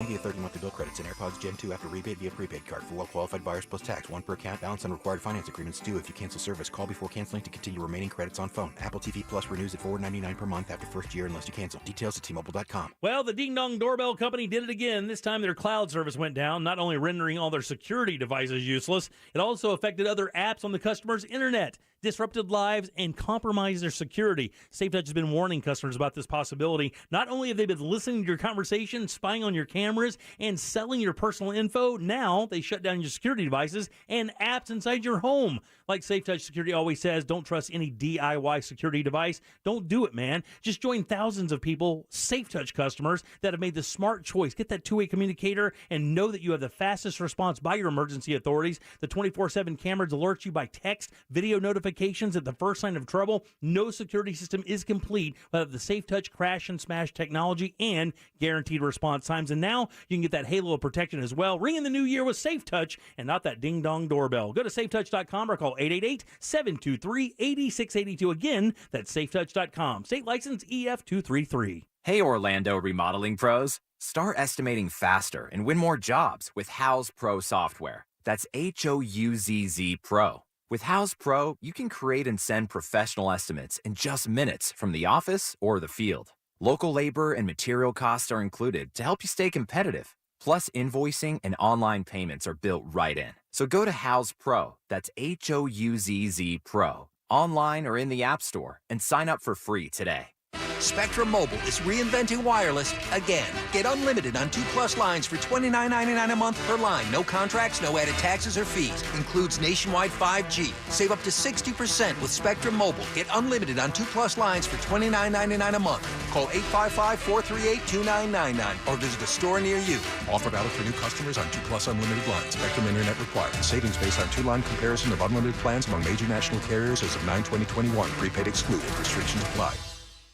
Via 30 monthly bill credits and AirPods Gen 2 after rebate via prepaid card. For well-qualified buyers plus tax. One per account. Balance on required finance agreements due if you cancel service. Call before canceling to continue remaining credits on phone. Apple TV Plus renews at $4.99 per month after first year unless you cancel. Details at T-Mobile.com. Well, the Ding Dong Doorbell Company did it again. This time their cloud service went down, not only rendering all their security devices useless, it also affected other apps on the customer's internet, disrupted lives, and compromised their security. SafeTouch has been warning customers about this possibility. Not only have they been listening to your conversation, spying on your cameras, and selling your personal info, now they shut down your security devices and apps inside your home. Like SafeTouch Security always says, don't trust any DIY security device. Don't do it, man. Just join thousands of people, SafeTouch customers, that have made the smart choice. Get that two-way communicator and know that you have the fastest response by your emergency authorities. The 24/7 cameras alert you by text, video notifications at the first sign of trouble. No security system is complete without the SafeTouch crash and smash technology and guaranteed response times. And now you can get that halo of protection as well. Ring in the new year with SafeTouch and not that ding-dong doorbell. Go to safetouch.com or call 888-723-8682. Again, that's safetouch.com. State license EF233. Hey, Orlando remodeling pros. Start estimating faster and win more jobs with Houzz Pro software. That's Houzz Pro. With Houzz Pro, you can create and send professional estimates in just minutes from the office or the field. Local labor and material costs are included to help you stay competitive. Plus, invoicing and online payments are built right in. So go to Houzz Pro, that's Houzz Pro, online or in the App Store, and sign up for free today. Spectrum Mobile is reinventing wireless again. Get unlimited on 2+ lines for $29.99 a month per line. No contracts, no added taxes or fees. Includes nationwide 5G. Save up to 60% with Spectrum Mobile. Get unlimited on 2+ lines for $29.99 a month. Call 855-438-2999 or visit a store near you. Offer valid for new customers on 2+ unlimited lines. Spectrum Internet required. Savings based on 2-line comparison of unlimited plans among major national carriers as of 9/2021. Prepaid excluded. Restrictions apply.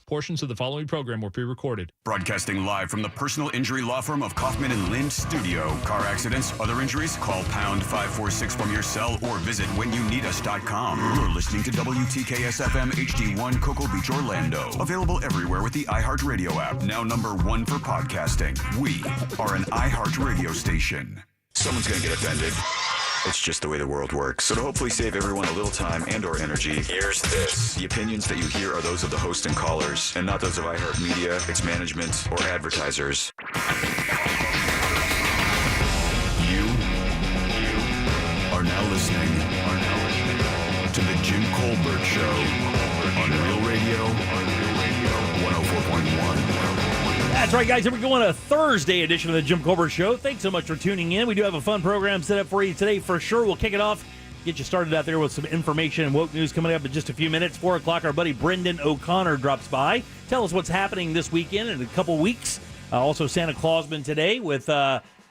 Portions of the following program were pre-recorded. Broadcasting live from the personal injury law firm of Kaufman and Lind Studio. Car accidents, other injuries, call pound 546 from your cell or visit whenyouneedus.com. You're listening to WTKS-FM HD1 Cocoa Beach, Orlando. Available everywhere with the iHeartRadio app. Now #1 for podcasting. We are an iHeartRadio station. Someone's going to get offended. It's just the way the world works. So to hopefully save everyone a little time and or energy, here's this. The opinions that you hear are those of the host and callers, and not those of iHeartMedia, its management, or advertisers. You are now listening to the Jim Colbert Show on Real Radio 104.1. That's right, guys. Here we go on a Thursday edition of the Jim Colbert Show. Thanks so much for tuning in. We do have a fun program set up for you today for sure. We'll kick it off, get you started out there with some information and woke news coming up in just a few minutes. 4 o'clock, our buddy Brendan O'Connor drops by. Tell us what's happening this weekend in a couple weeks. Also, Santa Clausman today with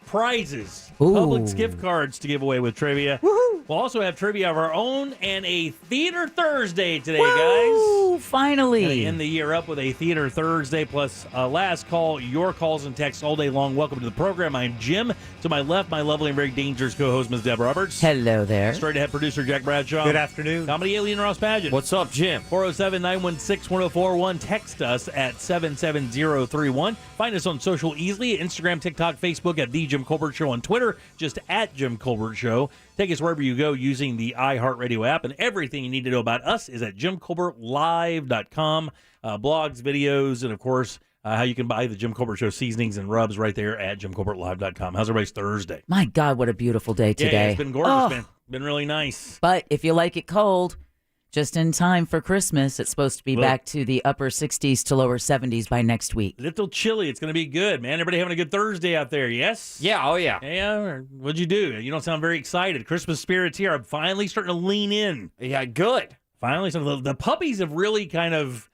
prizes. Ooh. Publix gift cards to give away with trivia. Woohoo! We'll also have trivia of our own and a Theater Thursday today, Woo! guys. Finally. Gonna end the year up with a Theater Thursday plus last call, your calls and texts all day long. Welcome to the program. I'm Jim. To my left, my lovely and very dangerous co-host, Ms. Deb Roberts. Hello there. Straight ahead producer, Jack Bradshaw. Good afternoon. Comedy alien Ross Padgett. What's up, Jim? 407-916-1041. Text us at 77031. Find us on social easily, Instagram, TikTok, Facebook at The Jim Colbert Show, on Twitter, just at Jim Colbert Show. Take us wherever you go using the iHeartRadio app, and everything you need to know about us is at JimColbertLive.com. Blogs, videos, and, of course, how you can buy the Jim Colbert Show seasonings and rubs right there at JimColbertLive.com. How's everybody's Thursday? My God, what a beautiful day today. Yeah, it's been gorgeous, man. Been really nice. But if you like it cold, just in time for Christmas, it's supposed to be back to the upper 60s to lower 70s by next week. Little chilly. It's going to be good, man. Everybody having a good Thursday out there, yes? Yeah, oh yeah. Yeah, what'd you do? You don't sound very excited. Christmas spirit's here. I'm finally starting to lean in. Yeah, good. Finally, the puppies have really kind of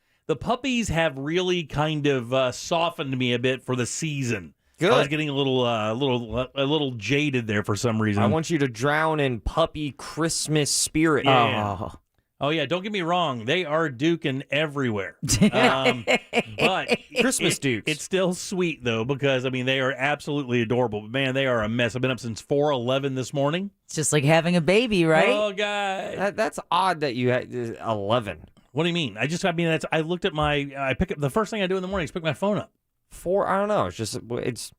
softened me a bit for the season. Good. I was getting a little jaded there for some reason. I want you to drown in puppy Christmas spirit. Yeah. Oh, yeah, don't get me wrong. They are duking everywhere. But Christmas dukes. It's still sweet, though, because, I mean, they are absolutely adorable. But, man, they are a mess. I've been up since 4:11 this morning. It's just like having a baby, right? Oh, God. That's odd that you had 11. What do you mean? I looked at the first thing I do in the morning is pick my phone up. 4, I don't know. It's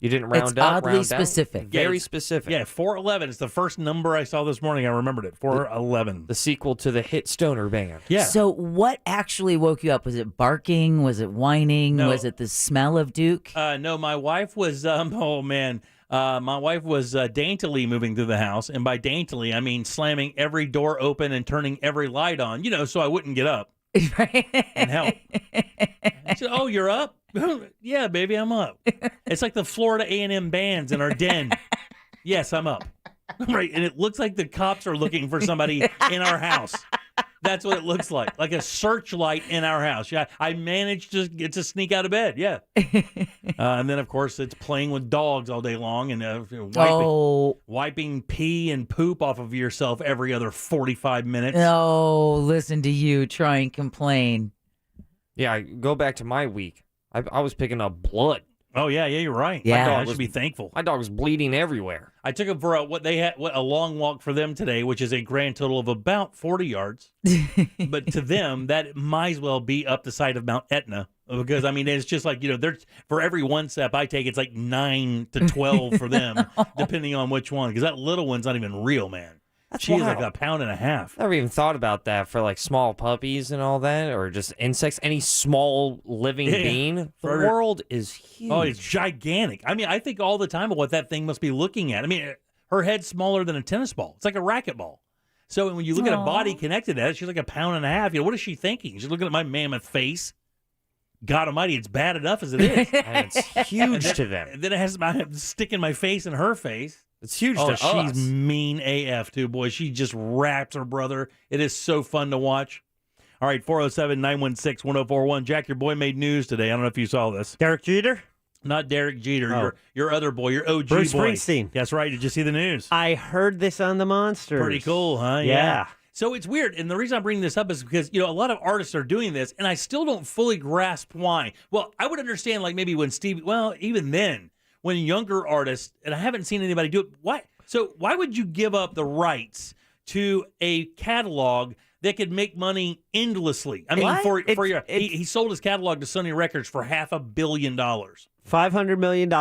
You didn't round It's up, oddly round specific. down? Very Yeah, specific. Yeah, 411. It's the first number I saw this morning. I remembered it. 411. The sequel to the hit stoner band. Yeah. So what actually woke you up? Was it barking? Was it whining? No. Was it the smell of Duke? No, my wife was, oh man, my wife was daintily moving through the house. And by daintily, I mean slamming every door open and turning every light on, so I wouldn't get up and help. I said, oh, you're up? Yeah, baby, I'm up. It's like the Florida A&M bands in our den. Yes, I'm up. Right, and it looks like the cops are looking for somebody in our house. That's what it looks like a searchlight in our house. Yeah, I managed to get to sneak out of bed. Yeah, and then of course it's playing with dogs all day long and wiping pee and poop off of yourself every other 45 minutes. Oh, listen to you try and complain. Yeah, go back to my week. I was picking up blood. Oh yeah, you're right. Yeah. My dog should be thankful. My dog was bleeding everywhere. I took him for a long walk for them today, which is a grand total of about 40 yards. But to them, that might as well be up the side of Mount Etna because I mean it's just like for every one step I take, it's like 9 to 12 for them, depending on which one. Because that little one's not even real, man. She's like a pound and a half. Never even thought about that for like small puppies and all that, or just insects. Any small living being. The world is huge. Oh, it's gigantic. I mean, I think all the time of what that thing must be looking at. I mean, her head's smaller than a tennis ball. It's like a racquetball. So when you look at a body connected to that, she's like a pound and a half. What is she thinking? She's looking at my mammoth face. God Almighty, it's bad enough as it is. And it's huge to them. And then it has my stick in my face and her face. It's huge to us. She's mean AF, too, boy. She just wraps her brother. It is so fun to watch. All right, 407-916-1041. Jack, your boy made news today. I don't know if you saw this. Derek Jeter? Not Derek Jeter. Your other boy, your OG Bruce boy. Springsteen. That's right. Did you see the news? I heard this on the Monsters. Pretty cool, huh? Yeah. So it's weird, and the reason I'm bringing this up is because, a lot of artists are doing this, and I still don't fully grasp why. Well, I would understand, like, maybe when even then, when younger artists, and I haven't seen anybody do it, why would you give up the rights to a catalog that could make money endlessly? I mean, he sold his catalog to Sony Records for $500 million. $500 million.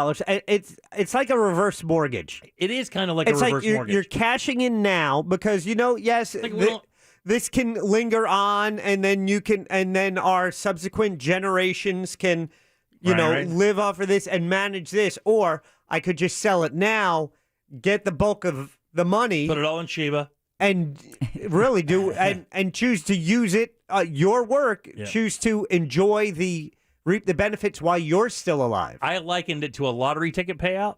It's like a reverse mortgage. It is kind of like a reverse mortgage. You're cashing in now because yes, this can linger on, and then our subsequent generations can, live off of this and manage this, or I could just sell it now, get the bulk of the money, put it all in Shiba, and really do and choose to use it, your work, choose to enjoy reap the benefits while you're still alive. I likened it to a lottery ticket payout.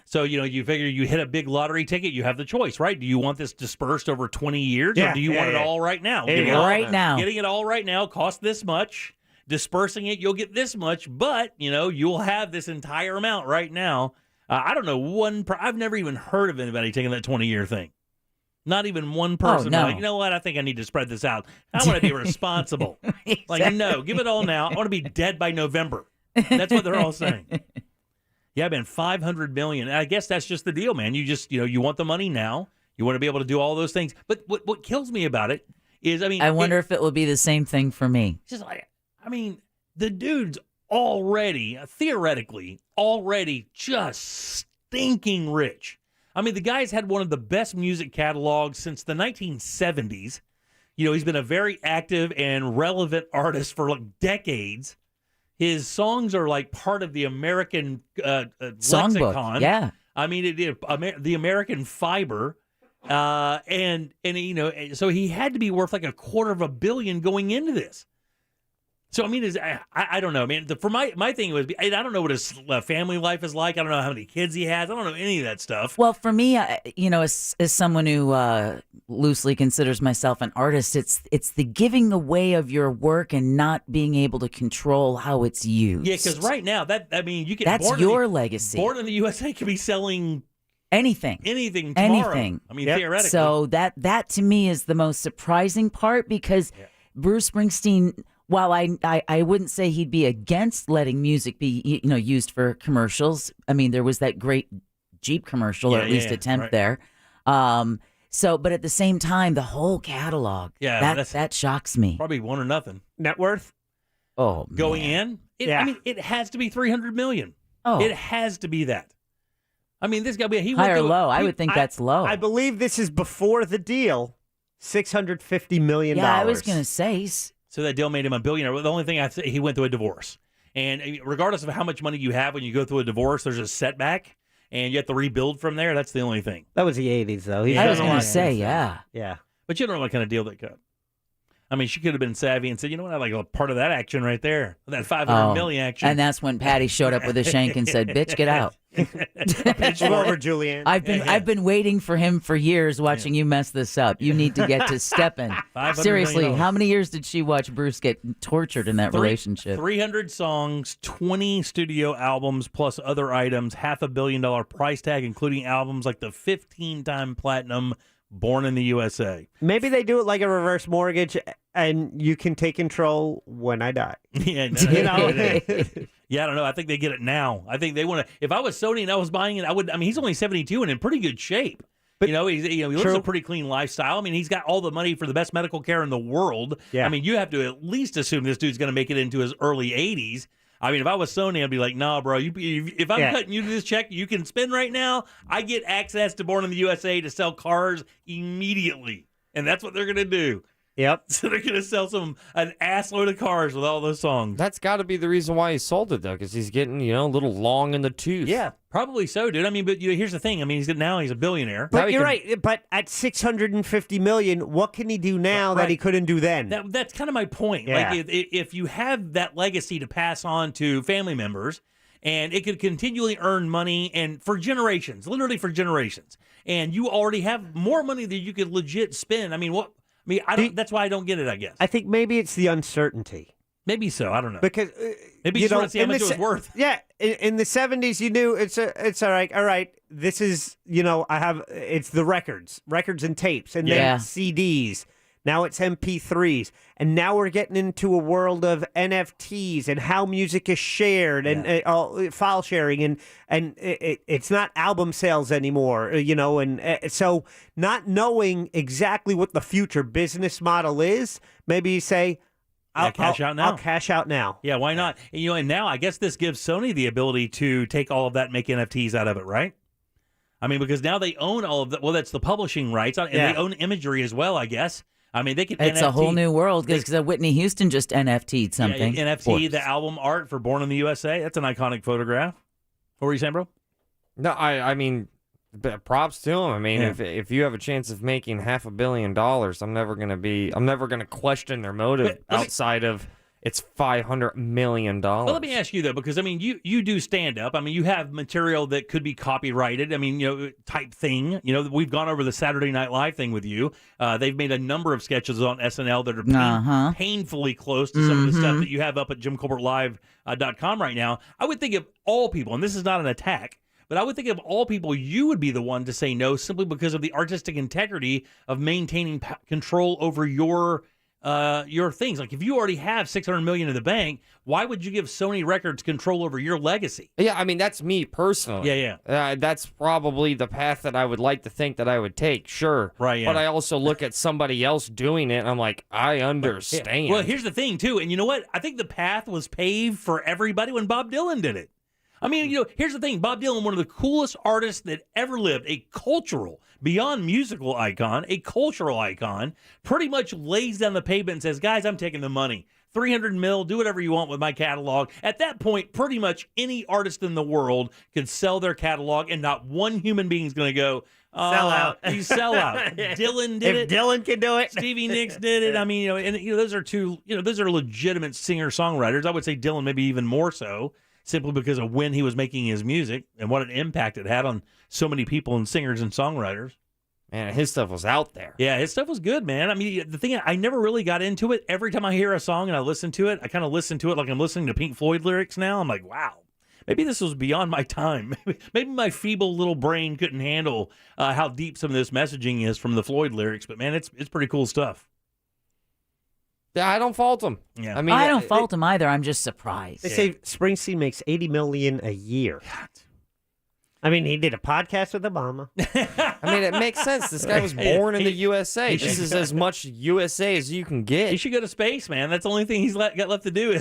So, you figure you hit a big lottery ticket, you have the choice, right? Do you want this dispersed over 20 years or do you want it all right now? Getting it all right now costs this much. Dispersing it, you'll get this much, but, you'll have this entire amount right now. I don't know I've never even heard of anybody taking that 20-year thing. Not even one person. No. Like, you know what? I think I need to spread this out. I want to be responsible. Exactly. Like, no, give it all now. I want to be dead by November. That's what they're all saying. Yeah, man, $500 million. I guess that's just the deal, man. You just, you want the money now. You want to be able to do all those things. But what kills me about it is, I wonder if it will be the same thing for me. Just like, the dude's theoretically, just stinking rich. The guy's had one of the best music catalogs since the 1970s. He's been a very active and relevant artist for decades. His songs are like part of the American songbook. lexicon. Yeah. The American fiber. And so he had to be worth like $250 million going into this. So, I don't know, man. For my thing was, I don't know what his family life is like. I don't know how many kids he has. I don't know any of that stuff. Well, for me, as someone who loosely considers myself an artist, it's the giving away of your work and not being able to control how it's used. Yeah, because right now, you can. That's your legacy. Born in the USA could be selling anything tomorrow. Theoretically. So that to me is the most surprising part because Bruce Springsteen. While I wouldn't say he'd be against letting music be used for commercials. There was that great Jeep commercial, or at least attempt there. But at the same time, the whole catalog, that shocks me. Probably one or nothing. Net worth? Oh, going man. in? It has to be $300 million. Oh. It has to be that. I mean, this guy, he high went or through, low. I would think that's low. I believe this is before the deal. $650 million. Yeah, I was going to say. So that deal made him a billionaire. The only thing I say, he went through a divorce. And regardless of how much money you have when you go through a divorce, there's a setback, and you have to rebuild from there. That's the only thing. That was the 80s, though. I was going to say, yeah. Yeah. But you don't know what kind of deal they got. I mean, she could have been savvy and said, you know what, I like a part of that action right there, that $500 million action. And that's when Patty showed up with a shank and said, "Bitch, get out." Pitch over, Julianne. I've been waiting for him for years, watching you mess this up. You need to get to stepping. Seriously, how many years did she watch Bruce get tortured in that relationship? 300 songs, 20 studio albums, plus other items, $500 million price tag, including albums like the 15-time platinum Born in the USA. Maybe they do it like a reverse mortgage, and you can take control when I die. Yeah, yeah, I don't know. I think they get it now. I think they want to. If I was Sony and I was buying it, I would. I mean, he's only 72 and in pretty good shape. But, he lives a pretty clean lifestyle. I mean, he's got all the money for the best medical care in the world. Yeah. I mean, you have to at least assume this dude's going to make it into his early 80s. I mean, if I was Sony, I'd be like, "Nah, bro. If I'm cutting you this check, you can spend right now. I get access to Born in the USA to sell cars immediately, and that's what they're gonna do." Yep. So they're gonna sell an ass load of cars with all those songs. That's got to be the reason why he sold it, though, because he's getting a little long in the tooth. Yeah, probably so, dude. I mean, but here's the thing. I mean, he's a billionaire. But you're right. But at $650 million, what can he do now that he couldn't do then? That's kind of my point. Yeah. Like, if you have that legacy to pass on to family members, and it could continually earn money, and for generations, literally for generations, and you already have more money than you could legit spend. I mean, what? I mean, I don't. That's why I don't get it, I guess. I think maybe it's the uncertainty. Maybe so. I don't know. Because maybe you just want to see how much it was worth. Yeah, in the 70s, you knew it's all right. All right, this is it's the records and tapes, and then CDs. Now it's MP3s, and now we're getting into a world of NFTs and how music is shared and file sharing, and it's not album sales anymore, and so not knowing exactly what the future business model is, maybe you say, I'll cash out now. Yeah, why not? And now I guess this gives Sony the ability to take all of that and make NFTs out of it, right? I mean, because now they own all of that. Well, that's the publishing rights, and they own imagery as well, I guess. I mean, they could. It's NFT, a whole new world because Whitney Houston just NFT'd something. Yeah, NFT, the album art for Born in the USA. That's an iconic photograph. What were you saying, bro? No, I mean, props to him. I mean, if you have a chance of making $500 million, I'm never gonna question their motive outside of it's $500 million. Well, let me ask you though, because I mean, you do stand up. I mean, you have material that could be copyrighted. I mean, type thing. We've gone over the Saturday Night Live thing with you. They've made a number of sketches on SNL that are painfully close to some of the stuff that you have up at JimColbertLive.com right now. I would think of all people, and this is not an attack, but I would think of all people, you would be the one to say no, simply because of the artistic integrity of maintaining control over your things. Like, if you already have $600 million in the bank, why would you give Sony Records control over your legacy? Yeah, I mean, that's me personally. Yeah. That's probably the path that I would like to think that I would take, sure. Right, yeah. But I also look at somebody else doing it, and I'm like, I understand. Well, here's the thing, too, and you know what? I think the path was paved for everybody when Bob Dylan did it. I mean, here's the thing. Bob Dylan, one of the coolest artists that ever lived, a cultural, beyond musical icon, a cultural icon, pretty much lays down the pavement and says, guys, I'm taking the money. 300 mil, do whatever you want with my catalog. At that point, pretty much any artist in the world could sell their catalog, and not one human being is going to go, sell out. You sell out. Dylan did it. If Dylan can do it. Stevie Nicks did it. I mean, those are those are legitimate singer-songwriters. I would say Dylan maybe even more so, simply because of when he was making his music and what an impact it had on so many people and singers and songwriters. Man, his stuff was out there. Yeah, his stuff was good, man. I mean, the thing, I never really got into it. Every time I hear a song and I listen to it, I kind of listen to it like I'm listening to Pink Floyd lyrics now. I'm like, wow, maybe this was beyond my time. Maybe my feeble little brain couldn't handle how deep some of this messaging is from the Floyd lyrics. But, man, it's pretty cool stuff. Yeah, I don't fault him. Yeah. I mean, I don't fault him either. I'm just surprised. They say Springsteen makes $80 million a year. God. I mean, he did a podcast with Obama. I mean, it makes sense. This guy was born in the USA. This is as much USA as you can get. He should go to space, man. That's the only thing he's got left to do.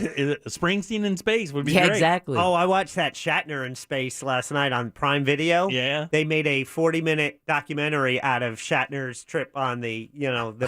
Springsteen in space would be great. Exactly. Oh, I watched that Shatner in space last night on Prime Video. Yeah. They made a 40-minute documentary out of Shatner's trip on the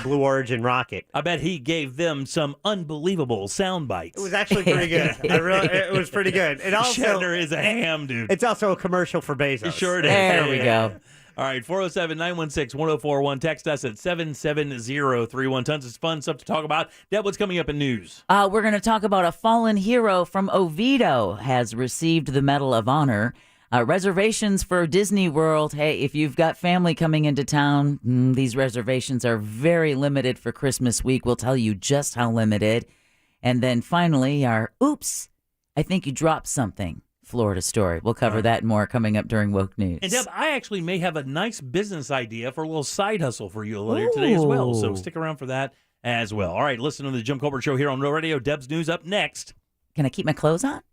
Blue Origin rocket. I bet he gave them some unbelievable sound bites. It was actually pretty good. It was pretty good. It also, Shatner is a ham, dude. It's also a commercial for Bezos. Sure it is. There we go. All right, 407-916-1041. Text us at 77031. Tons of fun stuff to talk about. Deb, what's coming up in news? We're going to talk about a fallen hero from Oviedo has received the Medal of Honor. Reservations for Disney World. Hey, if you've got family coming into town, these reservations are very limited for Christmas week. We'll tell you just how limited. And then finally, our oops, I think you dropped something. Florida story. We'll cover that and more coming up during Woke News. And Deb, I actually may have a nice business idea for a little side hustle for you later today as well. So stick around for that as well. All right, listen to the Jim Colbert Show here on Real Radio. Deb's News up next. Can I keep my clothes on?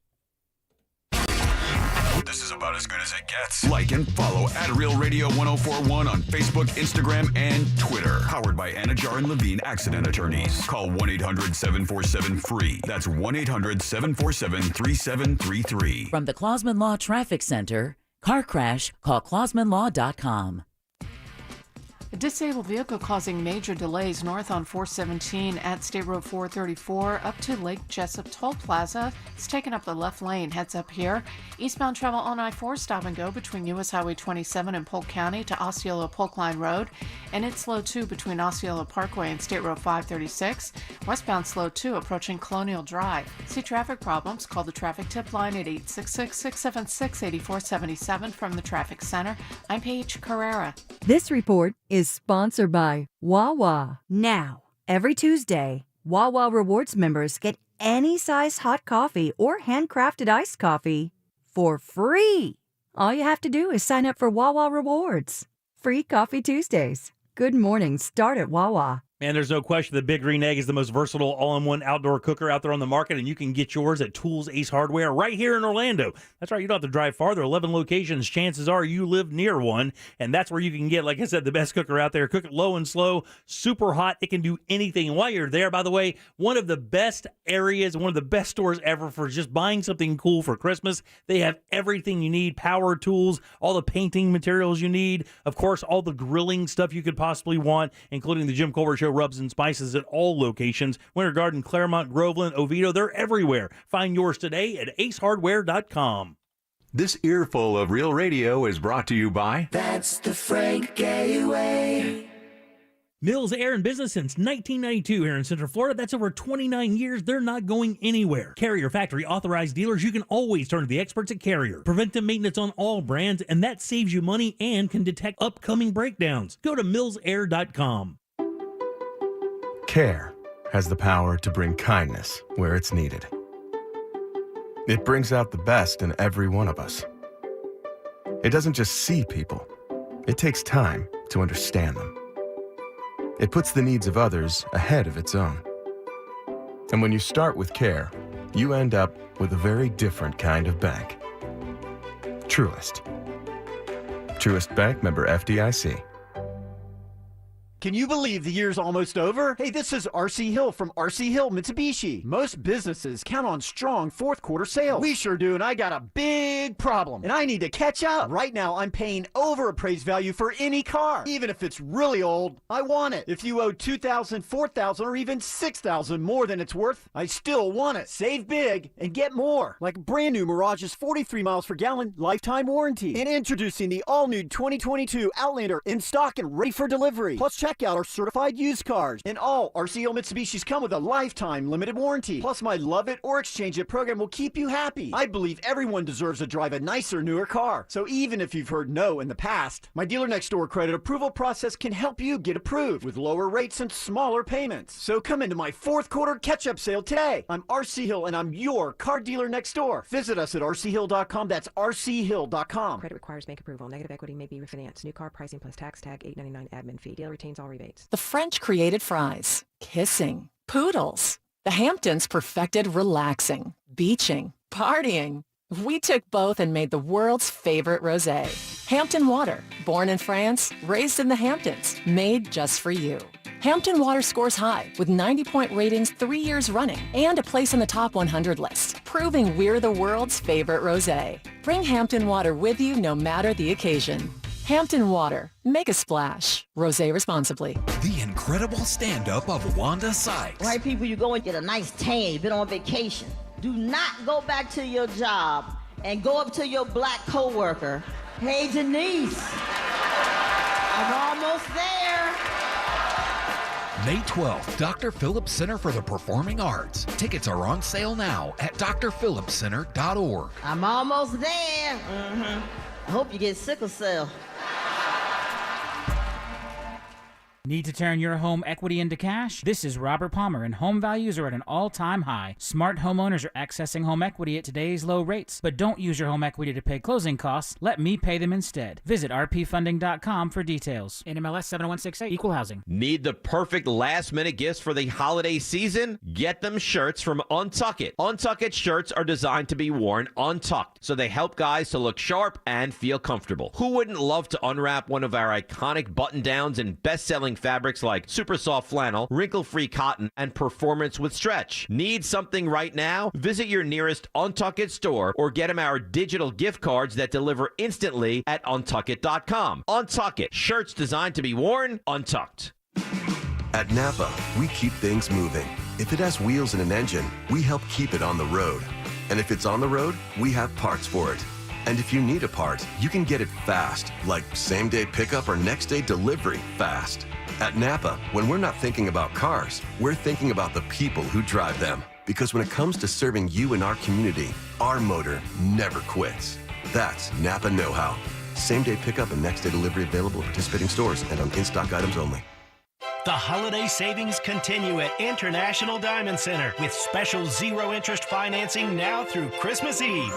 This is about as good as it gets. Like and follow at Real Radio 1041 on Facebook, Instagram, and Twitter. Powered by Anajar and Levine Accident Attorneys. Call 1-800-747-FREE. That's 1-800-747-3733. From the Clausman Law Traffic Center, car crash, call clausmanlaw.com. A disabled vehicle causing major delays north on 417 at State Road 434 up to Lake Jessup Toll Plaza. It's taken up the left lane, heads up here. Eastbound travel on I-4, stop and go between U.S. Highway 27 and Polk County to Osceola Polk Line Road. And it's slow too between Osceola Parkway and State Road 536. Westbound slow too approaching Colonial Drive. See traffic problems? Call the traffic tip line at 866-676-8477 from the Traffic Center. I'm Paige Carrera. This report is sponsored by Wawa. Now, every Tuesday, Wawa Rewards members get any size hot coffee or handcrafted iced coffee for free. All you have to do is sign up for Wawa Rewards. Free Coffee Tuesdays. Good mornings start at Wawa. Man, there's no question the Big Green Egg is the most versatile all-in-one outdoor cooker out there on the market, and you can get yours at Tools Ace Hardware right here in Orlando. That's right, you don't have to drive farther. 11 locations, chances are you live near one, and that's where you can get, like I said, the best cooker out there. Cook it low and slow, super hot. It can do anything. And while you're there, by the way, one of the best areas, one of the best stores ever for just buying something cool for Christmas. They have everything you need, power tools, all the painting materials you need, of course, all the grilling stuff you could possibly want, including the Jim Colbert Show rubs and spices at all locations. Winter Garden, Claremont, Groveland, Oviedo, they're everywhere. Find yours today at acehardware.com. This earful of Real Radio is brought to you by... That's the Frank Gay way. Mills Air and Business since 1992 here in Central Florida. That's over 29 years. They're not going anywhere. Carrier Factory authorized dealers. You can always turn to the experts at Carrier. Preventive maintenance on all brands, and that saves you money and can detect upcoming breakdowns. Go to millsair.com. Care has the power to bring kindness where it's needed. It brings out the best in every one of us. It doesn't just see people. It takes time to understand them. It puts the needs of others ahead of its own. And when you start with care, you end up with a very different kind of bank. Truist. Truist Bank, member FDIC. Can you believe the year's almost over? Hey, this is RC Hill from RC Hill Mitsubishi. Most businesses count on strong fourth quarter sales. We sure do, and I got a big problem, and I need to catch up. Right now, I'm paying over appraised value for any car. Even if it's really old, I want it. If you owe $2,000, $4,000, or even $6,000 more than it's worth, I still want it. Save big and get more. Like brand new Mirage's 43 miles per gallon lifetime warranty. And introducing the all-new 2022 Outlander in stock and ready for delivery. Plus, check out our certified used cars. And all RCO Mitsubishis come with a lifetime limited warranty. Plus, my Love It or Exchange It program will keep you happy. I believe everyone deserves to drive a nicer, newer car. So even if you've heard no in the past, my dealer next door credit approval process can help you get approved with lower rates and smaller payments. So come into my fourth quarter catch-up sale today. I'm RC Hill and I'm your car dealer next door. Visit us at rchill.com. That's rchill.com. Credit requires bank approval. Negative equity may be refinanced. New car pricing plus tax tag $8.99 admin fee. Dealer retains all rebates. The French created fries, kissing, poodles. The Hamptons perfected relaxing, beaching, partying. We took both and made the world's favorite rosé. Hampton Water, born in France, raised in the Hamptons, made just for you. Hampton Water scores high with 90-point ratings 3 years running and a place on the top 100 list, proving we're the world's favorite rosé. Bring Hampton Water with you no matter the occasion. Hampton Water. Make a splash. Rosé responsibly. The incredible stand-up of Wanda Sykes. Right, people, you go and get a nice tan. You've been on vacation. Do not go back to your job and go up to your black coworker. Hey, Denise, I'm almost there. May 12th, Dr. Phillips Center for the Performing Arts. Tickets are on sale now at drphillipscenter.org. I'm almost there. I hope you get sickle cell. Need to turn your home equity into cash? This is Robert Palmer, and home values are at an all-time high. Smart homeowners are accessing home equity at today's low rates, but don't use your home equity to pay closing costs. Let me pay them instead. Visit rpfunding.com for details. NMLS 7168, Equal Housing. Need the perfect last-minute gifts for the holiday season? Get them shirts from Untuck It. Untuck It shirts are designed to be worn untucked, so they help guys to look sharp and feel comfortable. Who wouldn't love to unwrap one of our iconic button-downs and best-selling fabrics like super soft flannel, wrinkle-free cotton, and performance with stretch? Need something right now? Visit your nearest Untuck It store or get them our digital gift cards that deliver instantly at untuckit.com. Untuck It. Shirts designed to be worn untucked. At Napa, we keep things moving. If it has wheels and an engine, we help keep it on the road. And if it's on the road, we have parts for it. And if you need a part, you can get it fast, like same-day pickup or next-day delivery fast. At Napa, when we're not thinking about cars, we're thinking about the people who drive them. Because when it comes to serving you and our community, our motor never quits. That's Napa know-how. Same-day pickup and next-day delivery available at participating stores and on in-stock items only. The holiday savings continue at International Diamond Center with special zero-interest financing now through Christmas Eve.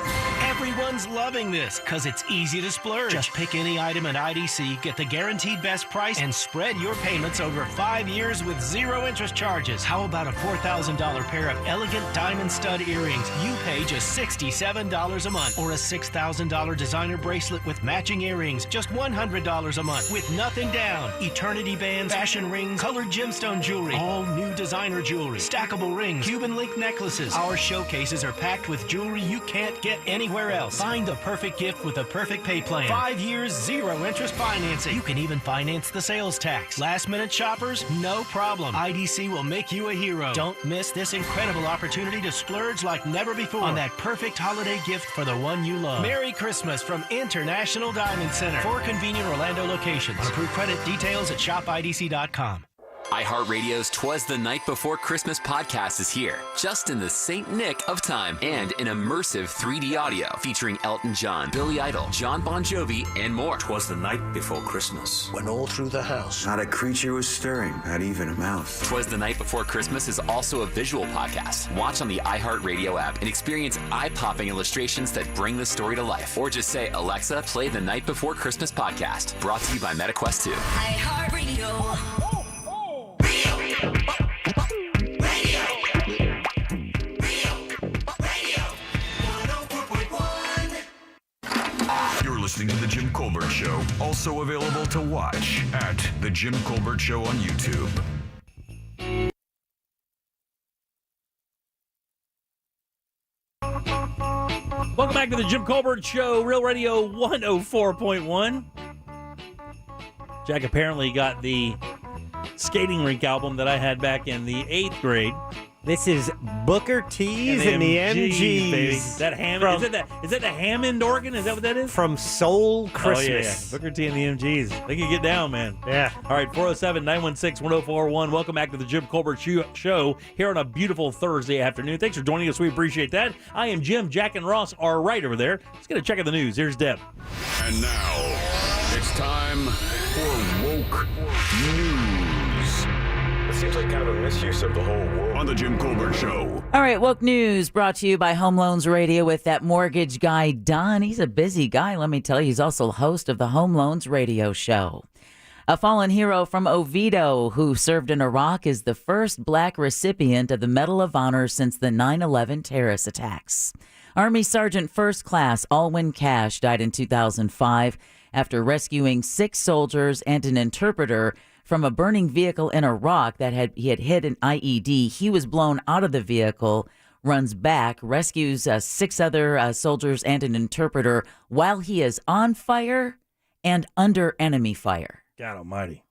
Everyone's loving this because it's easy to splurge. Just pick any item at IDC, get the guaranteed best price, and spread your payments over 5 years with zero-interest charges. How about a $4,000 pair of elegant diamond stud earrings? You pay just $67 a month. Or a $6,000 designer bracelet with matching earrings, just $100 a month with nothing down. Eternity bands, fashion rings, colored gemstone jewelry, all new designer jewelry, stackable rings, Cuban link necklaces. Our showcases are packed with jewelry you can't get anywhere else. Find the perfect gift with a perfect pay plan. 5 years, zero interest financing. You can even finance the sales tax. Last minute shoppers, no problem. IDC will make you a hero. Don't miss this incredible opportunity to splurge like never before on that perfect holiday gift for the one you love. Merry Christmas from International Diamond Center. 4 convenient Orlando locations. Approved credit details at shopidc.com. iHeartRadio's 'Twas the Night Before Christmas podcast is here, just in the St. Nick of time, and an immersive 3D audio featuring Elton John, Billy Idol, John Bon Jovi, and more. 'Twas the night before Christmas, when all through the house, not a creature was stirring, not even a mouse. 'Twas the Night Before Christmas is also a visual podcast. Watch on the iHeartRadio app and experience eye-popping illustrations that bring the story to life. Or just say, Alexa, play the Night Before Christmas podcast. Brought to you by MetaQuest 2. iHeartRadio. You're listening to The Jim Colbert Show, also available to watch at The Jim Colbert Show on YouTube. Welcome back to The Jim Colbert Show, Real Radio 104.1. Jack apparently got the skating rink album that I had back in the 8th grade. This is Booker T's and the MGs. Baby. That Hammond, is that the Hammond organ? Is that what that is? From Soul Christmas. Oh, yeah. Booker T and the MGs. They can get down, man. Yeah. All right, 407-916-1041. Welcome back to the Jim Colbert Show here on a beautiful Thursday afternoon. Thanks for joining us. We appreciate that. I am Jim. Jack and Ross are right over there. Let's get a check of the news. Here's Deb. And now, it's time for Woke News. It seems like kind of a misuse of the whole world. On the Jim Colbert Show. All right, Woke News brought to you by Home Loans Radio with that mortgage guy, Don. He's a busy guy, let me tell you. He's also the host of the Home Loans Radio Show. A fallen hero from Oviedo who served in Iraq is the first black recipient of the Medal of Honor since the 9/11 terrorist attacks. Army Sergeant First Class Alwyn Cash died in 2005 after rescuing 6 soldiers and an interpreter from a burning vehicle in Iraq that he had hit an IED. He was blown out of the vehicle, runs back, rescues 6 other soldiers and an interpreter while he is on fire and under enemy fire. God almighty.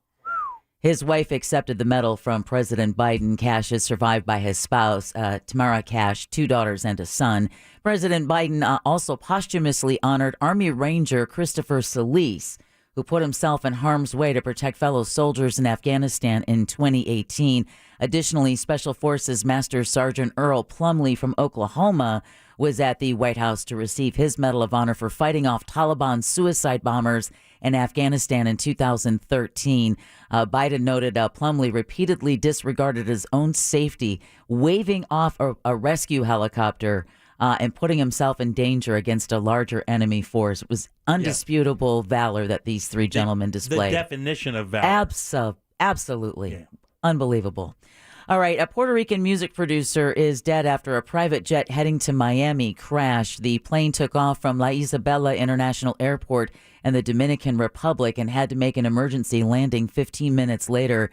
His wife accepted the medal from President Biden. Cash is survived by his spouse, Tamara Cash, 2 daughters and a son. President Biden also posthumously honored Army Ranger Christopher Solis, who put himself in harm's way to protect fellow soldiers in Afghanistan in 2018. Additionally, Special Forces Master Sergeant Earl Plumley from Oklahoma was at the White House to receive his Medal of Honor for fighting off Taliban suicide bombers in Afghanistan in 2013. Biden noted Plumley repeatedly disregarded his own safety, waving off a rescue helicopter and putting himself in danger against a larger enemy force. It was undisputable valor that these 3 gentlemen displayed. The definition of valor. Absolutely. Yeah. Unbelievable. All right, a Puerto Rican music producer is dead after a private jet heading to Miami crashed. The plane took off from La Isabela International Airport in the Dominican Republic and had to make an emergency landing 15 minutes later.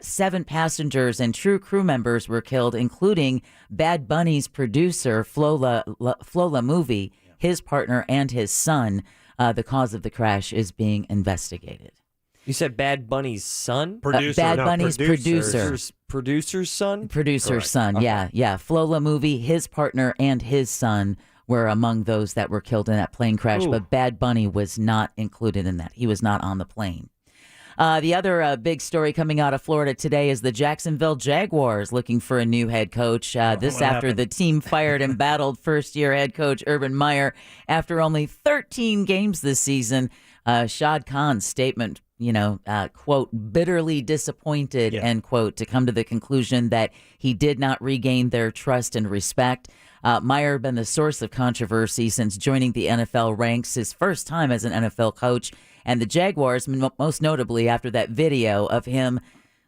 7 passengers and 2 crew members were killed, including Bad Bunny's producer, Flola Movie, his partner, and his son. The cause of the crash is being investigated. You said Bad Bunny's son? Bad Bunny's producer. Producer's son? Producer's Correct. son, Okay. yeah. Flola Movie, his partner, and his son were among those that were killed in that plane crash, but Bad Bunny was not included in that. He was not on the plane. The other big story coming out of Florida today is the Jacksonville Jaguars looking for a new head coach. This after happened? the team fired and battled first-year head coach Urban Meyer after only 13 games this season. Shad Khan's statement, quote, bitterly disappointed, end quote, to come to the conclusion that he did not regain their trust and respect. Meyer had been the source of controversy since joining the NFL ranks, his first time as an NFL coach. And the Jaguars, most notably after that video of him,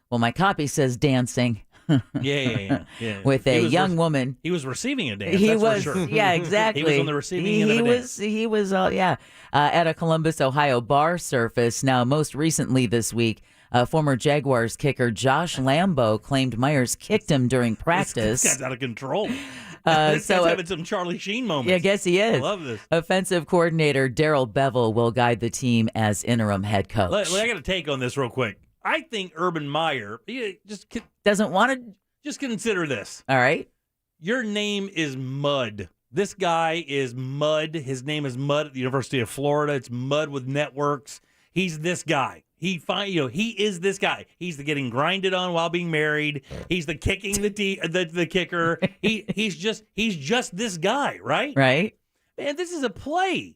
well, my copy says dancing. Yeah. With a young woman. He was receiving a dance. He that's was, for sure. yeah, exactly. He was on the receiving end of a dance. He was, at a Columbus, Ohio bar surface. Now, most recently this week, former Jaguars kicker Josh Lambo claimed Myers kicked him during practice. This guy's out of control. This guy's having some Charlie Sheen moments. Yeah, I guess he is. I love this. Offensive coordinator Darrell Bevel will guide the team as interim head coach. I got a take on this real quick. I think Urban Meyer doesn't want to. Just consider this. All right. Your name is Mud. This guy is Mud. His name is Mud at the University of Florida. It's Mud with networks. He's this guy. He is this guy. He's the getting grinded on while being married. He's the kicking the kicker. He's just this guy, right? Right. Man, this is a play.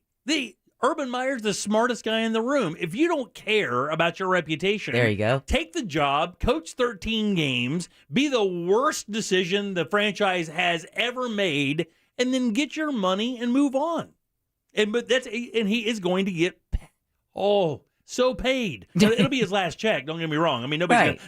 Urban Meyer's the smartest guy in the room. If you don't care about your reputation, there you go. Take the job, coach 13 games, be the worst decision the franchise has ever made, and then get your money and move on. And he is going to get so paid. It'll be his last check. Don't get me wrong. I mean,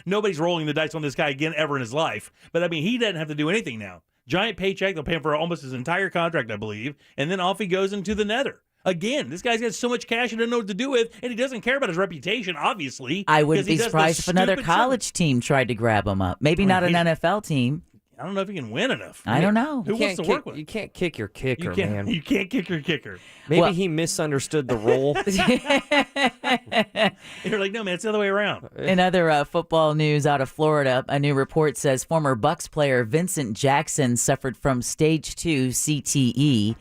nobody's rolling the dice on this guy again ever in his life. But I mean, he doesn't have to do anything now. Giant paycheck. They'll pay him for almost his entire contract, I believe, and then off he goes into the nether. Again, this guy's got so much cash he doesn't know what to do with, and he doesn't care about his reputation, obviously. I wouldn't be surprised if another college team tried to grab him up. Maybe not an NFL team. I don't know if he can win enough. I don't know. Who wants to work with? You can't kick your kicker, man. You can't kick your kicker. Maybe he misunderstood the role. You're like, no, man, it's the other way around. In other football news out of Florida, a new report says former Bucs player Vincent Jackson suffered from stage 2 CTE.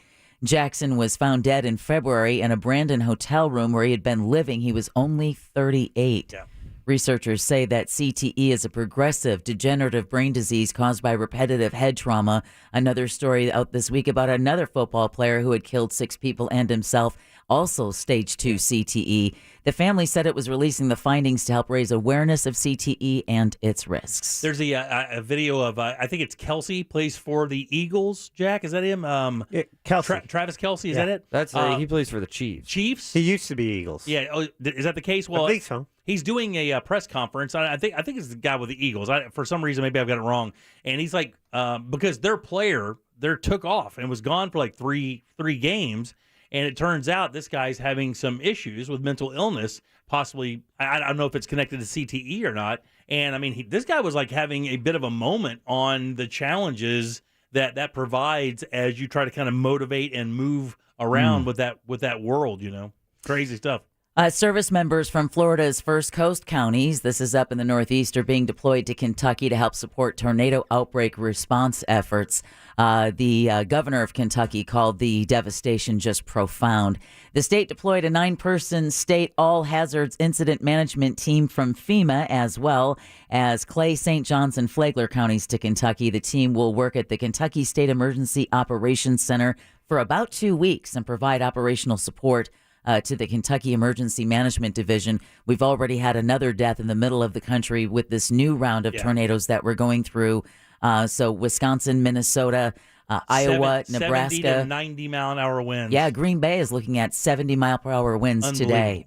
Jackson was found dead in February in a Brandon hotel room where he had been living. He was only 38. Yeah. Researchers say that CTE is a progressive degenerative brain disease caused by repetitive head trauma. Another story out this week about another football player who had killed 6 people and himself, also stage 2 CTE. The family said it was releasing the findings to help raise awareness of CTE and its risks. There's a video of, I think it's Kelsey, plays for the Eagles. Jack, is that him? Kelsey. Travis Kelsey, is that it? That's he plays for the Chiefs. Chiefs? He used to be Eagles. Yeah. Oh, is that the case? Well, I think so. he's doing a press conference. I think it's the guy with the Eagles. For some reason, maybe I've got it wrong. And he's like, because their player took off and was gone for like three games. And it turns out this guy's having some issues with mental illness, possibly. I don't know if it's connected to CTE or not. And I mean, this guy was like having a bit of a moment on the challenges that provides as you try to kind of motivate and move around with that world. Crazy stuff. Service members from Florida's First Coast counties, this is up in the Northeast, are being deployed to Kentucky to help support tornado outbreak response efforts. The governor of Kentucky called the devastation just profound. The state deployed a 9-person state all-hazards incident management team from FEMA, as well as Clay, St. Johns, and Flagler counties to Kentucky. The team will work at the Kentucky State Emergency Operations Center for about 2 weeks and provide operational support to the Kentucky Emergency Management Division. We've already had another death in the middle of the country with this new round of tornadoes that we're going through. So Wisconsin, Minnesota, Iowa, Nebraska. 70 to 90 mile an hour winds. Yeah, Green Bay is looking at 70 mile per hour winds today.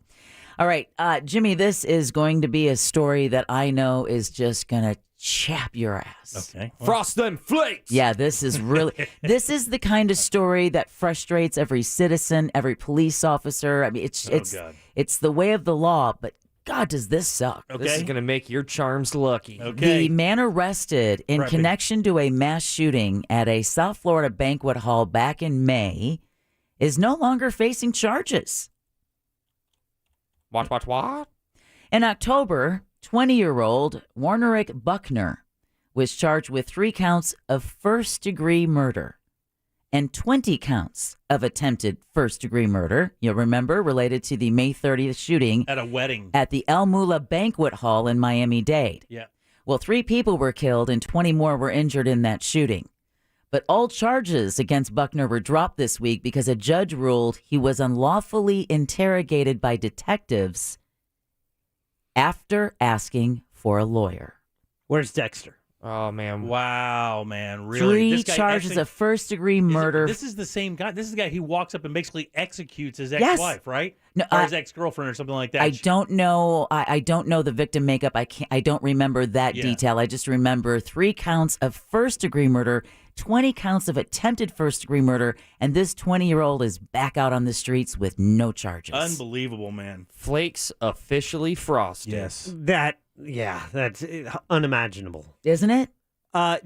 All right, Jimmy, this is going to be a story that I know is just going to chap your ass. Okay. Frost them flakes. Yeah, this is this is the kind of story that frustrates every citizen, every police officer. I mean, it's the way of the law, but God, does this suck. Okay. This is going to make your charms lucky. Okay. The man arrested in connection to a mass shooting at a South Florida banquet hall back in May is no longer facing charges. What? In October, 20-year-old Warnerick Buckner was charged with 3 counts of first-degree murder and 20 counts of attempted first-degree murder. You'll remember, related to the May 30th shooting at a wedding at the El Mula Banquet Hall in Miami-Dade. Yeah. Well, 3 people were killed and 20 more were injured in that shooting. But all charges against Buckner were dropped this week because a judge ruled he was unlawfully interrogated by detectives after asking for a lawyer. Where's Dexter? Oh, man. Wow, man. Really? 3 charges of first-degree murder. This is the same guy. This is the guy who walks up and basically executes his ex-wife, right? No, or his ex-girlfriend or something like that. I don't know. I don't know the victim makeup. I don't remember that detail. I just remember 3 counts of first-degree murder, 20 counts of attempted first-degree murder, and this 20-year-old is back out on the streets with no charges. Unbelievable, man. Flakes officially frosted. Yes. That's unimaginable. Isn't it?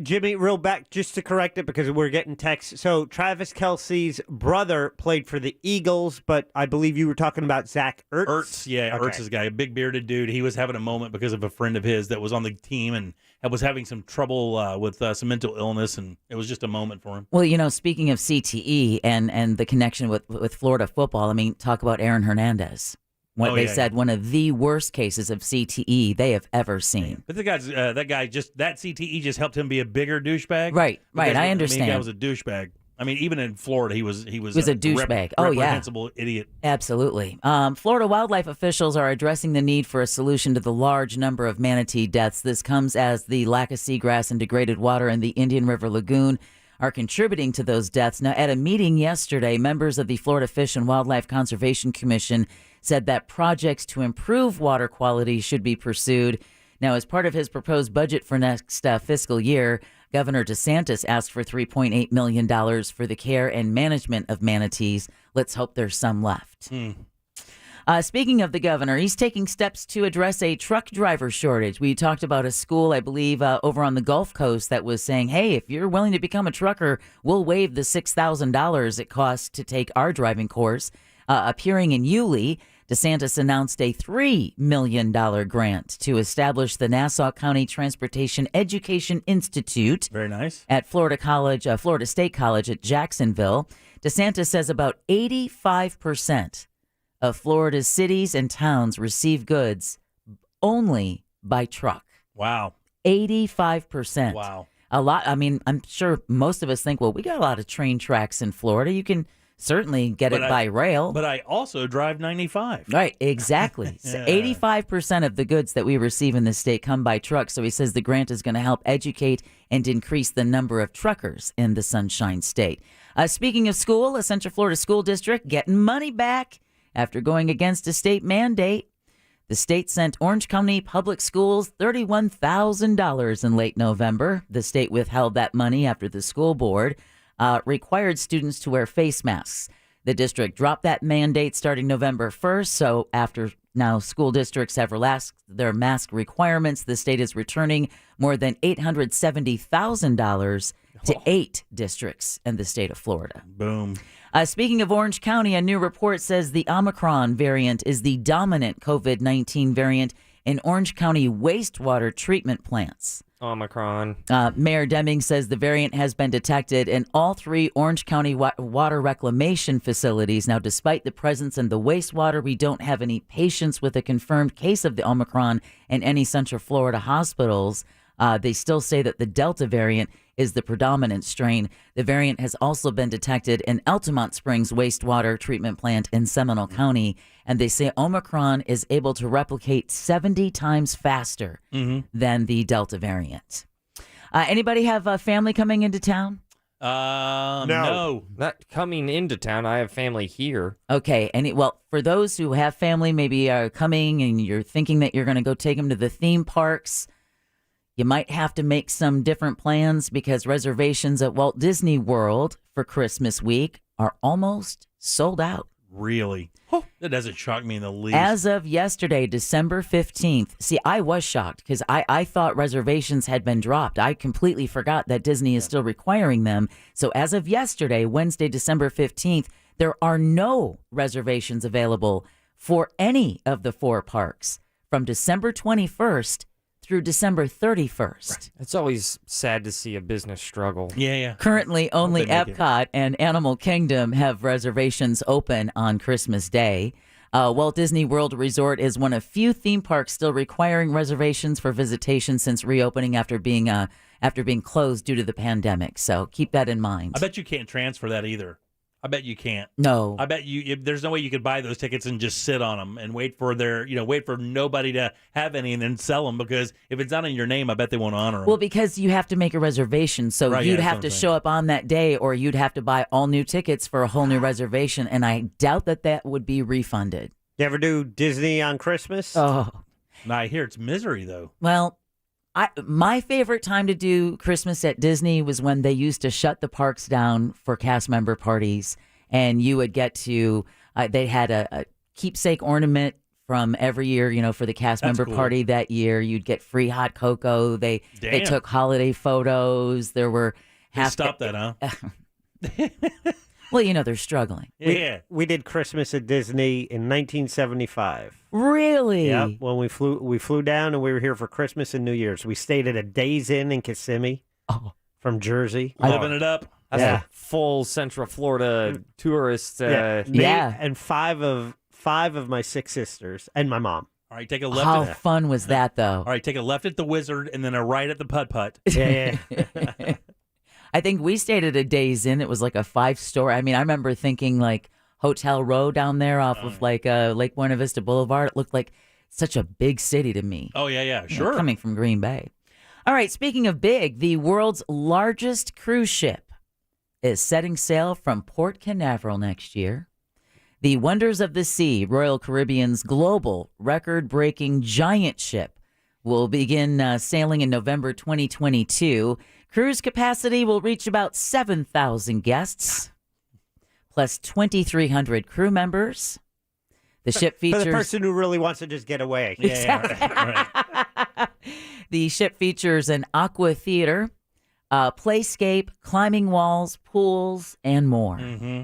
Jimmy, real back just to correct it because we're getting texts. So Travis Kelce's brother played for the Eagles, but I believe you were talking about Zach Ertz. Ertz is a guy, a big bearded dude. He was having a moment because of a friend of his that was on the team and was having some trouble with some mental illness, and it was just a moment for him. Well, speaking of CTE and the connection with Florida football, I mean, talk about Aaron Hernandez. They said one of the worst cases of CTE they have ever seen. But that CTE just helped him be a bigger douchebag. Right. I understand. That guy was a douchebag. I mean, even in Florida, he was a douchebag. Reprehensible idiot. Absolutely. Florida wildlife officials are addressing the need for a solution to the large number of manatee deaths. This comes as the lack of seagrass and degraded water in the Indian River Lagoon are contributing to those deaths. Now, at a meeting yesterday, members of the Florida Fish and Wildlife Conservation Commission said that projects to improve water quality should be pursued. Now, as part of his proposed budget for next fiscal year, Governor DeSantis asked for $3.8 million for the care and management of manatees. Let's hope there's some left. Speaking of the governor, he's taking steps to address a truck driver shortage. We talked about a school, I believe, over on the Gulf Coast that was saying, hey, if you're willing to become a trucker, we'll waive the $6,000 it costs to take our driving course. Appearing in Yulee, DeSantis announced a $3 million grant to establish the Nassau County Transportation Education Institute. Very nice. At Florida State College at Jacksonville. DeSantis says about 85% of Florida's cities and towns receive goods only by truck. Wow. 85%. Wow. A lot. I mean, I'm sure most of us think, well, we got a lot of train tracks in Florida. You can certainly get it by rail. But I also drive 95. Right, exactly. So 85% of the goods that we receive in this state come by truck. So he says the grant is going to help educate and increase the number of truckers in the Sunshine State. Speaking of school, a Central Florida school district getting money back after going against a state mandate. The state sent Orange County Public Schools $31,000 in late November. The state withheld that money after the school board required students to wear face masks. The district dropped that mandate starting November 1st. So after now school districts have relaxed their mask requirements, the state is returning more than $870,000 to 8 districts in the state of Florida. Boom. Speaking of Orange County, a new report says the Omicron variant is the dominant COVID-19 variant in Orange County wastewater treatment plants. Omicron. Mayor Deming says the variant has been detected in all 3 Orange County water reclamation facilities. Now, despite the presence in the wastewater, we don't have any patients with a confirmed case of the Omicron in any Central Florida hospitals. They still say that the Delta variant is the predominant strain. The variant has also been detected in Altamont Springs wastewater treatment plant in Seminole County. And they say Omicron is able to replicate 70 times faster than the Delta variant. Anybody have a family coming into town? No. Not coming into town. I have family here. Okay. Well, for those who have family, maybe are coming and you're thinking that you're going to go take them to the theme parks, you might have to make some different plans because reservations at Walt Disney World for Christmas week are almost sold out. Really? That doesn't shock me in the least. As of yesterday, December 15th. See, I was shocked because I thought reservations had been dropped. I completely forgot that Disney is still requiring them. So as of yesterday, Wednesday, December 15th, there are no reservations available for any of the 4 parks from December 21st through December 31st. Right. It's always sad to see a business struggle. Yeah. Currently, only Epcot and Animal Kingdom have reservations open on Christmas Day. Walt Disney World Resort is one of few theme parks still requiring reservations for visitation since reopening after being closed due to the pandemic. So keep that in mind. I bet you can't transfer that either. I bet you can't. No. I bet there's no way you could buy those tickets and just sit on them and wait for nobody to have any and then sell them, because if it's not in your name, I bet they won't honor them. Well, because you have to make a reservation. So you'd have to show up on that day, or you'd have to buy all new tickets for a whole new reservation. And I doubt that would be refunded. You ever do Disney on Christmas? Oh. I hear it's misery, though. Well, my favorite time to do Christmas at Disney was when they used to shut the parks down for cast member parties, and you would get to they had a keepsake ornament from every year, for the cast member party that year. You'd get free hot cocoa. They took holiday photos. There were stop that, huh? Well, they're struggling. Yeah. We did Christmas at Disney in 1975. Really? Yeah. When we flew down and we were here for Christmas and New Year's. We stayed at a Days Inn in Kissimmee from Jersey. Living it up. That's a full Central Florida tourist. And five of my 6 sisters and my mom. All right, take a left. How fun was that, though? All right, take a left at the Wizard and then a right at the Putt-Putt. Yeah. I think we stayed at a Days Inn. It was like a 5-story. I mean, I remember thinking like Hotel Row down there off of like Lake Buena Vista Boulevard. It looked like such a big city to me. Oh, yeah, sure. Coming from Green Bay. All right, speaking of big, the world's largest cruise ship is setting sail from Port Canaveral next year. The Wonders of the Sea, Royal Caribbean's global record-breaking giant ship, will begin sailing in November 2022. Cruise capacity will reach about 7,000 guests, plus 2,300 crew members. The ship features... For the person who really wants to just get away. Right. The ship features an aqua theater, playscape, climbing walls, pools, and more. Mm-hmm.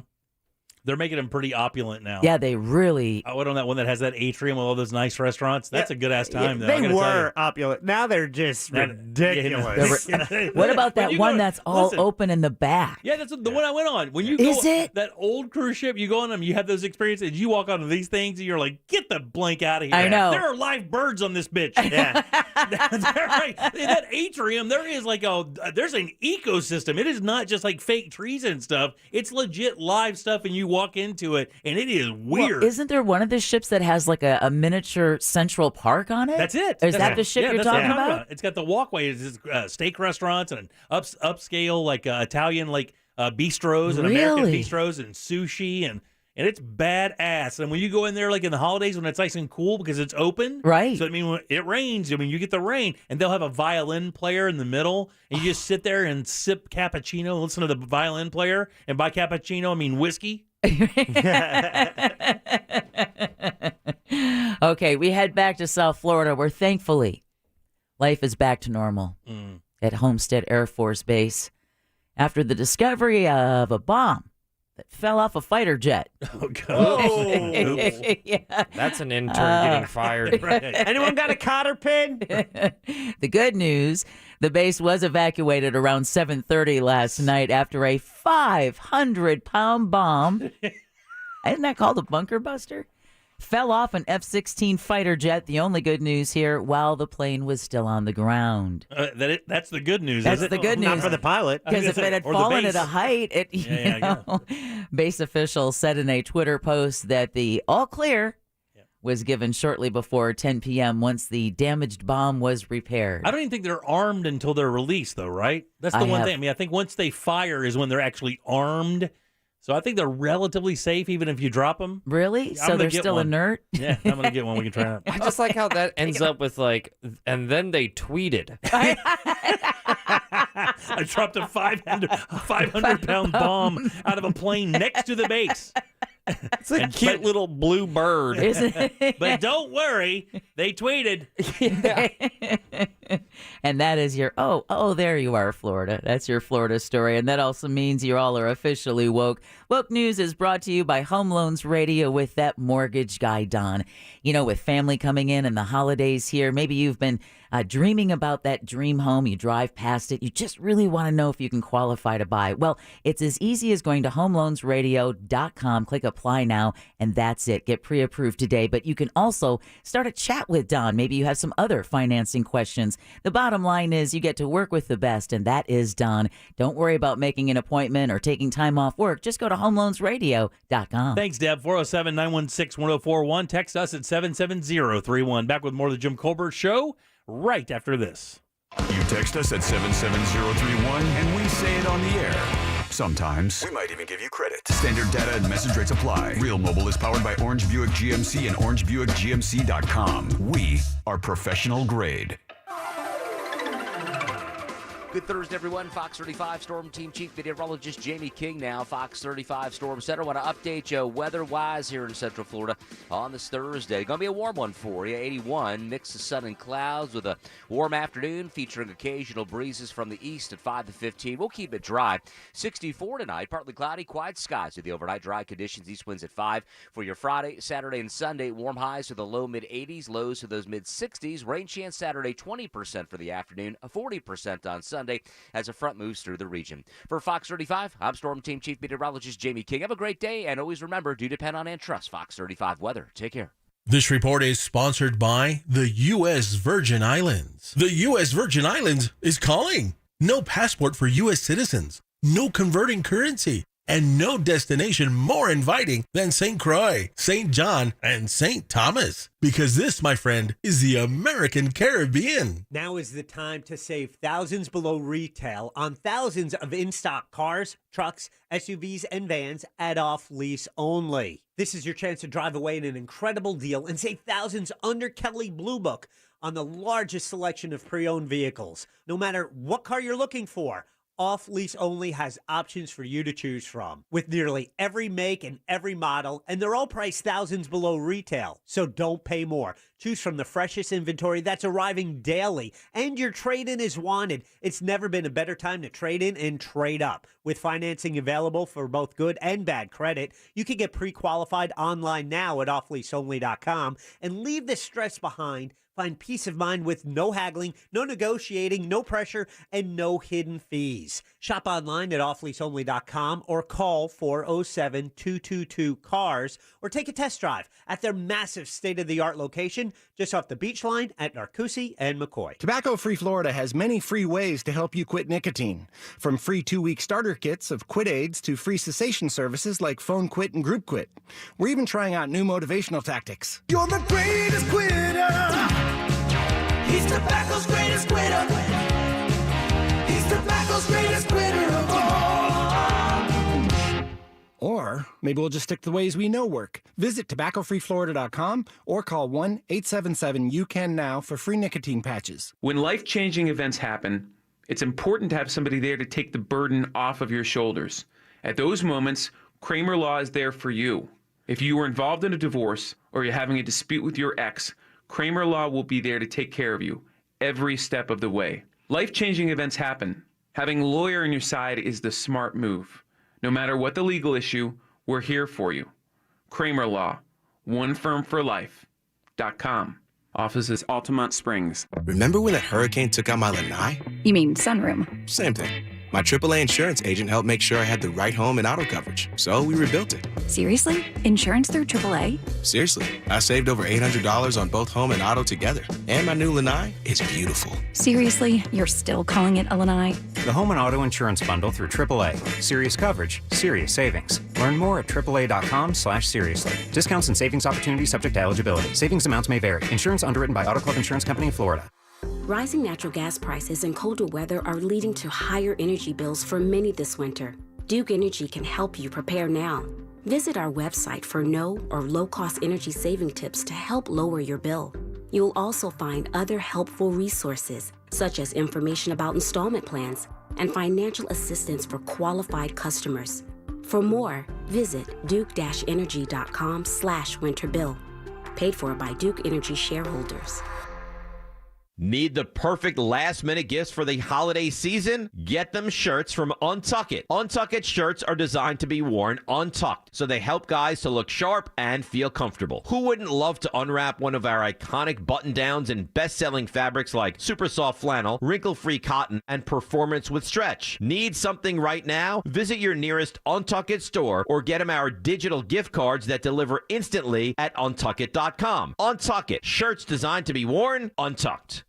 They're making them pretty opulent now. Yeah, they really... I went on that one that has that atrium with all those nice restaurants. That's a good-ass time, though. They were opulent. Now they're just ridiculous. What about that one that's all open in the back? Yeah, that's the one I went on. When you go that old cruise ship, you go on them, you have those experiences, you walk onto these things, and you're like, get the blank out of here. I know. There are live birds on this bitch. Yeah. That atrium, there's an ecosystem. It is not just like fake trees and stuff. It's legit live stuff, and you walk into it, and it is weird. Well, isn't there one of the ships that has like a miniature Central Park on it? That's it. Is that the ship you're talking about? It's got the walkway. It's steak restaurants and upscale like Italian bistros and American bistros and sushi, and and it's badass. And when you go in there, like in the holidays, when it's nice and cool because it's open, right? So I mean, when it rains, I mean, you get the rain, and they'll have a violin player in the middle, and you just sit there and sip cappuccino, and listen to the violin player, and by cappuccino, I mean whiskey. Okay, we head back to South Florida, where thankfully life is back to normal at Homestead Air Force Base after the discovery of a bomb that fell off a fighter jet. Oh, God. Yeah. That's an intern getting fired. Right. Anyone got a cotter pin? The good news, the base was evacuated around 7:30 last night after a 500-pound bomb, isn't that called a bunker buster? Fell off an F-16 fighter jet. The only good news here, while the plane was still on the ground. That's the good news, That's is it? the good news. Not for the pilot. Because if it had fallen at a height, base officials said in a Twitter post that the all clear was given shortly before 10 p.m. once the damaged bomb was repaired. I don't even think they're armed until they're released, though, right? That's the one thing. I mean, I think once they fire is when they're actually armed. So I think they're relatively safe, even if you drop them. Really? So they're still inert? Yeah, I'm going to get one. We can try it. I just like how that ends up with and then they tweeted. I dropped a 500-pound bomb out of a plane next to the base. It's a cute little blue bird. Isn't it? But don't worry, they tweeted. And that is your, there you are, Florida. That's your Florida story. And that also means you all are officially woke. Woke News is brought to you by Home Loans Radio with that mortgage guy, Don. You know, with family coming in and the holidays here, maybe you've been dreaming about that dream home. You drive past it. You just really want to know if you can qualify to buy. Well, it's as easy as going to homeloansradio.com, click apply now, and that's it. Get pre-approved today. But you can also start a chat with Don. Maybe you have some other financing questions. The bottom line is you get to work with the best, and that is Don. Don't worry about making an appointment or taking time off work. Just go to homeloansradio.com. Thanks, Deb. 407-916-1041. Text us at 77031. Back with more of the Jim Colbert Show right after this. You text us at 77031 and we say it on the air. Sometimes. We might even give you credit. Standard data and message rates apply. Real Mobile is powered by Orange Buick GMC and OrangeBuickGMC.com. We are professional grade. Good Thursday, everyone. Fox 35 Storm Team Chief Meteorologist Jamie King now. Fox 35 Storm Center. Want to update you weather-wise here in Central Florida on this Thursday. Going to be a warm one for you. 81, mix of sun and clouds with a warm afternoon featuring occasional breezes from the east at 5 to 15. We'll keep it dry. 64 tonight, partly cloudy, quiet skies with the overnight dry conditions. East winds at 5 for your Friday, Saturday, and Sunday. Warm highs to the low mid-80s, lows to those mid-60s. Rain chance Saturday, 20% for the afternoon, 40% on Sunday as a front moves through the region. For Fox 35, I'm Storm Team Chief Meteorologist Jamie King. Have a great day, and always remember, do depend on and trust Fox 35 weather. Take care. This report is sponsored by the U.S. Virgin Islands. The U.S. Virgin Islands is calling. No passport for U.S. citizens, no converting currency, and no destination more inviting than St. Croix, St. John, and St. Thomas. Because this, my friend, is the American Caribbean. Now is the time to save thousands below retail on thousands of in-stock cars, trucks, SUVs, and vans at off-lease only. This is your chance to drive away in an incredible deal and save thousands under Kelley Blue Book on the largest selection of pre-owned vehicles. No matter what car you're looking for, Off Lease Only has options for you to choose from, with nearly every make and every model, and they're all priced thousands below retail. So don't pay more. Choose from the freshest inventory that's arriving daily, and your trade-in is wanted. It's never been a better time to trade in and trade up. With financing available for both good and bad credit, you can get pre-qualified online now at offleaseonly.com and leave the stress behind. Find peace of mind with no haggling, no negotiating, no pressure, and no hidden fees. Shop online at offleaseonly.com or call 407-222-CARS or take a test drive at their massive state-of-the-art location just off the beach line at Narcoossee and McCoy. Tobacco-Free Florida has many free ways to help you quit nicotine. From free 2-week starter kits of quit aids to free cessation services like Phone Quit and Group Quit. We're even trying out new motivational tactics. You're the greatest quitter. He's tobacco's greatest quitter. He's tobacco's greatest quitter of all. Or maybe we'll just stick to the ways we know work. Visit tobaccofreeflorida.com or call 1-877-YOU-CAN-NOW for free nicotine patches. When life-changing events happen, it's important to have somebody there to take the burden off of your shoulders. At those moments, Kramer Law is there for you. If you were involved in a divorce or you're having a dispute with your ex, Kramer Law will be there to take care of you every step of the way. Life-changing events happen. Having a lawyer on your side is the smart move. No matter what the legal issue, we're here for you. Kramer Law, onefirmforlife.com. Offices Altamont Springs. Remember when that hurricane took out my lanai? You mean sunroom? Same thing. My AAA insurance agent helped make sure I had the right home and auto coverage, so we rebuilt it. Seriously? Insurance through AAA? Seriously. I saved over $800 on both home and auto together. And my new lanai is beautiful. Seriously? You're still calling it a lanai? The home and auto insurance bundle through AAA. Serious coverage, serious savings. Learn more at AAA.com/seriously. Discounts and savings opportunities subject to eligibility. Savings amounts may vary. Insurance underwritten by Auto Club Insurance Company of Florida. Rising natural gas prices and colder weather are leading to higher energy bills for many this winter. Duke Energy can help you prepare now. Visit our website for no or low-cost energy saving tips to help lower your bill. You'll also find other helpful resources, such as information about installment plans and financial assistance for qualified customers. For more, visit duke-energy.com/winterbill. Paid for by Duke Energy shareholders. Need the perfect last-minute gifts for the holiday season? Get them shirts from Untuck It. Untuck It shirts are designed to be worn untucked, so they help guys to look sharp and feel comfortable. Who wouldn't love to unwrap one of our iconic button-downs in best-selling fabrics like super soft flannel, wrinkle-free cotton, and performance with stretch? Need something right now? Visit your nearest Untuck It store or get them our digital gift cards that deliver instantly at untuckit.com. Untuck It. Shirts designed to be worn untucked.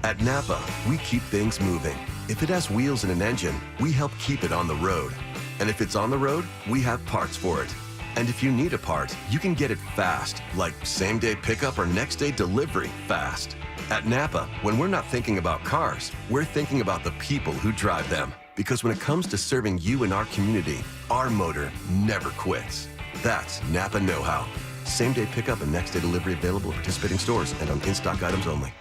At Napa, we keep things moving. If it has wheels and an engine, we help keep it on the road. And if it's on the road, we have parts for it. And if you need a part, you can get it fast, like same-day pickup or next-day delivery fast. At Napa, when we're not thinking about cars, we're thinking about the people who drive them. Because when it comes to serving you and our community, our motor never quits. That's Napa know-how. Same-day pickup and next-day delivery available at participating stores and on in-stock items only.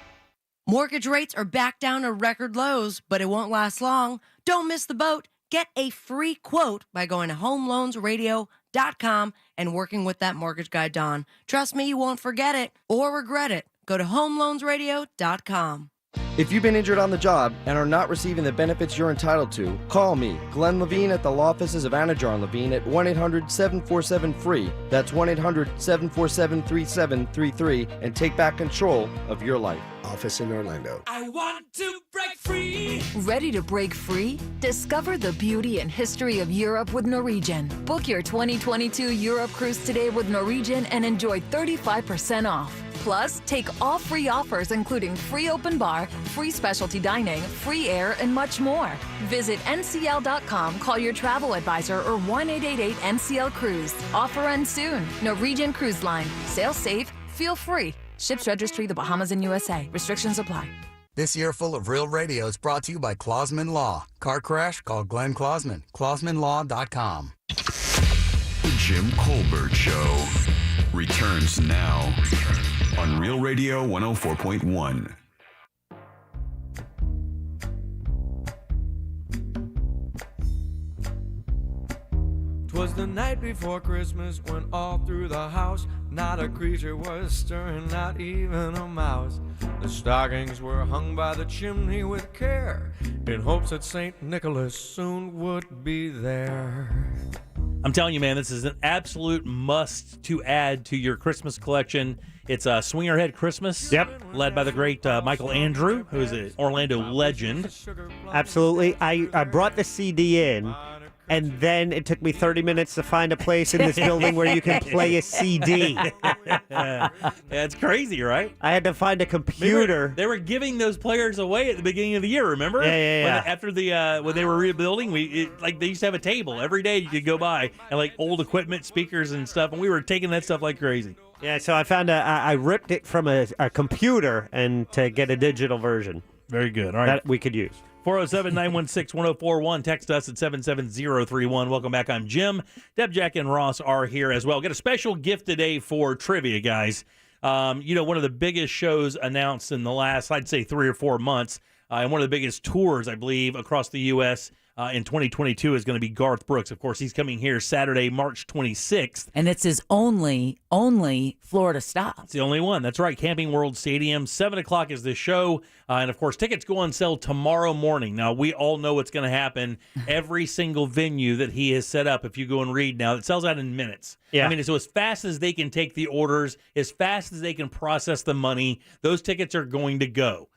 Mortgage rates are back down to record lows, but it won't last long. Don't miss the boat. Get a free quote by going to homeloansradio.com and working with that mortgage guy, Don. Trust me, you won't forget it or regret it. Go to homeloansradio.com. If you've been injured on the job and are not receiving the benefits you're entitled to, call me, Glenn Levine, at the law offices of Anajar and Levine at 1-800-747-FREE. That's 1-800-747-3733 and take back control of your life. Office in Orlando. I want to break free. Ready to break free? Discover the beauty and history of Europe with Norwegian. Book your 2022 Europe cruise today with Norwegian and enjoy 35% off. Plus, take all free offers including free open bar, free specialty dining, free air, and much more. Visit ncl.com, call your travel advisor, or 1-888-NCL-CRUISE. Offer ends soon. Norwegian Cruise Line. Sail safe, feel free. Ships registry the Bahamas and USA. Restrictions apply. This year full of real radio is brought to you by Clausman Law. Car crash? Call Glenn Clausman. ClausmanLaw.com. The Jim Colbert Show returns now on Real Radio 104.1. 'Twas the night before Christmas when all through the house not a creature was stirring, not even a mouse. The stockings were hung by the chimney with care in hopes that St. Nicholas soon would be there. I'm telling you, man, this is an absolute must to add to your Christmas collection. It's a Swingerhead Christmas. Yep. Led by the great Michael Andrew, who is an Orlando legend. Absolutely. I brought the CD in, and then it took me 30 minutes to find a place in this building where you can play a CD. Yeah, it's crazy, right? I had to find a computer. They were giving those players away at the beginning of the year, remember? Yeah. After when they were rebuilding, they used to have a table. Every day you could go by and like old equipment, speakers and stuff, and we were taking that stuff like crazy. Yeah, so I found I ripped it from a computer and to get a digital version. Very good. All right. That we could use. 407-916-1041. Text us at 77031. Welcome back. I'm Jim. Deb, Jack, and Ross are here as well. Got a special gift today for trivia, guys. One of the biggest shows announced in the last, I'd say, 3 or 4 months, and one of the biggest tours, I believe, across the U.S., in 2022 is going to be Garth Brooks. Of course, he's coming here Saturday, March 26th. And it's his only Florida stop. It's the only one. That's right. Camping World Stadium. 7 o'clock is the show. And, of course, tickets go on sale tomorrow morning. Now, we all know what's going to happen. Every single venue that he has set up, if you go and read now, it sells out in minutes. Yeah. I mean, so as fast as they can take the orders, as fast as they can process the money, those tickets are going to go.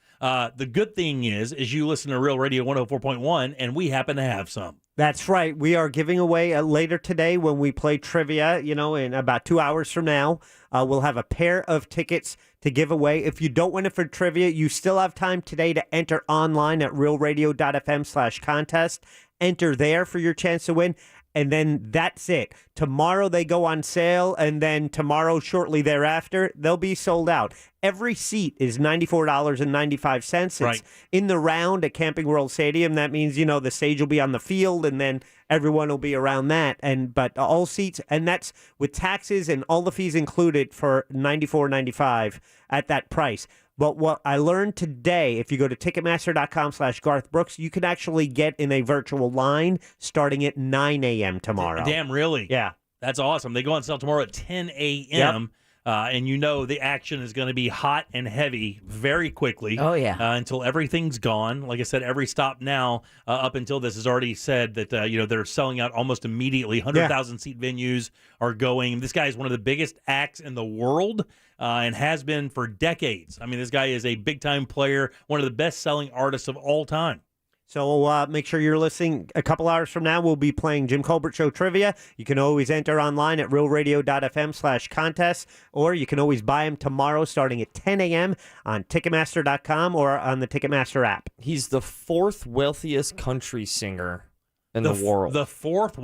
The good thing is you listen to Real Radio 104.1, and we happen to have some. That's right. We are giving away later today when we play trivia, in about 2 hours from now. We'll have a pair of tickets to give away. If you don't win it for trivia, you still have time today to enter online at realradio.fm/contest. Enter there for your chance to win. And then that's it. Tomorrow they go on sale, and then tomorrow, shortly thereafter, they'll be sold out. Every seat is $94.95. It's in the round at Camping World Stadium. That means, the stage will be on the field, and then everyone will be around that. But all seats, and that's with taxes and all the fees included for $94.95 at that price. But what I learned today, if you go to Ticketmaster.com/Garth Brooks, you can actually get in a virtual line starting at 9 a.m. tomorrow. Damn, really? Yeah. That's awesome. They go on sale tomorrow at 10 a.m. Yep. And the action is going to be hot and heavy very quickly. Oh, yeah. Until everything's gone. Like I said, every stop now up until this has already said that, they're selling out almost immediately. 100,000 seat venues are going. This guy is one of the biggest acts in the world and has been for decades. I mean, this guy is a big-time player, one of the best-selling artists of all time. So make sure you're listening. A couple hours from now, we'll be playing Jim Colbert Show Trivia. You can always enter online at realradio.fm/contest, or you can always buy them tomorrow starting at 10 a.m. on Ticketmaster.com or on the Ticketmaster app. He's the 4th wealthiest country singer in the world. The 4th?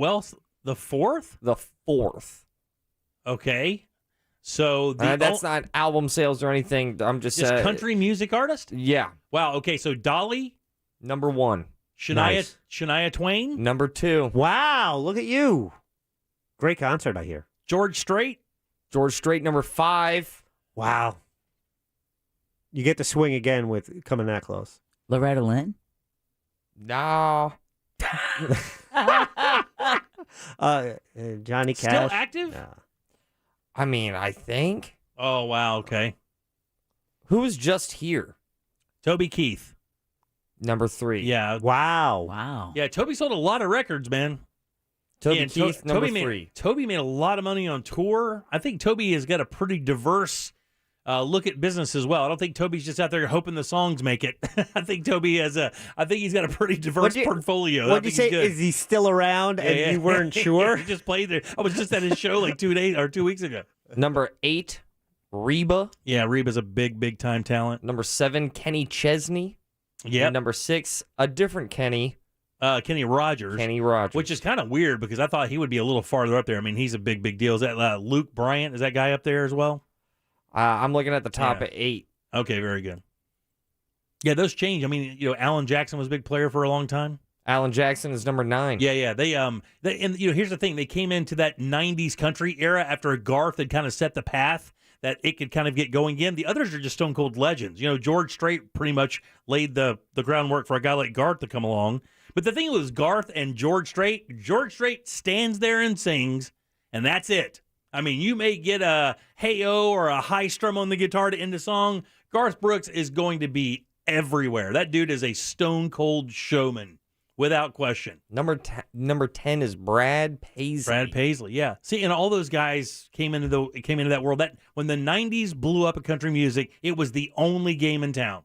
The 4th? The 4th. Okay. So that's not album sales or anything. I'm just country music artist? Yeah. Wow. Okay, so Dolly? Number 1. Shania Twain? Number 2. Wow, look at you. Great concert, I hear. George Strait? George Strait, number 5. Wow. You get to swing again with coming that close. Loretta Lynn? No. Johnny Cash? Still active? No. I mean, I think. Oh, wow, okay. Who was just here? Toby Keith. Number 3. Yeah. Wow. Yeah, Toby sold a lot of records, man. Toby Keith, number 3. Toby made a lot of money on tour. I think Toby has got a pretty diverse look at business as well. I don't think Toby's just out there hoping the songs make it. I think he's got a pretty diverse portfolio. What did you say? Is he still around and you weren't sure? He just played there. I was just at his show like 2 weeks ago. Number 8, Reba. Yeah, Reba's a big time talent. Number 7, Kenny Chesney. Yeah. Number 6, a different Kenny. Kenny Rogers. Which is kind of weird because I thought he would be a little farther up there. I mean, he's a big deal. Is that Luke Bryant? Is that guy up there as well? I'm looking at the top at 8. Okay, very good. Yeah, those change. I mean, Alan Jackson was a big player for a long time. Alan Jackson is number 9. Yeah. They here's the thing. They came into that 90s country era after Garth had kind of set the path that it could kind of get going again. The others are just stone cold legends. George Strait pretty much laid the groundwork for a guy like Garth to come along. But the thing was Garth and George Strait stands there and sings, and that's it. I mean, you may get a hey-oh or a high strum on the guitar to end a song. Garth Brooks is going to be everywhere. That dude is a stone cold showman. Without question. Number 10 is Brad Paisley. Brad Paisley, yeah. See, and all those guys came into that world. That when the 90s blew up in country music, it was the only game in town.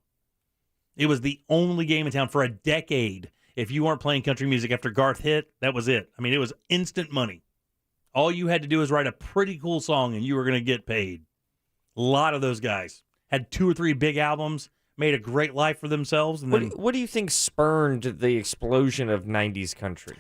It was the only game in town for a decade. If you weren't playing country music after Garth hit, that was it. I mean, it was instant money. All you had to do was write a pretty cool song, and you were going to get paid. A lot of those guys had 2 or 3 big albums. Made a great life for themselves. And what do you think spurned the explosion of 90s country?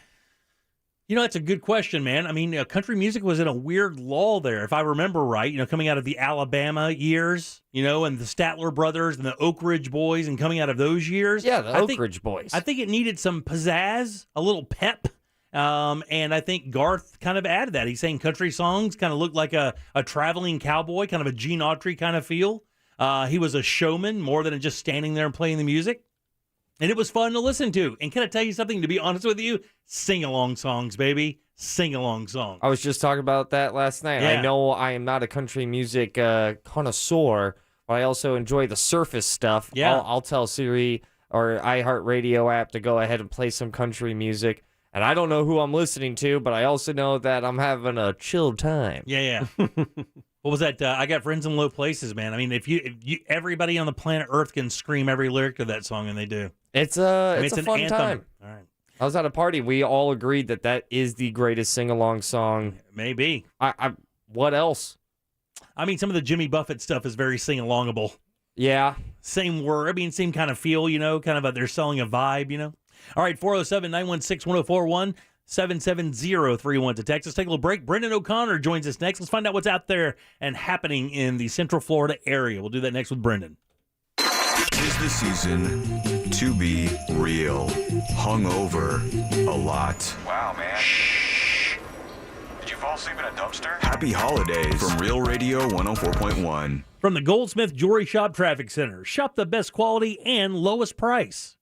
That's a good question, man. I mean, country music was in a weird lull there, if I remember right, coming out of the Alabama years, and the Statler brothers and the Oak Ridge Boys and coming out of those years. Yeah, the Oak Ridge Boys. I think it needed some pizzazz, a little pep. And I think Garth kind of added that. He's saying country songs kind of look like a traveling cowboy, kind of a Gene Autry kind of feel. He was a showman more than just standing there and playing the music. And it was fun to listen to. And can I tell you something, to be honest with you? Sing-along songs, baby. Sing-along songs. I was just talking about that last night. Yeah. I know I am not a country music connoisseur, but I also enjoy the surface stuff. Yeah. I'll tell Siri or iHeartRadio app to go ahead and play some country music. And I don't know who I'm listening to, but I also know that I'm having a chill time. Yeah. What was that? I Got Friends in Low Places, man. I mean, if you everybody on the planet Earth can scream every lyric to that song, and they do. It's a an fun anthem. time. All right. I was at a party. We all agreed that is the greatest sing-along song. Maybe. What else? I mean, some of the Jimmy Buffett stuff is very sing-alongable. Yeah. Same word. I mean, same kind of feel, kind of they're selling a vibe, All right, 407-916-1041, 77031 to text. Let's take a little break. Brendan O'Connor joins us next. Let's find out what's out there and happening in the Central Florida area. We'll do that next with Brendan. 'Tis the season to be real. Hungover a lot. Wow, man. Shh. Did you fall asleep in a dumpster? Happy holidays from Real Radio 104.1. From the Goldsmith Jewelry Shop Traffic Center. Shop the best quality and lowest price.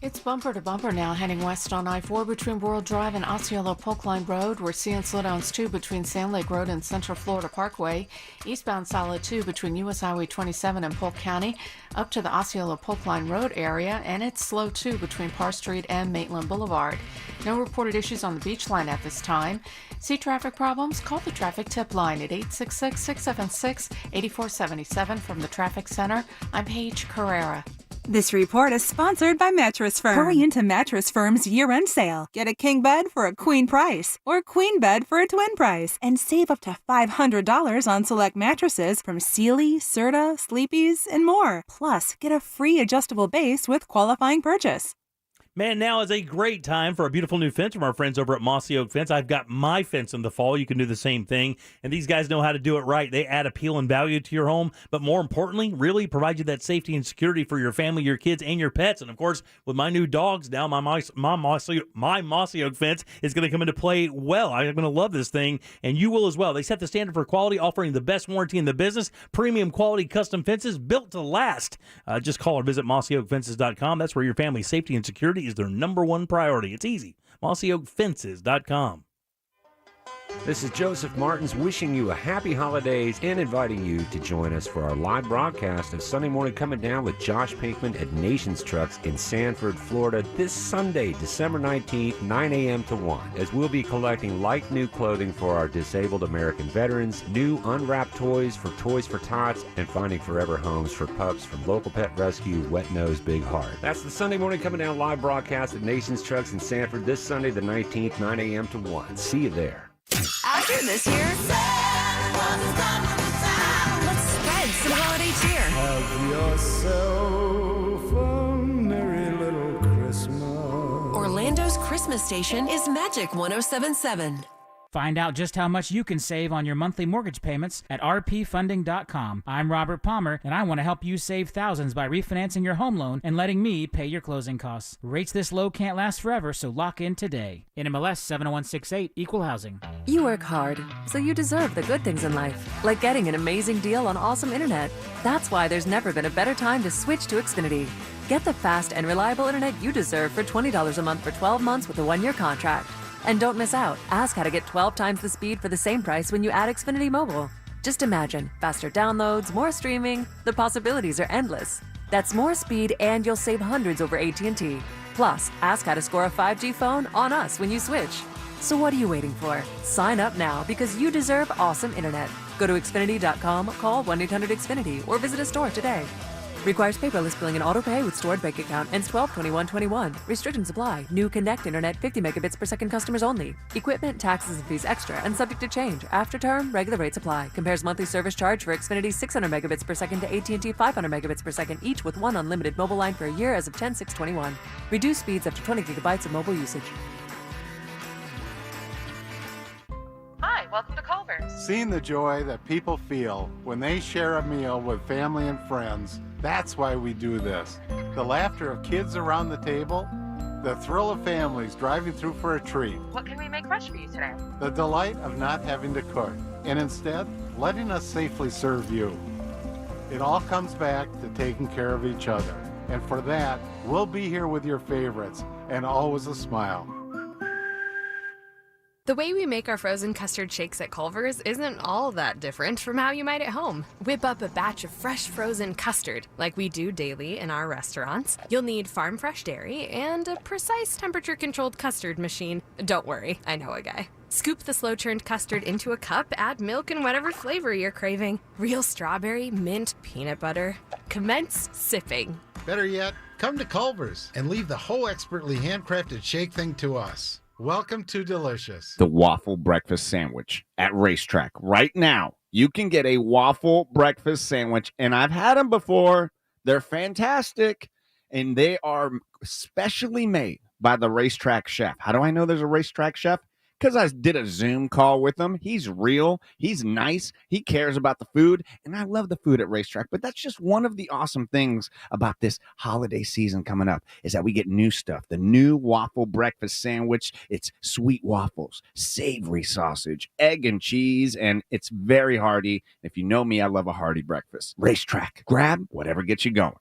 It's bumper to bumper now, heading west on I-4 between World Drive and Osceola Polk Line Road. We're seeing slowdowns too between Sand Lake Road and Central Florida Parkway. Eastbound solid too between U.S. Highway 27 and Polk County up to the Osceola Polk Line Road area, and it's slow too between Parr Street and Maitland Boulevard. No reported issues on the beach line at this time. See traffic problems? Call the traffic tip line at 866-676-8477 from the Traffic Center. I'm Paige Carrera. This report is sponsored by Mattress Firm. Hurry into Mattress Firm's year-end sale. Get a king bed for a queen price or queen bed for a twin price and save up to $500 on select mattresses from Sealy, Serta, Sleepy's, and more. Plus, get a free adjustable base with qualifying purchase. Man, now is a great time for a beautiful new fence from our friends over at Mossy Oak Fence. I've got my fence in the fall. You can do the same thing. And these guys know how to do it right. They add appeal and value to your home, but more importantly, really provide you that safety and security for your family, your kids, and your pets. And of course, with my new dogs now, my Mossy Oak Fence is going to come into play well. I'm going to love this thing, and you will as well. They set the standard for quality, offering the best warranty in the business. Premium quality custom fences built to last. Just call or visit mossyoakfences.com. That's where your family's safety and security is their number one priority. It's easy. mossyoakfences.com. This is Joseph Martins wishing you a happy holidays and inviting you to join us for our live broadcast of Sunday Morning Coming Down with Josh Pinkman at Nations Trucks in Sanford, Florida this Sunday, December 19th, 9 a.m. to 1, as we'll be collecting like new clothing for our disabled American veterans, new unwrapped toys for Tots, and finding forever homes for pups from Local Pet Rescue, Wet Nose, Big Heart. That's the Sunday Morning Coming Down live broadcast at Nations Trucks in Sanford this Sunday, the 19th, 9 a.m. to 1. See you there. After this year, let's spread some holiday cheer. Have yourself a merry little Christmas. Orlando's Christmas station is Magic 107.7. Find out just how much you can save on your monthly mortgage payments at rpfunding.com. I'm Robert Palmer, and I want to help you save thousands by refinancing your home loan and letting me pay your closing costs. Rates this low can't last forever, so lock in today. NMLS 70168, Equal Housing. You work hard, so you deserve the good things in life, like getting an amazing deal on awesome internet. That's why there's never been a better time to switch to Xfinity. Get the fast and reliable internet you deserve for $20 a month for 12 months with a 1-year contract. And don't miss out. Ask how to get 12 times the speed for the same price when you add Xfinity Mobile. Just imagine, faster downloads, more streaming. The possibilities are endless. That's more speed and you'll save hundreds over AT&T. Plus, ask how to score a 5G phone on us when you switch. So what are you waiting for? Sign up now because you deserve awesome internet. Go to Xfinity.com, call 1-800-XFINITY, or visit a store today. Requires paperless billing and auto pay with stored bank account. Ends 12/21/21. Restrictions apply. New Connect Internet 50 megabits per second customers only. Equipment, taxes, and fees extra and subject to change. After term, regular rates apply. Compares monthly service charge for Xfinity 600 megabits per second to AT&T 500 megabits per second, each with one unlimited mobile line for a year as of 10/6/21. Reduced speeds up to 20 gigabytes of mobile usage. Seeing the joy that people feel when they share a meal with family and friends, that's why we do this. The laughter of kids around the table, the thrill of families driving through for a treat, What can we make fresh for you today? the delight of not having to cook, and instead letting us safely serve you. It all comes back to taking care of each other. And for that, we'll be here with your favorites and always a smile. The way we make our frozen custard shakes at Culver's isn't all that different from how you might at home. Whip up a batch of fresh frozen custard, like we do daily in our restaurants. You'll need farm fresh dairy and a precise temperature-controlled custard machine. Don't worry, I know a guy. Scoop the slow-churned custard into a cup, add milk and whatever flavor you're craving. Real strawberry, mint, peanut butter. Commence sipping. Better yet, come to Culver's and leave the whole expertly handcrafted shake thing to us. Welcome to Delicious. The waffle breakfast sandwich at Racetrack. Right now, you can get a waffle breakfast sandwich, and I've had them before. They're fantastic, and they are specially made by the Racetrack chef. How do I know there's a Racetrack chef? Because I did a Zoom call with him. He's real. He's nice. He cares about the food. And I love the food at Racetrack. But that's just one of the awesome things about this holiday season coming up is that we get new stuff. The new waffle breakfast sandwich. It's sweet waffles, savory sausage, egg and cheese, and it's very hearty. If you know me, I love a hearty breakfast. Racetrack. Grab whatever gets you going.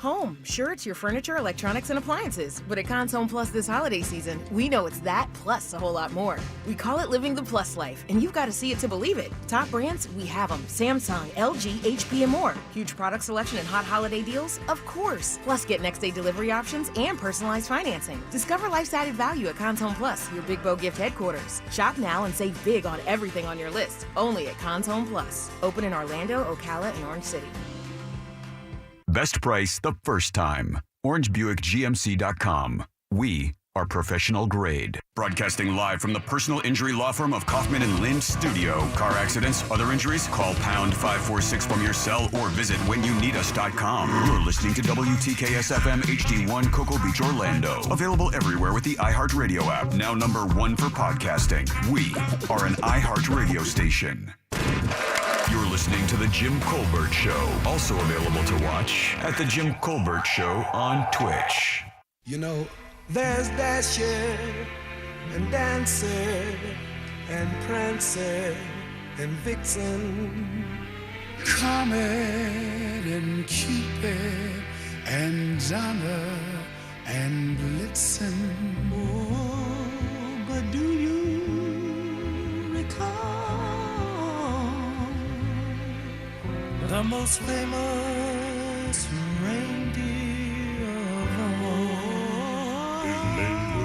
Home. Sure, it's your furniture, electronics, and appliances. But at Conn's Home Plus this holiday season, we know it's that plus a whole lot more. We call it living the plus life, and you've got to see it to believe it. Top brands, we have them. Samsung, LG, HP, and more. Huge product selection and hot holiday deals? Of course. Plus, get next-day delivery options and personalized financing. Discover life's added value at Conn's Home Plus, your Big Bow gift headquarters. Shop now and save big on everything on your list. Only at Conn's Home Plus. Open in Orlando, Ocala, and Orange City. Best price the first time. OrangeBuickGMC.com. We are professional grade. Broadcasting live from the personal injury law firm of Kaufman and Lind Studio. Car accidents, other injuries, call pound 546 from your cell or visit whenyouneedus.com. You're listening to WTKS FM HD1 Cocoa Beach, Orlando. Available everywhere with the iHeartRadio app. Now #1 for podcasting. We are an iHeartRadio station. You're listening to The Jim Colbert Show. Also available to watch at The Jim Colbert Show on Twitch. You know, there's Dasher and Dancer and Prancer and Vixen, Comet and Cupid and Donner and Blitzen. Oh, but do you recall the most famous reindeer of all?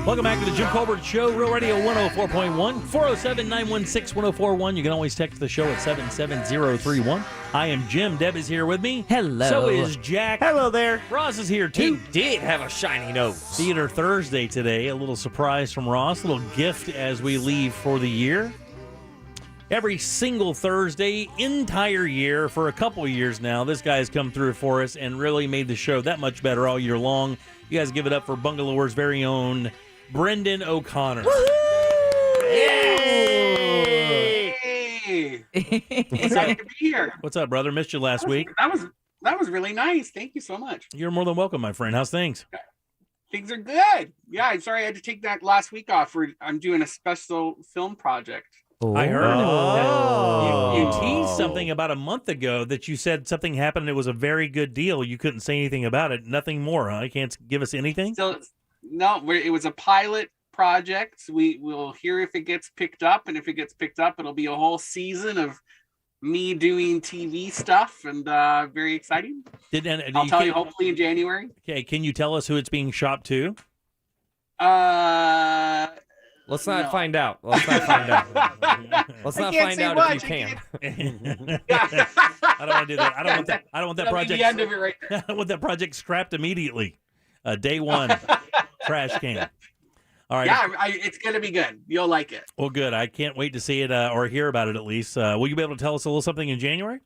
Welcome back to the Jim Colbert Show, Real Radio 104.1, 407-916-1041. You can always text the show at 77031. I am Jim. Deb is here with me. Hello. So is Jack. Hello there. Ross is here, too. He did have a shiny nose. Theater Thursday today. A little surprise from Ross, a little gift as we leave for the year. Every single Thursday, entire year, for a couple of years now, this guy has come through for us and really made the show that much better all year long. You guys give it up for Bungalower's very own Brendan O'Connor. Yay! Excited to be here. What's up, brother? Missed you last week. That was really nice. Thank you so much. You're more than welcome, my friend. How's things? Things are good. Yeah, I'm sorry I had to take that last week off. I'm doing a special film project. I heard that you teased something about a month ago that you said something happened and it was a very good deal. You couldn't say anything about it. Nothing more, huh? You can't give us anything? No, it was a pilot project. We will hear if it gets picked up, and if it gets picked up, it'll be a whole season of me doing TV stuff, and very exciting. I'll tell you hopefully in January. Okay, can you tell us who it's being shot to? Let's not find out. Let's not find out. Let's not find out if you can. I don't want to do that. I don't want that. I don't want that project. The end of it right there. I want that project scrapped immediately. Day one, trash can. All right. Yeah, it's going to be good. You'll like it. Well, good. I can't wait to see it or hear about it at least. Will you be able to tell us a little something in January?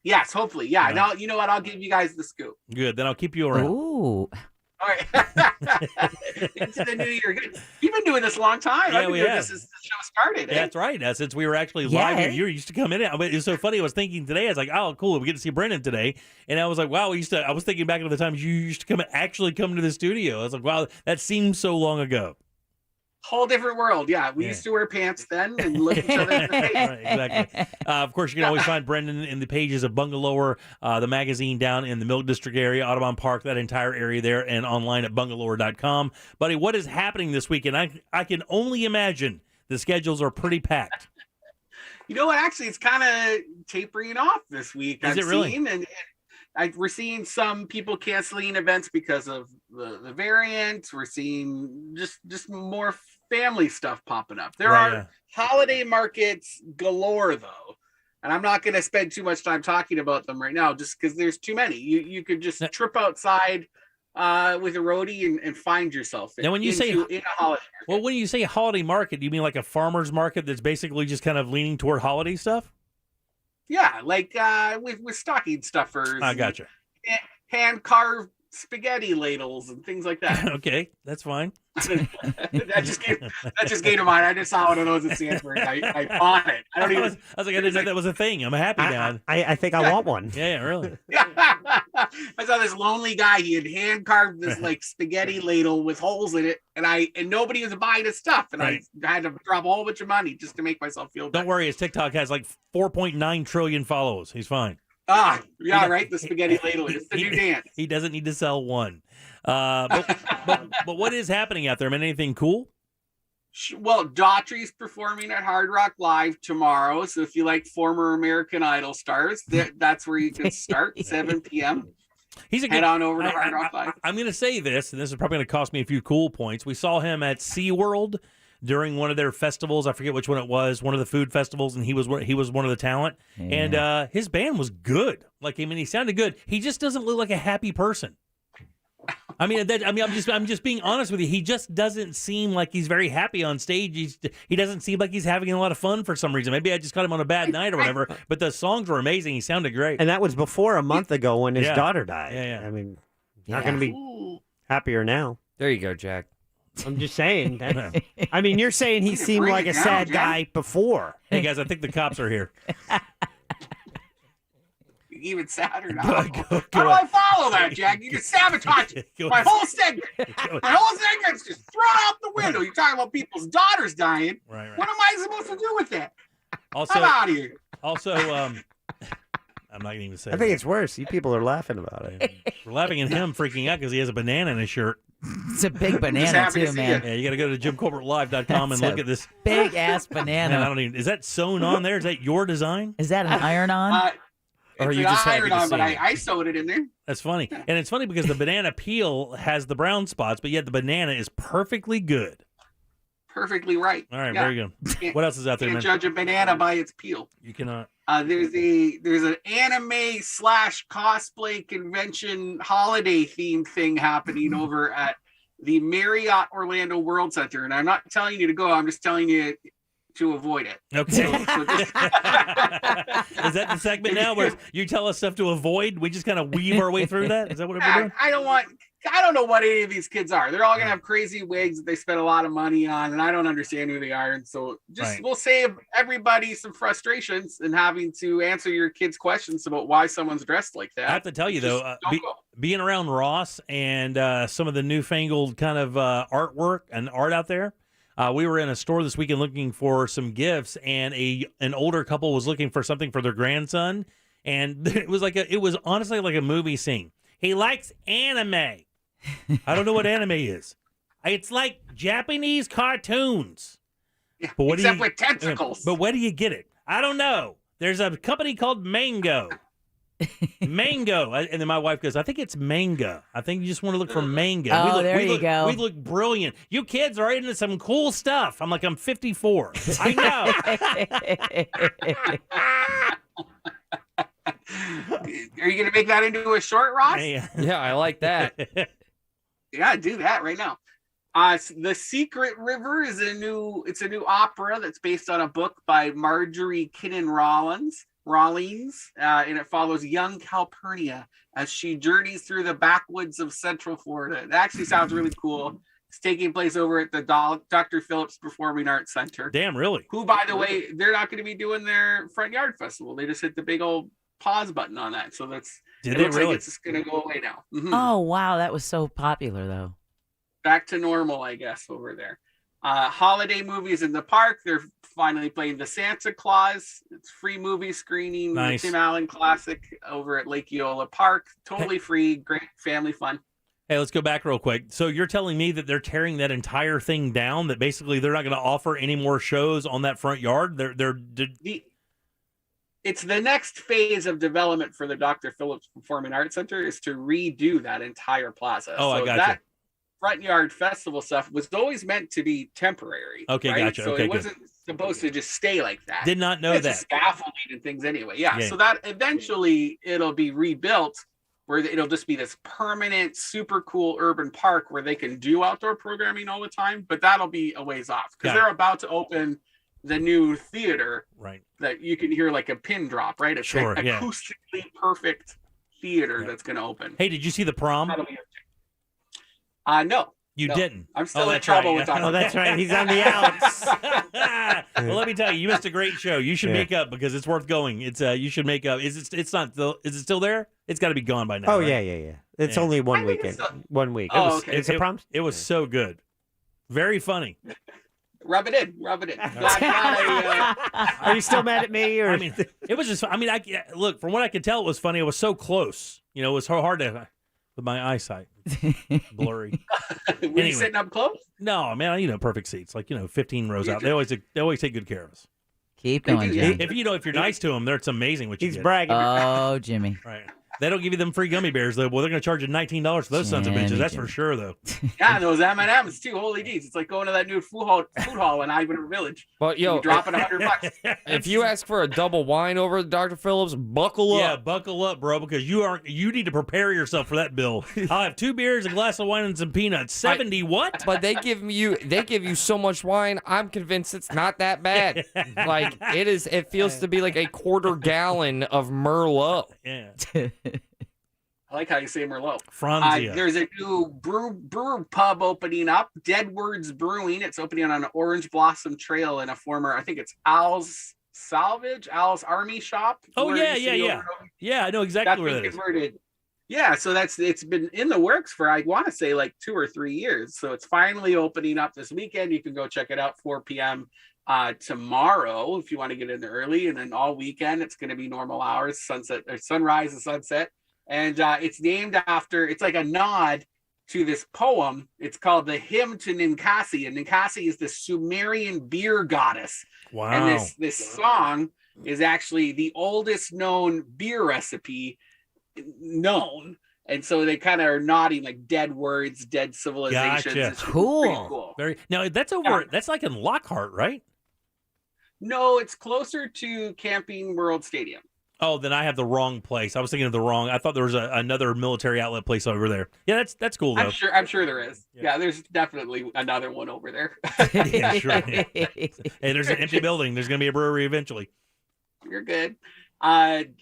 Yes, hopefully. Yeah. Now, you know what? I'll give you guys the scoop. Good. Then I'll keep you around. Ooh. All right. Into the new year. You've been doing this a long time. Yeah, I've been we doing have. this since the show started. Yeah, that's right. Since we were actually live here, you used to come in. It was so funny. I was thinking today, I was like, oh, cool. We get to see Brendan today. And I was like, wow, I was thinking back to the times you used to actually come to the studio. I was like, wow, that seems so long ago. Whole different world. Yeah, we used to wear pants then and look each other in the face. Right, exactly. Of course, you can always find Brendan in the pages of Bungalower, the magazine down in the Milk District area, Audubon Park, that entire area there, and online at bungalower.com. Buddy, what is happening this weekend? I can only imagine the schedules are pretty packed. You know what? Actually, it's kind of tapering off this week. Is it really? And we're seeing some people canceling events because of the variant. We're seeing just more family stuff popping up. There are holiday markets galore, though, and I'm not going to spend too much time talking about them right now, just because there's too many. You could just trip outside with a roadie and find yourself. Now, when you say in a holiday market. Well, when you say holiday market, do you mean like a farmer's market that's basically just kind of leaning toward holiday stuff? Yeah, like with stocking stuffers. I gotcha. Hand carved spaghetti ladles and things like that. Okay, that's fine. that just came to mind. I just saw one of those at Sanford. I bought it. I was like, I didn't know that was a thing. I'm happy now. I think I want one. Yeah, really. I saw this lonely guy. He had hand carved this like spaghetti ladle with holes in it, and nobody was buying his stuff, and I had to drop a whole bunch of money just to make myself feel better. Don't worry, his TikTok has like 4.9 trillion followers. He's fine. Yeah, right. The spaghetti ladle. It's the new dance. He doesn't need to sell one. But what is happening out there? I mean, anything cool? Well, Daughtry's performing at Hard Rock Live tomorrow. So if you like former American Idol stars, that's where you can start. 7 p.m. Head on over to Hard Rock Live. I'm going to say this, and this is probably going to cost me a few cool points. We saw him at SeaWorld during one of their festivals. I forget which one it was, one of the food festivals, and he was one of the talent. Yeah. And his band was good. Like, I mean, he sounded good. He just doesn't look like a happy person. I'm just being honest with you. He just doesn't seem like he's very happy on stage. He doesn't seem like he's having a lot of fun for some reason. Maybe I just caught him on a bad night or whatever. But the songs were amazing. He sounded great. And that was before a month ago when his daughter died. Yeah. I mean, not going to be happier now. There you go, Jack. I'm just saying. I mean, you're saying he seemed like a sad guy before. Hey, guys, I think the cops are here. Even sadder now. How do I follow that, Jack? You just sabotaged my whole segment. My whole segment's just thrown out the window. You're talking about people's daughters dying. Right. What am I supposed to do with that? Also, I'm out of here. Also, I'm not going to even say I think it's worse. You people are laughing about it. We're laughing at him freaking out because he has a banana in his shirt. It's a big banana, too, man. Yeah, you got to go to JimCorbettLive.com and look at this big-ass banana. Man, I don't even. Is that sewn on there? Is that your design? Is that an iron-on? Or are you just happy to see but it? I sewed it in there. That's funny. And it's funny because the banana peel has the brown spots, but yet the banana is perfectly good. Perfectly right. All right, very good. What else is out there, man? You can't judge a banana by its peel. You cannot. There's an anime / cosplay convention holiday themed thing happening over at the Marriott Orlando World Center. And I'm not telling you to go. I'm just telling you to avoid it. Okay. Is that the segment now where you tell us stuff to avoid? We just kind of weave our way through that? Is that what we're doing? I don't know what any of these kids are. They're all going to have crazy wigs that they spend a lot of money on, and I don't understand who they are. And so we'll save everybody some frustrations in having to answer your kids' questions about why someone's dressed like that. I have to tell you, though, being around Ross and some of the newfangled kind of artwork and art out there, we were in a store this weekend looking for some gifts, and an older couple was looking for something for their grandson, and it was honestly like a movie scene. He likes anime. I don't know what anime is. It's like Japanese cartoons. Yeah, except with tentacles. But where do you get it? I don't know. There's a company called Mango. Mango. And then my wife goes, I think it's manga. I think you just want to look for manga. Oh, there you go. We look brilliant. You kids are into some cool stuff. I'm like, I'm 54. I know. Are you going to make that into a short, Ross? Yeah, I like that. Yeah, do that right now. The Secret River is a new opera that's based on a book by Marjorie Kinnan Rollins. Rawlings, and it follows young Calpurnia as she journeys through the backwoods of Central Florida. It actually sounds really cool. It's taking place over at the Dr. Phillips Performing Arts Center. Damn, really? Who, by the way, they're not going to be doing their front yard festival. They just hit the big old pause button on that. So looks like it's just going to go away now. Mm-hmm. Oh, wow. That was so popular, though. Back to normal, I guess, over there. Holiday movies in the park. They're finally playing the Santa Claus. It's free movie screening. Nice. The Tim Allen classic over at Lake Eola Park. Totally free. Great family fun. Hey, let's go back real quick. So you're telling me that they're tearing that entire thing down, that basically they're not going to offer any more shows on that front yard? It's the next phase of development for the Dr. Phillips Performing Arts Center is to redo that entire plaza. Oh, I got that front yard festival stuff was always meant to be temporary. Okay, right? gotcha. So Okay, it wasn't supposed to just stay like that. Did not know it's that. Scaffolding and things anyway. Yeah. Yeah. So that eventually it'll be rebuilt where it'll just be this permanent, super cool urban park where they can do outdoor programming all the time. But that'll be a ways off because they're about to open the new theater, right? That you can hear like a pin drop, right? It's Sure, an yeah. acoustically perfect theater that's going to open. Hey, did you see the prom? That'll be no. You No. didn't. I'm still in that's trouble right. with that. Oh, that's right. He's on the outs. Well, let me tell you, you missed a great show. You should make up because it's worth going. It's you should make up. Is it? It's not. Is it still there? It's got to be gone by now. Oh, right? yeah. It's Yeah. only one weekend. 1 week. It's a prom. It was so good, very funny. Rub it in. Are you still mad at me? Or I mean, it was just. I mean, look, from what I could tell, it was funny. It was so close. You know, it was so hard to with my eyesight blurry. Were you sitting up close? No, man. Perfect seats, like 15 rows out. They always take good care of us. Keep going, Jimmy. If you're nice to them, it's amazing what you get. He's bragging. Oh, Jimmy. Right. They don't give you them free gummy bears though. Well, they're going to charge you $19 for those sons of bitches. That's for sure, though. Yeah, those M&Ms too. Holy jeez, it's like going to that new food hall in Ivanhoe Village. But you're dropping $100. If you ask for a double wine over at Dr. Phillips, buckle up. Yeah, buckle up, bro, because you need to prepare yourself for that bill. I'll have 2 beers, a glass of wine, and some peanuts. 70 what? But they give you so much wine. I'm convinced it's not that bad. Like it feels to be like a quarter gallon of Merlot. Yeah. I like how you say Merlot. Franzia. There's a new brew pub opening up, Deadwoods Brewing. It's opening on an Orange Blossom Trail in a former, I think it's Al's Army Shop. Oh, where yeah, you see over- Yeah, I know exactly where that is. Converted. Yeah, so it's been in the works for, I want to say, like 2 or 3 years. So it's finally opening up this weekend. You can go check it out, 4 p.m. Tomorrow if you want to get in there early, and then all weekend it's going to be normal hours, sunrise and sunset. And it's named after, it's like a nod to this poem. It's called the Hymn to Ninkasi, and Ninkasi is the Sumerian beer goddess. Wow. And this song is actually the oldest known beer recipe known. And so they kind of are nodding like dead words, dead civilizations. Gotcha. It's pretty cool. Very. Now that's over. That's like in Lockhart, right? No, it's closer to Camping World Stadium. Oh, then I have the wrong place. I was thinking of the wrong. I thought there was another military outlet place over there. Yeah, that's cool though. I'm sure there is. Yeah, there's definitely another one over there. Yeah, sure. Hey, there's an empty building. There's going to be a brewery eventually. You're good.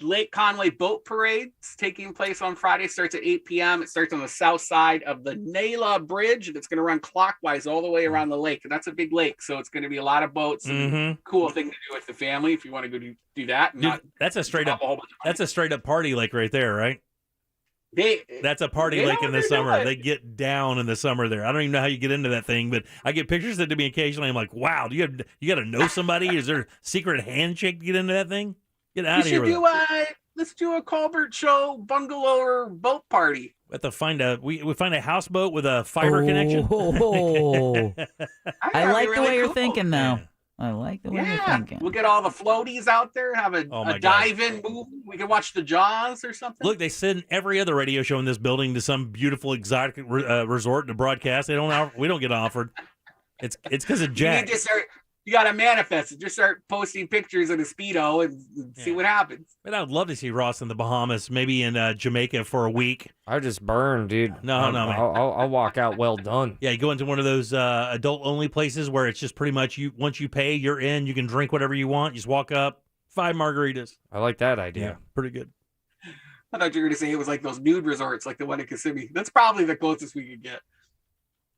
Lake Conway Boat Parade is taking place on Friday. Starts at 8 p.m. It starts on the south side of the Naila Bridge, and it's going to run clockwise all the way around the lake. And that's a big lake, so it's going to be a lot of boats. And cool thing to do with the family if you want to go do that. Dude, that's a straight up party lake right there, right? That's a party lake in the summer. They get down in the summer there. I don't even know how you get into that thing, but I get pictures that to me occasionally. I'm like, wow, you got to know somebody? Is there a secret handshake to get into that thing? Get out of here. Let's do a Colbert Show bungalow or boat party. We have to find we find a houseboat with a fiber connection. I like the way you're thinking, though. I like the way you're thinking. We'll get all the floaties out there, have a dive-in move. We can watch the Jaws or something. Look, they send every other radio show in this building to some beautiful exotic resort to broadcast. We don't get offered. It's because of Jack. You got to manifest it. Just start posting pictures of the Speedo and see what happens. But I would love to see Ross in the Bahamas, maybe in Jamaica for a week. I just burn, dude. No, man. I'll walk out well done. Yeah, you go into one of those adult-only places where it's just pretty much once you pay, you're in. You can drink whatever you want. You just walk up, 5 margaritas. I like that idea. Yeah, pretty good. I thought you were going to say it was like those nude resorts, like the one in Kissimmee. That's probably the closest we could get.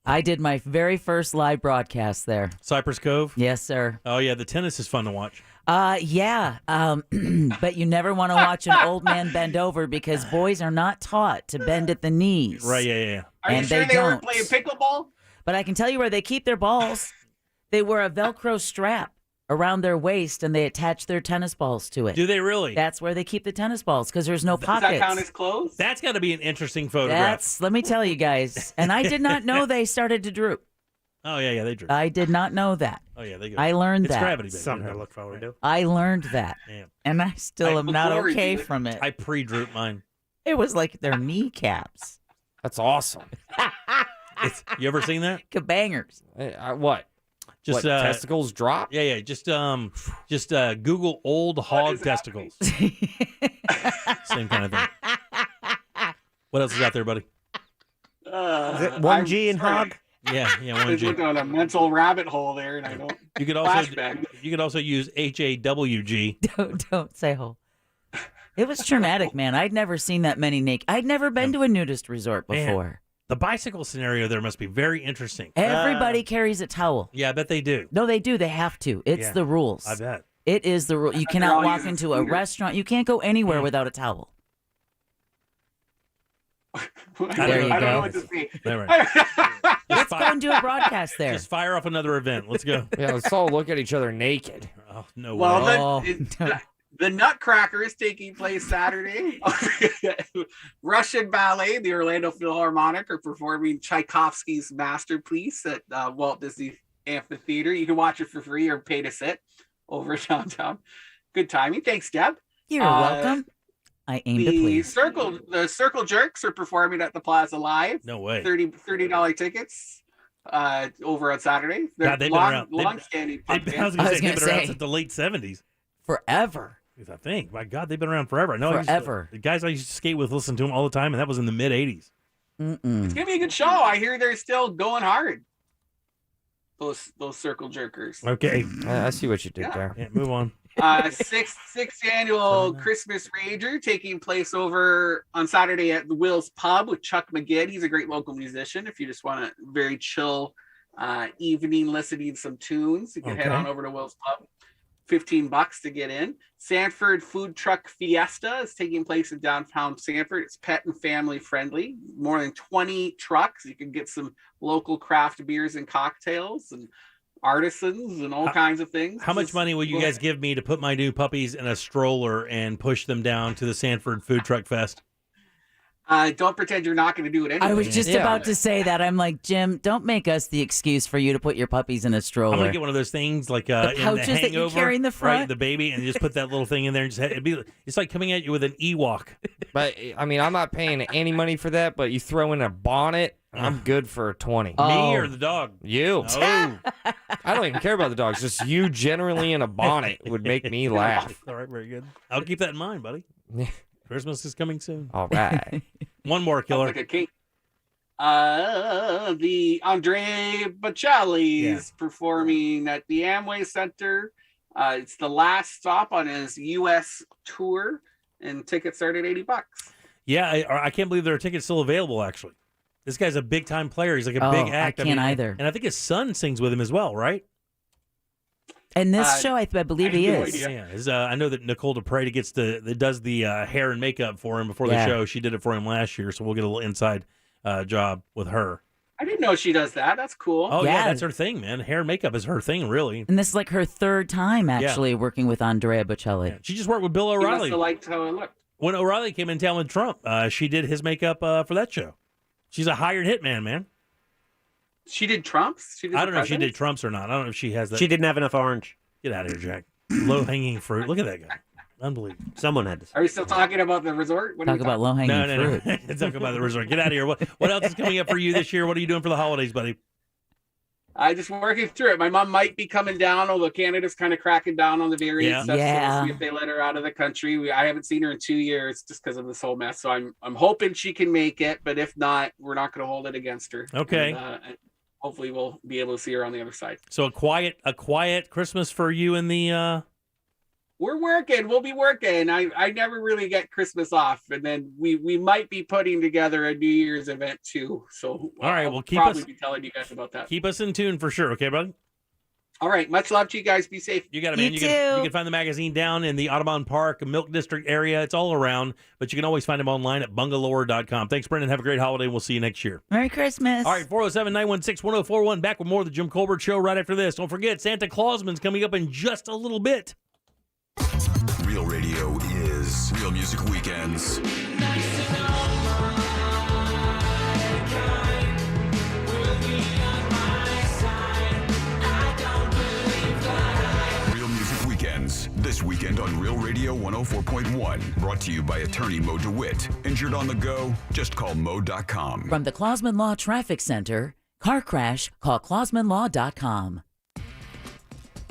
I did my very first live broadcast there. Cypress Cove? Yes, sir. Oh, yeah, the tennis is fun to watch. Yeah. But you never want to watch an old man bend over because boys are not taught to bend at the knees. Right, yeah. Are you sure they weren't playing pickleball? But I can tell you where they keep their balls. They wear a Velcro strap around their waist and they attach their tennis balls to it. Do they really? That's where they keep the tennis balls because there's no Does pockets. that count as clothes? That's got to be an interesting photograph. Let me tell you guys. And I did not know they started to droop. Oh, yeah, they droop. I did not know that. Oh, yeah, they go. I learned it's that. Gravity, baby. Something to look forward to. I learned that. Damn. And I still am not okay from it. I pre-droop mine. It was like their kneecaps. That's awesome. You ever seen that? Kabangers. What? Just What, testicles drop? Yeah. Just Google old hog testicles. Same kind of thing. What else is out there, buddy? Is it 1G and hog? Yeah, I was 1G. looking on a mental rabbit hole there, and I don't. You could also use HAWG. Don't say ho. It was traumatic, man. I'd never seen that many naked. I'd never been to a nudist resort before. Man, the bicycle scenario there must be very interesting. Everybody carries a towel. Yeah, I bet they do. No, they do. They have to. It's the rules. I bet. It is the rule. You cannot walk into a restaurant. You can't go anywhere without a towel. There you I don't know go. what to say. Let's go and do a broadcast there. Just fire off another event. Let's go. Yeah, let's all look at each other naked. Oh, no Well, way. the Nutcracker is taking place Saturday. Russian Ballet, the Orlando Philharmonic, are performing Tchaikovsky's masterpiece at Walt Disney Amphitheater. You can watch it for free or pay to sit over downtown. Good timing. Thanks, Deb. You're welcome. I aim to please. The Circle Jerks are performing at the Plaza Live. No way. $30 tickets over on Saturday. They're God, they've been around. long-standing punk I was band. going to say, they've been around since the late 70s. Forever. I think. My God, they've been around forever. No, Forever. The guys I used to skate with listened to them all the time, and that was in the mid-80s. It's going to be a good show. I hear they're still going hard. Those Circle Jerkers. Okay. I see what you did there. Yeah, move on. Sixth annual Christmas Rager taking place over on Saturday at the Will's Pub with Chuck McGinn. He's a great local musician. If you just want a very chill evening listening to some tunes, you can head on over to Will's Pub. $15 to get in. Sanford Food Truck Fiesta is taking place in downtown Sanford. It's pet and family friendly. More than 20 trucks. You can get some local craft beers and cocktails and artisans and all kinds of things. How much money will you guys give me to put my new puppies in a stroller and push them down to the Sanford Food Truck Fest? Don't pretend you're not going to do it anyway. I was just about to say that. I'm like, Jim, don't make us the excuse for you to put your puppies in a stroller. I'm going to get one of those things like the in the pouches that you Hangover, carry in the front. right? The baby, and you just put that little thing in there. And it's like coming at you with an Ewok. But I mean, I'm not paying any money for that. But you throw in a bonnet, I'm good for 20. Me or the dog? You. Oh. I don't even care about the dogs. Just you generally in a bonnet would make me laugh. All right, very good. I'll keep that in mind, buddy. Christmas is coming soon. All right. One more killer. Like a cake. The Andre Bocelli is performing at the Amway Center. It's the last stop on his U.S. tour, and tickets start at $80. Yeah, I can't believe there are tickets still available, actually. This guy's a big-time player. He's like a big act. I can't either. And I think his son sings with him as well, right? And this show, I believe he is. Yeah, I know that Nicole DePrey does the hair and makeup for him before the show. She did it for him last year, so we'll get a little inside job with her. I didn't know she does that. That's cool. Oh, yeah, that's her thing, man. Hair and makeup is her thing, really. And this is like her third time actually working with Andrea Bocelli. Yeah. She just worked with Bill He O'Reilly. must have liked how it looked. When O'Reilly came in town with Trump, she did his makeup for that show. She's a hired hitman, man. She did Trump's? I don't know if she did Trump's or not. I don't know if she has that. She didn't have enough orange. Get out of here, Jack. Low-hanging fruit. Look at that guy. Unbelievable. Someone had to. Are we still talking about the resort? What Talk about low-hanging fruit. No. Talk about the resort. Get out of here. What else is coming up for you this year? What are you doing for the holidays, buddy? I just working through it. My mom might be coming down, although Canada's kind of cracking down on the variant stuff. So we'll see if they let her out of the country. I haven't seen her in 2 years just because of this whole mess. So I'm hoping she can make it, but if not, we're not going to hold it against her. Okay. And, hopefully we'll be able to see her on the other side. So a quiet Christmas for you and the We're working. We'll be working. I never really get Christmas off, and then we might be putting together a New Year's event too. So all right, I'll well, keep probably us be telling you guys about that. Keep us in tune for sure, okay, bud? All right, much love to you guys. Be safe. You got it, man. You can find the magazine down in the Audubon Park, Milk District area. It's all around, but you can always find them online at bungalower.com. Thanks, Brendan. Have a great holiday, and we'll see you next year. Merry Christmas. All right, 407-916-1041. Back with more of the Jim Colbert Show right after this. Don't forget, Santa Clausman's coming up in just a little bit. Real radio is Real Music Weekends. Real Music Weekends, this weekend on Real Radio 104.1. Brought to you by attorney Mo DeWitt. Injured on the go? Just call Mo.com. From the Clausman Law Traffic Center, car crash, call clausmanlaw.com.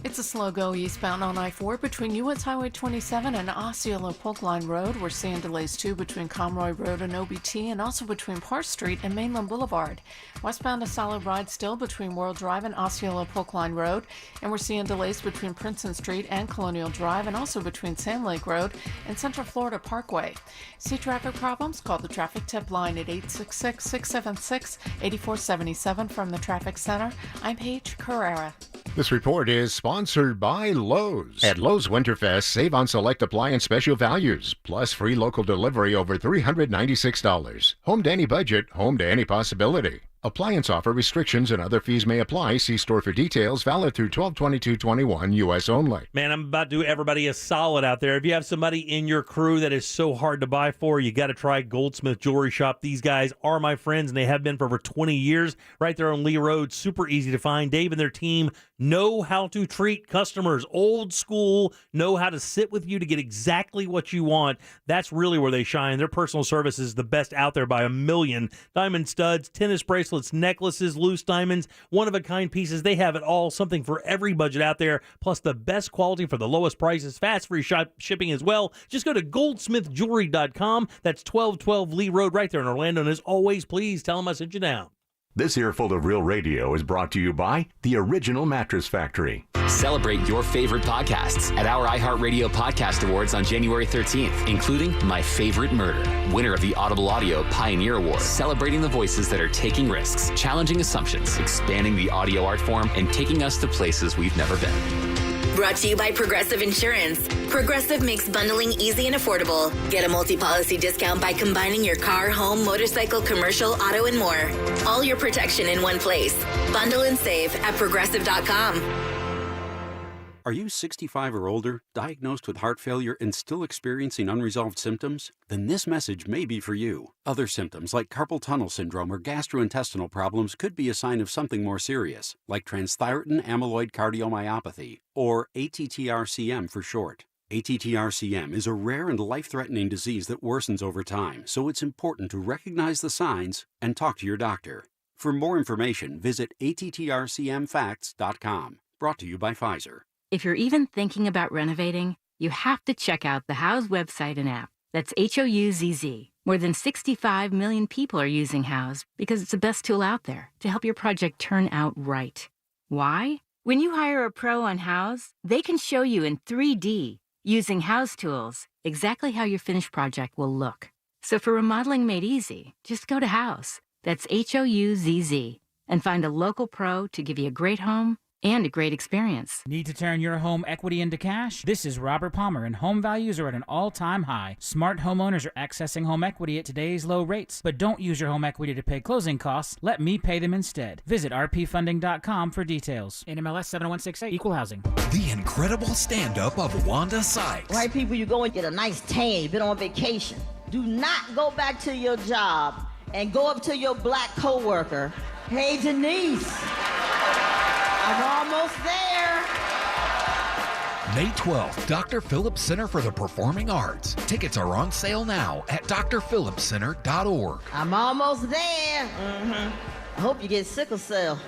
It's a slow go eastbound on I-4 between US Highway 27 and Osceola Polk Line Road. We're seeing delays too between Conroy Road and OBT and also between Park Street and Mainland Boulevard. Westbound a solid ride still between World Drive and Osceola Polk Line Road. And we're seeing delays between Princeton Street and Colonial Drive and also between Sand Lake Road and Central Florida Parkway. See traffic problems? Call the traffic tip line at 866-676-8477 from the Traffic Center. I'm Paige Carrera. This report is sponsored by Lowe's. At Lowe's Winterfest, save on select appliance special values, plus free local delivery over $396. Home to any budget, home to any possibility. Appliance offer restrictions and other fees may apply. See store for details. Valid through 12/22/21, U.S. only. Man, I'm about to do everybody a solid out there. If you have somebody in your crew that is so hard to buy for, you got to try Goldsmith Jewelry Shop. These guys are my friends, and they have been for over 20 years. Right there on Lee Road, super easy to find. Dave and their team know how to treat customers. Old school, know how to sit with you to get exactly what you want. That's really where they shine. Their personal service is the best out there by a million. Diamond studs, tennis bracelets, necklaces, loose diamonds, one-of-a-kind pieces. They have it all, something for every budget out there, plus the best quality for the lowest prices, fast free shipping as well. Just go to goldsmithjewelry.com. That's 1212 Lee Road right there in Orlando. And as always, please tell them I sent you down. This earful of Real Radio is brought to you by The Original Mattress Factory. Celebrate your favorite podcasts at our iHeartRadio Podcast Awards on January 13th, including My Favorite Murder, winner of the Audible Audio Pioneer Award, celebrating the voices that are taking risks, challenging assumptions, expanding the audio art form, and taking us to places we've never been. Brought to you by Progressive Insurance. Progressive makes bundling easy and affordable. Get a multi-policy discount by combining your car, home, motorcycle, commercial, auto, and more. All your protection in one place. Bundle and save at Progressive.com. Are you 65 or older, diagnosed with heart failure, and still experiencing unresolved symptoms? Then this message may be for you. Other symptoms like carpal tunnel syndrome or gastrointestinal problems could be a sign of something more serious, like transthyretin amyloid cardiomyopathy, or ATTR-CM for short. ATTR-CM is a rare and life-threatening disease that worsens over time, so it's important to recognize the signs and talk to your doctor. For more information, visit attrcmfacts.com. Brought to you by Pfizer. If you're even thinking about renovating, you have to check out the Houzz website and app. That's Houzz. More than 65 million people are using Houzz because it's the best tool out there to help your project turn out right. Why? When you hire a pro on Houzz, they can show you in 3D, using Houzz tools, exactly how your finished project will look. So for remodeling made easy, just go to Houzz. That's Houzz. And find a local pro to give you a great home and a great experience. Need to turn your home equity into cash? This is Robert Palmer, and home values are at an all-time high. Smart homeowners are accessing home equity at today's low rates, but don't use your home equity to pay closing costs. Let me pay them instead. Visit rpfunding.com for details. NMLS 7168, Equal Housing. The incredible stand-up of Wanda Sykes. White people, you go and get a nice tan, you've been on vacation. Do not go back to your job and go up to your black coworker. Hey, Denise. I'm almost there. May 12th, Dr. Phillips Center for the Performing Arts. Tickets are on sale now at drphillipscenter.org. I'm almost there. I hope you get sickle cell.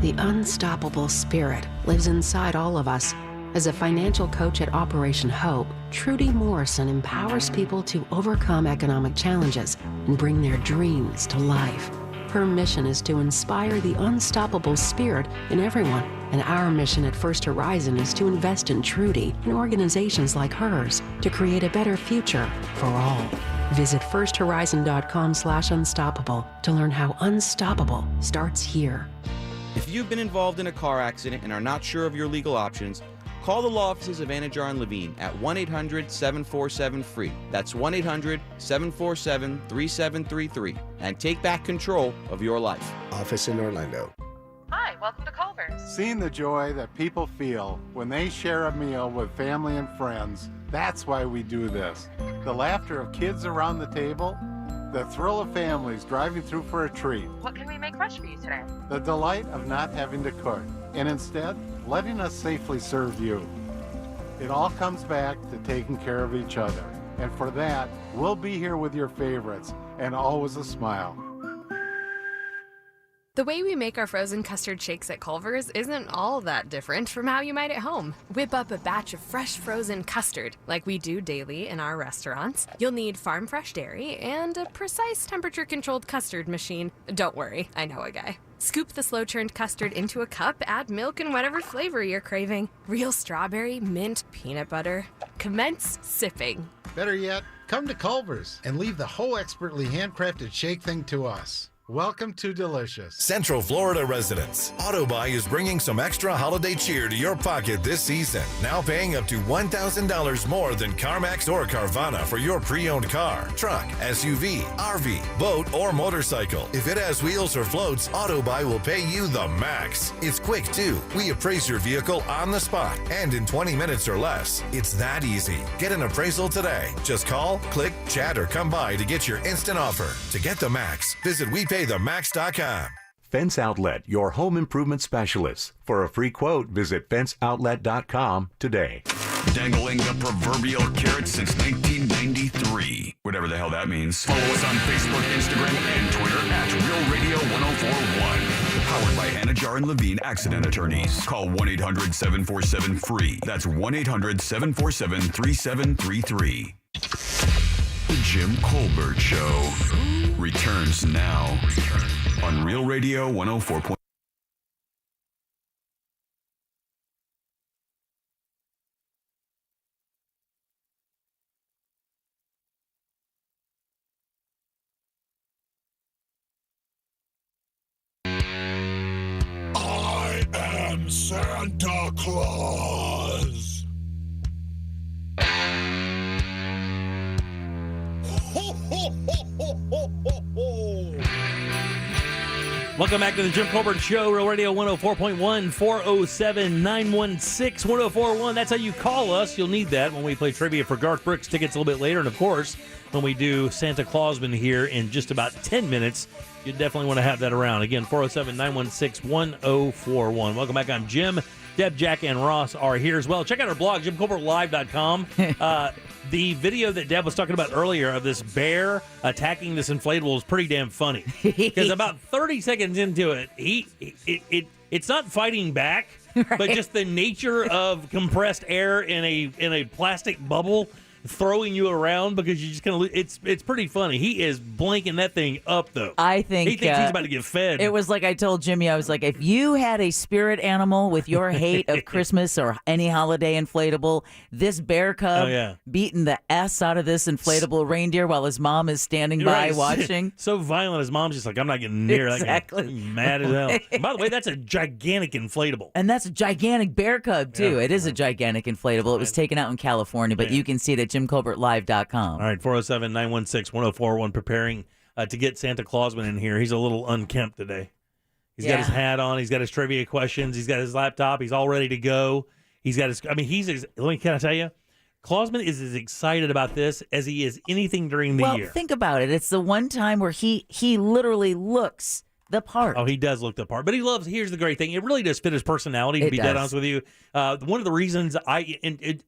The unstoppable spirit lives inside all of us. As a financial coach at Operation Hope, Trudy Morrison empowers people to overcome economic challenges and bring their dreams to life. Her mission is to inspire the unstoppable spirit in everyone And our mission at First Horizon is to invest in Trudy and organizations like hers to create a better future for all. Visit firsthorizon.com/unstoppable to learn how unstoppable starts here. If you've been involved in a car accident and are not sure of your legal options, call the law offices of Anajar and Levine at 1-800-747-FREE. That's 1-800-747-3733. And take back control of your life. Office in Orlando. Hi, welcome to Culver's. Seeing the joy that people feel when they share a meal with family and friends, that's why we do this. The laughter of kids around the table, the thrill of families driving through for a treat, What can we make fresh for you today? the delight of not having to cook, and instead, letting us safely serve you. It all comes back to taking care of each other. And for that, we'll be here with your favorites, and always a smile. The way we make our frozen custard shakes at Culver's isn't all that different from how you might at home. Whip up a batch of fresh frozen custard, like we do daily in our restaurants. You'll need farm fresh dairy and a precise temperature-controlled custard machine. Don't worry, I know a guy. Scoop the slow-churned custard into a cup, add milk and whatever flavor you're craving. Real strawberry, mint, peanut butter. Commence sipping. Better yet, come to Culver's and leave the whole expertly handcrafted shake thing to us. Welcome to Delicious. Central Florida residents, AutoBuy is bringing some extra holiday cheer to your pocket this season. Now paying up to $1,000 more than CarMax or Carvana for your pre-owned car, truck, SUV, RV, boat, or motorcycle. If it has wheels or floats, AutoBuy will pay you the max. It's quick too. We appraise your vehicle on the spot and in 20 minutes or less. It's that easy. Get an appraisal today. Just call, click, chat, or come by to get your instant offer. To get the max, visit WePayTheMax.com. Fence Outlet, your home improvement specialist. For a free quote, visit fenceoutlet.com today. Dangling the proverbial carrot since 1993. Whatever the hell that means. Follow us on Facebook, Instagram, and Twitter at Real Radio 1041. Powered by Anajar and Levine Accident Attorneys. Call 1-800-747-FREE. That's 1-800-747-3733. The Jim Colbert Show returns now on Real Radio 104. I am Santa Claus. Ho, ho, ho, ho, ho, ho, ho. Welcome back to the Jim Colbert Show, Real Radio 104.1, 407-916-1041. That's how you call us. You'll need that when we play trivia for Garth Brooks tickets a little bit later. And, of course, when we do Santa Clausman here in just about 10 minutes, you definitely want to have that around. Again, 407-916-1041. Welcome back. I'm Jim. Deb, Jack, and Ross are here as well. Check out our blog, JimColbertLive.com. The video that Deb was talking about earlier of this bear attacking this inflatable is pretty damn funny. Because about 30 seconds into it, it's not fighting back, but just the nature of compressed air in a plastic bubble throwing you around because you just kind of it's pretty funny. He is blanking that thing up though. I think he thinks he's about to get fed. It was like I told Jimmy, I was like, if you had a spirit animal with your hate of Christmas or any holiday inflatable, this bear cub beating the S out of this inflatable reindeer while his mom is standing by watching. So violent, his mom's just like, I'm not getting near that guy. Mad as hell. By the way, that's a gigantic inflatable. And that's a gigantic bear cub too. It is a gigantic inflatable. It was taken out in California, but you can see it at JimColbertLive.com. All right, 407-916-1041, preparing to get Santa Clausman in here. He's a little unkempt today. He's got his hat on. He's got his trivia questions. He's got his laptop. He's all ready to go. He's got his, can I tell you? Clausman is as excited about this as he is anything during the year. Well, think about it. It's the one time where he literally looks the part. Oh, he does look the part. But here's the great thing. It really does fit his personality, to be dead honest with you. One of the reasons I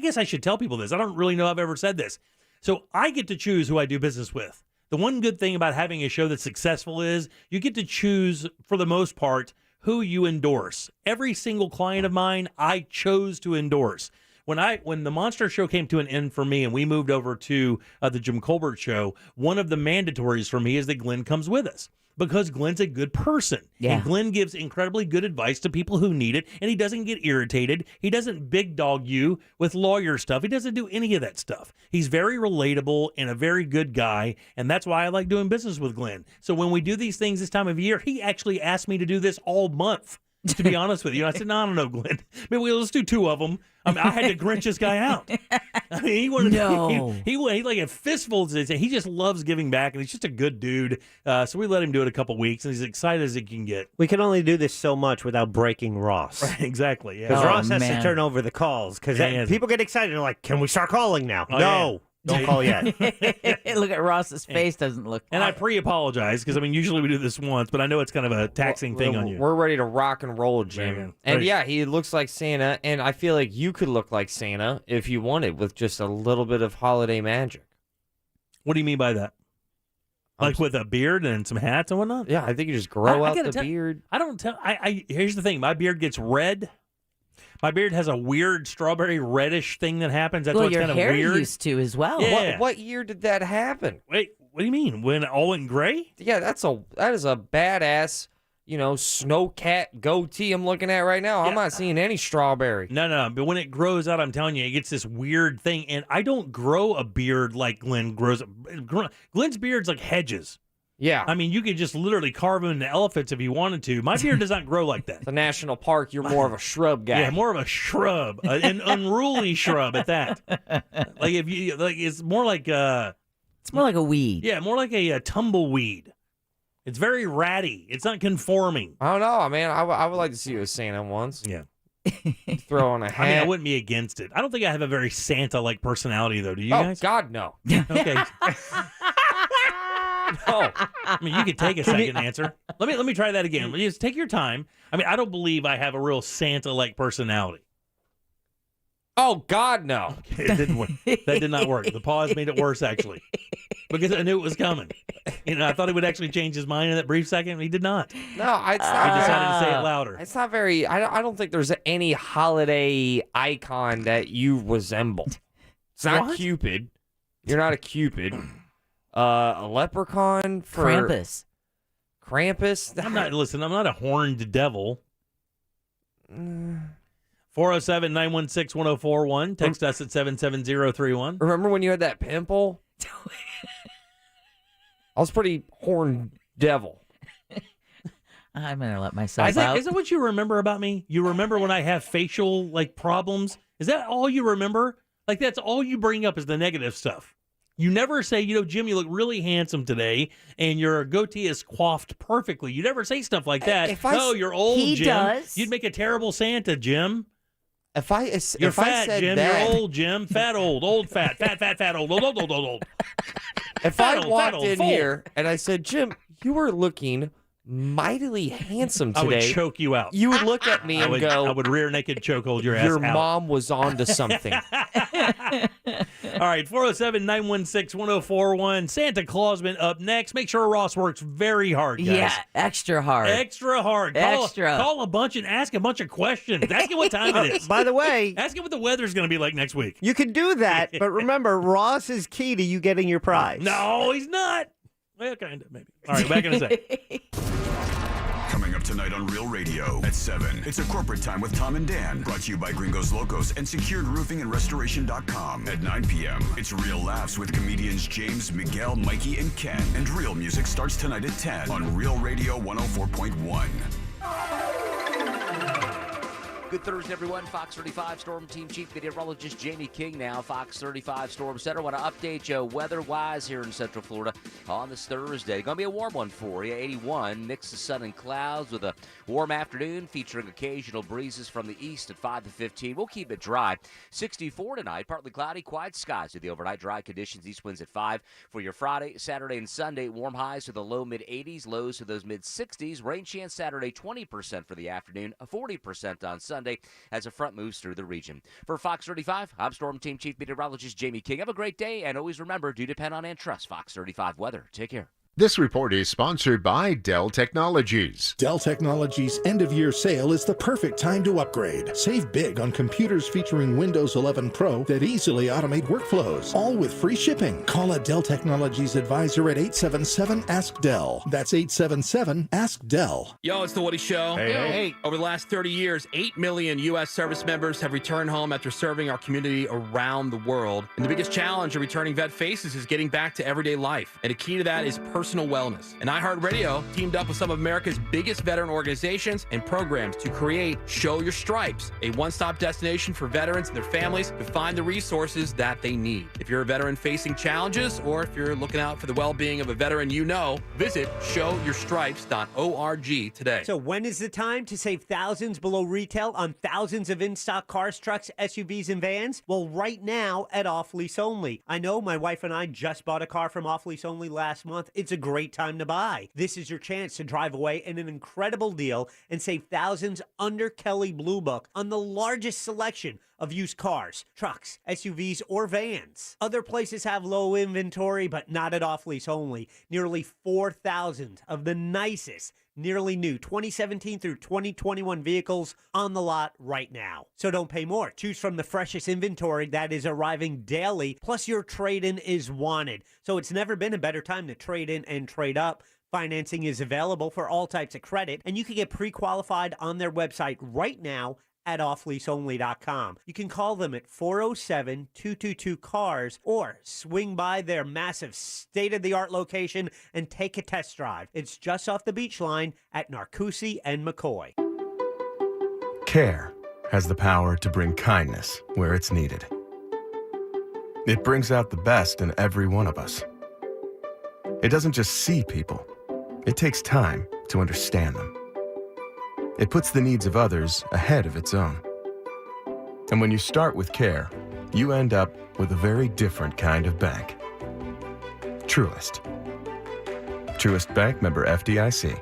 guess I should tell people this. I don't really know I've ever said this. So I get to choose who I do business with. The one good thing about having a show that's successful is you get to choose, for the most part, who you endorse. Every single client of mine, I chose to endorse. when the Monster Show came to an end for me and we moved over to the Jim Colbert Show, one of the mandatories for me is that Glenn comes with us. Because Glenn's a good person. Yeah. And Glenn gives incredibly good advice to people who need it, and he doesn't get irritated. He doesn't big dog you with lawyer stuff. He doesn't do any of that stuff. He's very relatable and a very good guy, and that's why I like doing business with Glenn. So when we do these things this time of year, he actually asked me to do this all month, to be honest with you. I said, no, I don't know, Glenn. Maybe let's do 2 of them. I mean, I had to Grinch this guy out. I mean, he wanted he like a fistful. He just loves giving back, and he's just a good dude. So we let him do it a couple weeks, and he's excited as he can get. We can only do this so much without breaking Ross. Right, exactly. Yeah. Because Ross has to turn over the calls. Because people get excited. They're like, can we start calling now? Oh, no. Yeah. Don't call yet. Look at Ross's face; doesn't look. And I pre-apologize because usually we do this once, but I know it's kind of a taxing thing on you. We're ready to rock and roll, Jim. Man. And yeah, he looks like Santa, and I feel like you could look like Santa if you wanted, with just a little bit of holiday magic. What do you mean by that? Like with a beard and some hats and whatnot? Yeah, I think you just grow out the beard. I don't tell. Here's the thing: my beard gets red. My beard has a weird strawberry reddish thing that happens. That's what's kind of weird. Your hair used to as well. Yeah. What year did that happen? Wait, what do you mean? When it all went gray? Yeah, that is a badass, snowcat goatee I'm looking at right now. I'm not seeing any strawberry. No. But when it grows out, I'm telling you, it gets this weird thing. And I don't grow a beard like Glenn grows. Glenn's beard's like hedges. Yeah. I mean, you could just literally carve him into elephants if you wanted to. My beard does not grow like that. It's a national park. You're more of a shrub guy. Yeah, more of a shrub, an unruly shrub at that. It's more like it's more like a weed. Yeah, more like a tumbleweed. It's very ratty. It's not conforming. I don't know, man. I would like to see you as Santa once. Yeah. Throw on a hat. I mean, I wouldn't be against it. I don't think I have a very Santa-like personality, though. Do you guys? Oh, God, no. Okay. No. I mean, you could take a second answer. Let me try that again. Just take your time. I mean, I don't believe I have a real Santa-like personality. Oh, God, no. Okay, it didn't work. That did not work. The pause made it worse, actually, because I knew it was coming. I thought he would actually change his mind in that brief second. He did not. No, it's not. I decided to say it louder. It's not very. I don't think there's any holiday icon that you resemble. It's not What? Cupid. You're not a Cupid. A leprechaun for Krampus. Krampus. I'm not a horned devil. 407-916-1041. Text us at 77031. Remember when you had that pimple? I was pretty horned devil. I'm gonna let myself out. Is that what you remember about me? You remember when I have facial problems? Is that all you remember? That's all you bring up is the negative stuff. You never say, Jim, you look really handsome today, and your goatee is coiffed perfectly. You never say stuff like that. You're old, he Jim. Does. You'd make a terrible Santa, Jim. You're fat, Jim. You're old, Jim. Fat, old, fat, fat, old, old. If I walked in here and I said, Jim, you are looking mightily handsome today, I would choke you out. You would look at me and go, I would rear naked chokehold your ass your out. mom was on to something. All right, 407-916-1041. Santa Clausman up next. Make sure Ross works very hard, guys. Yeah, extra hard. Extra hard. Call a bunch and ask a bunch of questions. Ask him what time it is. By the way, ask him what the weather's going to be like next week. You can do that, but remember, Ross is key to you getting your prize. No, he's not. Well, kind of, maybe. All right, back in a sec. Coming up tonight on Real Radio at 7. It's a corporate time with Tom and Dan. Brought to you by Gringos Locos and SecuredRoofingAndRestoration.com. At 9 p.m., it's Real Laughs with comedians James, Miguel, Mikey, and Ken. And Real Music starts tonight at 10 on Real Radio 104.1. Good Thursday, everyone. Fox 35 Storm Team Chief Meteorologist Jamie King now. Fox 35 Storm Center. Want to update you weather-wise here in Central Florida on this Thursday. Going to be a warm one for you. 81, mix of sun and clouds with a warm afternoon featuring occasional breezes from the east at 5 to 15. We'll keep it dry. 64 tonight, partly cloudy, quiet skies with the overnight dry conditions. East winds at 5 for your Friday, Saturday, and Sunday. Warm highs to the low mid-80s, lows to those mid-60s. Rain chance Saturday, 20% for the afternoon, 40% on Sunday as a front moves through the region. For Fox 35, I'm Storm Team Chief Meteorologist Jamie King. Have a great day, and always remember, do depend on and trust Fox 35 weather. Take care. This report is sponsored by Dell Technologies. Dell Technologies' end-of-year sale is the perfect time to upgrade. Save big on computers featuring Windows 11 Pro that easily automate workflows, all with free shipping. Call a Dell Technologies advisor at 877-ASK-DELL. That's 877-ASK-DELL. Yo, it's The Woody Show. Hey. Over the last 30 years, 8 million U.S. service members have returned home after serving our community around the world. And the biggest challenge a returning vet faces is getting back to everyday life. And a key to that is personal wellness. And iHeartRadio teamed up with some of America's biggest veteran organizations and programs to create Show Your Stripes, a one-stop destination for veterans and their families to find the resources that they need. If you're a veteran facing challenges, or if you're looking out for the well-being of a veteran you know, visit showyourstripes.org today. So when is the time to save thousands below retail on thousands of in-stock cars, trucks, SUVs, and vans? Well, right now at Off Lease Only. I know my wife and I just bought a car from Off Lease Only last month. It's a great time to buy. This is your chance to drive away in an incredible deal and save thousands under Kelley Blue Book on the largest selection of used cars, trucks, SUVs, or vans. Other places have low inventory, but not at Off Lease Only. Nearly 4,000 of the nicest, nearly new 2017 through 2021 vehicles on the lot right now. So don't pay more. Choose from the freshest inventory that is arriving daily, plus your trade-in is wanted. So it's never been a better time to trade in and trade up. Financing is available for all types of credit, and you can get pre-qualified on their website right now at offleaseonly.com. You can call them at 407-222-CARS or swing by their massive state-of-the-art location and take a test drive. It's just off the beach line at Narcoossee and McCoy. Care has the power to bring kindness where it's needed. It brings out the best in every one of us. It doesn't just see people. It takes time to understand them. It puts the needs of others ahead of its own. And when you start with care, you end up with a very different kind of bank. Truist. Truist Bank, member FDIC.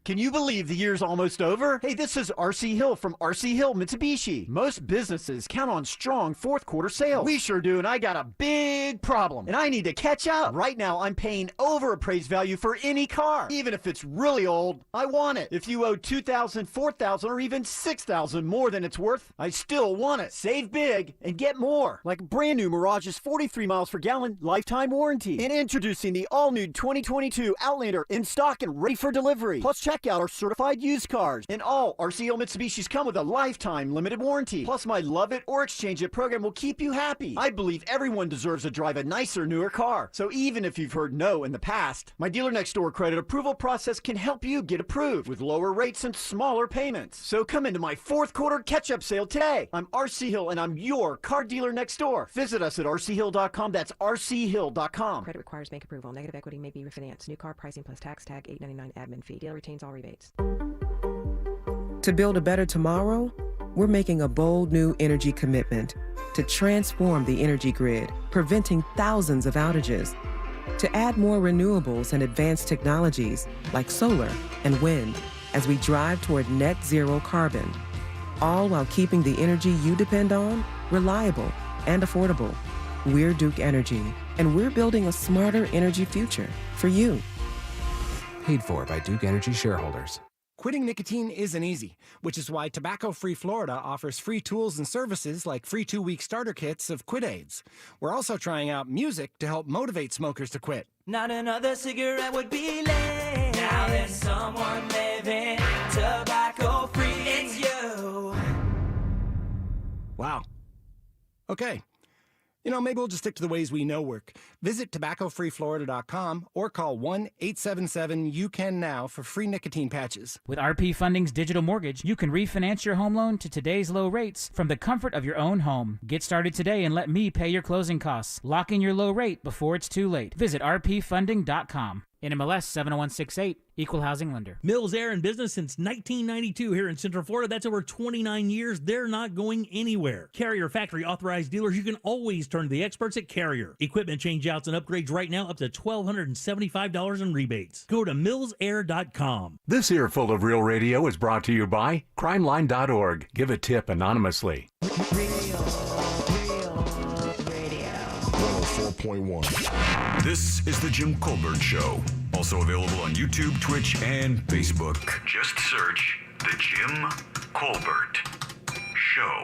Can you believe the year's almost over? Hey, this is RC Hill from RC Hill Mitsubishi. Most businesses count on strong fourth quarter sales. We sure do, and I got a big problem, and I need to catch up. Right now, I'm paying over appraised value for any car. Even if it's really old, I want it. If you owe $2,000, $4,000, or even $6,000 more than it's worth, I still want it. Save big and get more. Like brand new Mirage's 43 miles per gallon lifetime warranty. And introducing the all-new 2022 Outlander in stock and ready for delivery. Plus, check out our certified used cars. And all RCO Mitsubishis come with a lifetime limited warranty. Plus, my Love It or Exchange It program will keep you happy. I believe everyone deserves to drive a nicer, newer car. So even if you've heard no in the past, my dealer next door credit approval process can help you get approved with lower rates and smaller payments. So come into my fourth quarter catch-up sale today. I'm RC Hill and I'm your car dealer next door. Visit us at rchill.com. That's rchill.com. Credit requires bank approval. Negative equity may be refinanced. New car pricing plus tax tag $8.99 admin fee. Dealer retains all rebates. To build a better tomorrow, we're making a bold new energy commitment to transform the energy grid, preventing thousands of outages, to add more renewables and advanced technologies like solar and wind as we drive toward net zero carbon, all while keeping the energy you depend on reliable and affordable. We're Duke Energy, and we're building a smarter energy future for you. Paid for by Duke Energy shareholders. Quitting nicotine isn't easy, which is why Tobacco Free Florida offers free tools and services like free 2-week starter kits of Quit Aids. We're also trying out music to help motivate smokers to quit. Not another cigarette would be late. Now there's someone living tobacco free. It's you. Wow. Okay. Maybe we'll just stick to the ways we know work. Visit tobaccofreeflorida.com or call 1-877-YOU-CAN-NOW for free nicotine patches. With RP Funding's digital mortgage, you can refinance your home loan to today's low rates from the comfort of your own home. Get started today and let me pay your closing costs. Lock in your low rate before it's too late. Visit rpfunding.com. NMLS 70168, Equal Housing Lender. Mills Air in business since 1992 here in Central Florida. That's over 29 years. They're not going anywhere. Carrier factory authorized dealers. You can always turn to the experts at Carrier. Equipment changeouts and upgrades right now up to $1,275 in rebates. Go to millsair.com. This earful of Real Radio is brought to you by crimeline.org. Give a tip anonymously. Real radio. 104.1. This is The Jim Colbert Show. Also available on YouTube, Twitch, and Facebook. Just search The Jim Colbert Show.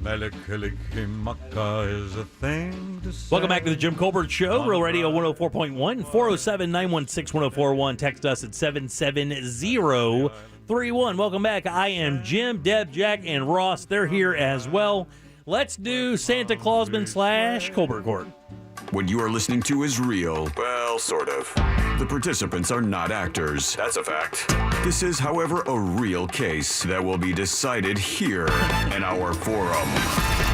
Is a thing to say. Welcome back to the Jim Colbert Show, Real Radio 104.1, 407-916-1041. Text us at 77031. Welcome back. I am Jim, Deb, Jack, and Ross. They're here as well. Let's do Santa Clausman / Colbert Court. What you are listening to is real. Well, sort of. The participants are not actors. That's a fact. This is, however, a real case that will be decided here in our forum,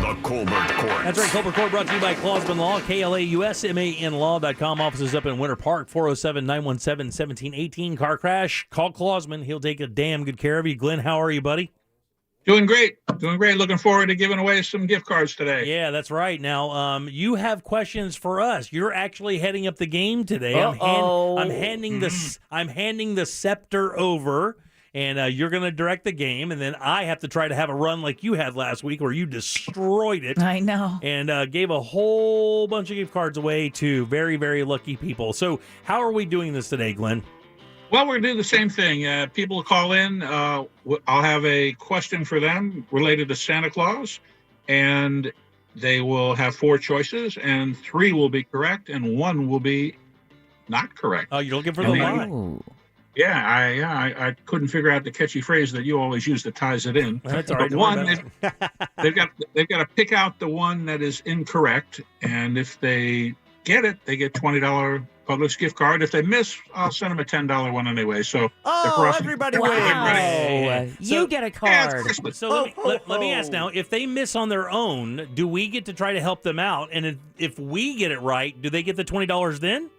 the Colbert Court. That's right, Colbert Court brought to you by Clausman Law, KLAUSMANlaw.com. Offices up in Winter Park, 407-917-1718. Car crash, call Clausman. He'll take a damn good care of you. Glenn, how are you, buddy? Doing great. Looking forward to giving away some gift cards today. Yeah, that's right. Now, you have questions for us. You're actually heading up the game today. I'm handing the scepter over, and you're going to direct the game, and then I have to try to have a run like you had last week where you destroyed it. I know. And gave a whole bunch of gift cards away to very, very lucky people. So how are we doing this today, Glenn? Well, we're going to do the same thing. People call in. I'll have a question for them related to Santa Claus, and they will have 4 choices, and 3 will be correct, and 1 will be not correct. Oh, you're looking for the line. Yeah, I couldn't figure out the catchy phrase that you always use that ties it in. That's all right. But one, they've got to pick out the one that is incorrect, and if they get it, they get $20 Publix gift card. If they miss, I'll send them a $10 one anyway. So everybody wins. Hey. You get a card. So let me ask now, if they miss on their own, do we get to try to help them out? And if we get it right, do they get the $20 then?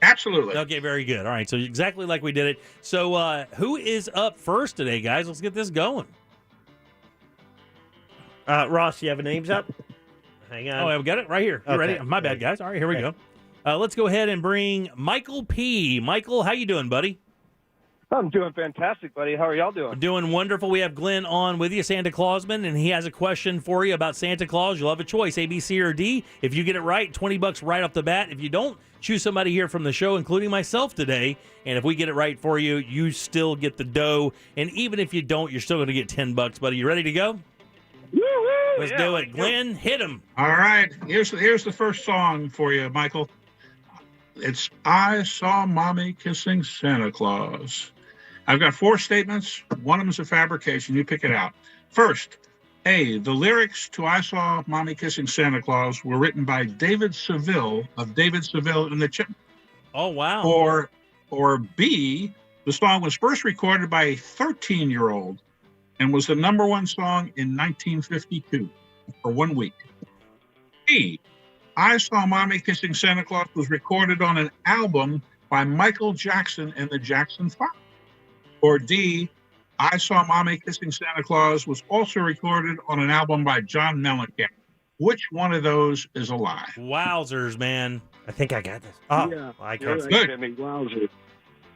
Absolutely. Okay, very good. All right, so exactly like we did it. So who is up first today, guys? Let's get this going. Ross, you have names up? Hang on. Oh, I've got it right here. You Okay. ready? My bad, guys. All right, here we go. Let's go ahead and bring Michael P. Michael, how you doing, buddy? I'm doing fantastic, buddy. How are y'all doing? Doing wonderful. We have Glenn on with you, Santa Clausman, and he has a question for you about Santa Claus. You'll have a choice, A, B, C, or D. If you get it right, $20 right off the bat. If you don't, choose somebody here from the show, including myself today. And if we get it right for you, you still get the dough. And even if you don't, you're still going to get $10, buddy. You ready to go? Woo-hoo! Let's do it. Glenn, hit him. All right. Here's the first song for you, Michael. It's I Saw Mommy Kissing Santa Claus. I've got 4 statements. One of them is a fabrication. You pick it out. First, A, the lyrics to I Saw Mommy Kissing Santa Claus were written by David Seville of David Seville and the Chipmunks. Oh, wow. Or B, the song was first recorded by a 13-year-old and was the #1 song in 1952 for 1 week. C, I Saw Mommy Kissing Santa Claus was recorded on an album by Michael Jackson and the Jackson 5. Or D, I Saw Mommy Kissing Santa Claus was also recorded on an album by John Mellencamp. Which one of those is a lie? Wowzers, man. I think I got this. Oh, Yeah, I you're can't. right, Jimmy. Wowzers.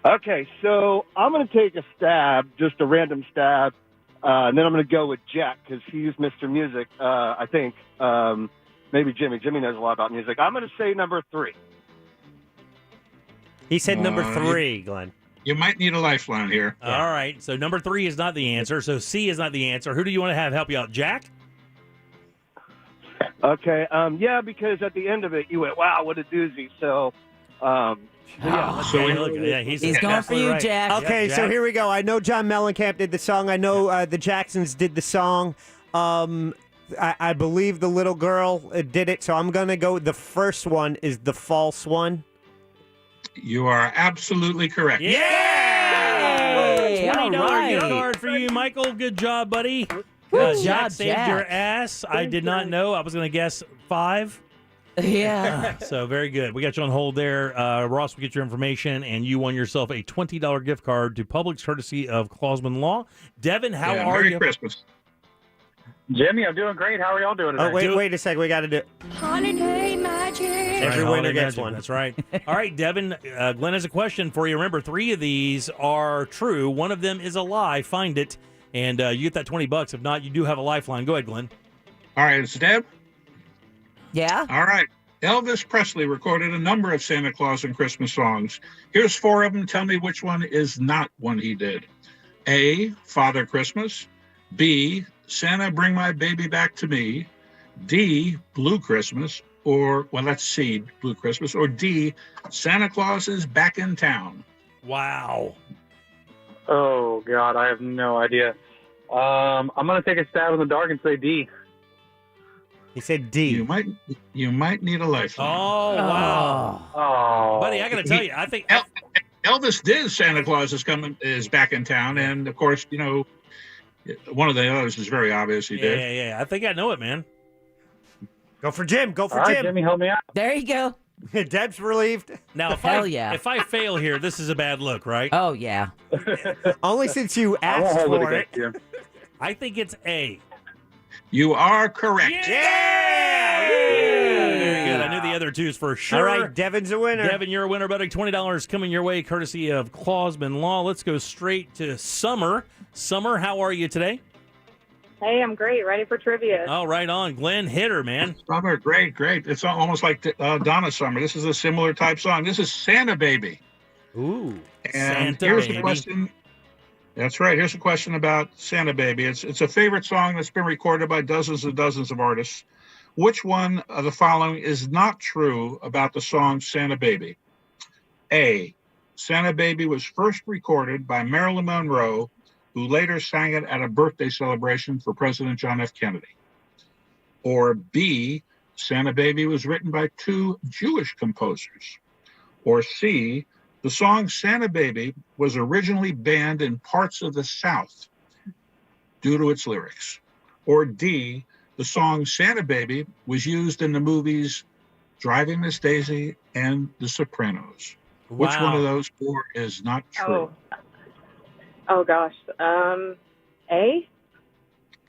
Okay, so I'm going to take a stab, just a random stab, and then I'm going to go with Jack because he's Mr. Music, I think. Maybe Jimmy. Jimmy knows a lot about music. I'm going to say number 3. He said number 3, Glenn. You might need a lifeline here. All right. So number 3 is not the answer. So C is not the answer. Who do you want to have help you out? Jack? Okay. Yeah, because at the end of it, you went, wow, what a doozy. So, He's going for you, right. Jack. Okay, Yeah, so Jack. here we go. I know John Mellencamp did the song. I know the Jacksons did the song. I believe the little girl did it, so I'm going to go. The first one is the false one. You are absolutely correct. Yay! $20 right. gift card for you, Michael. Good job, buddy. Good Jack job, saved Jack. your ass. I did not know. I was going to guess 5. Yeah. So very good. We got you on hold there. Ross will get your information, and you won yourself a $20 gift card to Publix, courtesy of Clausman Law. Devin, how are Merry you? Christmas. Jimmy, I'm doing great. How are y'all doing today? Oh, wait a second. We got to do Holiday magic. Every winner gets one. That's right. All right, Devin, Glenn has a question for you. Remember, 3 of these are true. 1 of them is a lie. Find it, and you get that $20. If not, you do have a lifeline. Go ahead, Glenn. All right, it's Deb. Yeah. All right. Elvis Presley recorded a number of Santa Claus and Christmas songs. Here's 4 of them. Tell me which one is not one he did. A, Father Christmas. B, Santa Bring My Baby Back to Me. D, Blue Christmas. Or, well, that's C, Blue Christmas. Or D, Santa Claus is Back in Town. Wow. Oh, God, I have no idea. I'm going to take a stab in the dark and say D. He said D. You might need a lifeline. Oh, wow. Oh. Buddy, I got to tell you, I think... Elvis did Santa Claus is Back in Town. And, of course, you know, one of the others is very obvious he did. Yeah. I think I know it, man. Go for Jim. Go for All right, Jim. Jimmy, help me out. There you go. Deb's relieved. Now, if I fail here, this is a bad look, right? Oh, yeah. Only since you asked for it. I think it's A. You are correct. Yeah! Very good. I knew the other twos for sure. All right, Devin's a winner. Devin, you're a winner, buddy. $20 coming your way, courtesy of Clausman Law. Let's go straight to Summer. Summer, how are you today? Hey, I'm great. Ready for trivia. Oh, right on. Glenn, hit her, man. Summer, great. It's almost like Donna Summer. This is a similar type song. This is Santa Baby. Ooh. And Santa here's Baby. the question. That's right. Here's a question about Santa Baby. It's a favorite song that's been recorded by dozens and dozens of artists. Which one of the following is not true about the song Santa Baby? A, Santa Baby was first recorded by Marilyn Monroe, who later sang it at a birthday celebration for President John F. Kennedy. Or B, Santa Baby was written by 2 Jewish composers. Or C, the song Santa Baby was originally banned in parts of the South due to its lyrics. Or D, the song Santa Baby was used in the movies Driving Miss Daisy and The Sopranos. Which one of those 4 is not true? Oh gosh. A?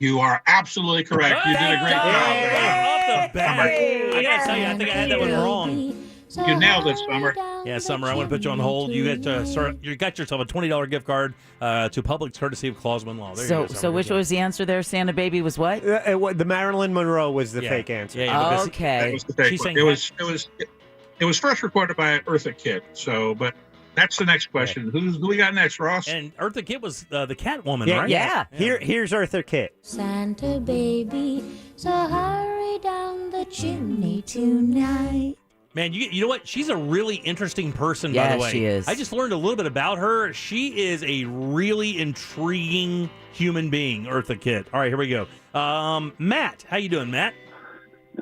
You are absolutely correct. You did a great job. Off the bat. I got to tell you, I think I had that one wrong. You nailed it, Summer. Yeah, Summer, I want to put you on hold. You got yourself a $20 gift card to Publix, courtesy of Clausman Law. There you go, Summer. So which was the answer there? Santa Baby was what? The Marilyn Monroe was the fake answer. Yeah, okay. That was the fake one. It was first recorded by Eartha Kitt. So, but that's the next question. Who we got next, Ross? And Eartha Kitt was the Catwoman, Yeah, right? yeah. Here's Eartha Kitt. Santa baby, so hurry down the chimney tonight. Man, you know what? She's a really interesting person, by Yeah, the way. she is. I just learned a little bit about her. She is a really intriguing human being, Eartha Kitt. All right, here we go. Matt, how you doing, Matt?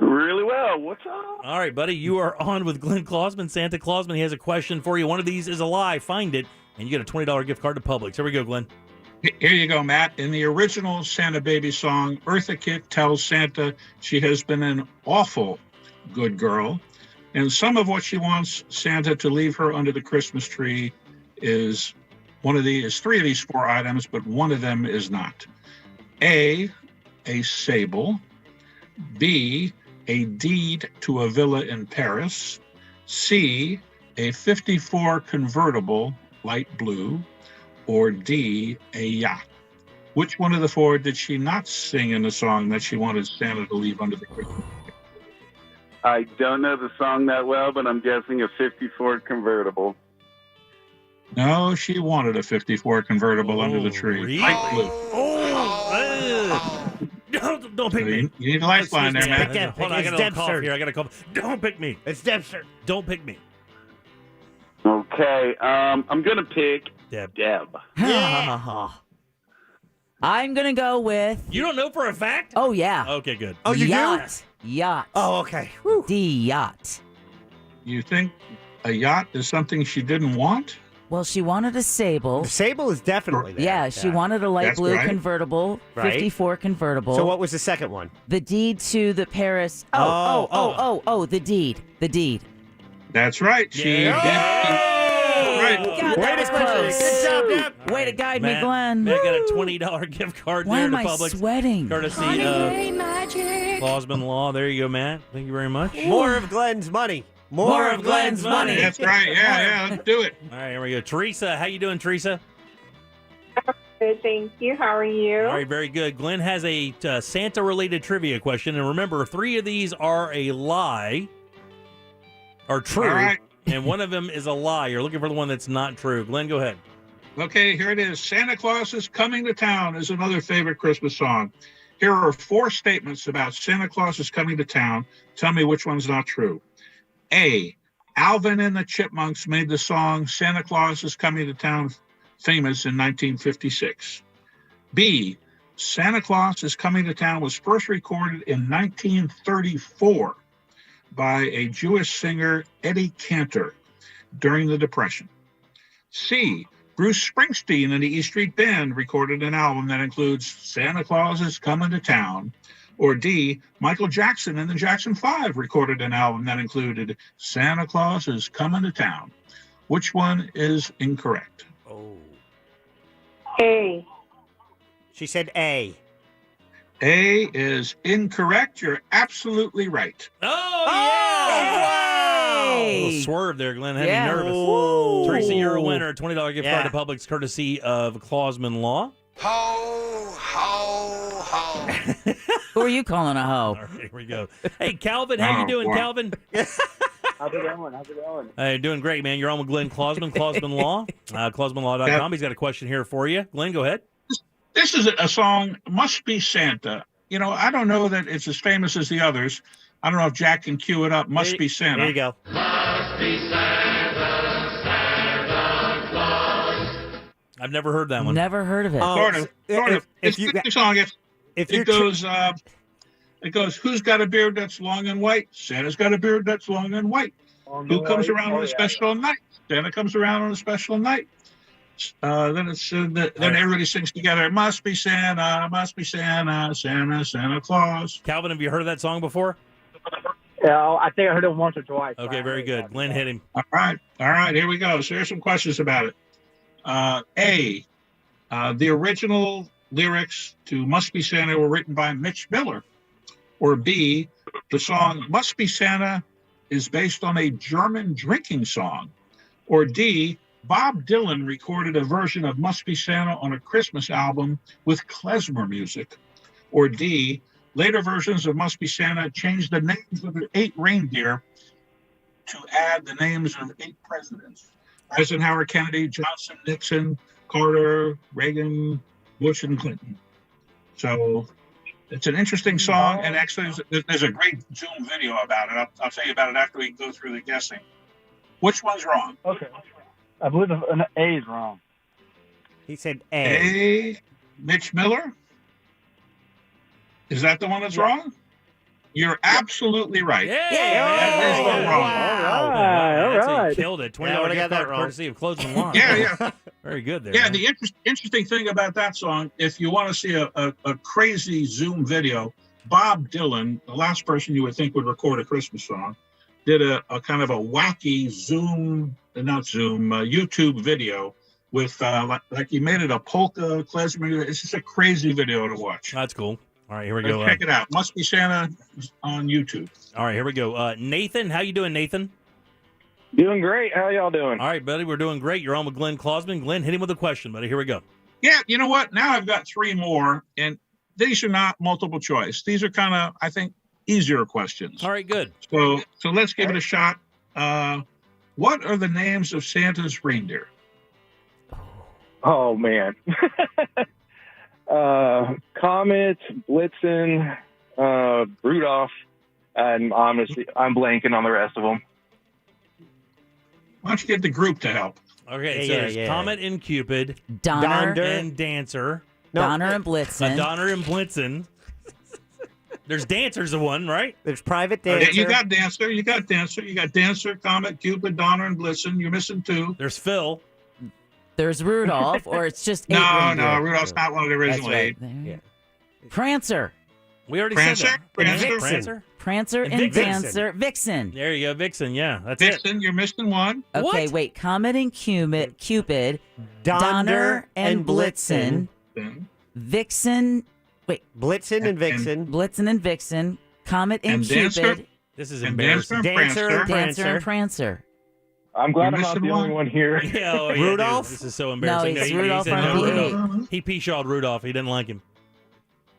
Really well. What's up? All right, buddy. You are on with Glenn Clausman, Santa Clausman. He has a question for you. One of these is a lie. Find it, and you get a $20 gift card to Publix. Here we go, Glenn. Here you go, Matt. In the original Santa Baby song, Eartha Kitt tells Santa she has been an awful good girl. And some of what she wants Santa to leave her under the Christmas tree is 3 of these 4 items, but one of them is not. A sable. B, a deed to a villa in Paris. C, a 54 convertible, light blue. Or D, a yacht. Which one of the 4 did she not sing in the song that she wanted Santa to leave under the Christmas tree? I don't know the song that well, but I'm guessing a 54 convertible. No, she wanted a 54 convertible under the tree. Really? Light blue. Don't pick me. You need a lifeline there, Matt. Hold on, I got a little cough here. I got a cough. Don't pick me. It's Debster. Don't pick me. Okay, I'm going to pick Deb. I'm going to go with... You don't know for a fact? Oh, yeah. Okay, good. Oh, you Yacht. Yacht. Oh, okay. D, yacht. You think a yacht is something she didn't want? Well, she wanted a sable. The sable is definitely there. Yeah, she wanted a light That's blue right. convertible, Right. 54 convertible. So what was the second one? The deed to the Paris. The deed. The deed. That's right. She did. right. God, that was close. Good job, Deb. Way to guide me, Matt, Glenn. Matt got a $20 gift card Why there am to I Publix. sweating? Courtesy of Clausman Law. There you go, Matt. Thank you very much. More of Glenn's money. More of Glenn's money. That's right. Yeah, let's do it. All right, here we go. Teresa, how you doing, Teresa? Good, thank you. How are you? All right, very good. Glenn has a Santa-related trivia question, and remember, 3 of these are a lie, or true, All right. and one of them is a lie. You're looking for the one that's not true. Glenn, go ahead. Okay, here it is. Santa Claus is Coming to Town is another favorite Christmas song. Here are 4 statements about Santa Claus is coming to town. Tell me which one's not true. A, Alvin and the Chipmunks made the song Santa Claus is Coming to Town famous in 1956. B, Santa Claus is Coming to Town was first recorded in 1934 by a Jewish singer, Eddie Cantor, during the Depression. C, Bruce Springsteen and the E Street Band recorded an album that includes Santa Claus is Coming to Town. Or D, Michael Jackson and the Jackson 5 recorded an album that included Santa Claus is Coming to Town. Which one is incorrect? A. She said A. A is incorrect. You're absolutely right. Oh, yeah! Wow! A little swerve there, Glenn. Had Yeah. me nervous. Ooh. Teresa, you're a winner. $20 gift Yeah. card to Publix, courtesy of Clausman Law. Ho, ho, ho. Who are you calling a hoe? All right, here we go. Hey, Calvin, how you doing, boy. Calvin? How's it going? How's it going? Hey, doing great, man. You're on with Glenn Clausman, Clausman Law, clausmanlaw.com. He's got a question here for you. Glenn, go ahead. This is a song, Must Be Santa. You know, I don't know that it's as famous as the others. I don't know if Jack can cue it up. Must Be Santa. There you go. I've never heard that one. Never heard of it. Sort of. If It's you- the song. If It goes, who's got a beard that's long and white? Santa's got a beard that's long and white. Who comes around on a special night? Santa comes around on a special night. Then everybody sings together. It must be Santa, Santa Claus. Calvin, have you heard of that song before? Yeah, I think I heard it once or twice. Okay, very good. Glenn hit him. All right, here we go. So here's some questions about it. A, the original lyrics to Must Be Santa were written by Mitch Miller. Or B, the song Must Be Santa is based on a German drinking song. Or D, Bob Dylan recorded a version of Must Be Santa on a Christmas album with klezmer music. Or D, later versions of Must Be Santa changed the names of the 8 reindeer to add the names of 8 presidents. Eisenhower, Kennedy, Johnson, Nixon, Carter, Reagan, Bush, and Clinton. So it's an interesting song, and actually there's a great Zoom video about it. I'll tell you about it after we go through the guessing. Which one's wrong? Okay. I believe an A is wrong. He said A. A, Mitch Miller? Is that the one that's wrong? You're absolutely right. Yeah! That is not wrong. All That's right. You killed it. $20 Yeah, I would've gift got that card wrong. courtesy of Closing Law. Yeah. Very good there. Yeah, man. the interesting thing about that song, if you want to see a crazy Zoom video, Bob Dylan, the last person you would think would record a Christmas song, did a kind of a wacky YouTube video with like he made it a polka klezmer. It's just a crazy video to watch. That's cool. All right, here we go. Check it out. Must Be Santa on YouTube. All right, here we go. Nathan, how you doing, Nathan? Doing great. How y'all doing? All right, buddy, we're doing great. You're on with Glenn Clausman. Glenn, hit him with a question, buddy. Here we go. Yeah, you know what? Now I've got 3 more, and these are not multiple choice. These are kind of, I think, easier questions. All right, good. So let's give it a shot. What are the names of Santa's reindeer? Oh, man. Comet, Blitzen, Rudolph, and honestly, I'm blanking on the rest of them. Why don't you get the group to help? Okay, so there's Comet and Cupid, Donner and Dancer. Donner and Blitzen. Donner and Blitzen. There's Dancer's the one, right? There's Private Dancer. You got Dancer. You got Dancer, Comet, Cupid, Donner, and Blitzen. You're missing 2. There's Phil. There's Rudolph, or it's just 8 No, reindeer. Rudolph's not one of the original That's right. 8. Prancer. We already Prancer, said that. Prancer. Prancer? Prancer and Vixen. Dancer. Vixen. There you go, Vixen. Yeah, that's Vixen, you're missing one. Okay, wait. Comet and Cupid. Donner and Blitzen. Vixen. Wait. Blitzen and Vixen. Blitzen and Vixen. Comet and Cupid. Dancer. This is And embarrassing. Dancer and Dancer and Prancer. Prancer. I'm glad You're I'm not the missing only one. one here. Yeah, oh, yeah, Rudolph? dude, this is so embarrassing. No, it's he Rudolph said on no, the Rudolph. He pee-shawed Rudolph. He didn't like him.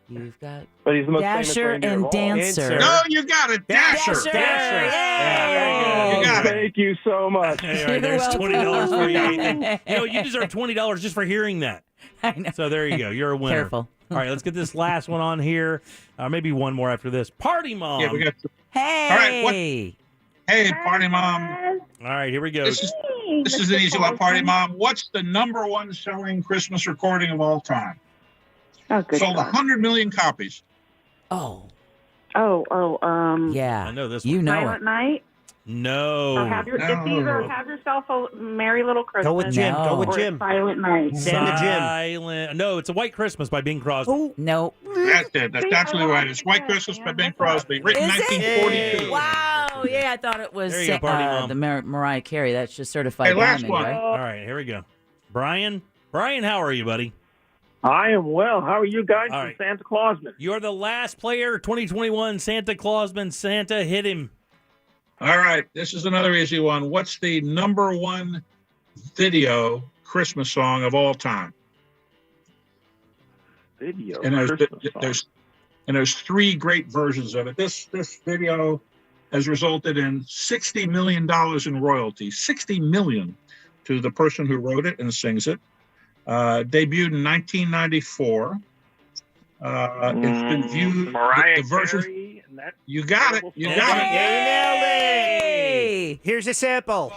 You've got But he's the most famous Dasher reindeer of and all. Dancer. No, you got it. Dasher. Dasher. Yeah, very good. You got it. Thank you so much. Hey, all right, there's $20 for you. Ethan. You know, you deserve $20 just for hearing that. I know. So there you go. You're a winner. Careful. All right, let's get this last one on here. Maybe one more after this. Party Mom. Yeah, we got. Hey. All right, what? Hey, Party Mom. All right, here we go. This is an easy one, Party Mom. What's the number one selling Christmas recording of all time? Oh, good. Sold 100 million copies. Oh. I Yeah. know this You one. know Silent it. Night. No. Or have your, It's either have yourself a merry little Christmas. Go with Jim. No. Go with or Jim. Silent Night. Santa Jim. Silent. No, it's a White Christmas by Bing Crosby. Oh, No. That's it. That's absolutely right. It's White Christmas by Bing Crosby, written in Is it? 1942. Wow. Yeah, I thought it was There you go, Party Mom. the Mariah Carey. That's just certified Hey, last diamond, one. right? All right, here we go. Brian, how are you, buddy? I am well. How are you guys? All From right. Santa Clausman. You're the last player, 2021 Santa Clausman. Santa, hit him. All right, this is another easy one. What's the number one video Christmas song of all time? Video. And Christmas song. there's three great versions of it. This video has resulted in $60 million in royalties. $60 million to the person who wrote it and sings it. Debuted in 1994. It's been viewed. Mariah the version. Carey and that You got it. You got it. Yeah, you nailed it. Hey. Here's a sample.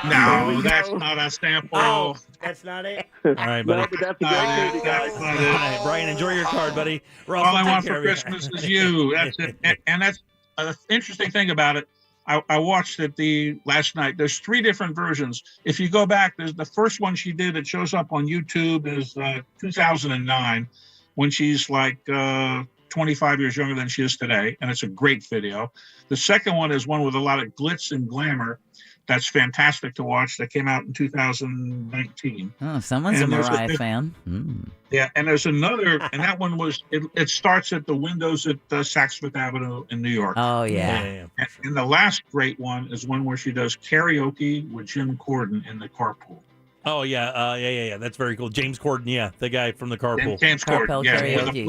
No, that's not a sample. Oh, that's not it. All right, No, buddy. but that's a great movie, guys. All right, Brian, enjoy your card, buddy. Ross, All we'll I take want care for of you. Christmas is you. That's it. And that's the interesting thing about it. I watched it last night. There's three different versions. If you go back, there's the first one she did. It shows up on YouTube is 2009, when she's like 25 years younger than she is today, and it's a great video. The second one is one with a lot of glitz and glamour. That's fantastic to watch. That came out in 2019. Oh, someone's And a there's Mariah fan. Mm. Yeah, and there's another, and that one was, it starts at the windows at Saks Fifth Avenue in New York. Oh, yeah. And the last great one is one where she does karaoke with Jim Corden in the carpool. Oh, yeah. Yeah. That's very cool. James Corden, yeah. The guy from the carpool. James Corden, yeah, karaoke.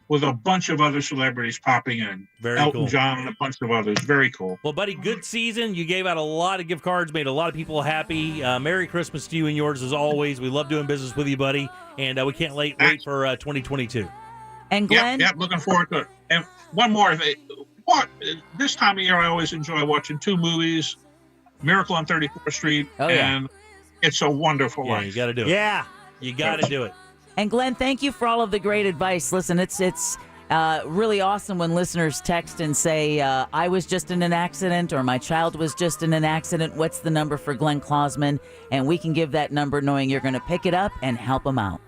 with a bunch of other celebrities popping in. Very Elton cool. John and a bunch of others. Very cool. Well, buddy, good season. You gave out a lot of gift cards, made a lot of people happy. Merry Christmas to you and yours as always. We love doing business with you, buddy. And we can't wait for 2022. And Glenn? Yep, looking forward to it. And one more thing. This time of year, I always enjoy watching two movies, Miracle on 34th Street and It's a Wonderful Life. You got to do it. Yeah. You got to do it. And Glenn, thank you for all of the great advice. Listen, it's really awesome when listeners text and say, I was just in an accident or my child was just in an accident. What's the number for Glenn Clausman? And we can give that number knowing you're going to pick it up and help them out.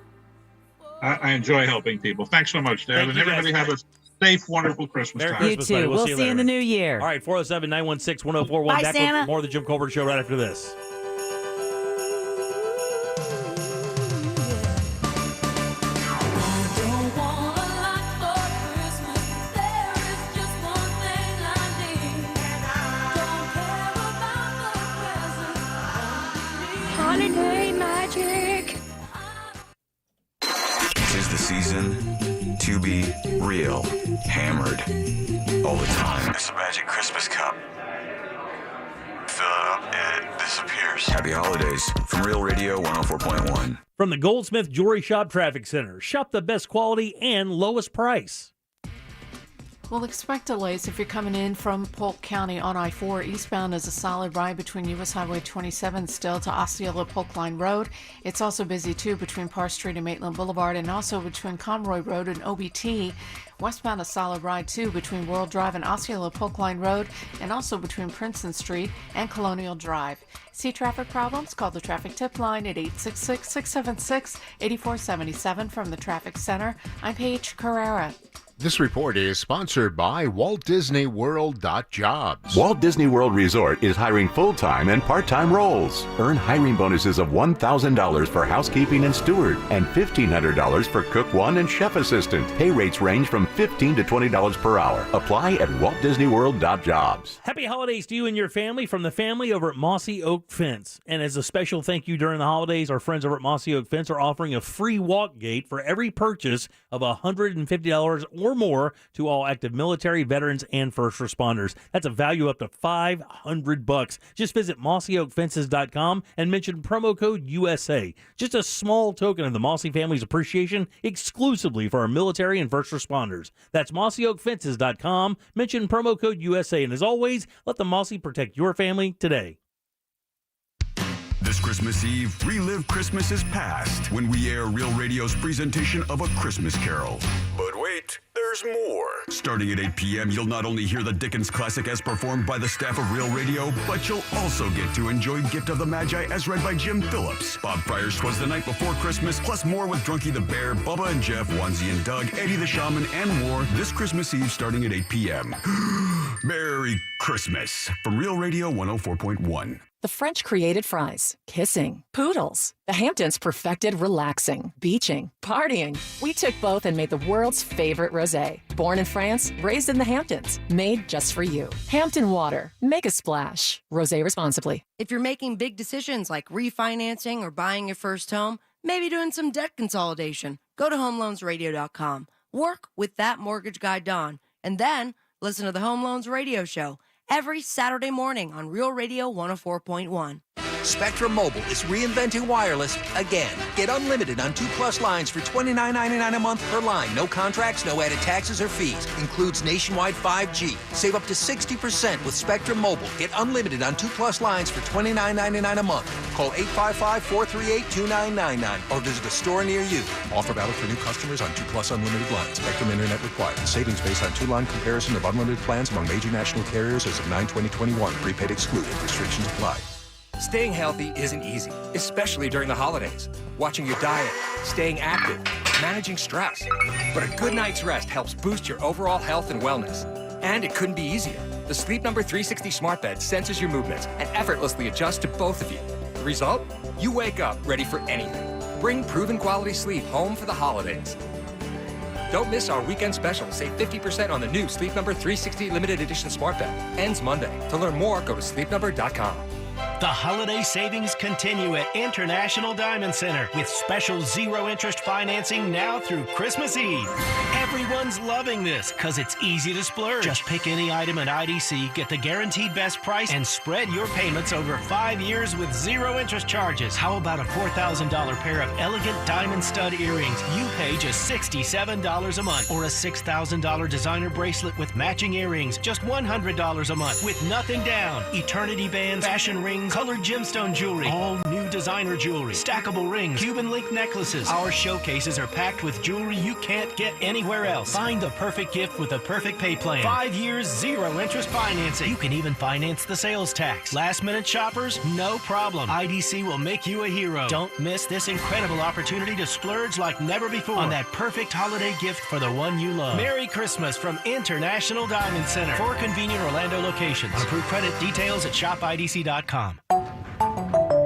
I enjoy helping people. Thanks so much, Dave. Thank And you, everybody guys. have a safe, wonderful Christmas Merry time. Christmas, You buddy. too. We'll See see you in later. the new year. All right, 407-916-1041. Bye, Back Santa. with more of the Jim Colbert Show right after this. Holiday magic. Tis the season to be real, hammered all the time. It's a magic Christmas cup. Fill it up, it disappears. Happy holidays from Real Radio 104.1. From the Goldsmith Jewelry Shop Traffic Center. Shop the best quality and lowest price. Well, expect delays if you're coming in from Polk County on I-4. Eastbound is a solid ride between U.S. Highway 27 still to Osceola Polk Line Road. It's also busy, too, between Parr Street and Maitland Boulevard, and also between Conroy Road and OBT. Westbound a solid ride, too, between World Drive and Osceola Polk Line Road, and also between Princeton Street and Colonial Drive. See traffic problems? Call the traffic tip line at 866-676-8477 from the Traffic Center. I'm Paige Carrera. This report is sponsored by Walt Disney World.jobs. Walt Disney World Resort is hiring full-time and part-time roles. Earn hiring bonuses of $1,000 for housekeeping and steward and $1,500 for cook one and chef assistant. Pay rates range from $15 to $20 per hour. Apply at WaltDisneyWorld.jobs. Happy holidays to you and your family from the family over at Mossy Oak Fence. And as a special thank you during the holidays, our friends over at Mossy Oak Fence are offering a free walk gate for every purchase of $150 or more to all active military, veterans, and first responders. That's a value up to $500. Just visit mossyoakfences.com and mention promo code USA. Just a small token of the Mossy family's appreciation exclusively for our military and first responders. That's mossyoakfences.com. Mention promo code USA. And as always, let the Mossy protect your family today. This Christmas Eve, relive Christmas's past when we air Real Radio's presentation of A Christmas Carol. But wait, there's more. Starting at 8 p.m., you'll not only hear the Dickens classic as performed by the staff of Real Radio, but you'll also get to enjoy Gift of the Magi as read by Jim Phillips, Bob Pryor's 'Twas the Night Before Christmas, plus more with Drunky the Bear, Bubba and Jeff, Wanzi and Doug, Eddie the Shaman, and more this Christmas Eve starting at 8 p.m. Merry Christmas from Real Radio 104.1. The French created fries, kissing, poodles. The Hamptons perfected relaxing, beaching, partying. We took both and made the world's favorite rosé. Born in France, raised in the Hamptons. Made just for you. Hampton Water. Make a splash. Rosé responsibly. If you're making big decisions like refinancing or buying your first home, maybe doing some debt consolidation, go to homeloansradio.com. Work with that mortgage guy, Don, and then listen to the Home Loans Radio Show every Saturday morning on Real Radio 104.1. Spectrum Mobile is reinventing wireless again. Get unlimited on 2+ lines for $29.99 a month per line. No contracts, no added taxes or fees. Includes nationwide 5G. Save up to 60% with Spectrum Mobile. Get unlimited on 2+ lines for $29.99 a month. Call 855-438-2999 or visit a store near you. Offer valid for new customers on 2+ unlimited lines. Spectrum Internet required. Savings based on 2-line comparison of unlimited plans among major national carriers as of 9/20/21. Prepaid excluded. Restrictions apply. Staying healthy isn't easy, especially during the holidays. Watching your diet, staying active, managing stress. But a good night's rest helps boost your overall health and wellness. And it couldn't be easier. The Sleep Number 360 smart bed senses your movements and effortlessly adjusts to both of you. The result? You wake up ready for anything. Bring proven quality sleep home for the holidays. Don't miss our weekend special. Save 50% on the new Sleep Number 360 limited edition smart bed. Ends Monday. To learn more, go to sleepnumber.com. The holiday savings continue at International Diamond Center with special zero-interest financing now through Christmas Eve. Everyone's loving this because it's easy to splurge. Just pick any item at IDC, get the guaranteed best price, and spread your payments over 5 years with zero interest charges. How about a $4,000 pair of elegant diamond stud earrings? You pay just $67 a month. Or a $6,000 designer bracelet with matching earrings, just $100 a month with nothing down. Eternity bands, fashion rings, colored gemstone jewelry, all new designer jewelry, stackable rings, Cuban link necklaces. Our showcases are packed with jewelry you can't get anywhere else. Find the perfect gift with a perfect pay plan. 5 years, zero interest financing. You can even finance the sales tax. Last minute shoppers, no problem. IDC will make you a hero. Don't miss this incredible opportunity to splurge like never before on that perfect holiday gift for the one you love. Merry Christmas from International Diamond Center. 4 convenient Orlando locations. On approved credit, details at shopidc.com.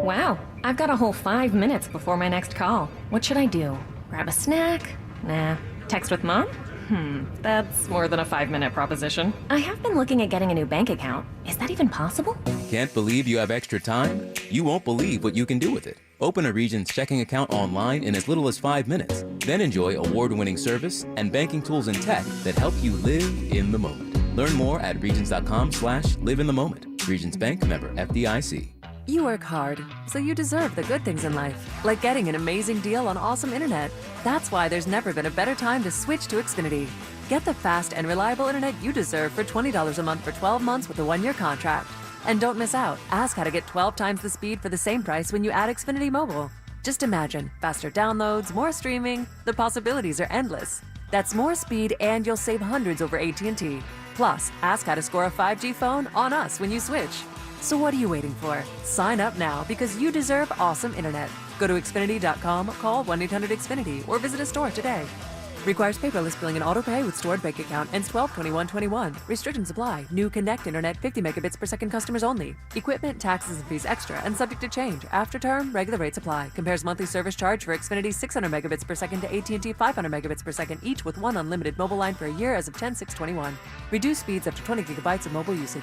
Wow, I've got a whole 5 minutes before my next call. What should I do? Grab a snack? Nah. Text with mom? That's more than a 5-minute proposition. I have been looking at getting a new bank account. Is that even possible? Can't believe you have extra time? You won't believe what you can do with it. Open a Regions checking account online in as little as 5 minutes. Then enjoy award-winning service and banking tools and tech that help you live in the moment. Learn more at regions.com/live-in-the-moment. Regions Bank, member FDIC. You work hard, so you deserve the good things in life, like getting an amazing deal on awesome internet. That's why there's never been a better time to switch to Xfinity. Get the fast and reliable internet you deserve for $20 a month for 12 months with a 1-year contract. And don't miss out. Ask how to get 12 times the speed for the same price when you add Xfinity Mobile. Just imagine, faster downloads, more streaming. The possibilities are endless. That's more speed and you'll save hundreds over AT&T. Plus, ask how to score a 5G phone on us when you switch. So what are you waiting for? Sign up now because you deserve awesome internet. Go to Xfinity.com, call 1-800-XFINITY, or visit a store today. Requires paperless billing and auto pay with stored bank account. Ends 12/21/21. Restrictions apply. New Connect Internet 50 megabits per second customers only. Equipment, taxes, and fees extra and subject to change. After term, regular rates apply. Compares monthly service charge for Xfinity 600 megabits per second to AT&T 500 megabits per second, each with one unlimited mobile line for a year as of 10/6/21. Reduced speeds up to 20 gigabytes of mobile usage.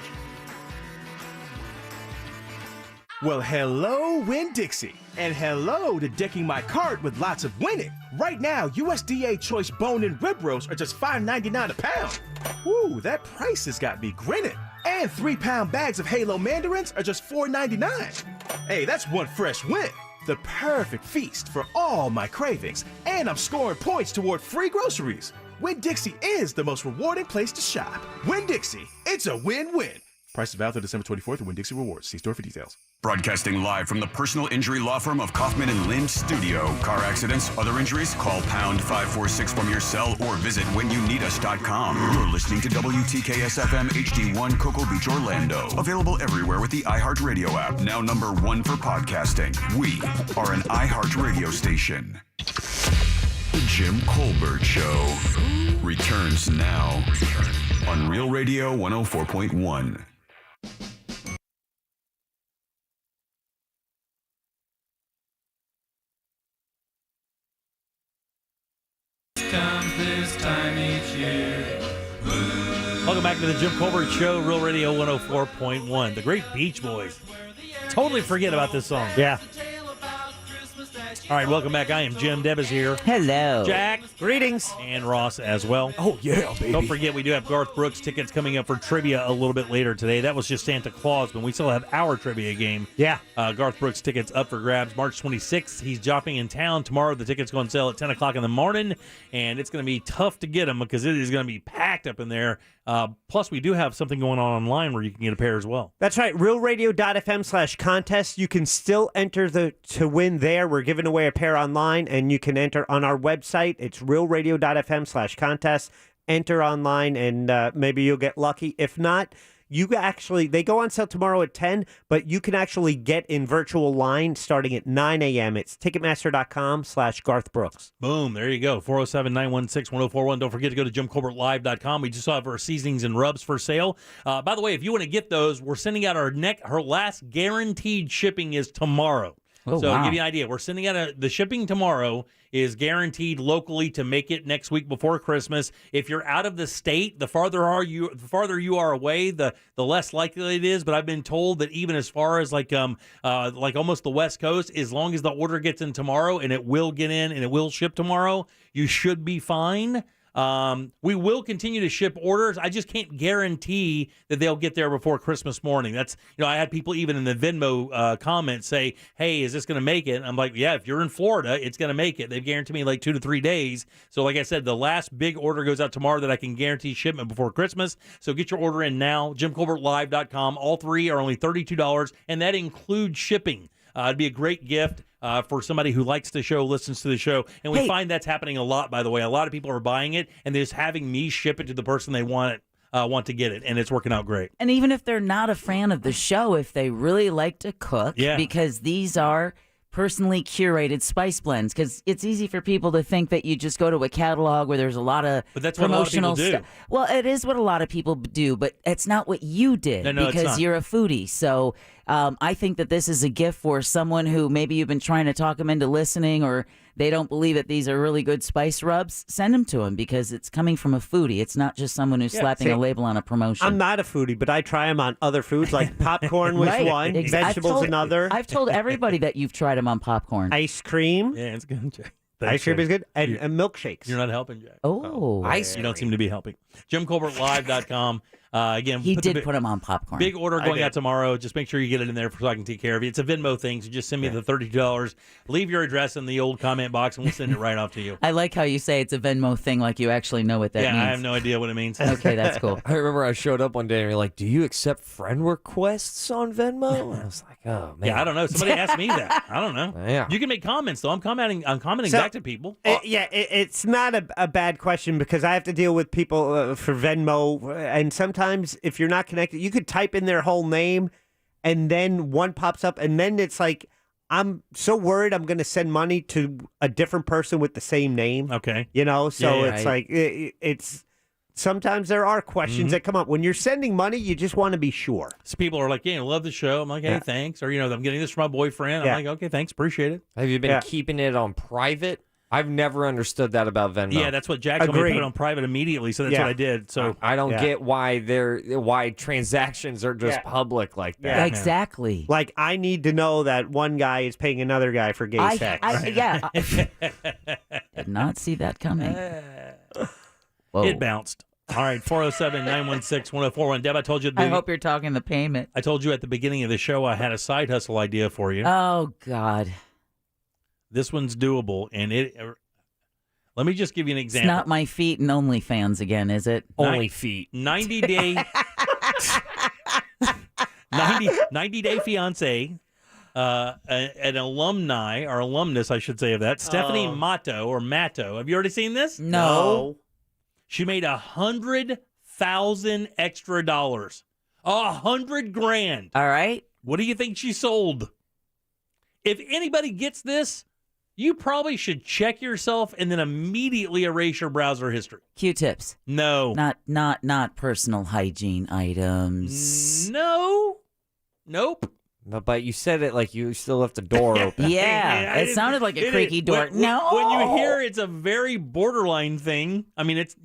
Well, hello, Winn-Dixie. And hello to decking my cart with lots of winning. Right now, USDA Choice Bone-In Rib Roasts are just $5.99 a pound. Woo, that price has got me grinning. And 3-pound bags of Halo Mandarins are just $4.99. Hey, that's one fresh win. The perfect feast for all my cravings. And I'm scoring points toward free groceries. Winn-Dixie is the most rewarding place to shop. Winn-Dixie, it's a win-win. Prices valid through December 24th at Winn-Dixie Rewards. See store for details. Broadcasting live from the personal injury law firm of Kaufman and Lind Studio. Car accidents, other injuries, call pound 546 from your cell or visit whenyouneedus.com. You're listening to WTKS-FM HD1 Cocoa Beach, Orlando. Available everywhere with the iHeartRadio app. Now number 1 for podcasting. We are an iHeartRadio station. The Jim Colbert Show returns now on Real Radio 104.1. Comes this time each year. Welcome back to the Jim Colbert Show, Real Radio 104.1. The great Beach Boys. Totally forget about this song. Yeah. All right, welcome back. I am Jim. Deb is here. Hello. Jack. Greetings. And Ross as well. Oh, yeah, baby. Don't forget, we do have Garth Brooks tickets coming up for trivia a little bit later today. That was just Santa Claus, but we still have our trivia game. Yeah. Garth Brooks tickets up for grabs March 26th. He's dropping in town tomorrow. The tickets go on sale at 10 o'clock in the morning, and it's going to be tough to get them because it is going to be packed up in there. Plus, we do have something going on online where you can get a pair as well. That's right. RealRadio.fm/contest. You can still enter to win there. We're giving away a pair online, and you can enter on our website. It's RealRadio.fm/contest. Enter online, and maybe you'll get lucky. If not, they go on sale tomorrow at 10, but you can actually get in virtual line starting at 9 a.m. It's Ticketmaster.com/Garth Brooks. Boom. There you go. 407-916-1041. Don't forget to go to JimColbertLive.com. We just saw our seasonings and rubs for sale. By the way, if you want to get those, we're sending out our last guaranteed shipping is tomorrow. Oh, so wow. to give you an idea, we're sending out the shipping tomorrow is guaranteed locally to make it next week before Christmas. If you're out of the state, the farther you are away, the less likely it is. But I've been told that even as far as like almost the West Coast, as long as the order gets in tomorrow and it will get in and it will ship tomorrow, you should be fine. We will continue to ship orders. I just can't guarantee that they'll get there before Christmas morning. That's, I had people even in the Venmo comments say, hey, is this going to make it? And I'm like, yeah, if you're in Florida, it's going to make it. They've guaranteed me like 2 to 3 days. So like I said, the last big order goes out tomorrow that I can guarantee shipment before Christmas. So get your order in now, JimColbertLive.com. All 3 are only $32, and that includes shipping. It'd be a great gift for somebody who likes the show, listens to the show. And we find that's happening a lot, by the way. A lot of people are buying it, and they're just having me ship it to the person they want to get it, and it's working out great. And even if they're not a fan of the show, if they really like to cook, because these are personally curated spice blends, because it's easy for people to think that you just go to a catalog where there's a lot of but that's what promotional a lot of people stuff. Well, it is what a lot of people do, but it's not what you did because you're a foodie. So I think that this is a gift for someone who maybe you've been trying to talk them into listening, or they don't believe that these are really good spice rubs. Send them to them because it's coming from a foodie. It's not just someone who's slapping a label on a promotion. I'm not a foodie, but I try them on other foods, like popcorn was one, vegetables another. I've told everybody that you've tried them on popcorn. Ice cream. Yeah, it's good, Jack. Ice cream is good. And milkshakes. You're not helping, Jack. Oh. You don't seem to be helping. JimColbertLive.com. Again, He did put them on popcorn. Big order going out tomorrow. Just make sure you get it in there so I can take care of it. It's a Venmo thing, so just send me the $32. Leave your address in the old comment box, and we'll send it right off to you. I like how you say it's a Venmo thing, like you actually know what that means. Yeah, I have no idea what it means. Okay, that's cool. I remember I showed up one day and you're like, "Do you accept friend requests on Venmo?" And I was like, "Oh man." Yeah, I don't know. Somebody asked me that. I don't know. Yeah. You can make comments though. I'm commenting So, back to people. It's not a bad question because I have to deal with people for Venmo, and sometimes if you're not connected, you could type in their whole name, and then one pops up, and then it's like, I'm so worried I'm going to send money to a different person with the same name. Okay. So Yeah, it's right. like, it's sometimes there are questions that come up. When you're sending money, you just want to be sure. So people are like, "Yeah, I love the show." I'm like, "Hey, thanks." Or, I'm getting this from my boyfriend. I'm like, "Okay, thanks. Appreciate it." Have you been keeping it on private? I've never understood that about Venmo. Yeah, that's what Jack told me to put it on private immediately, so that's what I did. So I don't get why transactions are just public like that. Yeah. Exactly. Like, I need to know that one guy is paying another guy for gay sex. Yeah. Did not see that coming. Whoa. It bounced. All right, 407-916-1041. Deb, I told you. I hope you're talking the payment. I told you at the beginning of the show I had a side hustle idea for you. Oh, God. This one's doable, and let me just give you an It's example. not my feet and OnlyFans again, is it? Only feet. 90-day 90-day fiance, an alumni, or alumnus, I should say, of that, Stephanie Matto, or Matto. Have you already seen this? No. She made $100,000 extra dollars. $100,000. All right. What do you think she sold? If anybody gets this, you probably should check yourself and then immediately erase your browser history. Q-tips. No. Not personal hygiene items. No. Nope. But you said it like you still left the door open. Yeah, it sounded like a creaky door. When you hear it's a very borderline thing, I mean, it's,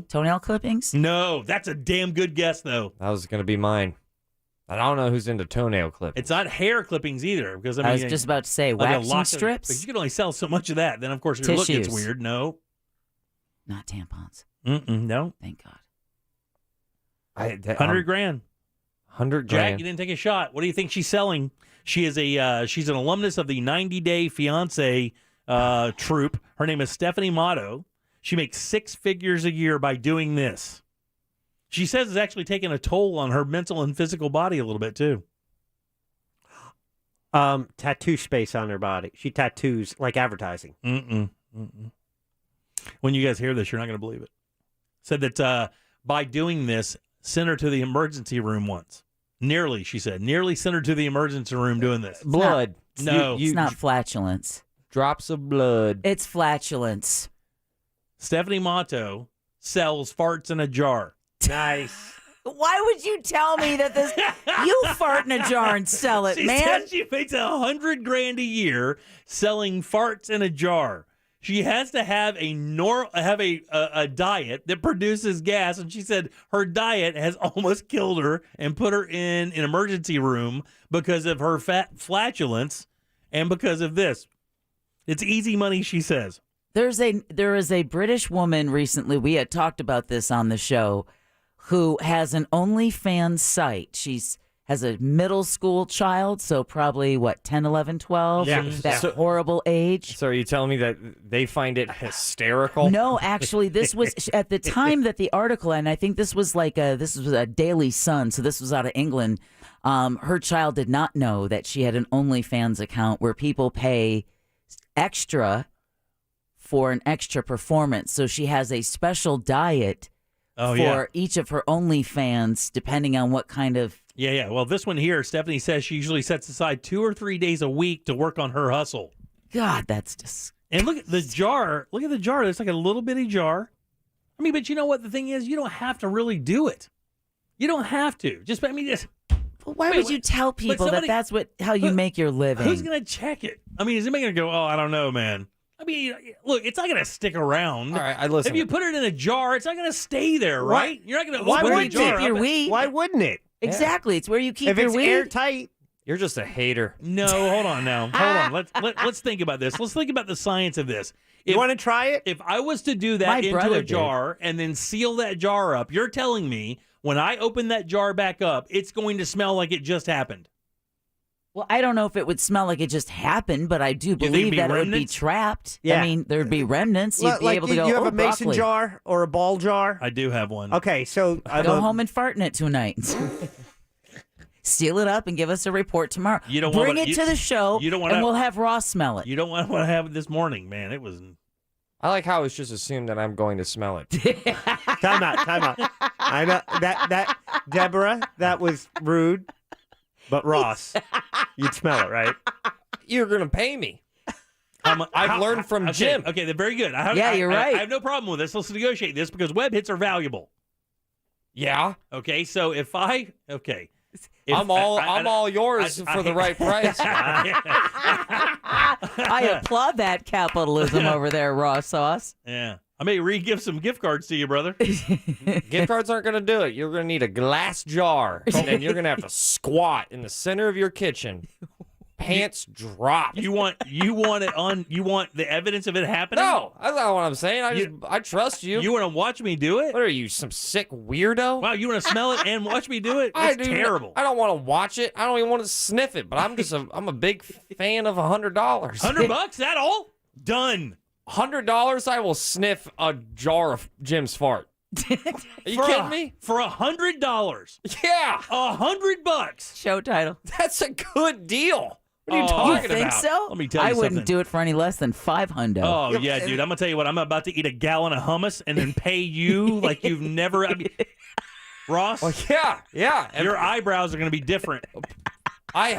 Toenail clippings? No, that's a damn good guess, though. That was going to be mine. I don't know who's into toenail clippings. It's not hair clippings either, because I was just about to say, waxing strips? But you can only sell so much of that. Then, of course, your look gets weird. No. Not tampons. No. Thank God. $100,000. $100,000. Jack, you didn't take a shot. What do you think she's selling? She is she's an alumnus of the 90-Day Fiancé troupe. Her name is Stephanie Matto. She makes 6 figures a year by doing this. She says it's actually taking a toll on her mental and physical body a little bit, too. Tattoo space on her body. She tattoos like advertising. When you guys hear this, you're not going to believe it. Said that by doing this, sent her to the emergency room once. Nearly, she said. Nearly sent her to the emergency room doing this. Blood. No. It's not flatulence. Drops of blood. It's flatulence. Stephanie Matto sells farts in a jar. Nice. Why would you tell me that this? You fart in a jar and sell it, She man. said she makes $100,000 a year selling farts in a jar. She has to have a diet that produces gas, and she said her diet has almost killed her and put her in an emergency room because of her flatulence and because of this. It's easy money, she says. There is a British woman recently, we had talked about this on the show, who has an OnlyFans site. She's has a middle school child, so probably, 10, 11, 12? Yeah. That horrible age. So are you telling me that they find it hysterical? No, actually, this was at the time that the article, and I think this was a Daily Sun, so this was out of England. Her child did not know that she had an OnlyFans account where people pay extra for an extra performance. So she has a special diet for each of her OnlyFans, depending on what kind of... Yeah. Well, this one here, Stephanie says she usually sets aside 2 or 3 days a week to work on her hustle. God, that's just... And look at the jar. Look at the jar. It's like a little bitty jar. I mean, but you know what the thing is? You don't have to really do it. You don't have to. Why would you tell people that's how you make your living? Who's going to check it? I mean, is anybody going to go, I don't know, man. I mean, look, it's not going to stick around. All right, listen. If you put it in a jar, it's not going to stay there, right? You're not going to Why open the wouldn't jar you? up. Why wouldn't it? Exactly. It's where you keep if your it's weed. airtight. You're just a hater. No, hold on now. Hold on. Let's think about this. Let's think about the science of this. You want to try it? If I was to do that My into brother a jar and then seal that jar up, you're telling me When I open that jar back up, it's going to smell like it just happened. Well, I don't know if it would smell like it just happened, but I do think believe it'd be that it would be remnants? trapped. Yeah. I mean, there'd be remnants. You'd be Like able to go, you have oh, a mason broccoli. jar or a ball jar? I do have one. Okay, so Go home and fart in it tonight. Seal it up and give us a report tomorrow. You don't Bring want it to the show, you don't want and to- we'll have Ross smell it. You don't want to have it this morning, man. It was. I like how it's just assumed that I'm going to smell it. Time out. I know that Deborah, that was rude. But Ross, you'd smell it, right? You're going to pay me. I've learned from Jim. Okay, they're very good. You're right. I have no problem with this. Let's negotiate this because web hits are valuable. Yeah. Okay, so if I I'm all yours for the right price. I applaud that capitalism over there, Raw Sauce. Yeah. I may re-gift some gift cards to you, brother. Gift cards aren't going to do it. You're going to need a glass jar, and then you're going to have to squat in the center of your kitchen. Pants drop. You want it on? You want the evidence of it happening? No, that's not what I'm saying. I trust you. You want to watch me do it? What are you, some sick weirdo? Wow, you want to smell it and watch me do it? That's terrible. I don't want to watch it. I don't even want to sniff it. But I'm a big fan of $100. $100? That all? Done. $100, I will sniff a jar of Jim's fart. Are you kidding me? For $100? Yeah. $100. Show title. That's a good deal. What are you You talking think about? so? Let me tell you I wouldn't something. do it for any less than $500. Oh, yeah, dude. I'm going to tell you what. I'm about to eat a gallon of hummus and then pay you like you've never... Ross? Well, yeah. Your eyebrows are going to be different. I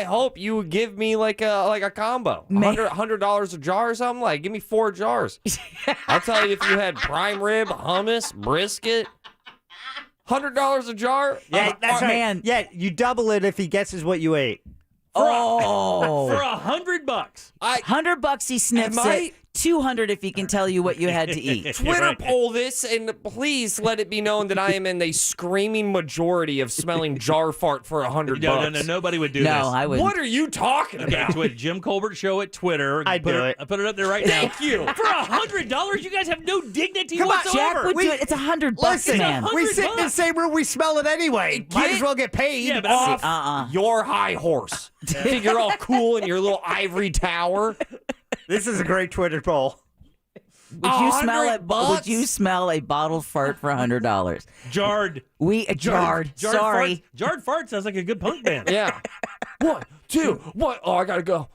hope you would give me like a combo. $100 a jar or something. Like, give me 4 jars. I'll tell you if you had prime rib, hummus, brisket. $100 a jar? Yeah, that's right. man. Yeah, you double it if he guesses what you ate. For $100. $100 he sniffs it. $200 if he can tell you what you had to eat. Twitter poll this, and please let it be known that I am in the screaming majority of smelling jar fart for $100. No, nobody would do this. No, I wouldn't. What are you talking about? Tweet Jim Colbert Show at Twitter. I'd do it. I put it up there right now. Thank you. For $100, you guys have no dignity Come on, whatsoever. Jack would do it. It's $100, Listen, man. we sit in the same room, we smell it anyway. Might as well get paid. Yeah, but Off your high horse. Think you're all cool in your little ivory tower. This is a great Twitter poll. Would you smell it? $100? Would you smell a bottled fart for $100? Jarred. Jarred. Sorry. Fart, jarred fart sounds like a good punk band. Yeah. 1, 2, 1. Oh, I gotta go.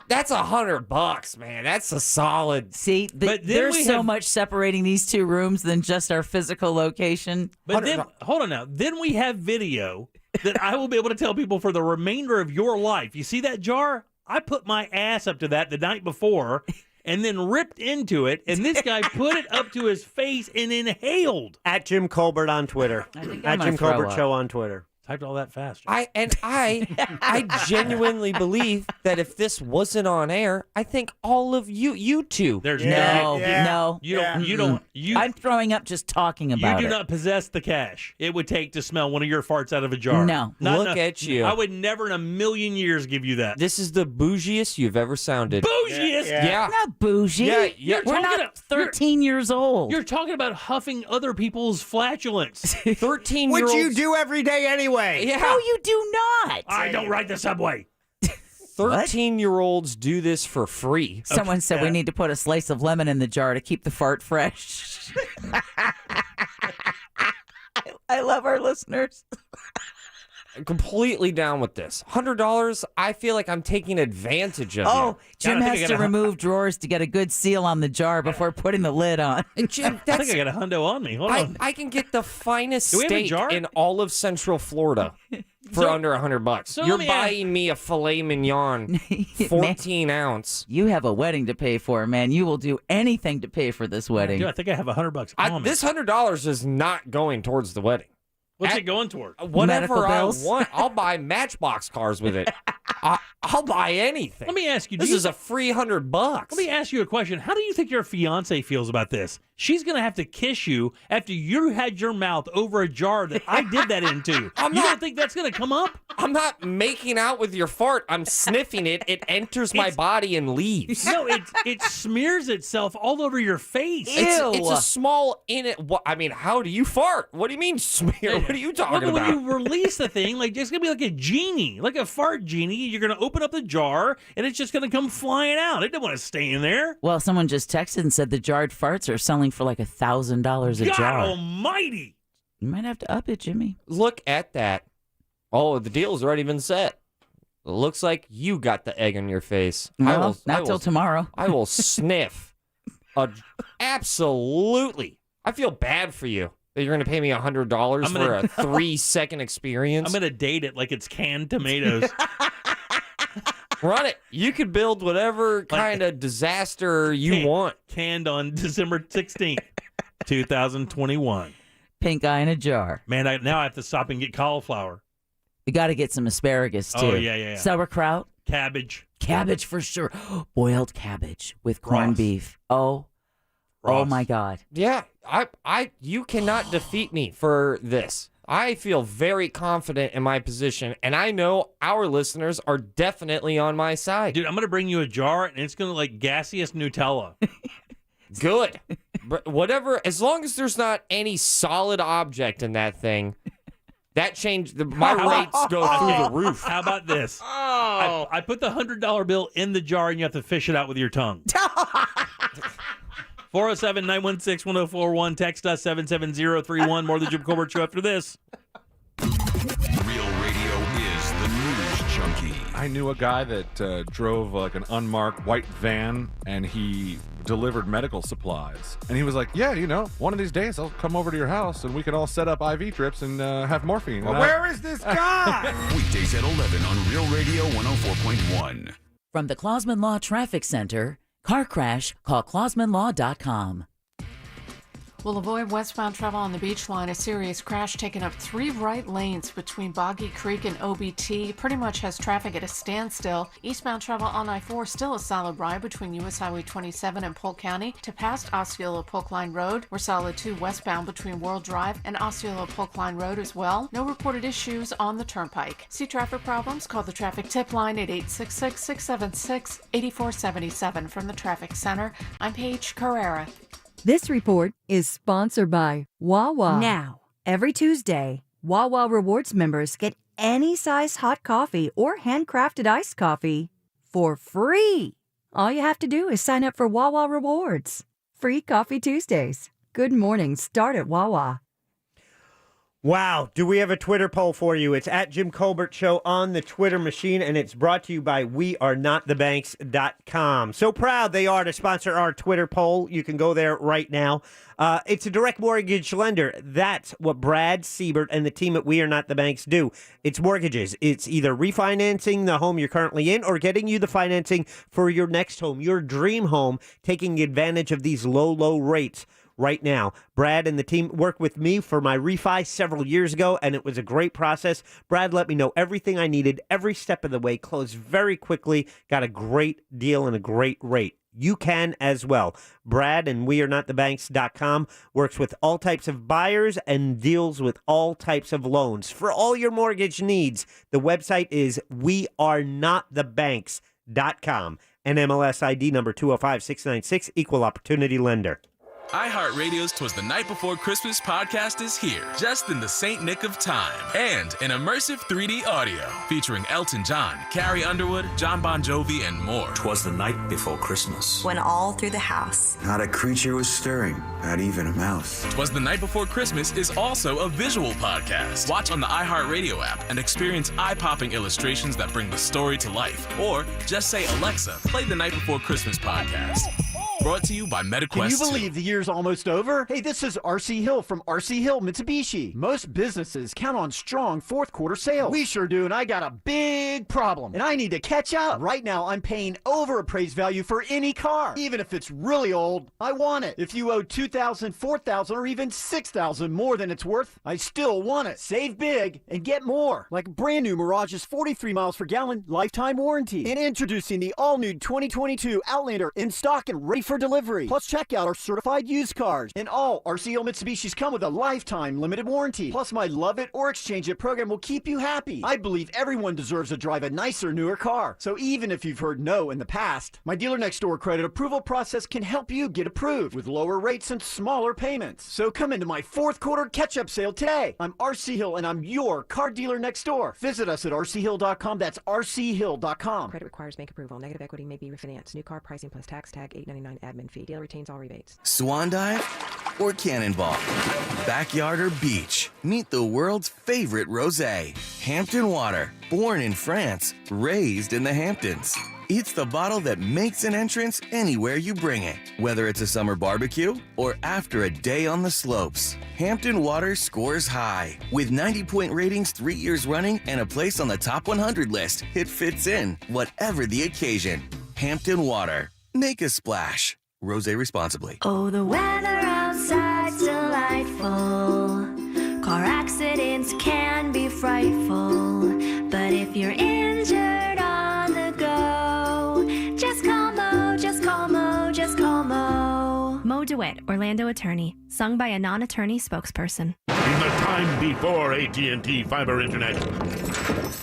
That's $100, man. That's a solid. See, But then there's we so have- much separating these two rooms than just our physical location. But then, hold on now. Then we have video that I will be able to tell people for the remainder of your life. You see that jar? I put my ass up to that the night before and then ripped into it, and this guy put it up to his face and inhaled. At Jim Colbert on Twitter. I think At Jim Colbert Show on Twitter. Typed all that fast. I genuinely believe that if this wasn't on air, I think all of you two. There's No. I'm throwing up just talking about You do it. not possess the cash it would take to smell one of your farts out of a jar. No. Look at you. I would never in a million years give you that. This is the bougiest you've ever sounded. Bougiest? Yeah. Not bougie. Yeah, We're not 13 years old. You're talking about huffing other people's flatulence. 13-year-olds. Which you do every day anyway. Yeah. No, you do not. I don't ride the subway. 13-year-olds do this for free. Someone said we need to put a slice of lemon in the jar to keep the fart fresh. I love our listeners. I'm completely down with this. $100, I feel like I'm taking advantage of Oh, you. Jim has to remove drawers to get a good seal on the jar before putting the lid on. Jim, I think I got a hundo on me. Hold on. I can get the finest Do we have a steak jar? in all of Central Florida for So- under $100. so You're let me ask- buying me a filet mignon, 14 ounce. You have a wedding to pay for, man. You will do anything to pay for this wedding. Dude, I think I have $100 on me. This $100 is not going towards the wedding. What's it going toward? Whatever Medical I bills? want, I'll buy Matchbox cars with it. I'll buy anything. Let me ask you. This is a free $100. Let me ask you a question. How do you think your fiance feels about this? She's going to have to kiss you after you had your mouth over a jar that I did that into. Don't think that's going to come up? I'm not making out with your fart. I'm sniffing it. It enters my body and leaves. No, it smears itself all over your face. It's a small I mean, how do you fart? What do you mean smear? What are you talking about? When you release the thing, like it's going to be like a genie, like a fart genie. You're going to open up the jar, and it's just going to come flying out. It doesn't want to stay in there. Well, someone just texted and said the jarred farts are selling for like $1,000 a jar. God almighty! You might have to up it, Jimmy. Look at that. Oh, the deal's already been set. Looks like you got the egg on your face. Well, not till tomorrow. I will sniff. Absolutely. I feel bad for you that you're going to pay me $100 for a 3-second experience. I'm going to date it like it's canned tomatoes. Run it. You could build whatever kind of disaster you want. Canned on December 16th, 2021. Pink eye in a jar. Man, now I have to stop and get cauliflower. You got to get some asparagus, too. Oh, yeah. Sauerkraut. Cabbage. Cabbage for sure. Boiled cabbage with corned beef. Oh my God. Yeah, you cannot defeat me for this. I feel very confident in my position, and I know our listeners are definitely on my side. Dude, I'm going to bring you a jar, and it's going to like gaseous Nutella. Good. But whatever, as long as there's not any solid object in that thing, that changed. My rates go through the roof. How about this? I put the $100 bill in the jar, and you have to fish it out with your tongue. 407-916-1041. Text us 77031. More of the Jim Colbert Show after this. Real radio is the news junkie. I knew a guy that drove like an unmarked white van, and he delivered medical supplies. And he was like, yeah, one of these days I'll come over to your house and we can all set up IV trips and have morphine. Well, where is this guy? Weekdays at 11 on Real Radio 104.1. From the Clausman Law Traffic Center, car crash, call clausmanlaw.com. Will avoid westbound travel on the beach line. A serious crash taking up 3 right lanes between Boggy Creek and OBT. Pretty much has traffic at a standstill. Eastbound travel on I-4 still a solid ride between U.S. Highway 27 and Polk County to past Osceola Polk Line Road. We're solid 2 westbound between World Drive and Osceola Polk Line Road as well. No reported issues on the turnpike. See traffic problems? Call the traffic tip line at 866-676-8477. From the Traffic Center, I'm Paige Carrera. This report is sponsored by Wawa. Now, every Tuesday, Wawa Rewards members get any size hot coffee or handcrafted iced coffee for free. All you have to do is sign up for Wawa Rewards. Free Coffee Tuesdays. Good mornings start at Wawa. Wow, do we have a Twitter poll for you? It's at Jim Colbert Show on the Twitter machine, and it's brought to you by wearenotthebanks.com. So proud they are to sponsor our Twitter poll. You can go there right now. It's a direct mortgage lender. That's what Brad Siebert and the team at We Are Not the Banks do. It's mortgages. It's either refinancing the home you're currently in or getting you the financing for your next home, your dream home, taking advantage of these low rates. Right now, Brad and the team worked with me for my refi several years ago, and it was a great process. Brad let me know everything I needed every step of the way, closed very quickly, got a great deal and a great rate. You can as well. Brad and wearenotthebanks.com works with all types of buyers and deals with all types of loans. For all your mortgage needs, the website is wearenotthebanks.com. NMLS ID number 205696, Equal Opportunity Lender. iHeartRadio's 'Twas the Night Before Christmas podcast is here, just in the St. Nick of time, and an immersive 3D audio featuring Elton John, Carrie Underwood, John Bon Jovi, and more. 'Twas the night before Christmas, when all through the house not a creature was stirring, not even a mouse. 'Twas the Night Before Christmas is also a visual podcast. Watch on the iHeartRadio app and experience eye-popping illustrations that bring the story to life. Or just say, Alexa, play the Night Before Christmas podcast. Brought to you by MetaQuest Can you 2. believe the year's almost over? Hey, this is RC Hill from RC Hill Mitsubishi. Most businesses count on strong fourth quarter sales. We sure do, and I got a big problem, and I need to catch up. Right now, I'm paying over appraised value for any car. Even if it's really old, I want it. If you owe $2,000, $4,000, or even $6,000 more than it's worth, I still want it. Save big and get more. Like brand new Mirage's 43 miles per gallon lifetime warranty. And introducing the all-new 2022 Outlander in stock and ready for delivery. Plus, check out our certified used cars. And all RCO Mitsubishis come with a lifetime limited warranty. Plus, my Love It or Exchange It program will keep you happy. I believe everyone deserves to drive a nicer, newer car. So even if you've heard no in the past, my dealer next door credit approval process can help you get approved with lower rates and smaller payments. So come into my fourth quarter catch-up sale today. I'm RC Hill and I'm your car dealer next door. Visit us at rchill.com. That's rchill.com. Credit requires bank approval. Negative equity may be refinanced. New car pricing plus tax tag $8.99 admin fee. Dealer retains all rebates. Swan dive or cannonball? Backyard or beach? Meet the world's favorite rosé. Hampton Water. Born in France, raised in the Hamptons. It's the bottle that makes an entrance anywhere you bring it. Whether it's a summer barbecue or after a day on the slopes, Hampton Water scores high. With 90-point ratings 3 years running and a place on the top 100 list, it fits in, whatever the occasion. Hampton Water. Make a splash. Rosé responsibly. Oh, the weather outside's delightful. Car accidents can be frightful. But if you're injured on the go, just call Mo, just call Mo, just call Mo. Mo DeWitt, Orlando attorney, sung by a non-attorney spokesperson. In the time before AT&T fiber internet.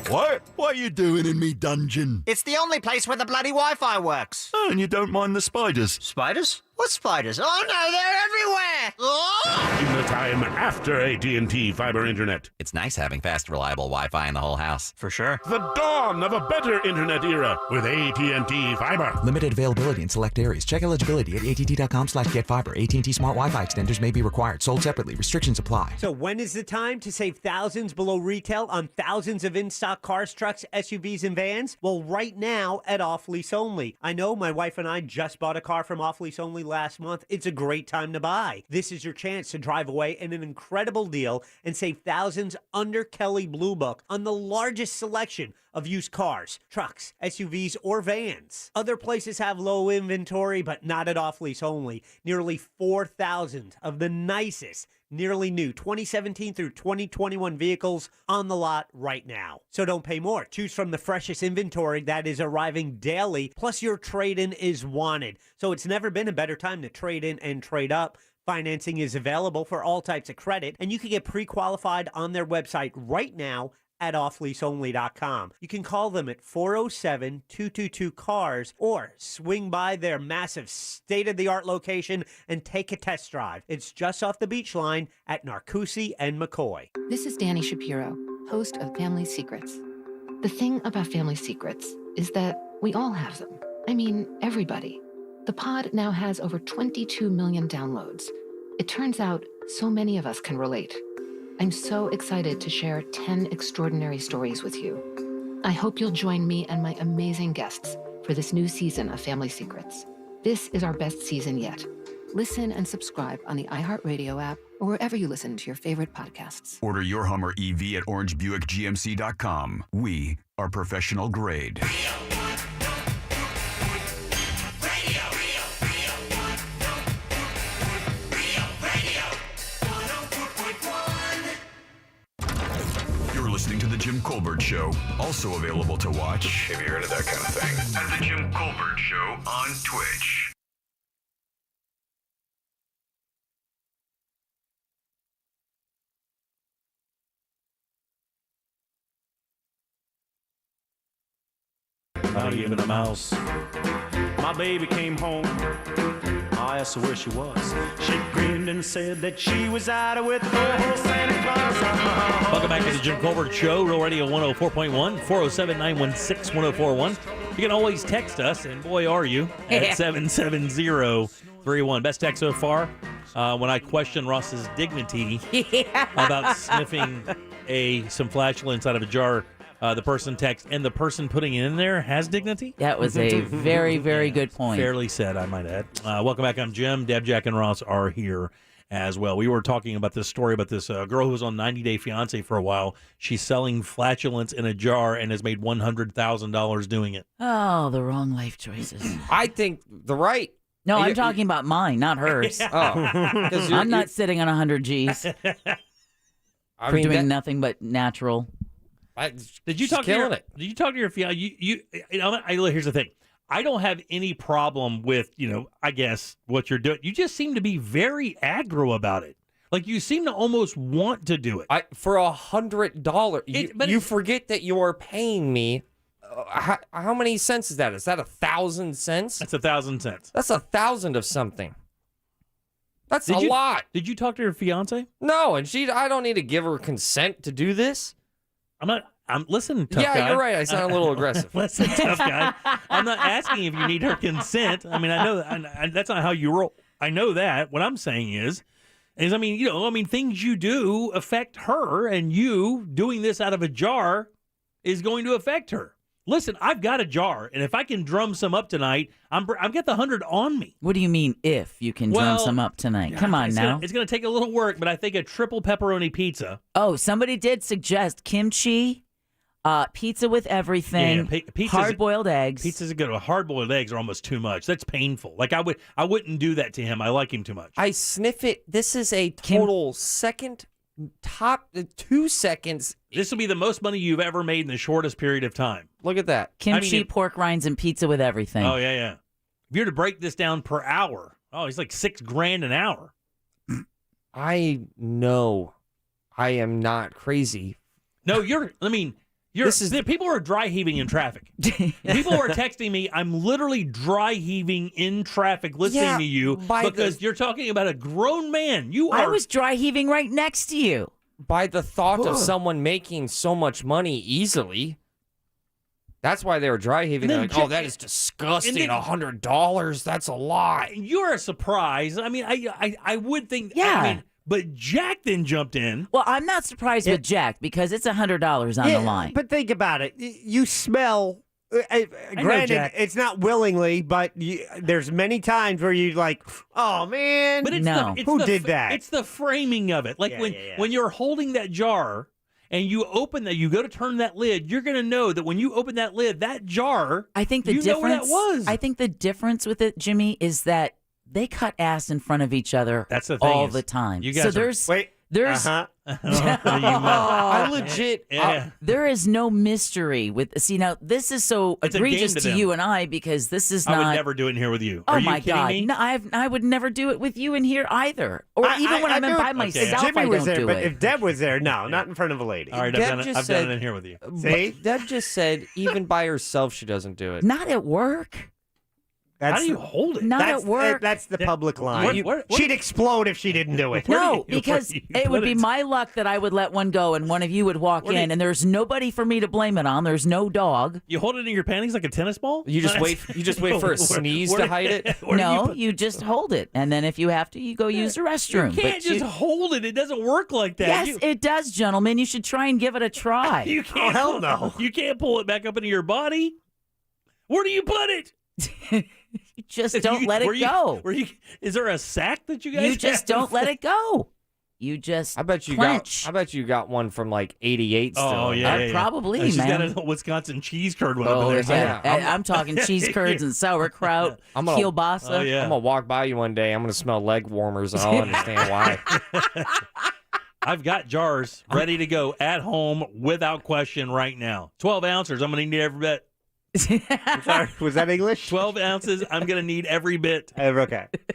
What? What are you doing in me dungeon? It's the only place where the bloody Wi-Fi works. Oh, and you don't mind the spiders? Spiders? What spiders? Oh no, they're everywhere! Oh! In the time after AT&T fiber internet. It's nice having fast, reliable Wi-Fi in the whole house. For sure. The dawn of a better internet era with AT&T fiber. Limited availability in select areas. Check eligibility at att.com/getfiber. AT&T Smart Wi-Fi extenders may be required. Sold separately. Restrictions apply. So when is the time to save thousands below retail on thousands of in-stock cars, trucks, SUVs, and vans? Well, right now at Off Lease Only. I know my wife and I just bought a car from Off Lease Only last month. It's a great time to buy. This is your chance to drive away in an incredible deal and save thousands under Kelley Blue Book on the largest selection of used cars, trucks, SUVs, or vans. Other places have low inventory, but not at Off Lease Only. Nearly 4,000 of the nicest, nearly new 2017 through 2021 vehicles on the lot right now. So don't pay more. Choose from the freshest inventory that is arriving daily, plus your trade-in is wanted. So it's never been a better time to trade in and trade up. Financing is available for all types of credit, and you can get pre-qualified on their website right now at offleaseonly.com. You can call them at 407-222-CARS or swing by their massive state-of-the-art location and take a test drive. It's just off the beach line at Narcoossee and McCoy. This is Danny Shapiro, host of Family Secrets. The thing about Family Secrets is that we all have them. I mean, everybody. The pod now has over 22 million downloads. It turns out so many of us can relate. I'm so excited to share 10 extraordinary stories with you. I hope you'll join me and my amazing guests for this new season of Family Secrets. This is our best season yet. Listen and subscribe on the iHeartRadio app or wherever you listen to your favorite podcasts. Order your Hummer EV at orangebuickgmc.com. We are professional grade. Listening to The Jim Colbert Show, also available to watch, if you're into that kind of thing, at The Jim Colbert Show on Twitch. Not even a mouse. My baby came home. I asked her where she was. She grinned and said that she was out with old Santa Claus. Welcome back to the Jim Colbert Show, Real Radio 104.1, 407-916-1041. You can always text us, and boy, are you, at 77031. Best text so far. When I question Ross's dignity about sniffing some flatulence out of a jar the person text, and the person putting it in there has dignity? That was a very, very good point. Fairly said, I might add. Welcome back. I'm Jim. Deb, Jack, and Ross are here as well. We were talking about this story about this girl who was on 90 Day Fiancé for a while. She's selling flatulence in a jar and has made $100,000 doing it. Oh, the wrong life choices. I think the right. No, I'm talking about mine, not hers. I'm not sitting on 100 G's for doing nothing but natural. Did you talk to your fiance? Here's the thing. I don't have any problem with, I guess what you're doing. You just seem to be very aggro about it. Like you seem to almost want to do it. For $100, you forget that you are paying me. How many cents is that? Is that 1,000 cents? That's 1,000 cents. That's 1,000 of something. That's a lot. Did you talk to your fiance? No, and I don't need to give her consent to do this. Listen, tough guy. Yeah, you're right. I sound a little aggressive. Listen, tough guy. I'm not asking if you need her consent. I mean, I know that's not how you roll. I know that. What I'm saying is things you do affect her, and you doing this out of a jar is going to affect her. Listen, I've got a jar, and if I can drum some up tonight, I've got the 100 on me. What do you mean, if you can drum some up tonight? Come on now. It's going to take a little work, but I think a triple pepperoni pizza. Oh, somebody did suggest kimchi, pizza with everything, hard-boiled eggs. Pizza's good. Hard-boiled eggs are almost too much. That's painful. Like I wouldn't do that to him. I like him too much. I sniff it. This is a total top 2 seconds. This will be the most money you've ever made in the shortest period of time. Look at that. Kimchi, pork rinds, and pizza with everything. Oh, yeah. If you're to break this down per hour, it's like $6,000 an hour. I know I am not crazy. No, people are dry heaving in traffic. People are texting me, I'm literally dry heaving in traffic listening to you because you're talking about a grown man. I was dry heaving right next to you. By the thought of someone making so much money easily. That's why they were dry heaving. They're like, that is disgusting. $100, that's a lot. You're a surprise. I mean, I would think. Yeah. But Jack then jumped in. Well, I'm not surprised with Jack because it's $100 on the line. But think about it. You smell. Granted, it's not willingly, but there's many times where you're like, oh, man. But who did that? It's the framing of it. Like when you're holding that jar and you open that, you go to turn that lid, you're going to know that when you open that lid, that jar, I think the know where that was. I think the difference with it, Jimmy, is that they cut ass in front of each other all the time. You guys there's I legit there is no mystery with now this is so egregious to you and I because this is not. I would never do it in here with you. Oh my God! No, I would never do it with you in here either. Or even when I'm in by myself, Jimmy I was don't there, do but it. if Deb was there, no, not in front of a lady. All right, I've done it in here with you. See, Deb just said even by herself she doesn't do it. Not at work. How do you hold it? Not at work. That's the public line. She'd explode if she didn't do it. No, because it would be my luck that I would let one go and one of you would walk in, and there's nobody for me to blame it on. There's no dog. You hold it in your panties like a tennis ball? You just wait. You just wait for a sneeze to hide it. No, you just hold it, and then if you have to, you go use the restroom. You can't just hold it. It doesn't work like that. Yes, it does, gentlemen. You should try and give it a try. You can't. Hell no. You can't pull it back up into your body. Where do you put it? You just don't let it go. Is there a sack that you guys? You just don't let it go. You just. I bet you clench. got one from like '88 still. Oh yeah, probably. She's man. got a Wisconsin cheese curd one over there. Yeah. I'm talking cheese curds and sauerkraut, kielbasa. Oh, yeah. I'm gonna walk by you one day. I'm gonna smell leg warmers, and I'll understand why. I've got jars ready to go at home without question right now. 12 ounces. I'm gonna need every bit. I'm sorry, was that English? 12 ounces. I'm going to need every bit. Okay. It's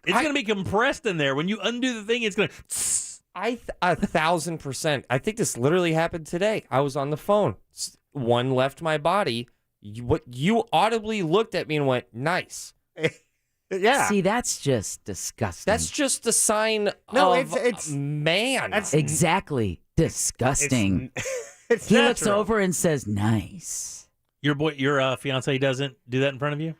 going to be compressed in there. When you undo the thing, it's going to... 1,000%. I think this literally happened today. I was on the phone. One left my body. You audibly looked at me and went, nice. Yeah. See, that's just disgusting. That's just a sign of it's man. That's exactly disgusting. It's he natural. looks over and says, nice. Your fiance doesn't do that in front of you?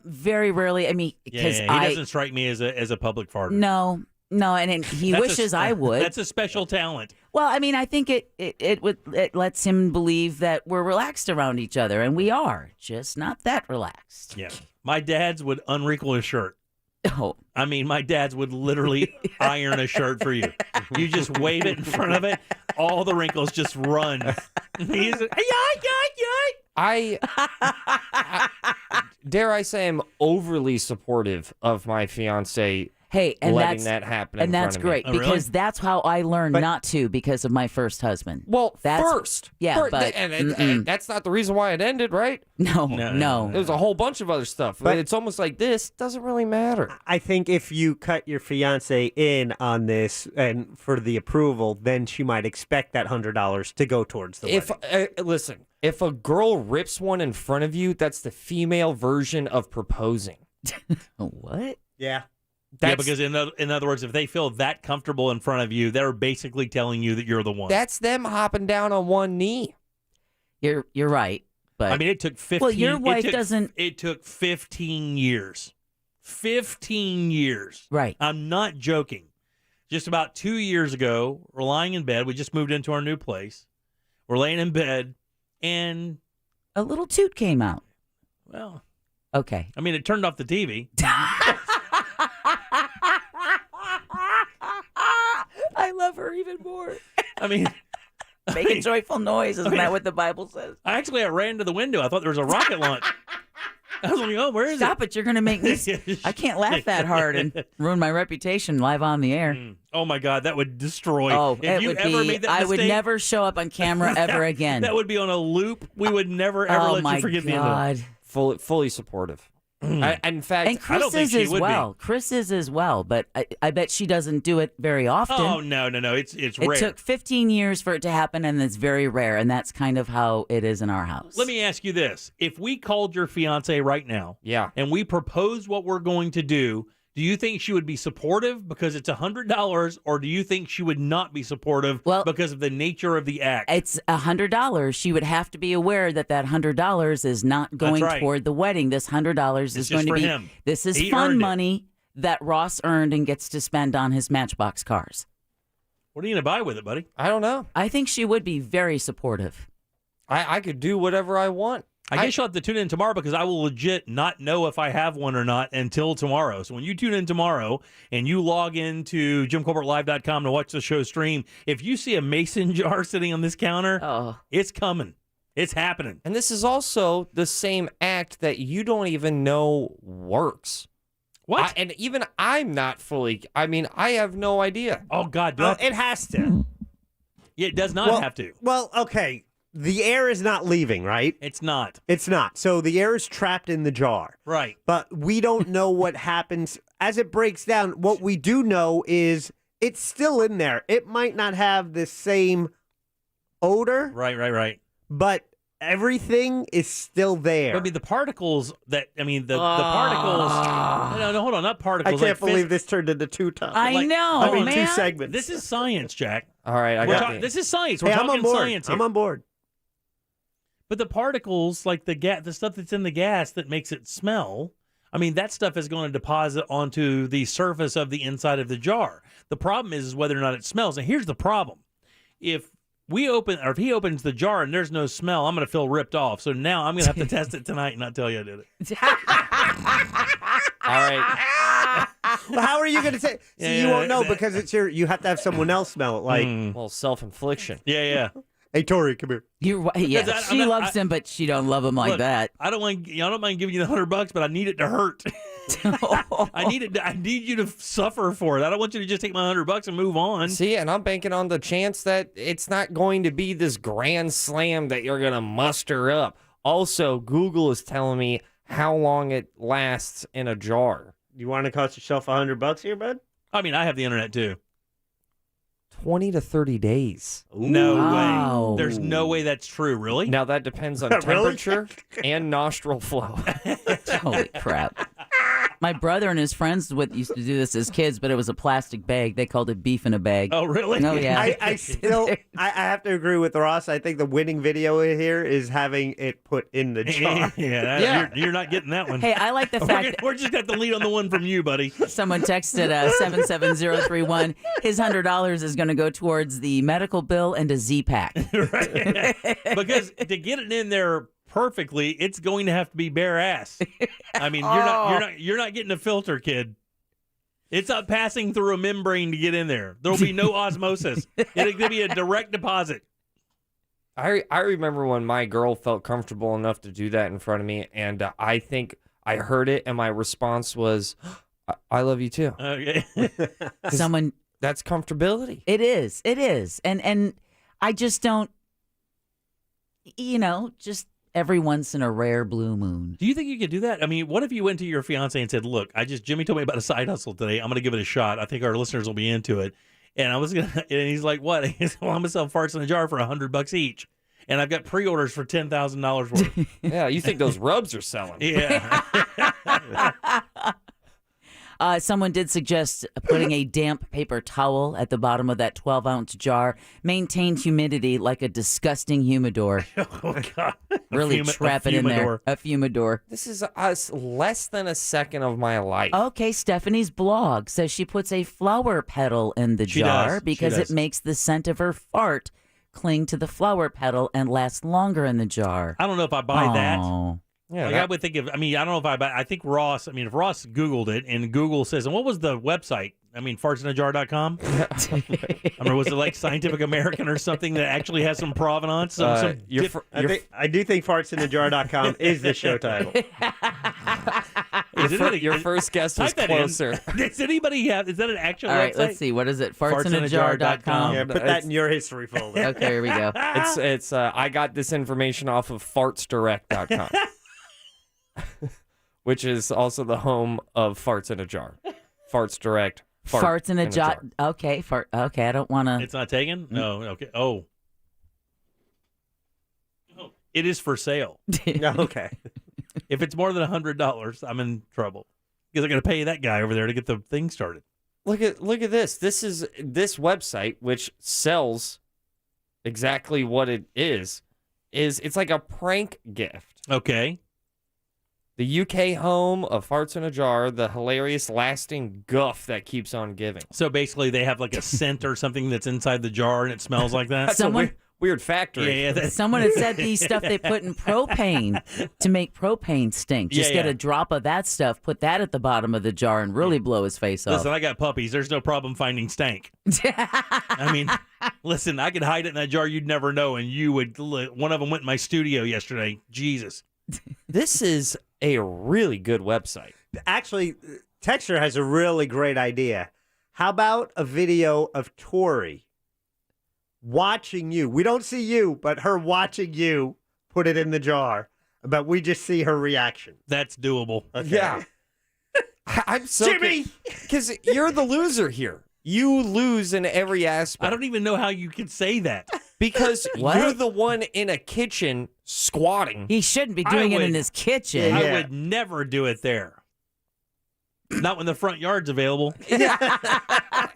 Very rarely. I mean, because he doesn't strike me as a public farter. No, No, and he wishes I would. That's a special talent. Well, I mean, I think it lets him believe that we're relaxed around each other, and we are, just not that relaxed. Yeah. My dads would unwrinkle a shirt. Oh. I mean, my dads would literally iron a shirt for you. You just wave it in front of it, all the wrinkles just run. He's I dare I say I'm overly supportive of my fiance. Hey, and letting that happen, and that's great because that's how I learned not to because of my first husband. Well, but and that's not the reason why it ended, right? No. There's a whole bunch of other stuff. But it's almost like this doesn't really matter. I think if you cut your fiance in on this and for the approval, then she might expect that $100 to go towards the wedding. Listen, if a girl rips one in front of you, that's the female version of proposing. What? Yeah. Because in other words, if they feel that comfortable in front of you, they're basically telling you that you're the one. That's them hopping down on one knee. You're right, but I mean, it took 15. Well, your wife doesn't. It took 15 years. 15 years. Right. I'm not joking. Just about 2 years ago, we're lying in bed. We just moved into our new place. We're laying in bed, and a little toot came out. Well, okay. I mean, it turned off the TV. I love her even more. I mean, make a joyful noise. Isn't that what the Bible says? I ran to the window. I thought there was a rocket launch. I was like, oh, where is Stop it. You're going to make me. I can't laugh that hard and ruin my reputation live on the air. Oh, my God. That would destroy. Oh, if you ever made that I mistake, would never show up on camera ever again. That would be on a loop. We would never, ever let you forget the end of it. Fully supportive. In fact, and Chris I don't think is she as would well. be. Chris is as well, but I bet she doesn't do it very often. Oh, no. It's rare. It took 15 years for it to happen, and it's very rare, and that's kind of how it is in our house. Let me ask you this. If we called your fiance right now and we proposed what we're going to do you think she would be supportive because it's $100, or do you think she would not be supportive because of the nature of the act? It's $100. She would have to be aware that $100 is not going toward the wedding. This $100 is going to be him. This is fun money that Ross earned and gets to spend on his Matchbox cars. What are you going to buy with it, buddy? I don't know. I think she would be very supportive. I could do whatever I want. I guess you'll have to tune in tomorrow because I will legit not know if I have one or not until tomorrow. So when you tune in tomorrow and you log into JimColbertLive.com to watch the show stream, if you see a mason jar sitting on this counter, it's coming. It's happening. And this is also the same act that you don't even know works. What? And even I'm not fully, I have no idea. Oh, God. It has to. Yeah, it does not have to. Well, okay. The air is not leaving, right? It's not. It's not. So the air is trapped in the jar. Right. But we don't know what happens as it breaks down. What we do know is it's still in there. It might not have the same odor. Right. But everything is still there. But, the particles the particles. No, hold on. Not particles. I can't believe this turned into two topics. I know, man. Two segments. This is science, Jack. All right, This is science. We're I'm talking on board. science here. I'm on board. But the particles, like the stuff that's in the gas that makes it smell, that stuff is going to deposit onto the surface of the inside of the jar. The problem is whether or not it smells. And here's the problem. If he opens the jar and there's no smell, I'm going to feel ripped off. So now I'm going to have to test it tonight and not tell you I did it. All right. Well, how are you going to say? See, you won't know because it's you have to have someone else smell it. Well, self-infliction. Yeah. Hey, Tori, come here. You're right. Yeah, she loves him, but she don't love him like that. I don't mind giving you the $100, but I need it to hurt. I need you to suffer for it. I don't want you to just take my $100 and move on. See, and I'm banking on the chance that it's not going to be this grand slam that you're going to muster up. Also, Google is telling me how long it lasts in a jar. You want to cost yourself $100 here, bud? I have the internet too. 20 to 30 days. No way. There's no way that's true. Really? Now, that depends on temperature and nostril flow. Holy crap. My brother and his friends used to do this as kids, but it was a plastic bag. They called it beef in a bag. Oh, really? Oh, yeah. I have to agree with Ross. I think the winning video here is having it put in the jar. You're not getting that one. Hey, I like the fact we're just got the lead on the one from you, buddy. Someone texted 77031. His $100 is going to go towards the medical bill and a Z-Pack. Right. Because to get it in there perfectly, it's going to have to be bare ass. I mean, you're not getting a filter, kid. It's not passing through a membrane to get in there. There will be no osmosis. It's going to be a direct deposit. I remember when my girl felt comfortable enough to do that in front of me, and I think I heard it, and my response was, "I love you too." Okay. That's comfortability. It is, and I just don't. Just every once in a rare blue moon. Do you think you could do that? I mean, what if you went to your fiance and said, "Look, Jimmy told me about a side hustle today. I'm going to give it a shot. I think our listeners will be into it." And and he's like, "What?" He said, "Well, I'm going to sell farts in a jar for $100 each. And I've got pre-orders for $10,000 worth." Yeah, you think those rubs are selling. Yeah. Someone did suggest putting a damp paper towel at the bottom of that 12-ounce jar. Maintained humidity like a disgusting humidor. Oh, God. Really trap it in there. A fumidor. This is less than a second of my life. Okay, Stephanie's blog says she puts a flower petal in the jar because it makes the scent of her fart cling to the flower petal and last longer in the jar. I don't know if I buy that. Yeah, I would think I don't know if I think Ross, if Ross Googled it and Google says, and what was the website? Fartsinajar.com? I mean, was it like Scientific American or something that actually has some provenance? I do think fartsinajar.com is the show title. Your first guess was closer. Does anybody have, is that an actual website? All right, let's see. What is it? Fartsinajar.com. Yeah, put that in your history folder. Okay, here we go. It's I got this information off of fartsdirect.com. Which is also the home of Farts in a Jar. Farts Direct. Farts in a jar. Okay, okay, I don't want to. It's not taken? No, okay. Oh. It is for sale. Okay. If it's more than $100, I'm in trouble. Because they're going to pay that guy over there to get the thing started. Look at this. This is this website, which sells exactly what it is it's like a prank gift. Okay. The UK home of Farts in a Jar, the hilarious lasting guff that keeps on giving. So basically they have like a scent or something that's inside the jar and it smells like that? That's a weird factory. Yeah, someone had said the stuff they put in propane to make propane stink. Just get a drop of that stuff, put that at the bottom of the jar and really blow his face off. Listen, I got puppies. There's no problem finding stank. I mean, listen, I could hide it in that jar. You'd never know. And you would. One of them went in my studio yesterday. Jesus. This is a really good website. Actually, Texture has a really great idea. How about a video of Tori watching you? We don't see you, but her watching you put it in the jar. But we just see her reaction. That's doable. Okay. Yeah. I'm so Jimmy! Because you're the loser here. You lose in every aspect. I don't even know how you can say that. Because you're the one in a kitchen squatting. He shouldn't be doing it in his kitchen. I would never do it there. Not when the front yard's available. Yeah.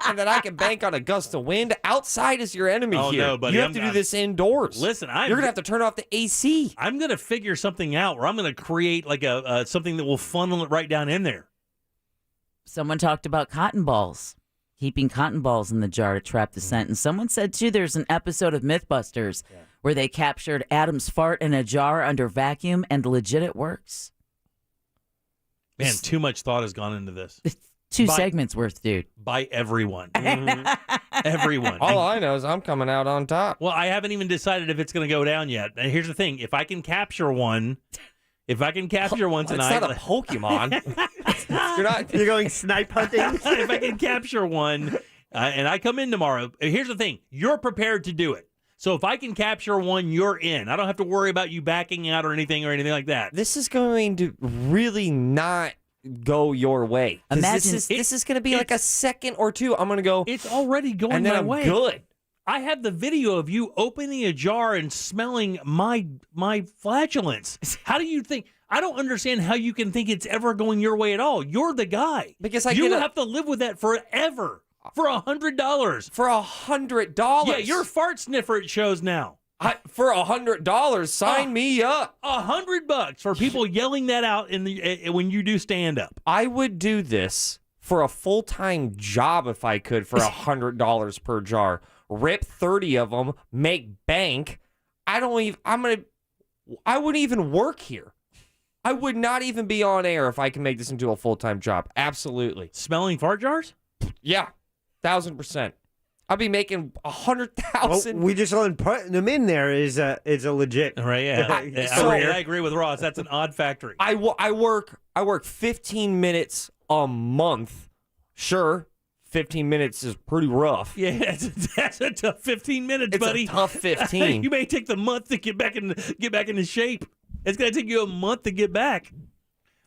And then I can bank on a gust of wind. Outside is your enemy here. No, buddy. You have to do this indoors. Listen, you're going to have to turn off the AC. I'm going to figure something out where I'm going to create like a something that will funnel it right down in there. Someone talked about cotton balls. Keeping cotton balls in the jar to trap the scent. And someone said, too, there's an episode of Mythbusters where they captured Adam's fart in a jar under vacuum, and legit it works. Man, too much thought has gone into this. Two segments worth, dude. By everyone. Everyone. All I know is I'm coming out on top. Well, I haven't even decided if it's going to go down yet. And here's the thing. If I can capture one tonight. It's not a Pokemon. You're going snipe hunting? If I can capture one and I come in tomorrow, here's the thing. You're prepared to do it. So if I can capture one, you're in. I don't have to worry about you backing out or anything like that. This is going to really not go your way. Imagine this is going to be like a second or two. I'm going to go. It's already going and then my I'm way. Good. I have the video of you opening a jar and smelling my flatulence. How do you think? I don't understand how you can think it's ever going your way at all. You're the guy. Because you have to live with that forever for $100. For $100? Yeah, you're a fart sniffer at shows now. For $100, sign me up. $100 for people yelling that out when you do stand up. I would do this for a full-time job if I could for $100 per jar. Rip 30 of them, make bank. I wouldn't even work here. I would not even be on air if I can make this into a full-time job. Absolutely. Smelling fart jars? Yeah, 1,000%. I'd be making 100,000. Well, we just learned putting them in there is a legit. Right? Yeah. I agree with Ross. That's an odd factory. I work 15 minutes a month. Sure, 15 minutes is pretty rough. Yeah, that's a tough 15 minutes, buddy. It's a tough 15. You may take the month to get back into shape. It's going to take you a month to get back.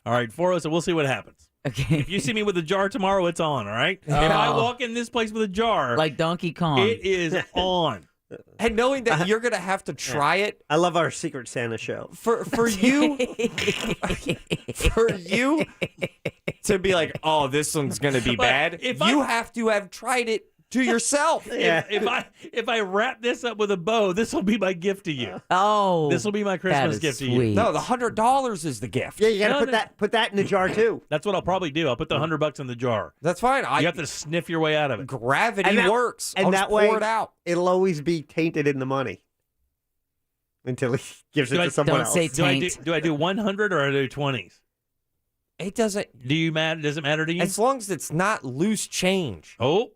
All right, 407, we'll see what happens. Okay. If you see me with a jar tomorrow, it's on, all right? If I walk in this place with a jar. Like Donkey Kong. It is on. And knowing that you're going to have to try it. I love our Secret Santa show. For you to be like, oh, this one's going to be bad, you have to have tried it to yourself. If I wrap this up with a bow, this will be my gift to you. Oh, this will be my Christmas gift to you. No, the $100 is the gift. Yeah, you got to put that in the jar too. That's what I'll probably do. I'll put the $100 in the jar. That's fine. You have to sniff your way out of it. Gravity works. And I'll that just way, pour it out. It'll always be tainted in the money until he gives it to someone else. Do I do 100 or I do 20s? It doesn't. Does it matter to you? As long as it's not loose change. Oh.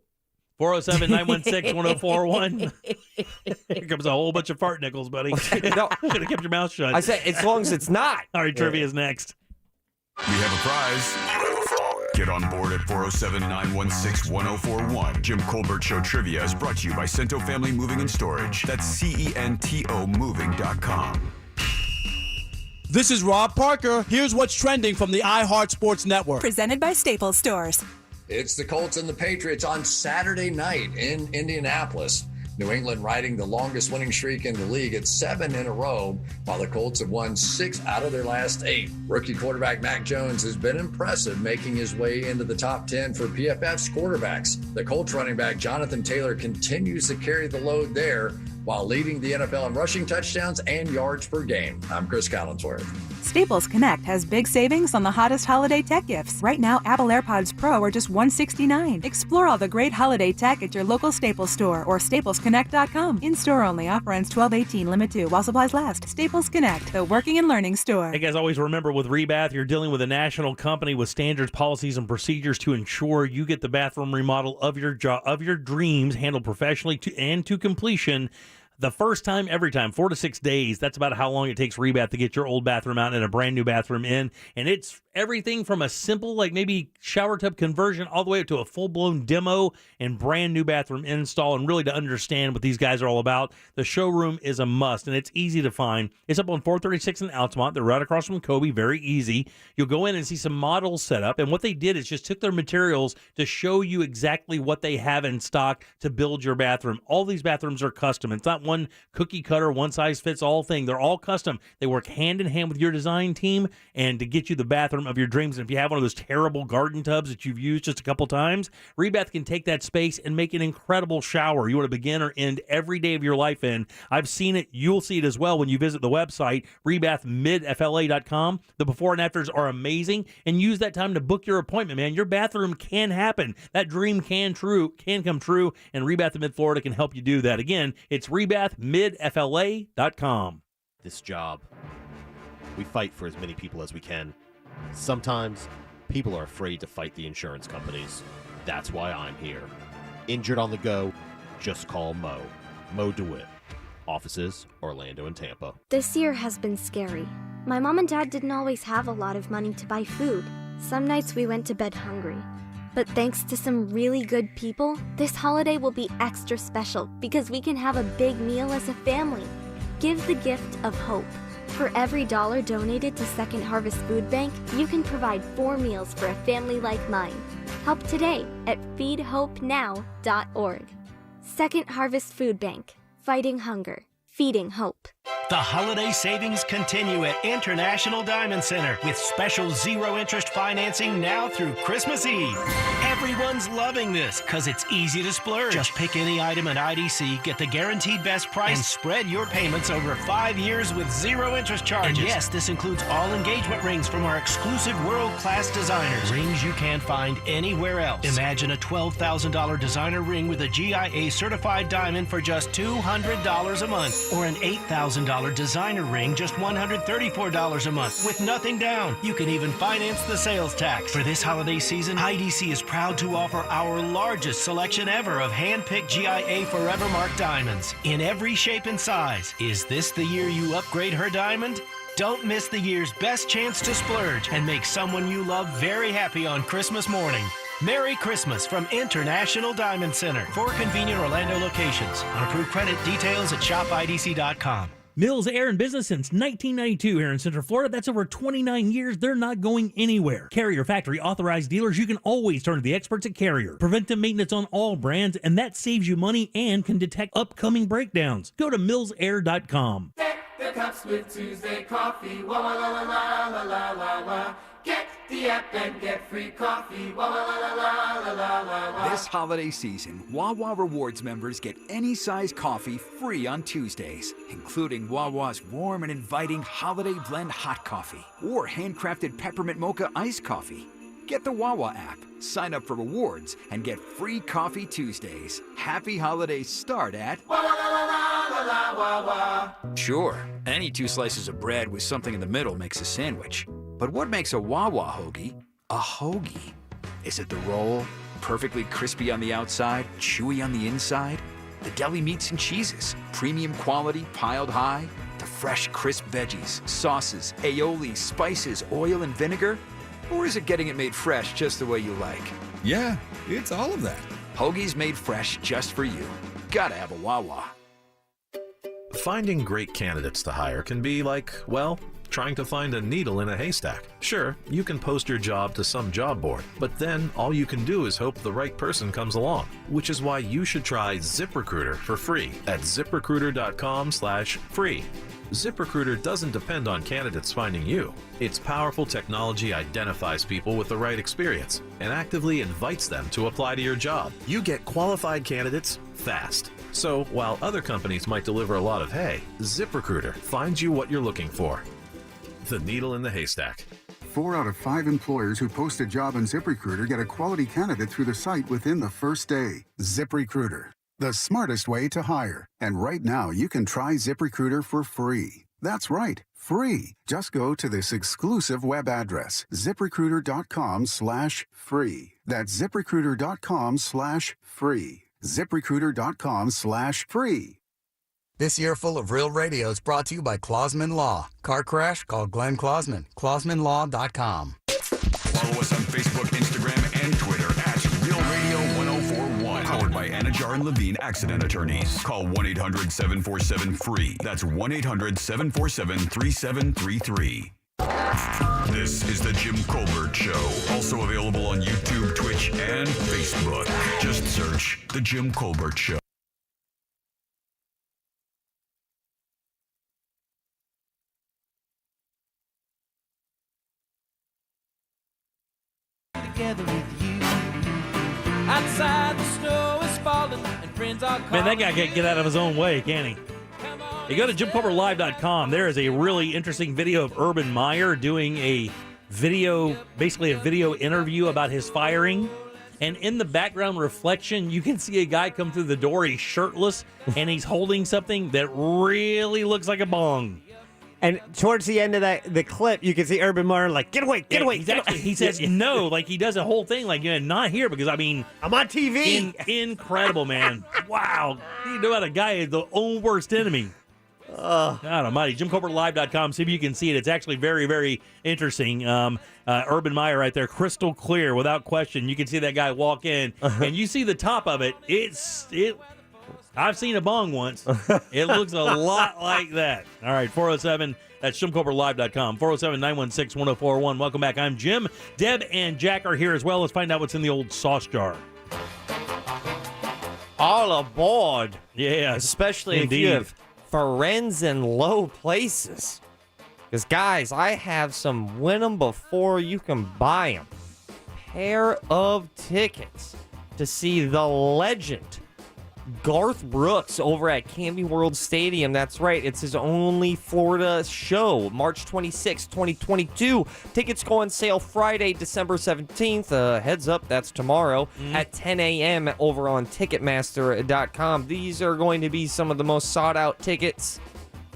407-916-1041. Here comes a whole bunch of fart nickels, buddy. No. Should have kept your mouth shut. I said as long as it's not. All right, trivia is next. We have a prize. Get on board at 407-916-1041. Jim Colbert Show Trivia is brought to you by Cento Family Moving and Storage. That's CENTO moving.com. This is Rob Parker. Here's what's trending from the iHeart Sports Network. Presented by Staples Stores. It's the Colts and the Patriots on Saturday night in Indianapolis. New England riding the longest winning streak in the league at 7 in a row, while the Colts have won 6 out of their last 8. Rookie quarterback Mac Jones has been impressive, making his way into the top 10 for PFF's quarterbacks. The Colts running back Jonathan Taylor continues to carry the load there, while leading the NFL in rushing touchdowns and yards per game. I'm Chris Collinsworth. Staples Connect has big savings on the hottest holiday tech gifts. Right now, Apple AirPods Pro are just $169. Explore all the great holiday tech at your local Staples store or staplesconnect.com. In-store only. Offer ends 12/18. Limit 2 while supplies last. Staples Connect, the working and learning store. Hey guys, always remember with Rebath, you're dealing with a national company with standards, policies, and procedures to ensure you get the bathroom remodel of your dreams handled professionally to completion. The first time, every time, 4 to 6 days. That's about how long it takes Rebath to get your old bathroom out and a brand new bathroom in. And it's everything from a simple, like maybe shower tub conversion, all the way up to a full-blown demo and brand new bathroom install. And really to understand what these guys are all about, the showroom is a must, and it's easy to find. It's up on 436 in Altamont. They're right across from Kobe. Very easy. You'll go in and see some models set up. And what they did is just took their materials to show you exactly what they have in stock to build your bathroom. All these bathrooms are custom. It's not one cookie cutter, one size fits all thing. They're all custom. They work hand in hand with your design team and to get you the bathroom of your dreams. And if you have one of those terrible garden tubs that you've used just a couple times, Rebath can take that space and make an incredible shower you want to begin or end every day of your life in. I've seen it. You'll see it as well when you visit the website, rebathmidfla.com. The before and afters are amazing, and use that time to book your appointment, man. Your bathroom can happen. That dream can come true, and Rebath of Mid-Florida can help you do that. Again, it's rebathmidfla.com. This job, we fight for as many people as we can. Sometimes people are afraid to fight the insurance companies. That's why I'm here. Injured on the go, just call Mo. Mo DeWitt. Offices, Orlando and Tampa. This year has been scary. My mom and dad didn't always have a lot of money to buy food. Some nights we went to bed hungry. But thanks to some really good people, this holiday will be extra special because we can have a big meal as a family. Give the gift of hope. For every $1 donated to Second Harvest Food Bank, you can provide 4 meals for a family like mine. Help today at feedhopenow.org. Second Harvest Food Bank. Fighting hunger. feeding hope. The holiday savings continue at International Diamond Center with special zero-interest financing now through Christmas Eve. Everyone's loving this because it's easy to splurge. Just pick any item at IDC, get the guaranteed best price, and spread your payments over 5 years with zero-interest charges. And yes, this includes all engagement rings from our exclusive world-class designers. Rings you can't find anywhere else. Imagine a $12,000 designer ring with a GIA-certified diamond for just $200 a month, or an $8,000 designer ring, just $134 a month with nothing down. You can even finance the sales tax. For this holiday season, IDC is proud to offer our largest selection ever of hand-picked GIA Forever Mark diamonds in every shape and size. Is this the year you upgrade her diamond? Don't miss the year's best chance to splurge and make someone you love very happy on Christmas morning. Merry Christmas from International Diamond Center. 4 convenient Orlando locations. On approved credit, details at shopidc.com. Mills Air and Business since 1992 here in Central Florida. That's over 29 years. They're not going anywhere. Carrier Factory authorized dealers. You can always turn to the experts at Carrier. Preventive maintenance on all brands, and that saves you money and can detect upcoming breakdowns. Go to millsair.com. Deck the cups with Tuesday coffee. Wah, wah, la, la, la, la, la, la, la. Get the app and get free coffee. Wah, wah, la, la, la, la, la, la. This holiday season, Wawa Rewards members get any size coffee free on Tuesdays, including Wawa's warm and inviting Holiday Blend Hot Coffee or handcrafted Peppermint Mocha Iced Coffee. Get the Wawa app, sign up for rewards, and get free coffee Tuesdays. Happy holidays start at Wawa. Sure, any 2 slices of bread with something in the middle makes a sandwich. But what makes a Wawa hoagie a hoagie? Is it the roll, perfectly crispy on the outside, chewy on the inside? The deli meats and cheeses, premium quality piled high? The fresh, crisp veggies, sauces, aioli, spices, oil, and vinegar? Or is it getting it made fresh just the way you like? Yeah, it's all of that. Hoagies made fresh just for you. Gotta have a Wawa. Finding great candidates to hire can be like, well, trying to find a needle in a haystack. Sure, you can post your job to some job board, but then all you can do is hope the right person comes along, which is why you should try ZipRecruiter for free at ziprecruiter.com/free. ZipRecruiter doesn't depend on candidates finding you. Its powerful technology identifies people with the right experience and actively invites them to apply to your job. You get qualified candidates fast. So while other companies might deliver a lot of hay, ZipRecruiter finds you what you're looking for. The needle in the haystack. 4 out of 5 employers who post a job on ZipRecruiter get a quality candidate through the site within the first day. ZipRecruiter, the smartest way to hire. And right now, you can try ZipRecruiter for free. That's right, free. Just go to this exclusive web address, ziprecruiter.com/free. That's ziprecruiter.com/free. ZipRecruiter.com/free. This year full of real radio is brought to you by Clausman Law. Car crash? Call Glenn Clausman. clausmanlaw.com. Follow us on Facebook, Instagram, and Twitter at Real Radio 1041. Powered by Anajar and Levine Accident Attorneys. Call 1-800-747-FREE. That's 1-800-747-3733. This is the Jim Colbert Show. Also available on YouTube, Twitch, and Facebook. Just search The Jim Colbert Show. Together with you. Outside the snow is falling and friends are calling. Man, that guy can't get out of his own way, can he? You go to JimColbertLive.com. There is a really interesting video of Urban Meyer doing a video, basically a video interview about his firing. And in the background reflection, you can see a guy come through the door. He's shirtless, and he's holding something that really looks like a bong. And towards the end of the clip, you can see Urban Meyer like, get away, get away. He says no, like he does a whole thing, like, not here, because, I mean. I'm on TV. Incredible, man. Wow. You know how a guy is the own worst enemy. God almighty. JimColbertLive.com. See if you can see it. It's actually very, very interesting. Urban Meyer right there, crystal clear, without question. You can see that guy walk in, and you see the top of it. I've seen a bong once. It looks a lot like that. All right, 407, that's JimColbertLive.com. 407-916-1041. Welcome back. I'm Jim. Deb and Jack are here as well. Let's find out what's in the old sauce jar. All aboard. Yeah. Especially indeed. if you have friends in low places. Because, guys, I have some win them before you can buy them. Pair of tickets to see the legend Garth Brooks over at Camping World Stadium. That's right. It's his only Florida show, March 26, 2022. Tickets go on sale Friday, December 17th. Heads up, that's tomorrow at 10 a.m. over on Ticketmaster.com. These are going to be some of the most sought-out tickets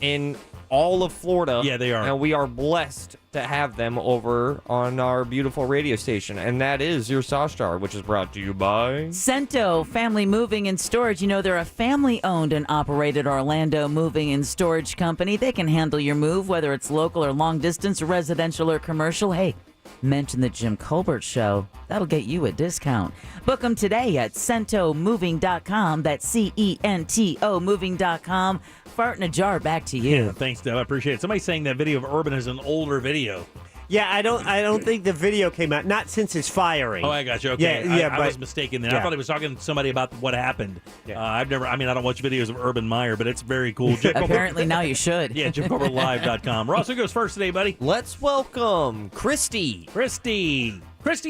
in all of Florida. Yeah, they are. And we are blessed to have them over on our beautiful radio station. And that is your Sauce Jar, which is brought to you by Cento Family Moving and Storage. You know, they're a family-owned and operated Orlando moving and storage company. They can handle your move, whether it's local or long distance, residential or commercial. Hey, mention the Jim Colbert Show. That'll get you a discount. Book them today at CentoMoving.com. That's C-E-N-T-O Moving.com. Fart in a jar, back to you. Yeah, thanks, Deb. I appreciate it. Somebody's saying that video of Urban is an older video. Yeah, I don't think the video came out. Not since his firing. Oh, I got you. Okay, Yeah, I was mistaken there. Yeah. I thought he was talking to somebody about what happened. Yeah. I don't watch videos of Urban Meyer, but it's very cool. Apparently now you should. Yeah, JimColbertLive.com. Ross, who goes first today, buddy? Let's welcome Christy. Christy,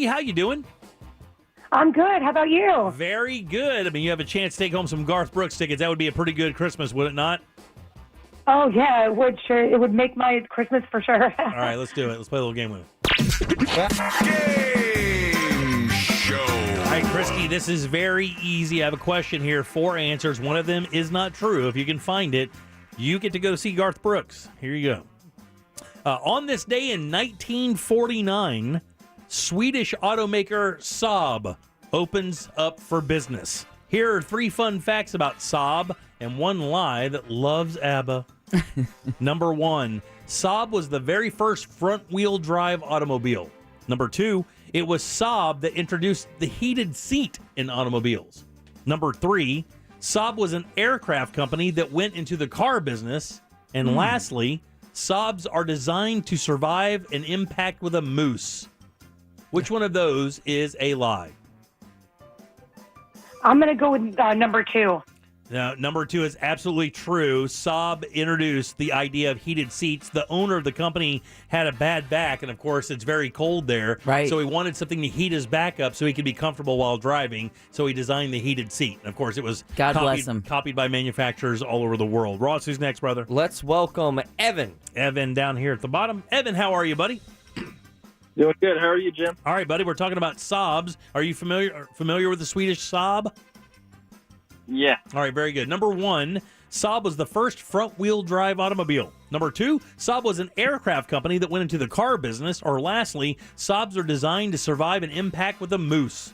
how you doing? I'm good. How about you? Very good. I mean, you have a chance to take home some Garth Brooks tickets. That would be a pretty good Christmas, would it not? Oh, yeah, it would. Sure. It would make my Christmas for sure. All right, let's do it. Let's play a little game with it. Game show. All right, Christy, this is very easy. I have a question here, 4 answers. One of them is not true. If you can find it, you get to go see Garth Brooks. Here you go. On this day in 1949, Swedish automaker Saab opens up for business. Here are 3 fun facts about Saab and 1 lie that loves ABBA. Number 1, Saab was the very first front-wheel drive automobile. Number 2, it was Saab that introduced the heated seat in automobiles. Number 3, Saab was an aircraft company that went into the car business. And lastly, Saabs are designed to survive an impact with a moose. Which one of those is a lie? I'm going to go with number 2. Now, number 2 is absolutely true. Saab introduced the idea of heated seats. The owner of the company had a bad back, and of course, it's very cold there. Right. So he wanted something to heat his back up so he could be comfortable while driving. So he designed the heated seat. And of course, it was God bless him. Copied by manufacturers all over the world. Ross, who's next, brother? Let's welcome Evan. Evan down here at the bottom. Evan, how are you, buddy? Doing good. How are you, Jim? All right, buddy. We're talking about Saabs. Are you familiar with the Swedish Saab? Yeah. All right, very good. Number 1, Saab was the first front-wheel drive automobile. Number 2, Saab was an aircraft company that went into the car business. Or lastly, Saabs are designed to survive an impact with a moose.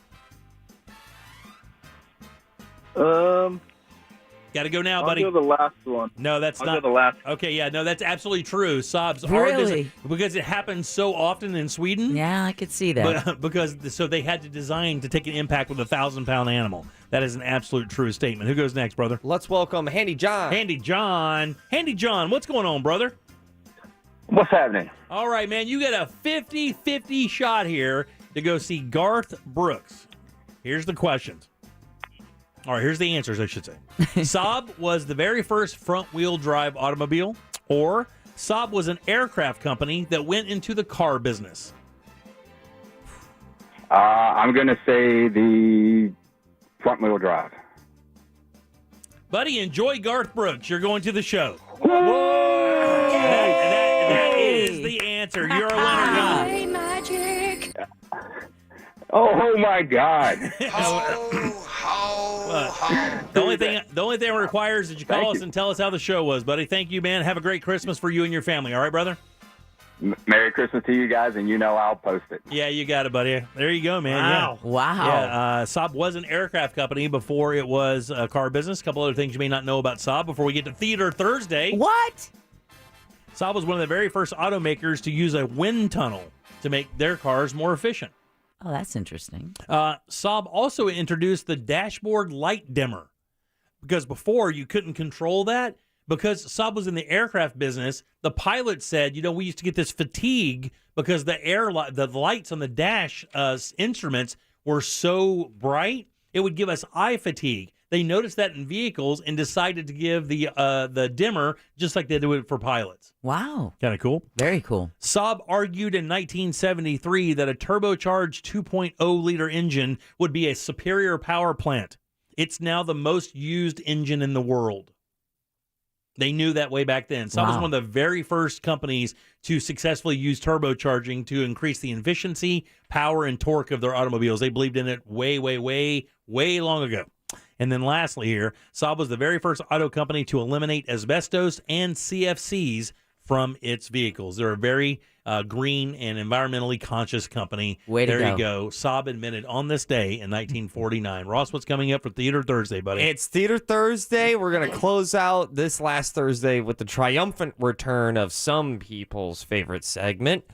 Got to go now, buddy. I'll go the last one. No, that's I'll not. go the last. Okay, yeah, no, that's absolutely true. Saabs Really? are because it happens so often in Sweden. Yeah, I could see that. But, because so they had to design to take an impact with a 1,000-pound animal. That is an absolute true statement. Who goes next, brother? Let's welcome Handy John. Handy John, what's going on, brother? What's happening? All right, man, you get a 50-50 shot here to go see Garth Brooks. Here's the questions. All right, here's the answers, I should say. Saab was the very first front-wheel drive automobile, or Saab was an aircraft company that went into the car business. I'm going to say the front-wheel drive. Buddy, enjoy Garth Brooks. You're going to the show. Whoa! That is the answer. You're a winner, John. Magic. Oh, my God. The only thing it requires is you call us and tell us how the show was, buddy. Thank you, man. Have a great Christmas for you and your family. All right, brother? Merry Christmas to you guys, and I'll post it. Yeah, you got it, buddy. There you go, man. Wow. Yeah. Wow. Yeah, Saab was an aircraft company before it was a car business. A couple other things you may not know about Saab before we get to Theater Thursday. What? Saab was one of the very first automakers to use a wind tunnel to make their cars more efficient. Oh, that's interesting. Saab also introduced the dashboard light dimmer because before you couldn't control that. Because Saab was in the aircraft business, the pilot said, we used to get this fatigue because the lights on the dash instruments were so bright, it would give us eye fatigue. They noticed that in vehicles and decided to give the dimmer just like they do it for pilots. Wow. Kind of cool. Very cool. Saab argued in 1973 that a turbocharged 2.0-liter engine would be a superior power plant. It's now the most used engine in the world. They knew that way back then. Saab was one of the very first companies to successfully use turbocharging to increase the efficiency, power, and torque of their automobiles. They believed in it way, way, way, way long ago. And then lastly here, Saab was the very first auto company to eliminate asbestos and CFCs from its vehicles. They're a very green and environmentally conscious company. Way to there go. you go. Saab invented on this day in 1949. Ross, what's coming up for Theater Thursday, buddy? It's Theater Thursday. We're going to close out this last Thursday with the triumphant return of some people's favorite segment.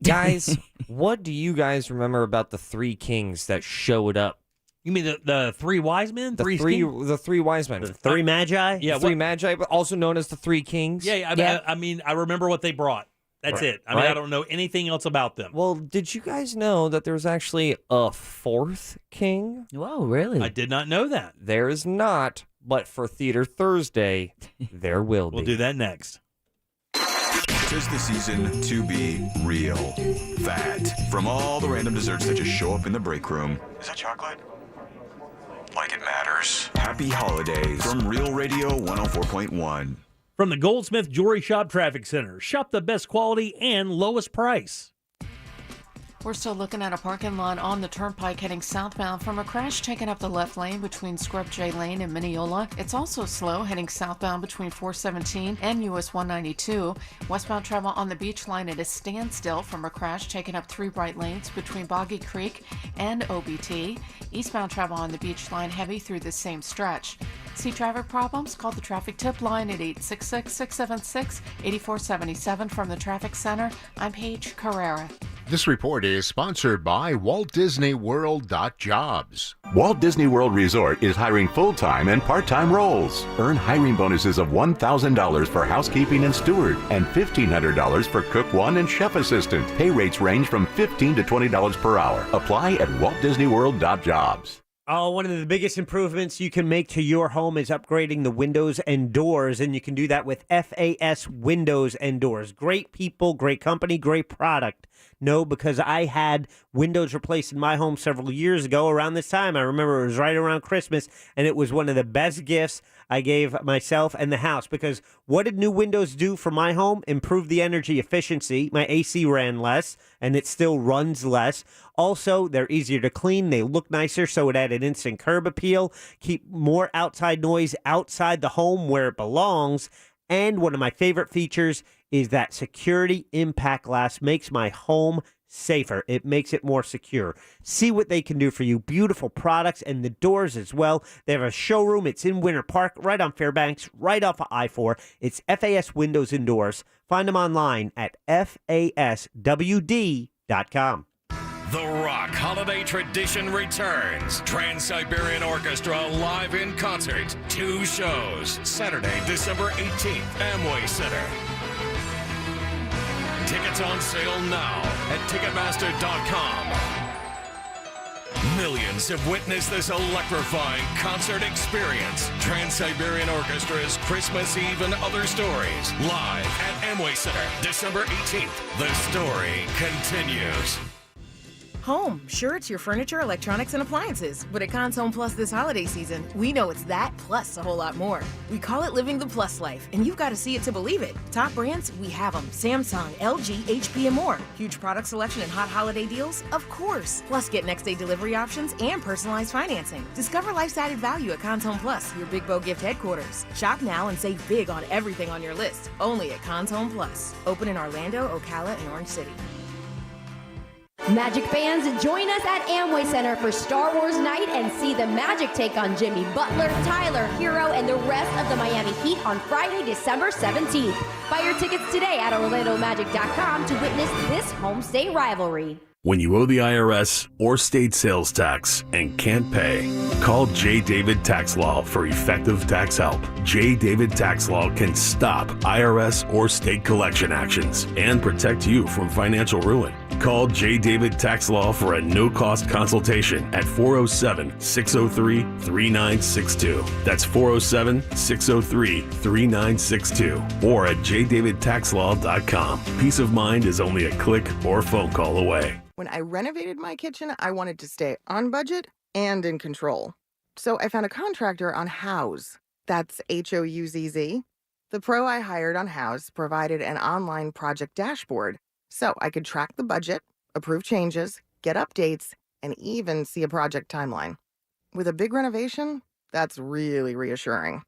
Guys, what do you guys remember about the three kings that showed up? You mean the three wise men? The three wise men. The three magi? Yeah, three magi, but also known as the three kings. Yeah, I mean, I remember what they brought. That's it. I mean, I don't know anything else about them. Well, did you guys know that there's actually a fourth king? Whoa, really? I did not know that. There is not, but for Theater Thursday, there will be. We'll do that next. 'Tis the season to be real fat. From all the random desserts that just show up in the break room. Is that chocolate? Like it matters. Happy holidays from Real Radio 104.1. From the Goldsmith Jewelry Shop Traffic Center. Shop the best quality and lowest price. We're still looking at a parking lot on the turnpike heading southbound from a crash taking up the left lane between Scrub J Lane and Mineola. It's also slow heading southbound between 417 and US 192. Westbound travel on the beach line at a standstill from a crash taking up 3 right lanes between Boggy Creek and OBT. Eastbound travel on the beach line heavy through the same stretch. See traffic problems? Call the traffic tip line at 866-676-8477 from the traffic center. I'm Paige Carrera. This report is sponsored by Walt Disney World.jobs. Walt Disney World Resort is hiring full-time and part-time roles. Earn hiring bonuses of $1,000 for housekeeping and steward and $1,500 for cook one and chef assistant. Pay rates range from $15 to $20 per hour. Apply at WaltDisneyWorld.jobs. Oh, one of the biggest improvements you can make to your home is upgrading the windows and doors, and you can do that with FAS Windows and Doors. Great people, great company, great product. No, because I had windows replaced in my home several years ago around this time. I remember it was right around Christmas, and it was one of the best gifts I gave myself and the house, because what did new windows do for my home? Improve the energy efficiency. My AC ran less, and it still runs less. Also, they're easier to clean. They look nicer, so it added instant curb appeal. Keep more outside noise outside the home where it belongs. And one of my favorite features is that security impact glass makes my home safer. It makes it more secure. See what they can do for you. Beautiful products, and the doors as well. They have a showroom. It's in Winter Park, right on Fairbanks, right off of I-4. It's FAS Windows and Doors. Find them online at faswd.com. The Rock Holiday Tradition returns. Trans-Siberian Orchestra live in concert. 2 shows. Saturday, December 18th, Amway Center. Tickets on sale now at Ticketmaster.com. Millions have witnessed this electrifying concert experience. Trans-Siberian Orchestra's Christmas Eve and Other Stories. Live at Amway Center, December 18th. The story continues. Home. Sure, it's your furniture, electronics, and appliances. But at Cons Home Plus this holiday season, we know it's that plus a whole lot more. We call it living the plus life, and you've got to see it to believe it. Top brands, we have them. Samsung, LG, HP, and more. Huge product selection and hot holiday deals? Of course. Plus, get next-day delivery options and personalized financing. Discover life's added value at Cons Home Plus, your Big Bow gift headquarters. Shop now and save big on everything on your list. Only at Cons Home Plus. Open in Orlando, Ocala, and Orange City. Magic fans, join us at Amway Center for Star Wars Night and see the Magic take on Jimmy Butler, Tyler, Hero, and the rest of the Miami Heat on Friday, December 17th. Buy your tickets today at OrlandoMagic.com to witness this home-state rivalry. When you owe the IRS or state sales tax and can't pay, call J. David Tax Law for effective tax help. J. David Tax Law can stop IRS or state collection actions and protect you from financial ruin. Call J. David Tax Law for a no-cost consultation at 407-603-3962. That's 407-603-3962 or at jdavidtaxlaw.com. Peace of mind is only a click or phone call away. When I renovated my kitchen, I wanted to stay on budget and in control. So I found a contractor on Houzz. That's Houzz. The pro I hired on Houzz provided an online project dashboard, so I could track the budget, approve changes, get updates, and even see a project timeline. With a big renovation, that's really reassuring.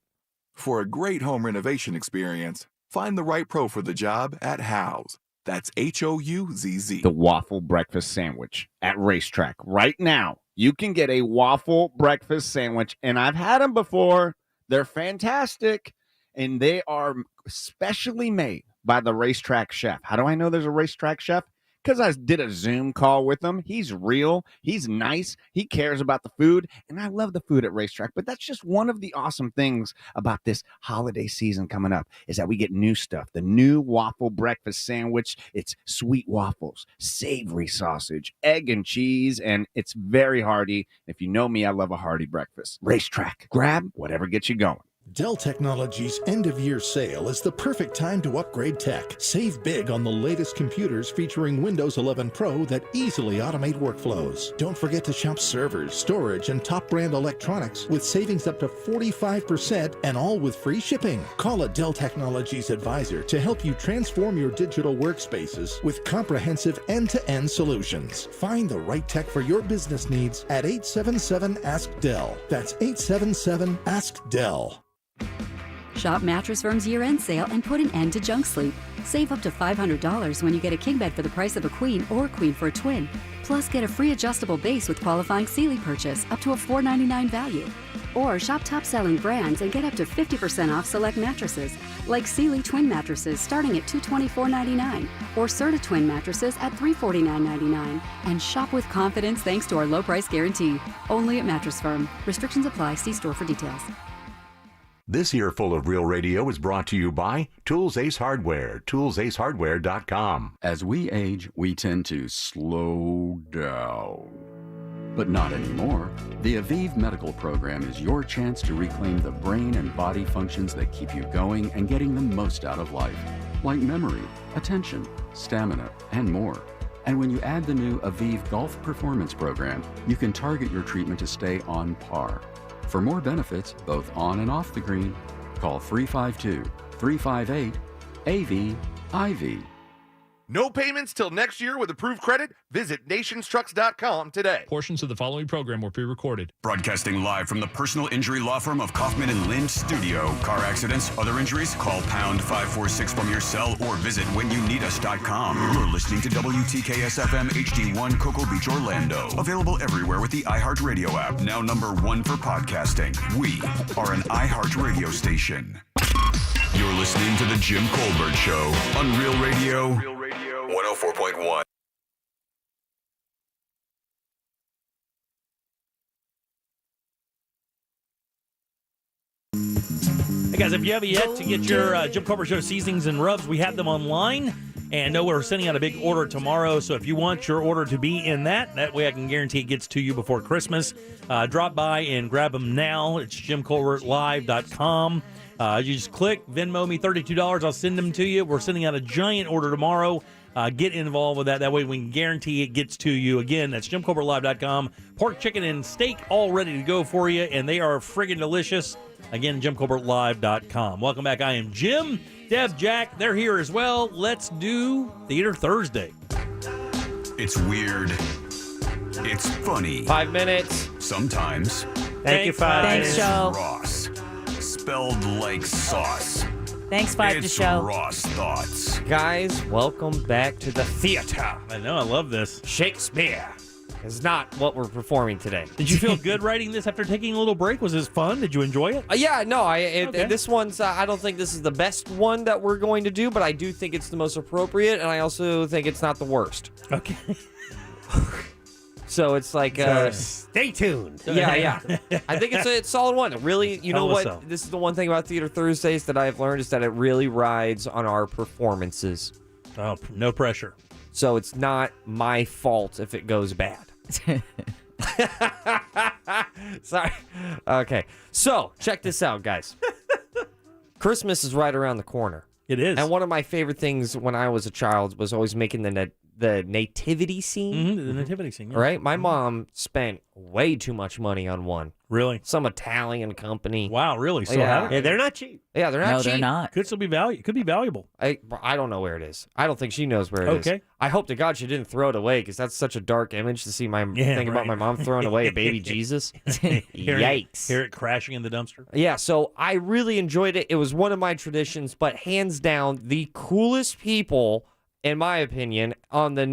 For a great home renovation experience, find the right pro for the job at Houzz. That's Houzz. The waffle breakfast sandwich at Racetrack. Right now, you can get a waffle breakfast sandwich, and I've had them before. They're fantastic, and they are specially made by the Racetrack chef. How do I know there's a Racetrack chef? Because I did a Zoom call with him. He's real. He's nice. He cares about the food. And I love the food at Racetrack. But that's just one of the awesome things about this holiday season coming up is that we get new stuff. The new waffle breakfast sandwich. It's sweet waffles, savory sausage, egg and cheese, and it's very hearty. If you know me, I love a hearty breakfast. Racetrack. Grab whatever gets you going. Dell Technologies' end-of-year sale is the perfect time to upgrade tech. Save big on the latest computers featuring Windows 11 Pro that easily automate workflows. Don't forget to shop servers, storage, and top-brand electronics with savings up to 45% and all with free shipping. Call a Dell Technologies advisor to help you transform your digital workspaces with comprehensive end-to-end solutions. Find the right tech for your business needs at 877-ASK-DELL. That's 877-ASK-DELL. Shop Mattress Firm's year-end sale and put an end to junk sleep. Save up to $500 when you get a king bed for the price of a queen or queen for a twin. Plus, get a free adjustable base with qualifying Sealy purchase up to a $499 value. Or shop top-selling brands and get up to 50% off select mattresses, like Sealy twin mattresses starting at $224.99 or Serta twin mattresses at $349.99. And shop with confidence thanks to our low price guarantee. Only at Mattress Firm. Restrictions apply. See store for details. This Earful of Real Radio is brought to you by Tools Ace Hardware, toolsacehardware.com. As we age, we tend to slow down. But not anymore. The Aviv Medical Program is your chance to reclaim the brain and body functions that keep you going and getting the most out of life, like memory, attention, stamina, and more. And when you add the new Aviv Golf Performance Program, you can target your treatment to stay on par. For more benefits, both on and off the green, call 352-358-AV-IV. No payments till next year with approved credit? Visit nationstrucks.com today. Portions of the following program were pre-recorded. Broadcasting live from the personal injury law firm of Kaufman and Lind studio. Car accidents, other injuries? Call pound 546 from your cell or visit whenyouneedus.com. You're listening to WTKS FM HD1 Cocoa Beach, Orlando. Available everywhere with the iHeartRadio app. Now #1 for podcasting. We are an iHeartRadio station. You're listening to The Jim Colbert Show on Real Radio 104.1. Hey guys, if you have yet to get your Jim Colbert Show seasonings and rubs, we have them online. And know we're sending out a big order tomorrow, so if you want your order to be in that way I can guarantee it gets to you before Christmas. Drop by and grab them now. It's JimColbertLive.com. You just click, Venmo me $32. I'll send them to you. We're sending out a giant order tomorrow. Get involved with that. That way we can guarantee it gets to you. Again, that's JimColbertLive.com. Pork, chicken, and steak all ready to go for you, and they are friggin' delicious. Again, JimColbertLive.com. Welcome back. I am Jim. Deb, Jack, they're here as well. Let's do Theater Thursday. It's weird. It's funny. 5 minutes. Sometimes. Thank you, 5 Thanks, Joe. Ross. Spelled like sauce. Thanks, 5 to It's show. Ross Thoughts. Guys, welcome back to the theater. I know, I love this. Shakespeare is not what we're performing today. Did you feel good writing this after taking a little break? Was this fun? Did you enjoy it? Yeah, no. Okay. This one's. I don't think this is the best one that we're going to do, but I do think it's the most appropriate, and I also think it's not the worst. Okay. So it's like. Stay tuned. Yeah. I think it's a solid one. It really, you know what? So. This is the one thing about Theater Thursdays that I've learned is that it really rides on our performances. Oh, no pressure. So it's not my fault if it goes bad. Sorry. Okay. So check this out, guys. Christmas is right around the corner. It is. And one of my favorite things when I was a child was always making the nativity scene. The nativity scene. Yeah. Right? My mom spent way too much money on one. Really? Some Italian company. Wow, really? So Yeah. Yeah, they're not cheap. Yeah, they're not No, cheap. they're not. Could still be could be valuable. I don't know where it is. I don't think she knows where it is. Okay. I hope to God she didn't throw it away because that's such a dark image to see about right. my mom throwing away a baby Jesus. Yikes. Hear it crashing in the dumpster. Yeah, so I really enjoyed it. It was one of my traditions, but hands down, the coolest people, in my opinion, on the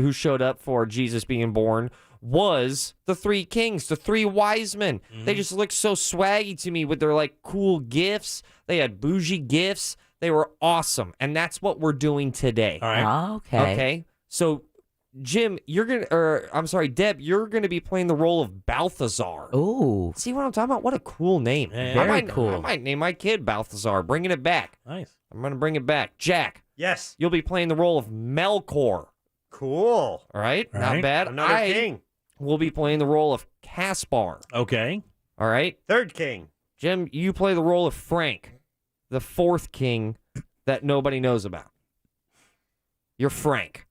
who showed up for Jesus being born was the three kings, the three wise men. They just looked so swaggy to me with their like cool gifts. They had bougie gifts. They were awesome, and that's what we're doing today. All right. Okay. Okay. So, Jim, Deb, you're gonna be playing the role of Balthazar. Ooh. See what I'm talking about? What a cool name. Very cool. I might name my kid Balthazar, bringing it back. Nice. I'm going to bring it back. Jack, Yes. you'll be playing the role of Melkor. Cool. All right? All Not right. bad. Another king. will be playing the role of Caspar. Okay. All right? Third king. Jim, you play the role of Frank, the fourth king that nobody knows about. You're Frank.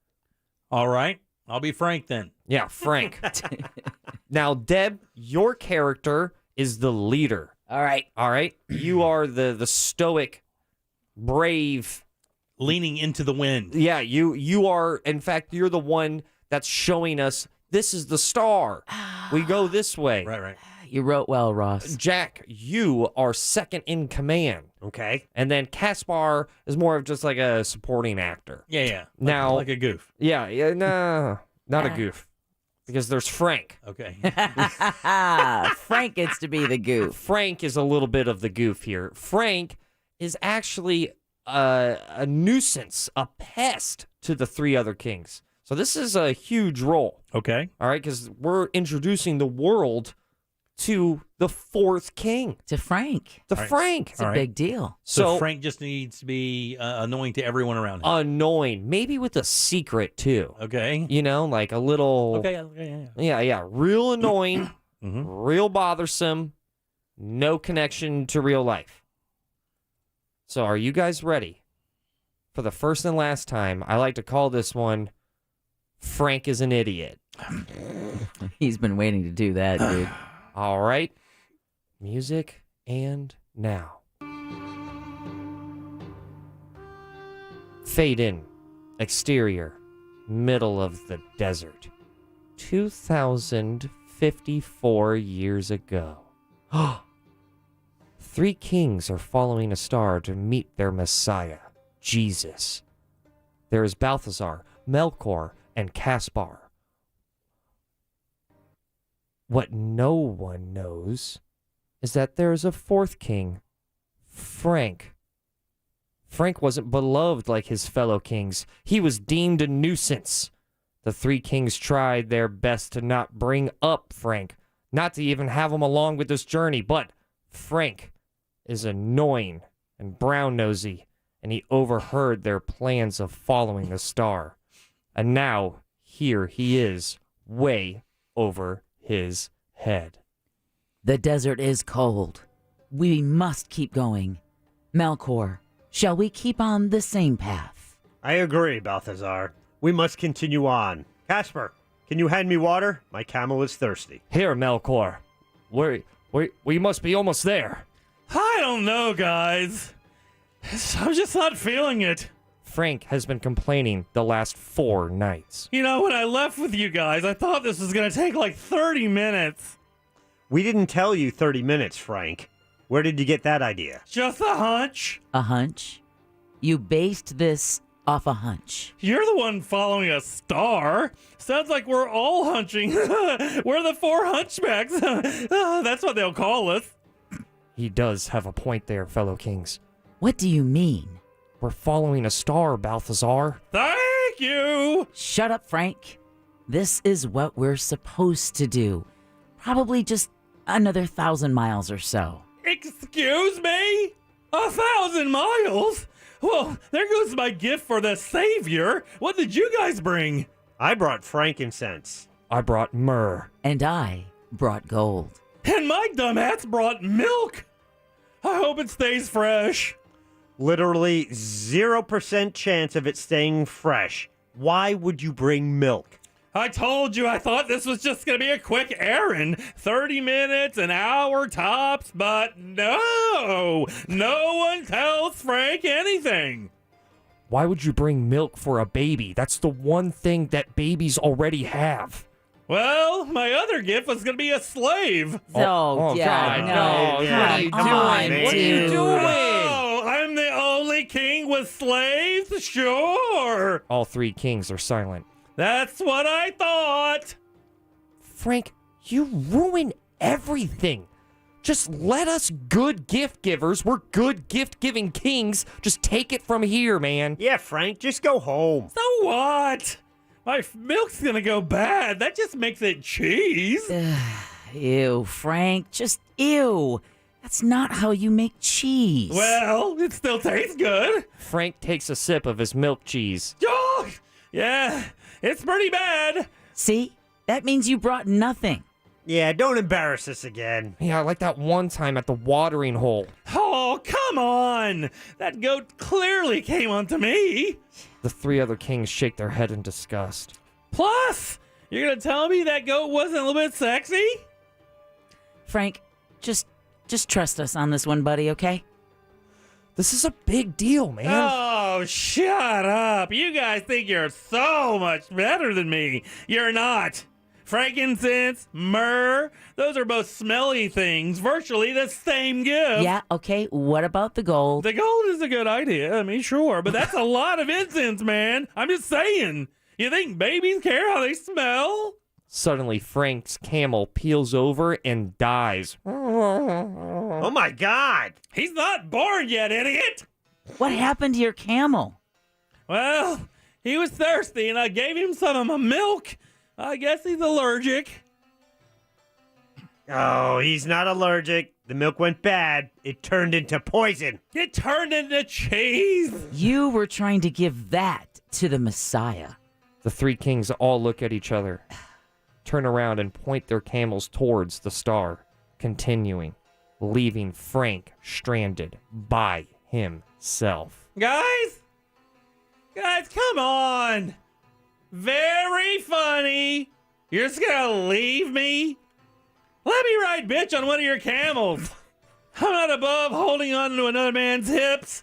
All right. I'll be Frank then. Yeah, Frank. Now, Deb, your character is the leader. All right. All right? You are the stoic, brave. Leaning into the wind. Yeah, you are, in fact, you're the one that's showing us this is the star. We go this way. Right. You wrote well, Ross. Jack, you are second in command. Okay. And then Caspar is more of just like a supporting actor. Yeah. Now, like a goof. Yeah, no, not a goof. Because there's Frank. Okay. Frank gets to be the goof. Frank is a little bit of the goof here. Frank is actually a nuisance, a pest to the three other kings. So this is a huge role. Okay. All right, because we're introducing the world to the fourth king. To Frank. To Frank. It's a big deal. So Frank just needs to be annoying to everyone around him. Annoying. Maybe with a secret, too. Okay. You know, like a little... Okay. Yeah. Real annoying, real bothersome, no connection to real life. So are you guys ready? For the first and last time, I like to call this one Frank is an Idiot. He's been waiting to do that, dude. All right. Music and now. Fade in. Exterior. Middle of the desert. 2054 years ago. Three kings are following a star to meet their Messiah, Jesus. There is Balthazar, Melkor, and Caspar. What no one knows is that there is a fourth king, Frank. Frank wasn't beloved like his fellow kings. He was deemed a nuisance. The three kings tried their best to not bring up Frank, not to even have him along with this journey, but Frank is annoying and brown-nosy, and he overheard their plans of following the star. And now, here he is, way over his head. The desert is cold. We must keep going. Melkor, shall we keep on the same path? I agree, Balthazar. We must continue on. Caspar, can you hand me water? My camel is thirsty. Here, Melkor. We must be almost there. I don't know, guys. I'm just not feeling it. Frank has been complaining the last 4 nights. You know, when I left with you guys, I thought this was going to take like 30 minutes. We didn't tell you 30 minutes, Frank. Where did you get that idea? Just a hunch. A hunch? You based this off a hunch. You're the one following a star. Sounds like we're all hunching. We're the 4 hunchbacks. That's what they'll call us. He does have a point there, fellow kings. What do you mean? We're following a star, Balthazar. Thank you. Shut up, Frank. This is what we're supposed to do. Probably just another 1,000 miles or so. Excuse me? 1,000 miles? Well, there goes my gift for the Savior. What did you guys bring? I brought frankincense. I brought myrrh. And I brought gold. And my dumbass brought milk. I hope it stays fresh. Literally 0% chance of it staying fresh. Why would you bring milk? I told you I thought this was just going to be a quick errand. 30 minutes, an hour tops, but no one tells Frank anything. Why would you bring milk for a baby? That's the one thing that babies already have. Well, my other gift was going to be a slave. God, no. What are you doing? What are you doing? Oh, I'm the only king with slaves? Sure. All three kings are silent. That's what I thought. Frank, you ruin everything. Just let us good gift givers. We're good gift giving kings. Just take it from here, man. Yeah, Frank, just go home. So what? My milk's gonna go bad. That just makes it cheese. Ew, Frank. Just ew. That's not how you make cheese. Well, it still tastes good. Frank takes a sip of his milk cheese. Oh, yeah, it's pretty bad. See? That means you brought nothing. Yeah, don't embarrass us again. Yeah, like that one time at the watering hole. Oh, come on. That goat clearly came onto me. The three other kings shake their head in disgust. Plus, you're going to tell me that goat wasn't a little bit sexy? Frank, just trust us on this one, buddy, okay? This is a big deal, man. Oh, shut up. You guys think you're so much better than me. You're not. Frankincense, myrrh, those are both smelly things, virtually the same gift. Yeah, okay. What about the gold? The gold is a good idea, I mean, sure, but that's a lot of incense, man. I'm just saying. You think babies care how they smell? Suddenly, Frank's camel peels over and dies. Oh, my God. He's not born yet, idiot. What happened to your camel? Well, he was thirsty, and I gave him some of my milk. I guess he's allergic. Oh, he's not allergic. The milk went bad. It turned into poison. It turned into cheese. You were trying to give that to the Messiah. The three kings all look at each other, turn around and point their camels towards the star, continuing, leaving Frank stranded by himself. Guys, come on. Very funny. You're just gonna leave me? Let me ride bitch on one of your camels. I'm not above holding on to another man's hips.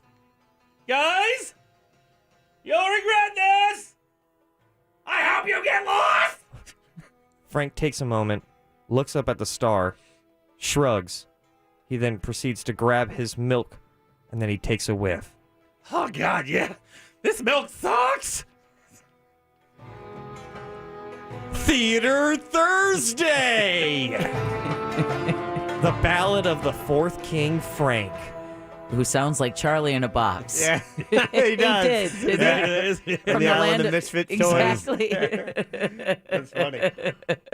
Guys, you'll regret this. I hope you get lost. Frank takes a moment, looks up at the star, shrugs. He then proceeds to grab his milk, and then he takes a whiff. Oh, God, yeah. This milk sucks. Theater Thursday! The Ballad of the Fourth King, Frank. Who sounds like Charlie in a box. Yeah, he does. He did. From the Island of Misfits toys. Exactly. That's funny.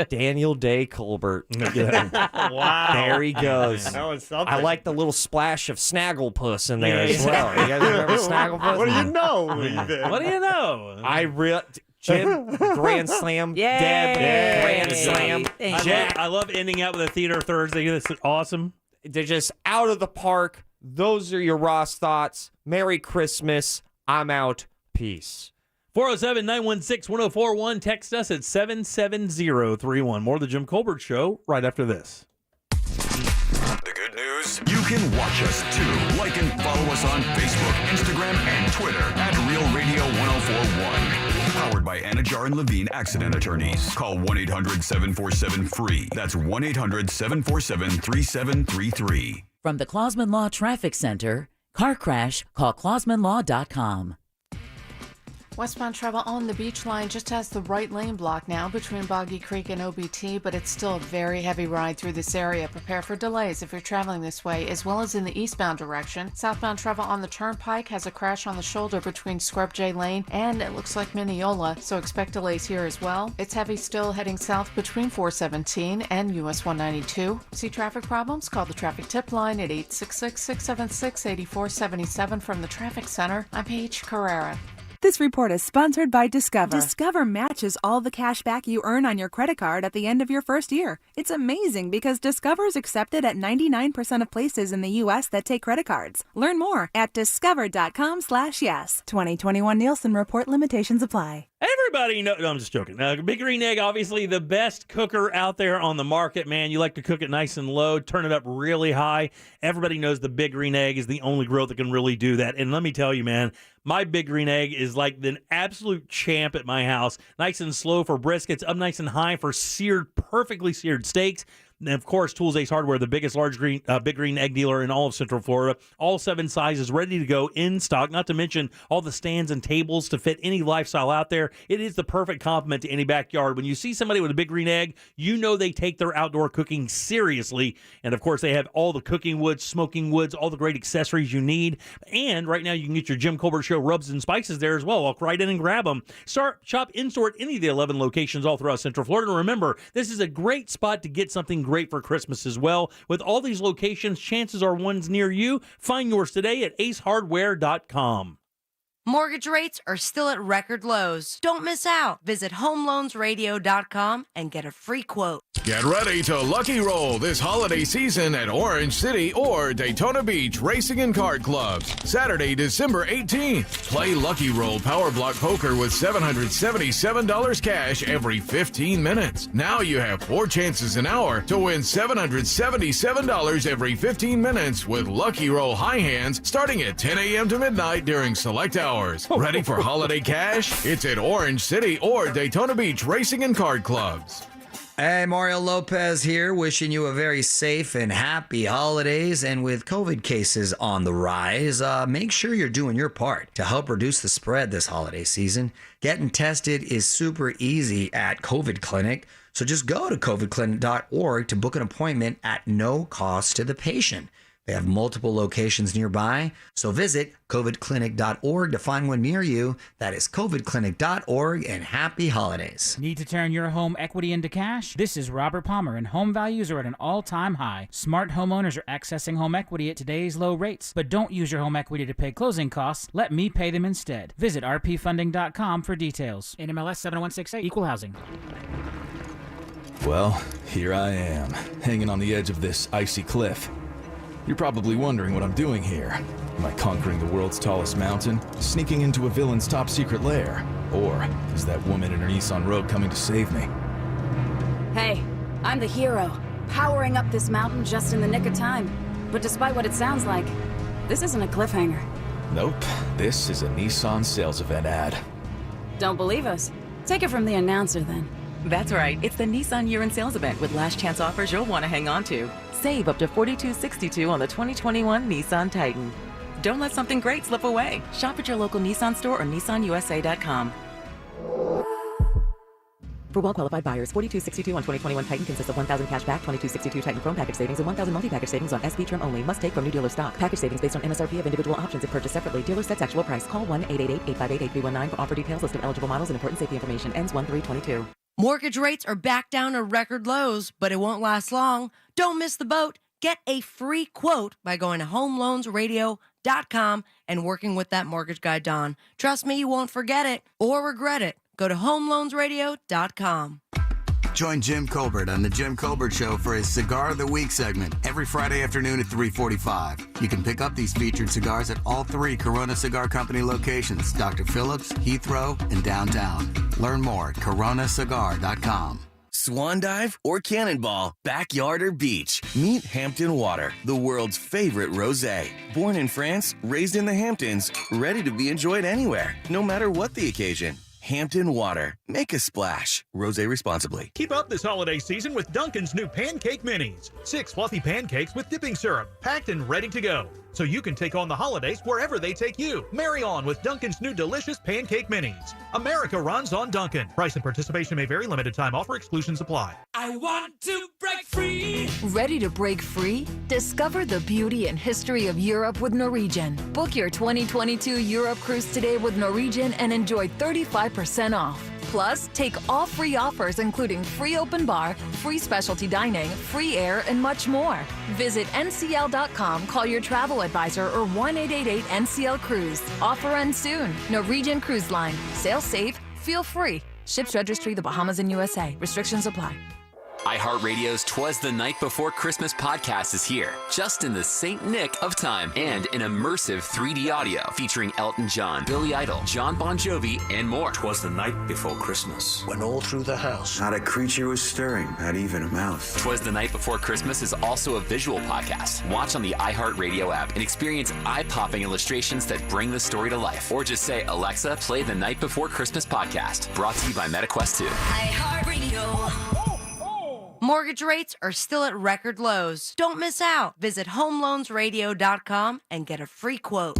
Daniel Day Colbert. Wow. There he goes. That was something. I like the little splash of Snagglepuss in there as well. You guys remember Snagglepuss? What do you know? What do you know? Jim, Grand Slam. Yay. Deb, Grand Slam. I love ending out with a Theater Thursday. This is awesome. They're just out of the park. Those are your Ross thoughts. Merry Christmas. I'm out. Peace. 407-916-1041. Text us at 77031. More of the Jim Colbert Show right after this. The good news? You can watch us too. Like and follow us on Facebook, Instagram, and Twitter at Real Radio 1041. Powered by Anajar and Levine Accident Attorneys. Call 1-800-747-FREE. That's 1-800-747-3733. From the Clausman Law Traffic Center, car crash, call clausmanlaw.com. Westbound travel on the beach line just has the right lane blocked now between Boggy Creek and OBT, but it's still a very heavy ride through this area. Prepare for delays if you're traveling this way, as well as in the eastbound direction. Southbound travel on the Turnpike has a crash on the shoulder between Scrub J Lane and it looks like Mineola, so expect delays here as well. It's heavy still heading south between 417 and US 192. See traffic problems? Call the traffic tip line at 866-676-8477 from the Traffic Center. I'm Paige Carrera. This report is sponsored by Discover. Discover matches all the cash back you earn on your credit card at the end of your first year. It's amazing because Discover is accepted at 99% of places in the U.S. that take credit cards. Learn more at discover.com/yes. 2021 Nielsen Report limitations apply. Everybody knows. No, I'm just joking. Big Green Egg, obviously the best cooker out there on the market, man. You like to cook it nice and low, turn it up really high. Everybody knows the Big Green Egg is the only grill that can really do that. And let me tell you, man, my Big Green Egg is like the absolute champ at my house. Nice and slow for briskets, up nice and high for perfectly seared steaks. And of course, Tools Ace Hardware, the biggest Big Green Egg dealer in all of Central Florida. All 7 sizes ready to go in stock, not to mention all the stands and tables to fit any lifestyle out there. It is the perfect complement to any backyard. When you see somebody with a Big Green Egg, you know they take their outdoor cooking seriously. And of course, they have all the cooking woods, smoking woods, all the great accessories you need. And right now, you can get your Jim Colbert Show rubs and spices there as well. Walk right in and grab them. Shop in-store at any of the 11 locations all throughout Central Florida. And remember, this is a great spot to get something great for Christmas as well. With all these locations, chances are one's near you. Find yours today at acehardware.com. Mortgage rates are still at record lows. Don't miss out. Visit homeloansradio.com and get a free quote. Get ready to Lucky Roll this holiday season at Orange City or Daytona Beach Racing and Card Clubs. Saturday, December 18th. Play Lucky Roll Power Block Poker with $777 cash every 15 minutes. Now you have 4 chances an hour to win $777 every 15 minutes with Lucky Roll High Hands starting at 10 a.m. to midnight during select hours. Ready for holiday cash? It's at Orange City or Daytona Beach Racing and Card Clubs. Hey, Mario Lopez here, wishing you a very safe and happy holidays. And with COVID cases on the rise, make sure you're doing your part to help reduce the spread this holiday season. Getting tested is super easy at COVID Clinic, so just go to covidclinic.org to book an appointment at no cost to the patient. They have multiple locations nearby, so visit covidclinic.org to find one near you. That is covidclinic.org, and happy holidays. Need to turn your home equity into cash? This is Robert Palmer, and home values are at an all-time high. Smart homeowners are accessing home equity at today's low rates, but don't use your home equity to pay closing costs. Let me pay them instead. Visit rpfunding.com for details. NMLS 7168, Equal Housing. Well, here I am, hanging on the edge of this icy cliff. You're probably wondering what I'm doing here. Am I conquering the world's tallest mountain? Sneaking into a villain's top secret lair? Or is that woman in her Nissan Rogue coming to save me? Hey, I'm the hero, powering up this mountain just in the nick of time. But despite what it sounds like, this isn't a cliffhanger. Nope, this is a Nissan sales event ad. Don't believe us? Take it from the announcer then. That's right. It's the Nissan Year in Sales event with last chance offers you'll want to hang on to. Save up to $4,262 on the 2021 Nissan Titan. Don't let something great slip away. Shop at your local Nissan store or nissanusa.com. For well-qualified buyers, $4,262 on 2021 Titan consists of $1,000 cash back, $2,262 Titan Chrome package savings, and $1,000 multi-package savings on SP trim only. Must take from new dealer stock. Package savings based on MSRP of individual options if purchased separately. Dealer sets actual price. Call 1-888-858-8319 for offer details, list of eligible models, and important safety information. Ends 1/3/22. Mortgage rates are back down to record lows, but it won't last long. Don't miss the boat. Get a free quote by going to homeloansradio.com and working with that mortgage guy, Don. Trust me, you won't forget it or regret it. Go to homeloansradio.com. Join Jim Colbert on The Jim Colbert Show for his Cigar of the Week segment every Friday afternoon at 3:45. You can pick up these featured cigars at all 3 Corona Cigar Company locations, Dr. Phillips, Heathrow, and downtown. Learn more at coronacigar.com. Swan dive or cannonball, backyard or beach. Meet Hampton Water, the world's favorite rosé. Born in France, raised in the Hamptons, ready to be enjoyed anywhere, no matter what the occasion. Hampton Water. Make a splash. Rosé responsibly. Keep up this holiday season with Dunkin's new Pancake Minis. 6 fluffy pancakes with dipping syrup, packed and ready to go. so you can take on the holidays wherever they take you. Marry on with Dunkin's new delicious pancake minis. America runs on Dunkin'. Price and participation may vary. Limited time offer. Exclusions apply. I want to break free. Ready to break free? Discover the beauty and history of Europe with Norwegian. Book your 2022 Europe cruise today with Norwegian and enjoy 35% off. Plus, take all free offers including free open bar, free specialty dining, free air, and much more. Visit ncl.com, call your travel advisor or 1-888-NCL-CRUISE. Offer ends soon. Norwegian Cruise Line. Sail safe, feel free. Ships registry the Bahamas and USA. Restrictions apply. iHeartRadio's 'Twas the Night Before Christmas podcast is here, just in the St. Nick of time, and in immersive 3D audio featuring Elton John, Billy Idol, John Bon Jovi, and more. 'Twas the night before Christmas, when all through the house, not a creature was stirring, not even a mouse. 'Twas the Night Before Christmas is also a visual podcast. Watch on the iHeartRadio app and experience eye-popping illustrations that bring the story to life. Or just say, Alexa, play the Night Before Christmas podcast. Brought to you by MetaQuest 2. iHeartRadio. Mortgage rates are still at record lows. Don't miss out. Visit homeloansradio.com and get a free quote.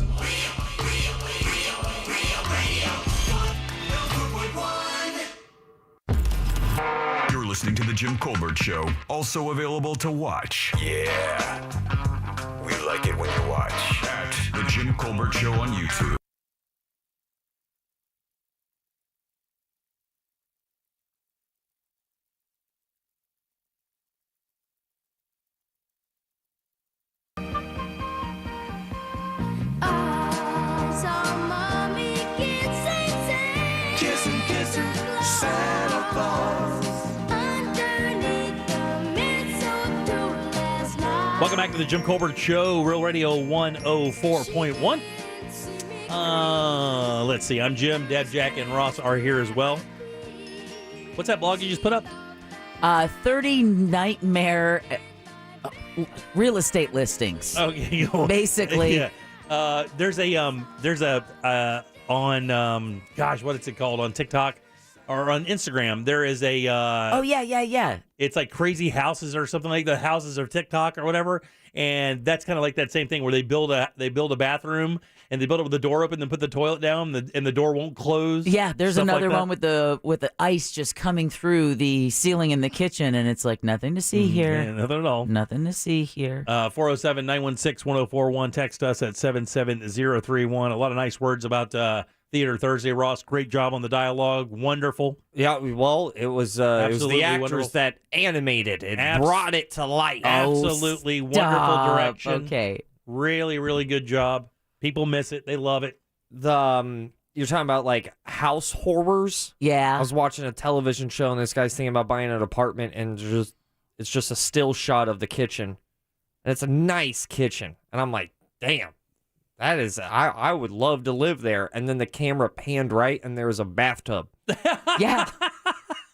You're listening to The Jim Colbert Show, also available to watch. Yeah, we like it when you watch. At The Jim Colbert Show on YouTube. Welcome back to the Jim Colbert Show, Real Radio 104.1. Let's see. I'm Jim. Deb, Jack, and Ross are here as well. What's that blog you just put up? 30 nightmare real estate listings. Okay, basically. Yeah. There's on what is it called on TikTok or on Instagram? There is a yeah. It's like crazy houses or something like the houses of TikTok or whatever, and that's kind of like that same thing where they build a bathroom and they build it with the door open, then put the toilet down, and the door won't close. Yeah, there's stuff another like one with the ice just coming through the ceiling in the kitchen, and it's like nothing to see here. Yeah, nothing at all. Nothing to see here. 407-916-1041. Text us at 77031. A lot of nice words about Theater Thursday, Ross. Great job on the dialogue. Wonderful. Yeah, well, it was the actors wonderful. that animated it, brought it to life. Absolutely wonderful direction. Okay. Really, really good job. People miss it. They love it. You're talking about like house horrors. Yeah. I was watching a television show and this guy's thinking about buying an apartment, and it's just a still shot of the kitchen, and it's a nice kitchen, and I'm like, damn. That is, I would love to live there. And then the camera panned right, and there was a bathtub. Yeah.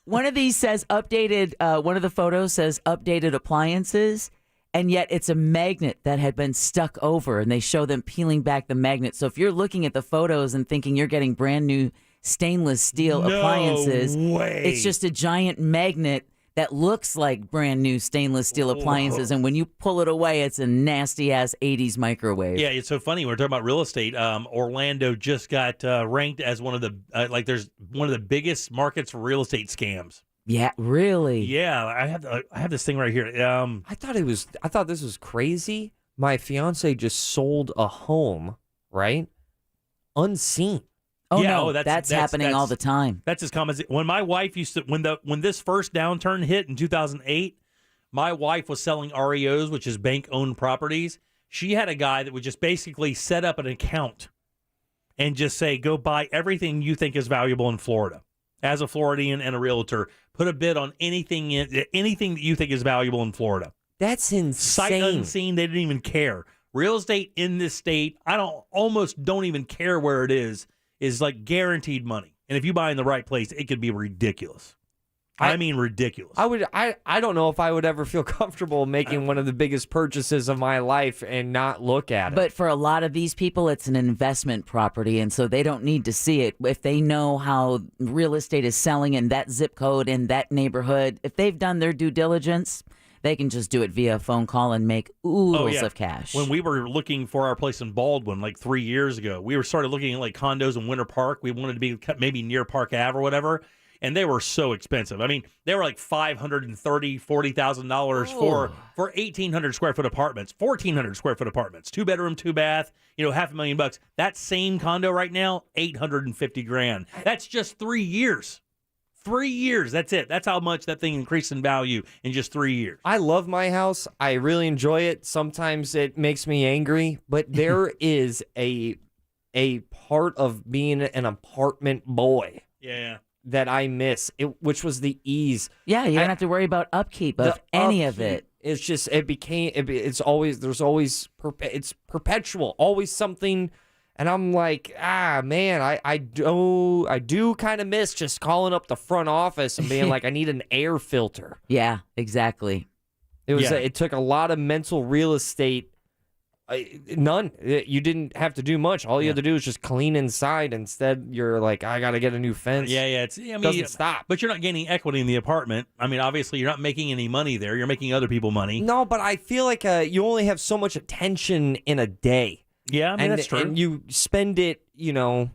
One of these says updated, one of the photos says updated appliances, and yet it's a magnet that had been stuck over, and they show them peeling back the magnet. So if you're looking at the photos and thinking you're getting brand new stainless steel appliances, it's just a giant magnet that looks like brand new stainless steel appliances. And when you pull it away, it's a nasty ass 80s microwave. Yeah, it's so funny. We're talking about real estate. Orlando just got ranked as one of the there's one of the biggest markets for real estate scams. Yeah, really? Yeah, I have this thing right here. I thought this was crazy. My fiance just sold a home, right? Unseen. Oh yeah, no, that's happening all the time. That's as common as when my wife used to when this first downturn hit in 2008, my wife was selling REOs, which is bank-owned properties. She had a guy that would just basically set up an account and just say, go buy everything you think is valuable in Florida. As a Floridian and a realtor, put a bid on anything that you think is valuable in Florida. That's insane. Sight unseen, they didn't even care. Real estate in this state, almost don't even care where it is like guaranteed money. And if you buy in the right place, it could be ridiculous. I mean ridiculous. I don't know if I would ever feel comfortable making one of the biggest purchases of my life and not look at it. But for a lot of these people, it's an investment property, and so they don't need to see it. If they know how real estate is selling in that zip code, in that neighborhood, if they've done their due diligence, they can just do it via phone call and make oodles of cash. When we were looking for our place in Baldwin like 3 years ago, we were started looking at like condos in Winter Park. We wanted to be maybe near Park Ave or whatever. And they were so expensive. I mean, they were like $530,000, $40,000 for 1,800 square foot apartments, 1,400 square foot apartments, 2-bedroom, 2-bath, $500,000. That same condo right now, $850,000. That's just 3 years. 3 years. That's it. That's how much that thing increased in value in just 3 years. I love my house. I really enjoy it. Sometimes it makes me angry, but there is a part of being an apartment boy. Yeah. That I miss, which was the ease. Yeah, you don't have to worry about upkeep of any of it. It's just it's perpetual, always something. And I'm like, man, I do kind of miss just calling up the front office and being like, I need an air filter. Yeah, exactly. It took a lot of mental real estate. None. You didn't have to do much. All you had to do was just clean inside. Instead, you're like, I got to get a new fence. Yeah. It doesn't stop. But you're not gaining equity in the apartment. I mean, obviously, you're not making any money there. You're making other people money. No, but I feel like you only have so much attention in a day. Yeah, I mean, that's true. And you spend it, you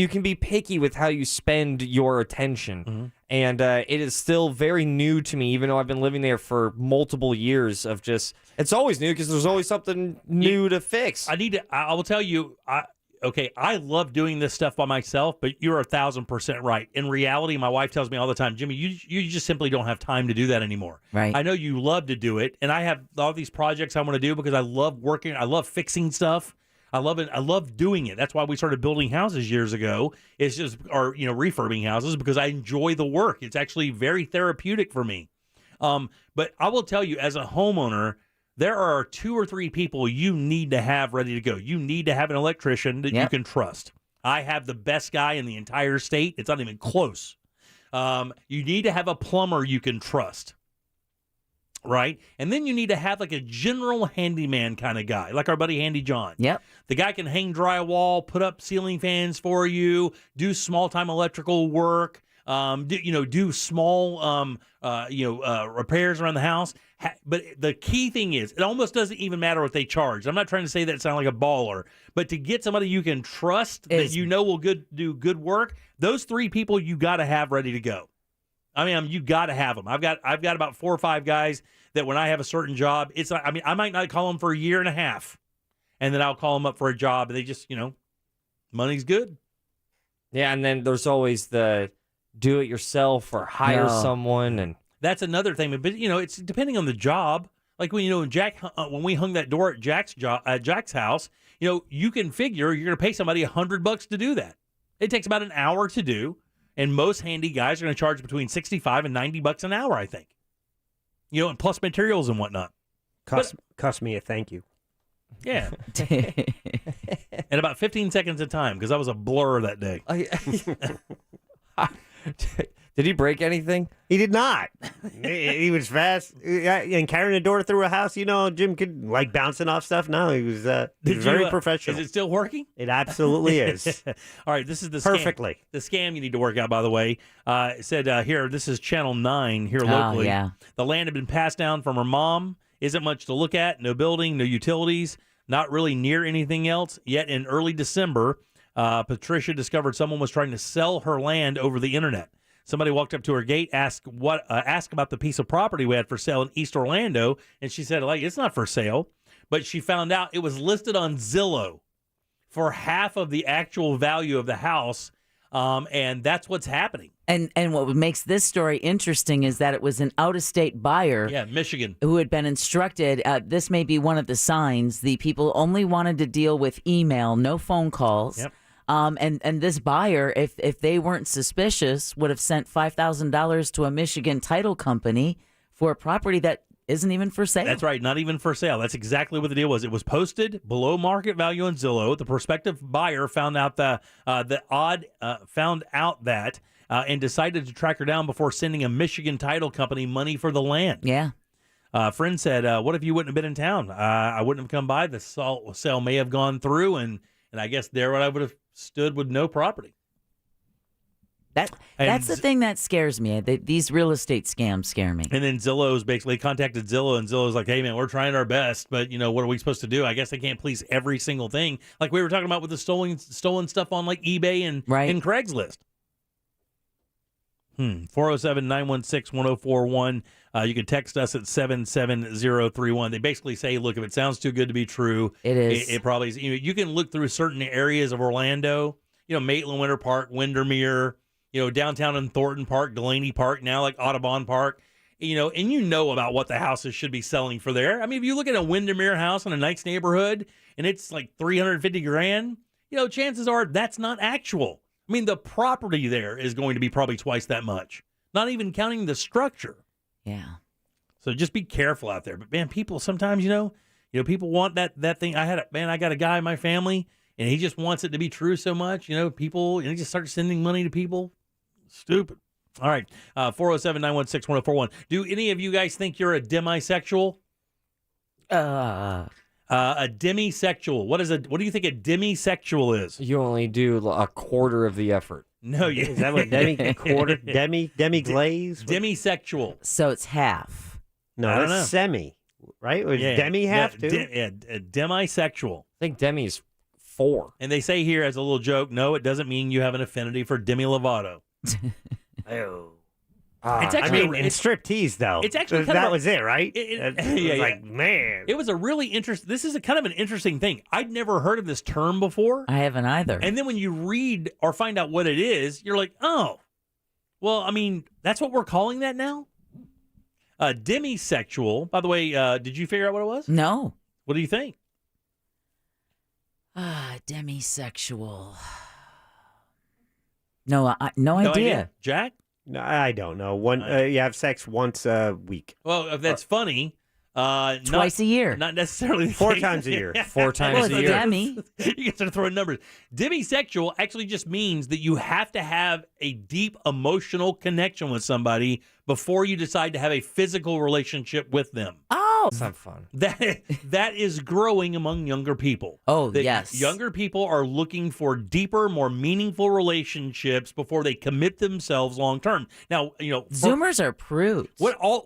can be picky with how you spend your attention. Mm-hmm. And it is still very new to me, even though I've been living there for multiple years of just, it's always new because there's always something new to fix. I will tell you, I love doing this stuff by myself, but you're 1,000% right. In reality, my wife tells me all the time, Jimmy, you just simply don't have time to do that anymore. Right. I know you love to do it, and I have all these projects I want to do because I love working. I love fixing stuff. I love it. I love doing it. That's why we started building houses years ago. It's just, refurbing houses because I enjoy the work. It's actually very therapeutic for me. But I will tell you, as a homeowner, there are 2 or 3 people you need to have ready to go. You need to have an electrician that you can trust. I have the best guy in the entire state. It's not even close. You need to have a plumber you can trust. Right? And then you need to have like a general handyman kind of guy, like our buddy Handy John. Yep. The guy can hang drywall, put up ceiling fans for you, do small-time electrical work, do small, repairs around the house. But the key thing is, it almost doesn't even matter what they charge. I'm not trying to say that sound like a baller, but to get somebody you can trust that will do good work, those 3 people you got to have ready to go. I mean, you got to have them. I've got about 4 or 5 guys that when I have a certain job, I might not call them for a year and a half, and then I'll call them up for a job, and they just, money's good. Yeah, and then there's always the do it yourself or hire someone, and that's another thing. But it's depending on the job. Like when when we hung that door at Jack's house, you can figure you're going to pay somebody $100 to do that. It takes about an hour to do. And most handy guys are going to charge between $65 and $90 an hour, I think. And plus materials and whatnot. Cost me a thank you. Yeah. And about 15 seconds of time, because I was a blur that day. Did he break anything? He did not. He was fast. And carrying a door through a house, Jim could like bouncing off stuff. No, he was very professional. Is it still working? It absolutely is. All right, this is the perfectly. The scam you need to work out, by the way. It said here, this is Channel 9 here locally. Yeah. The land had been passed down from her mom. Isn't much to look at. No building, no utilities, not really near anything else. Yet in early December, Patricia discovered someone was trying to sell her land over the internet. Somebody walked up to her gate, asked about the piece of property we had for sale in East Orlando, and she said, it's not for sale. But she found out it was listed on Zillow for half of the actual value of the house, and that's what's happening. And what makes this story interesting is that it was an out-of-state buyer. Yeah, Michigan. Who had been instructed, this may be one of the signs, the people only wanted to deal with email, no phone calls. Yep. And this buyer, if they weren't suspicious, would have sent $5,000 to a Michigan title company for a property that isn't even for sale. That's right, not even for sale. That's exactly what the deal was. It was posted below market value on Zillow. The prospective buyer found out and decided to track her down before sending a Michigan title company money for the land. Yeah. Friend said, what if you wouldn't have been in town? I wouldn't have come by. The sale may have gone through, and I guess there I would have stood with no property. That's the thing that scares me. These real estate scams scare me. And then Zillow's basically contacted Zillow, and Zillow's like, hey, man, we're trying our best, but, what are we supposed to do? I guess they can't police every single thing. Like we were talking about with the stolen stuff on like eBay and Craigslist. 407-916-1041. You can text us at 77031. They basically say, look, if it sounds too good to be true, it is. It probably is. You can look through certain areas of Orlando, Maitland Winter Park, Windermere, downtown in Thornton Park, Delaney Park, now like Audubon Park, and about what the houses should be selling for there. I mean, if you look at a Windermere house in a nice neighborhood and it's like $350,000, chances are that's not actual. I mean, the property there is going to be probably twice that much, not even counting the structure. Yeah. So just be careful out there. But man, people sometimes, people want that thing. I got a guy in my family and he just wants it to be true so much. People, he just starts sending money to people. Stupid. All right. 407-916-1041. Do any of you guys think you're a demisexual? A demisexual. What do you think a demisexual is? You only do a quarter of the effort. No, is that what demi glaze? Demisexual. So it's half. No, I don't that's know. semi, right? Or demi half too? Demisexual. I think demi's 4. And they say here as a little joke, no, it doesn't mean you have an affinity for Demi Lovato. It's actually in striptease though. It's actually that was it, right? Man, it was a really interesting. This is kind of an interesting thing. I'd never heard of this term before. I haven't either. And then when you read or find out what it is, you're like, oh, well, I mean, that's what we're calling that now. Demisexual. By the way, did you figure out what it was? No. What do you think? Demisexual. No idea. Jack? No, I don't know. You have sex once a week. Well, that's funny. Twice a year. Not necessarily. 4 times a year. 4 times a year. Demi. You guys are throwing numbers. Demisexual actually just means that you have to have a deep emotional connection with somebody before you decide to have a physical relationship with them. Oh, it's not fun. That is growing among younger people. Oh, yes. Younger people are looking for deeper, more meaningful relationships before they commit themselves long term. Now, Zoomers are prudes.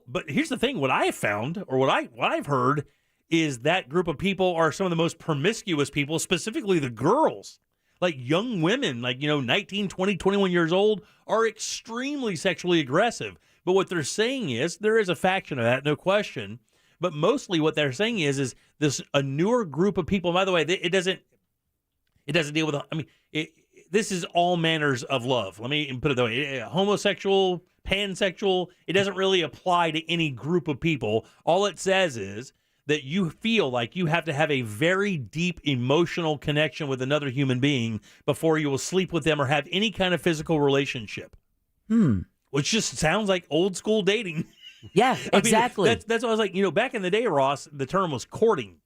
But here's the thing: what I have found, or what I've heard, is that group of people are some of the most promiscuous people, specifically the girls. Like young women, 19, 20, 21 years old, are extremely sexually aggressive. But what they're saying is, there is a faction of that, no question. But mostly what they're saying is this a newer group of people. By the way, it doesn't deal with, this is all manners of love. Let me put it that way. Homosexual, pansexual, it doesn't really apply to any group of people. All it says is that you feel like you have to have a very deep emotional connection with another human being before you will sleep with them or have any kind of physical relationship. Which just sounds like old school dating. Yeah, exactly. That's what I was like, back in the day, Ross, the term was courting.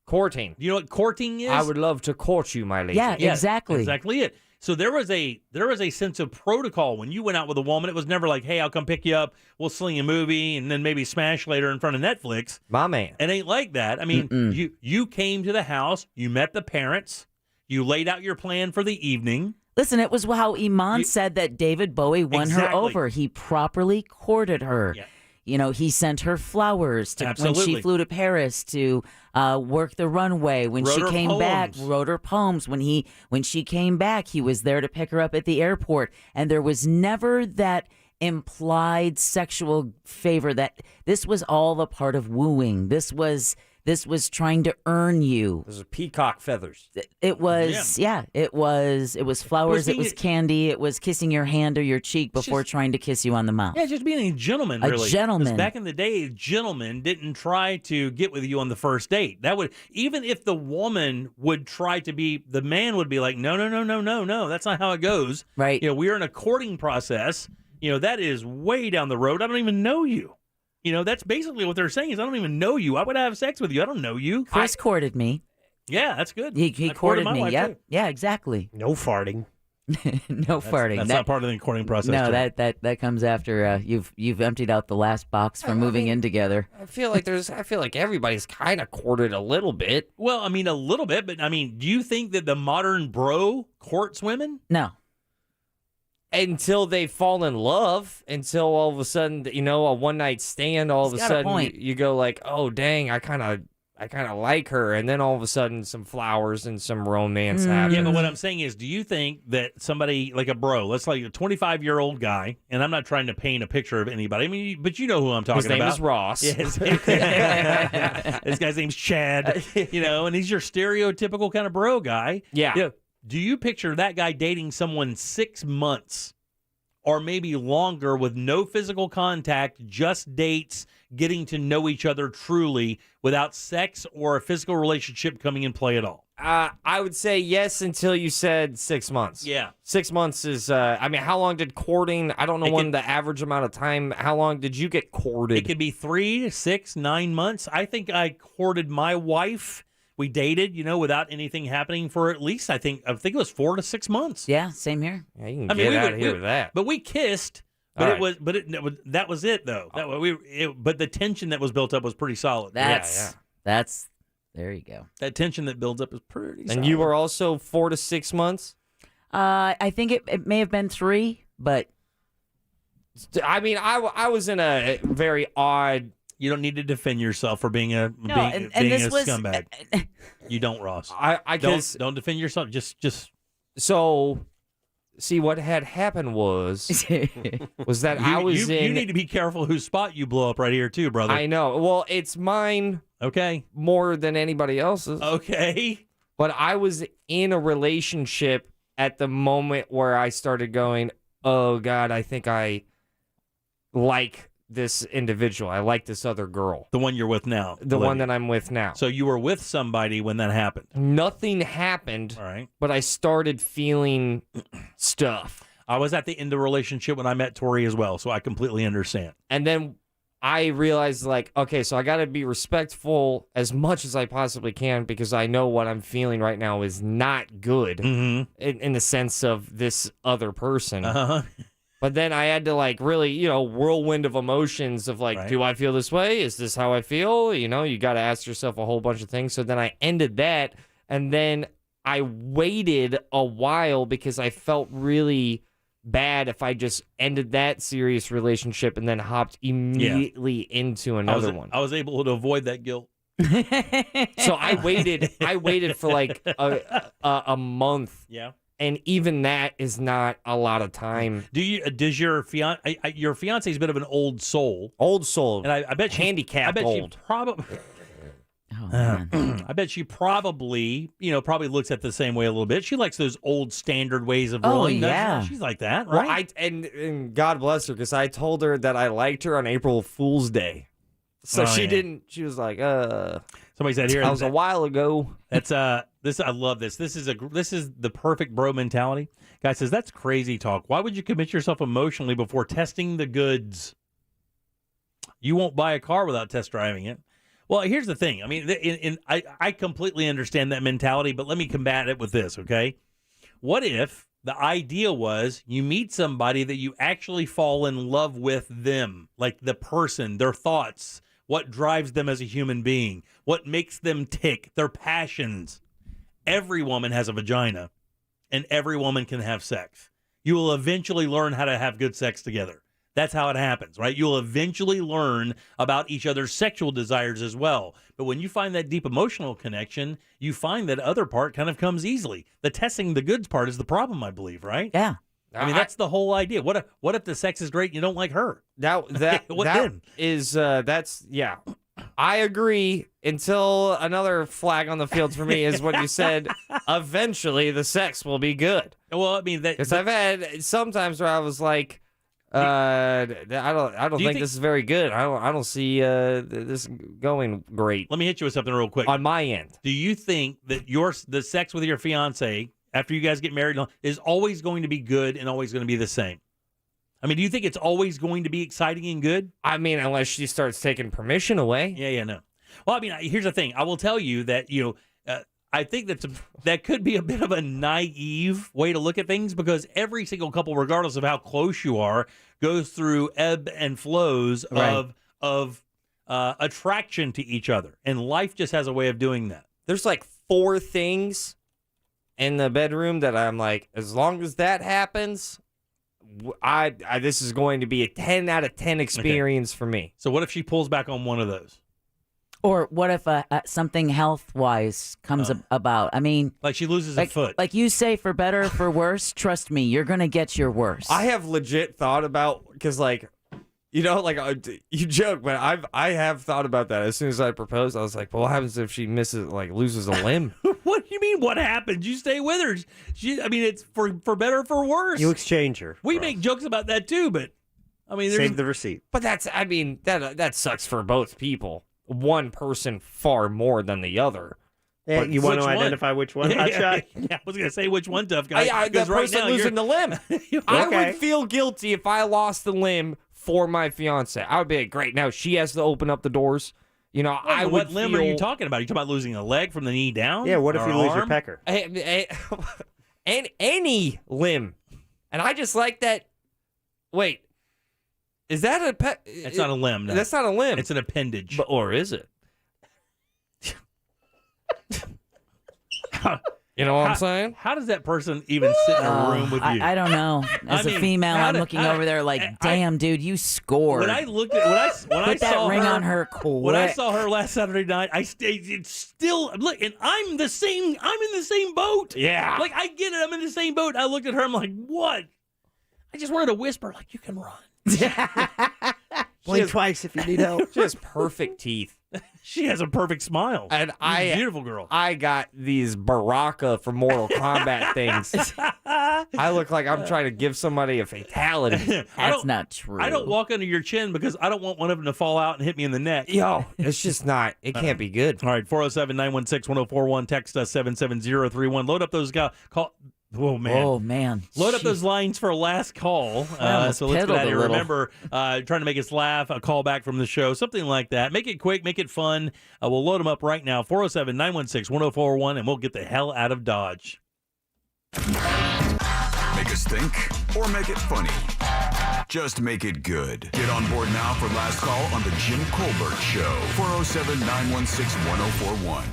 Courting. You know what courting is? I would love to court you, my lady. Yeah, exactly. Exactly it. So there was a sense of protocol when you went out with a woman. It was never like, hey, I'll come pick you up, we'll sling a movie, and then maybe smash later in front of Netflix. My man. It ain't like that. I mean, you came to the house, you met the parents, you laid out your plan for the evening. Listen, it was how Iman said that David Bowie won her over. He properly courted her. Yeah. He sent her flowers when she flew to Paris to work the runway. When she came back, wrote her poems. When she came back, he was there to pick her up at the airport. And there was never that implied sexual favor. That this was all a part of wooing. This was trying to earn you. Those are peacock feathers. It was, it was flowers, it was candy, it was kissing your hand or your cheek before trying to kiss you on the mouth. Yeah, just being a gentleman, really. A gentleman. 'Cause back in the day, gentlemen didn't try to get with you on the first date. That would, even if the woman would try to be, the man would be like, no, that's not how it goes. Right. We're in a courting process. That is way down the road. I don't even know you. That's basically what they're saying is, I don't even know you. I would have sex with you. I don't know you. Chris courted me. Yeah, that's good. He courted me. Yep. Yeah, exactly. No farting. No farting. That's not part of the courting process. No, too. that comes after you've emptied out the last box for moving in together. I feel like everybody's kind of courted a little bit. Well, a little bit, but do you think that the modern bro courts women? No. until they fall in love, until all of a sudden, a one-night stand, all of a sudden you go like, oh, dang, I kind of like her, and then all of a sudden some flowers and some romance happens. Yeah, but what I'm saying is, do you think that somebody like a bro, let's like a 25-year-old guy, and I'm not trying to paint a picture of anybody, I mean, but you know who I'm talking about. His name is Ross. Yes. This guy's name's Chad, and he's your stereotypical kind of bro guy. Yeah. Do you picture that guy dating someone 6 months or maybe longer with no physical contact, just dates, getting to know each other truly without sex or a physical relationship coming in play at all? I would say yes until you said 6 months. Yeah. 6 months is, how long did courting, I don't know the average amount of time, how long did you get courted? It could be 3, 6, 9 months. I think I courted my wife. We dated, without anything happening for at least, I think it was 4 to 6 months. Yeah, same here. Yeah, you can get out of here with that. But we kissed. But that was it though. But the tension that was built up was pretty solid. That's there you go. That tension that builds up is pretty solid. And you were also 4 to 6 months? I think it may have been 3, but I mean, I was in a very odd. You don't need to defend yourself for being a scumbag. You don't, Ross. Don't defend yourself. Just so. See, what had happened was that I was in. You need to be careful whose spot you blow up right here too, brother. I know. Well, it's mine. Okay. More than anybody else's. Okay. But I was in a relationship at the moment where I started going, oh God, I think I like this individual. I like this other girl. The one you're with now. The one that I'm with now. So you were with somebody when that happened. Nothing happened. All right. But I started feeling stuff. I was at the end of the relationship when I met Tori as well, so I completely understand. And then I realized, okay, so I got to be respectful as much as I possibly can because I know what I'm feeling right now is not good in the sense of this other person. Uh-huh. But then I had to really, whirlwind of emotions of do I feel this way? Is this how I feel? You got to ask yourself a whole bunch of things. So then I ended that. And then I waited a while because I felt really bad if I just ended that serious relationship and then hopped immediately into another one. I was able to avoid that guilt. So I waited for a month. Yeah. And even that is not a lot of time. Does your fiance is a bit of an old soul? Old soul. And I bet handicapped old. I bet she probably looks at the same way a little bit. She likes those old standard ways of rolling. Oh, yeah. She's like that, right? Well, and God bless her, because I told her that I liked her on April Fool's Day. So she didn't. She was like, Somebody said here. That was a while ago. That's this. I love this. This is the perfect bro mentality. Guy says that's crazy talk. Why would you commit yourself emotionally before testing the goods? You won't buy a car without test driving it. Well, here's the thing. I mean, I completely understand that mentality, but let me combat it with this. Okay, what if the idea was you meet somebody that you actually fall in love with them, like the person, their thoughts, what drives them as a human being, what makes them tick, their passions. Every woman has a vagina, and every woman can have sex. You will eventually learn how to have good sex together. That's how it happens, right? You'll eventually learn about each other's sexual desires as well. But when you find that deep emotional connection, you find that other part kind of comes easily. The testing the goods part is the problem, I believe, right? Yeah. I mean, that's the whole idea. What if the sex is great and you don't like her? Yeah. I agree until another flag on the field for me is what you said. Eventually, the sex will be good. Well, I mean, because I've had sometimes where I was like, I don't think this is very good. I don't see this going great. Let me hit you with something real quick. On my end, do you think that the sex with your fiance after you guys get married is always going to be good and always going to be the same? I mean, do you think it's always going to be exciting and good? I mean, unless she starts taking permission away. Yeah, no. Well, I mean, here's the thing. I will tell you that, I think that could be a bit of a naive way to look at things because every single couple, regardless of how close you are, goes through ebb and flows of attraction to each other. And life just has a way of doing that. There's like 4 things in the bedroom that I'm like, as long as that happens, this is going to be a 10 out of 10 experience for me. So what if she pulls back on one of those? Or what if something health-wise comes about? I mean, like she loses a foot. Like you say, for better or for worse, trust me, you're going to get your worse. I have legit thought about, because like, you know, like you joke, but I have thought about that. As soon as I proposed, I was like, well, what happens if she loses a limb? What do you mean? What happens? You stay with her. It's for better or for worse. You exchange her. We make jokes about that too, but I mean, save the receipt. But that sucks for both people. One person far more than the other. Yeah, but you want to identify which one? Yeah, I was going to say which one, tough guy. The person losing the limb. I would feel guilty if I lost the limb for my fiance. I would be like, great. Now she has to open up the doors. You know, what limb are you talking about? Are you talking about losing a leg from the knee down? Yeah, what if you lose your arm? pecker? And any limb. And I just like that. Wait. Is that a pet? It's not a limb. No. That's not a limb. It's an appendage. Or is it? You know what I'm saying? How does that person even sit in a room with you? I don't know. As a female, I'm looking over there like, damn, dude, you scored. When I looked at when I Put that saw ring her, on her quick. When I saw her last Saturday night, it's still look, and I'm in the same boat. Yeah. Like I get it, I'm in the same boat. I looked at her, I'm like, what? I just wanted to whisper, like, you can run. Blink twice if you need help. She has perfect teeth. She has a perfect smile. And She's a beautiful girl. I got these Baraka from Mortal Kombat things. I look like I'm trying to give somebody a fatality. That's not true. I don't walk under your chin because I don't want one of them to fall out and hit me in the neck. Yo, it's just not. It can't be good. All right, 407-916-1041. Text us 77031. Load up those guys. Oh, man. Oh, man. Load up those lines for a last call. So let's get out of here. Remember, trying to make us laugh, a call back from the show, something like that. Make it quick, make it fun. We'll load them up right now, 407-916-1041, and we'll get the hell out of Dodge. Make us think or make it funny. Just make it good. Get on board now for last call on the Jim Colbert Show, 407-916-1041.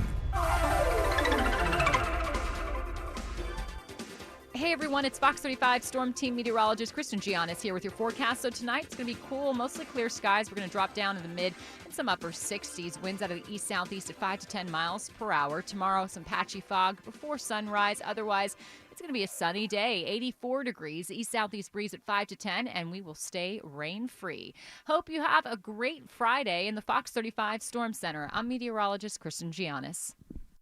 Hey everyone, it's Fox 35 Storm Team meteorologist Kristen Giannis here with your forecast. So tonight it's going to be cool, mostly clear skies. We're going to drop down in the mid and some upper 60s. Winds out of the east-southeast at 5 to 10 miles per hour. Tomorrow, some patchy fog before sunrise. Otherwise, it's going to be a sunny day, 84 degrees, east-southeast breeze at 5 to 10, and we will stay rain-free. Hope you have a great Friday in the Fox 35 Storm Center. I'm meteorologist Kristen Giannis.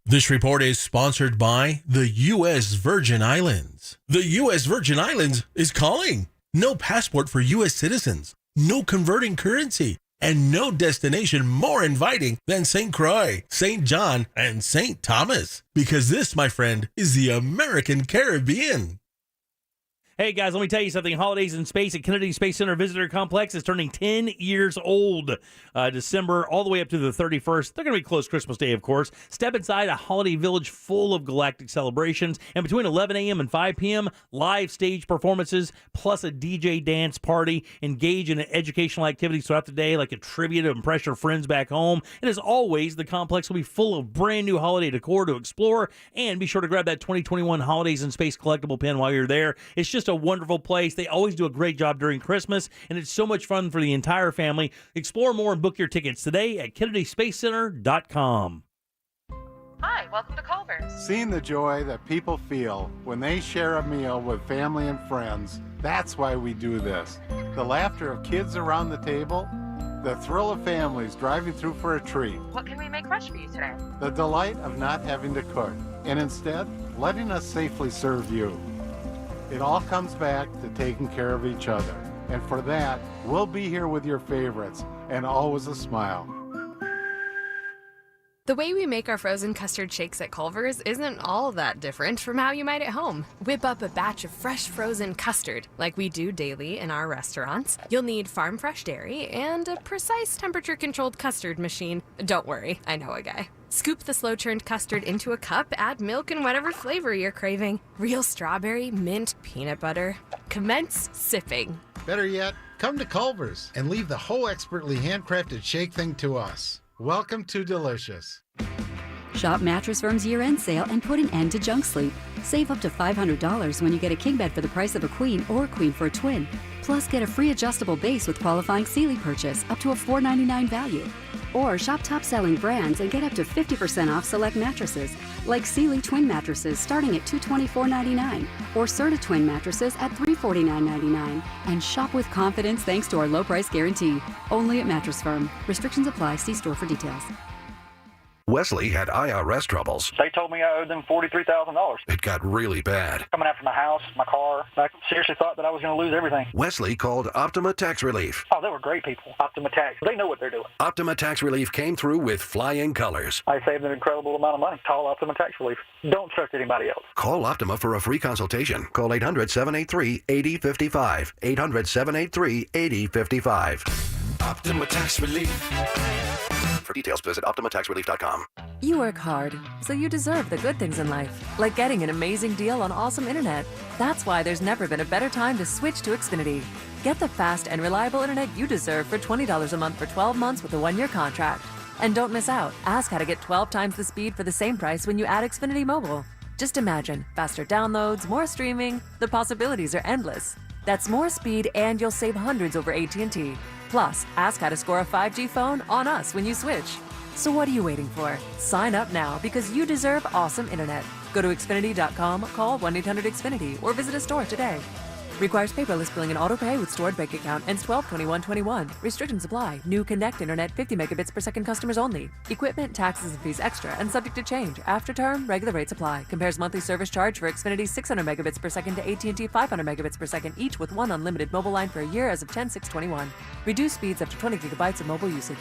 This report is sponsored by the U.S. Virgin Islands. The U.S. Virgin Islands is calling. No passport for U.S. citizens, no converting currency, and no destination more inviting than St. Croix, St. John, and St. Thomas. Because this, my friend, is the American Caribbean. Hey, guys, let me tell you something. Holidays in Space at Kennedy Space Center Visitor Complex is turning 10 years old. December all the way up to the 31st. They're going to be closed Christmas Day, of course. Step inside a holiday village full of galactic celebrations. And between 11 a.m. and 5 p.m., live stage performances, plus a DJ dance party. Engage in educational activities throughout the day, like a trivia to impress your friends back home. And as always, the complex will be full of brand new holiday decor to explore. And be sure to grab that 2021 Holidays in Space collectible pin while you're there. It's just a wonderful place. They always do a great job during Christmas, and it's so much fun for the entire family. Explore more and book your tickets today at KennedySpaceCenter.com. Hi, welcome to Culver's. Seeing the joy that people feel when they share a meal with family and friends, that's why we do this. The laughter of kids around the table, the thrill of families driving through for a treat, What can we make fresh for you today? the delight of not having to cook, and instead, letting us safely serve you. It all comes back to taking care of each other. And for that, we'll be here with your favorites, and always a smile. The way we make our frozen custard shakes at Culver's isn't all that different from how you might at home. Whip up a batch of fresh frozen custard, like we do daily in our restaurants. You'll need farm fresh dairy and a precise temperature-controlled custard machine. Don't worry, I know a guy. Scoop the slow-churned custard into a cup, add milk and whatever flavor you're craving. Real strawberry, mint, peanut butter. Commence sipping. Better yet, come to Culver's and leave the whole expertly handcrafted shake thing to us. Welcome to Delicious. Shop Mattress Firm's year-end sale and put an end to junk sleep. Save up to $500 when you get a king bed for the price of a queen or queen for a twin. Plus, get a free adjustable base with qualifying Sealy purchase up to a $4.99 value. Or shop top-selling brands and get up to 50% off select mattresses, like Sealy twin mattresses starting at $224.99 or Serta twin mattresses at $349.99. And shop with confidence thanks to our low price guarantee. Only at Mattress Firm. Restrictions apply. See store for details. Wesley had IRS troubles. They told me I owed them $43,000. It got really bad. Coming after my house, my car. I seriously thought that I was going to lose everything. Wesley called Optima Tax Relief. Oh, they were great people. Optima Tax. They know what they're doing. Optima Tax Relief came through with flying colors. I saved an incredible amount of money. Call Optima Tax Relief. Don't trust anybody else. Call Optima for a free consultation. Call 800-783-8055. 800-783-8055. Optima Tax Relief. For details, visit OptimaTaxRelief.com. You work hard, so you deserve the good things in life, like getting an amazing deal on awesome internet. That's why there's never been a better time to switch to Xfinity. Get the fast and reliable internet you deserve for $20 a month for 12 months with a 1-year contract. And don't miss out. Ask how to get 12 times the speed for the same price when you add Xfinity Mobile. Just imagine, faster downloads, more streaming. The possibilities are endless. That's more speed, and you'll save hundreds over AT&T. Plus, ask how to score a 5G phone on us when you switch. So what are you waiting for? Sign up now because you deserve awesome internet. Go to Xfinity.com, call 1-800-XFINITY, or visit a store today. Requires paperless billing and auto pay with stored bank account. Ends 12/21/21. Restrictions apply. New Connect Internet 50 megabits per second customers only. Equipment, taxes, and fees extra and subject to change. After term, regular rates apply. Compares monthly service charge for Xfinity 600 megabits per second to AT&T 500 megabits per second, each with one unlimited mobile line for a year as of 10/6/21. Reduced speeds up to 20 gigabytes of mobile usage.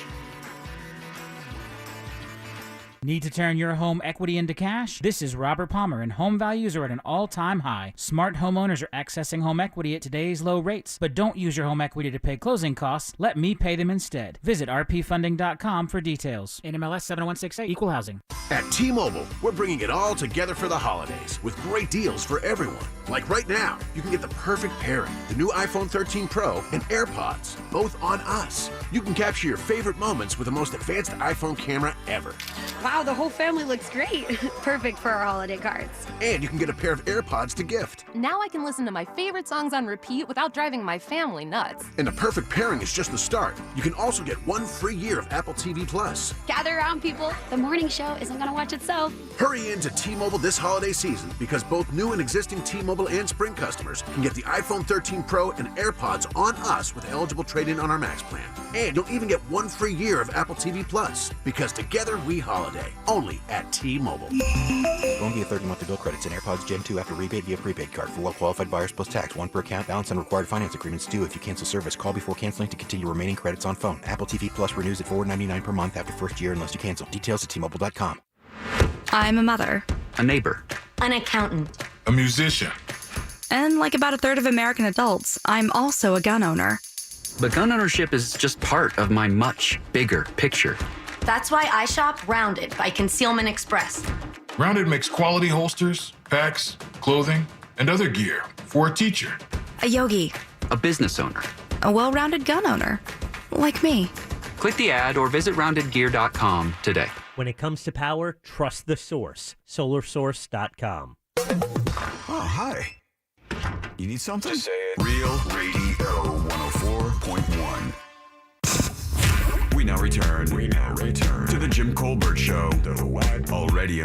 Need to turn your home equity into cash? This is Robert Palmer, and home values are at an all-time high. Smart homeowners are accessing home equity at today's low rates, but don't use your home equity to pay closing costs. Let me pay them instead. Visit rpfunding.com for details. NMLS 7168, Equal Housing. At T-Mobile, we're bringing it all together for the holidays with great deals for everyone. Like right now, you can get the perfect pairing, the new iPhone 13 Pro and AirPods, both on us. You can capture your favorite moments with the most advanced iPhone camera ever. Wow, the whole family looks great. Perfect for our holiday cards. And you can get a pair of AirPods to gift. Now I can listen to my favorite songs on repeat without driving my family nuts. And the perfect pairing is just the start. You can also get 1 free year of Apple TV Plus. Gather around, people. The morning show isn't going to watch itself. Hurry into T-Mobile this holiday season because both new and existing T-Mobile and Sprint customers can get the iPhone 13 Pro and AirPods on us with eligible trade-in on our Max plan. And you'll even get 1 free year of Apple TV Plus because together we holiday. Only at T-Mobile. Phone via 30-monthly bill credits and AirPods Gen 2 after rebate via prepaid card. For well-qualified buyers plus tax. 1 per account. Balance on required finance agreements due. If you cancel service, call before canceling to continue remaining credits on phone. Apple TV Plus renews at $4.99 per month after first year unless you cancel. Details at T-Mobile.com. I'm a mother. A neighbor. An accountant. A musician. And like about a third of American adults, I'm also a gun owner. But gun ownership is just part of my much bigger picture. That's why I shop Rounded by Concealment Express. Rounded makes quality holsters, packs, clothing, and other gear for a teacher, A yogi. a business owner. A well-rounded gun owner. Like me. Click the ad or visit roundedgear.com today. When it comes to power, trust the source. SolarSource.com. Oh, hi. You need something? Just say it. Real Radio 104.1. We now return to the Jim Colbert Show. Already.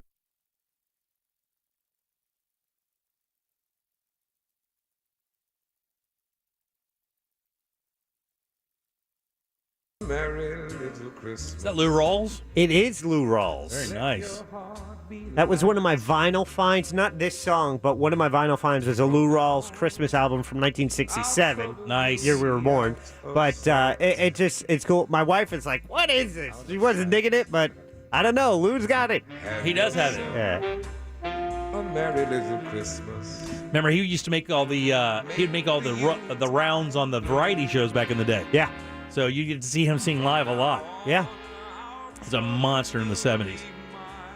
Merry Little Christmas. Is that Lou Rawls? It is Lou Rawls. Very nice. That was one of my vinyl finds. Not this song, but one of my vinyl finds was a Lou Rawls Christmas album from 1967. Nice. Year we were born. But it's cool. My wife is like, what is this? She wasn't digging it, but I don't know. Lou's got it. He does have it. Yeah. A Merry Little Christmas. Remember, he used to make all the the rounds on the variety shows back in the day. Yeah. So you get to see him sing live a lot. Yeah. He's a monster in the 70s.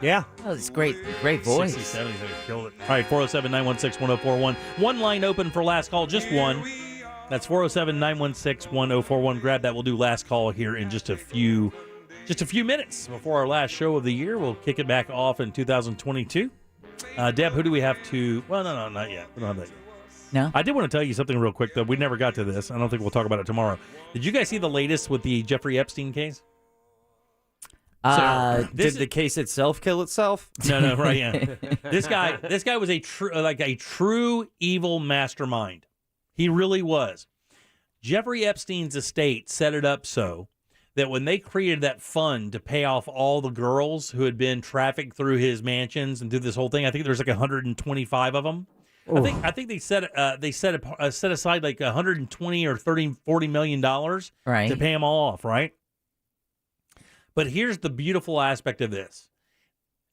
Yeah. Oh, it's great voice. 60s, 70s, they killed it. All right, 407-916-1041. One line open for last call, just one. That's 407-916-1041. Grab that. We'll do last call here in just a few Just a few minutes before our last show of the year. We'll kick it back off in 2022. Deb, who do we have to... Well, no, not yet. We don't have that yet. No? I did want to tell you something real quick, though. We never got to this. I don't think we'll talk about it tomorrow. Did you guys see the latest with the Jeffrey Epstein case? Did the case itself kill itself? No, right, yeah. This guy was a true evil mastermind. He really was. Jeffrey Epstein's estate set it up so that when they created that fund to pay off all the girls who had been trafficked through his mansions and through this whole thing, I think there's like 125 of them. I think they set aside like 120 or 40 million dollars to pay them all off, right? But here's the beautiful aspect of this.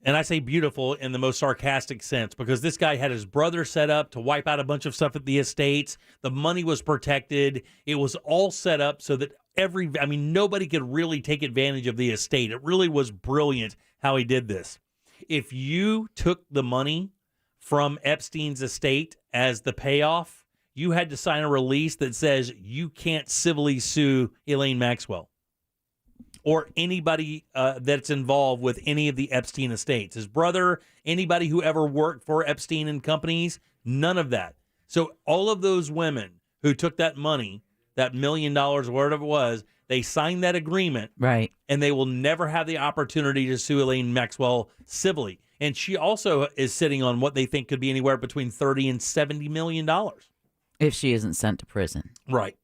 And I say beautiful in the most sarcastic sense because this guy had his brother set up to wipe out a bunch of stuff at the estates. The money was protected. It was all set up so that nobody could really take advantage of the estate. It really was brilliant how he did this. If you took the money from Epstein's estate as the payoff, you had to sign a release that says you can't civilly sue Elaine Maxwell or anybody that's involved with any of the Epstein estates. His brother, anybody who ever worked for Epstein and companies, none of that. So all of those women who took that money, that $1 million or whatever it was, they signed that agreement. Right. And they will never have the opportunity to sue Elaine Maxwell civilly. And she also is sitting on what they think could be anywhere between $30 and $70 million. If she isn't sent to prison. Right.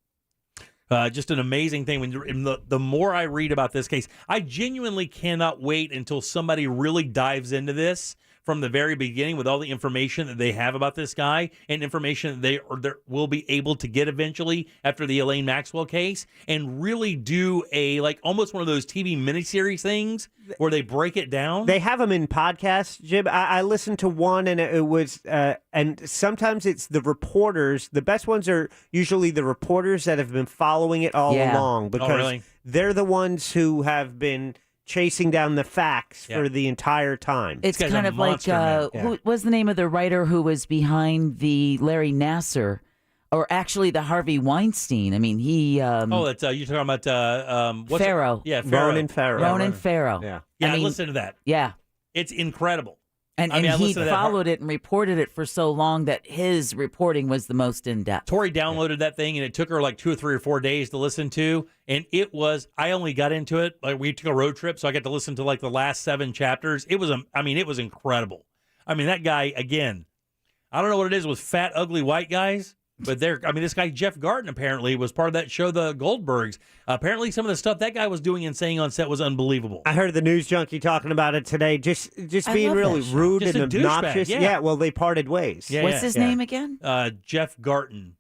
Just an amazing thing. When the more I read about this case, I genuinely cannot wait until somebody really dives into this from the very beginning with all the information that they have about this guy and information that they will be able to get eventually after the Elaine Maxwell case and really do almost one of those TV miniseries things where they break it down. They have them in podcasts, Jim. I listened to one and it was, and sometimes it's the reporters. The best ones are usually the reporters that have been following it all along because they're the ones who have been chasing down the facts for the entire time. It's kind of like, who was the name of the writer who was behind the Larry Nassar, or actually the Harvey Weinstein? I mean, he... you're talking about... Farrow. Yeah, Farrow. Ronan Farrow. Yeah. I listened to that. Yeah. It's incredible. And he followed it and reported it for so long that his reporting was the most in-depth. Tori downloaded that thing, and it took her like 2 or 3 or 4 days to listen to. And it was, I only got into it, like we took a road trip, so I got to listen to like the last 7 chapters. It was, it was incredible. That guy, again, I don't know what it is with fat, ugly white guys, but this guy, Jeff Garten, apparently was part of that show, The Goldbergs. Apparently some of the stuff that guy was doing and saying on set was unbelievable. I heard the news junkie talking about it today, just being really rude just and obnoxious. Yeah, well, they parted ways. What's his name again? Jeff Garten.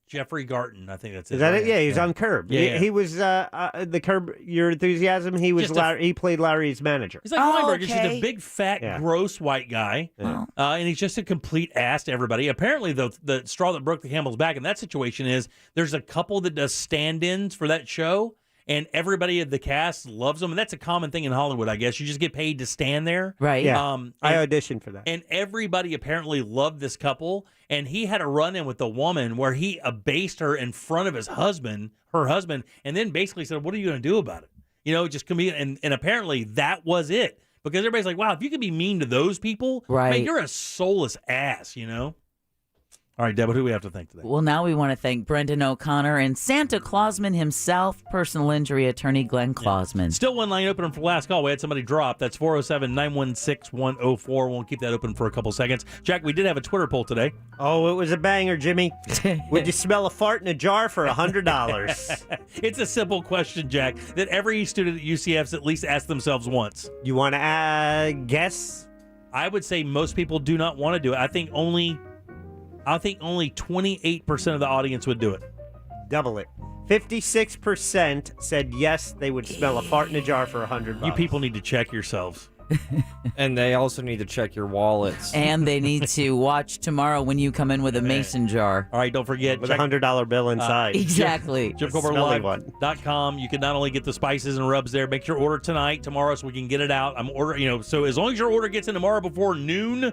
Jeffrey Garten, I think that's it. Is that it? Yeah, he's on Curb. Yeah, he was the Curb Your Enthusiasm. He was he played Larry's manager. He's like Weinberg. He's just a big, fat, gross white guy, and he's just a complete ass to everybody. Apparently, the straw that broke the camel's back in that situation is there's a couple that does stand-ins for that show, and everybody at the cast loves them, and that's a common thing in Hollywood, I guess. You just get paid to stand there. Right. Yeah. I auditioned for that. And everybody apparently loved this couple, and he had a run-in with the woman where he abased her in front of her husband, and then basically said, what are you going to do about it? Just come in. And apparently that was it. Because everybody's like, wow, if you can be mean to those people, man, you're a soulless ass, All right, Deb, who do we have to thank today? Well, now we want to thank Brendan O'Connor and Santa Clausman himself, personal injury attorney Glenn Clausman. Still one line open for last call. We had somebody drop. That's 407-916-104. We'll keep that open for a couple seconds. Jack, we did have a Twitter poll today. Oh, it was a banger, Jimmy. Would you smell a fart in a jar for $100? It's a simple question, Jack, that every student at UCF's at least asked themselves once. You want to guess? I would say most people do not want to do it. I think only 28% of the audience would do it. Double it. 56% said yes, they would smell a fart in a jar for $100. You people need to check yourselves. And they also need to check your wallets. And they need to watch tomorrow when you come in with a mason jar. All right, don't forget. With a $100 bill inside. Exactly. JimCobertLive.com. You can not only get the spices and rubs there, make your order tonight, tomorrow, so we can get it out. I'm ordering, so as long as your order gets in tomorrow before noon,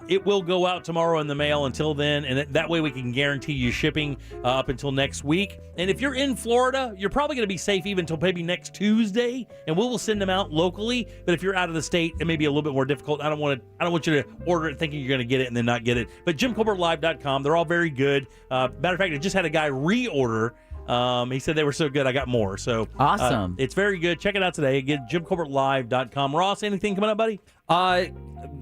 it will go out tomorrow in the mail until then, and that way we can guarantee you shipping up until next week. And if you're in Florida, you're probably going to be safe even until maybe next Tuesday, and we will send them out locally. But if you're out of the state, it may be a little bit more difficult. I don't want you to order it thinking you're going to get it and then not get it. But JimCobertLive.com, they're all very good. Matter of fact, I just had a guy reorder. He said they were so good, I got more. So awesome. It's very good. Check it out today. Again, JimCobertLive.com. Ross, anything coming up, buddy?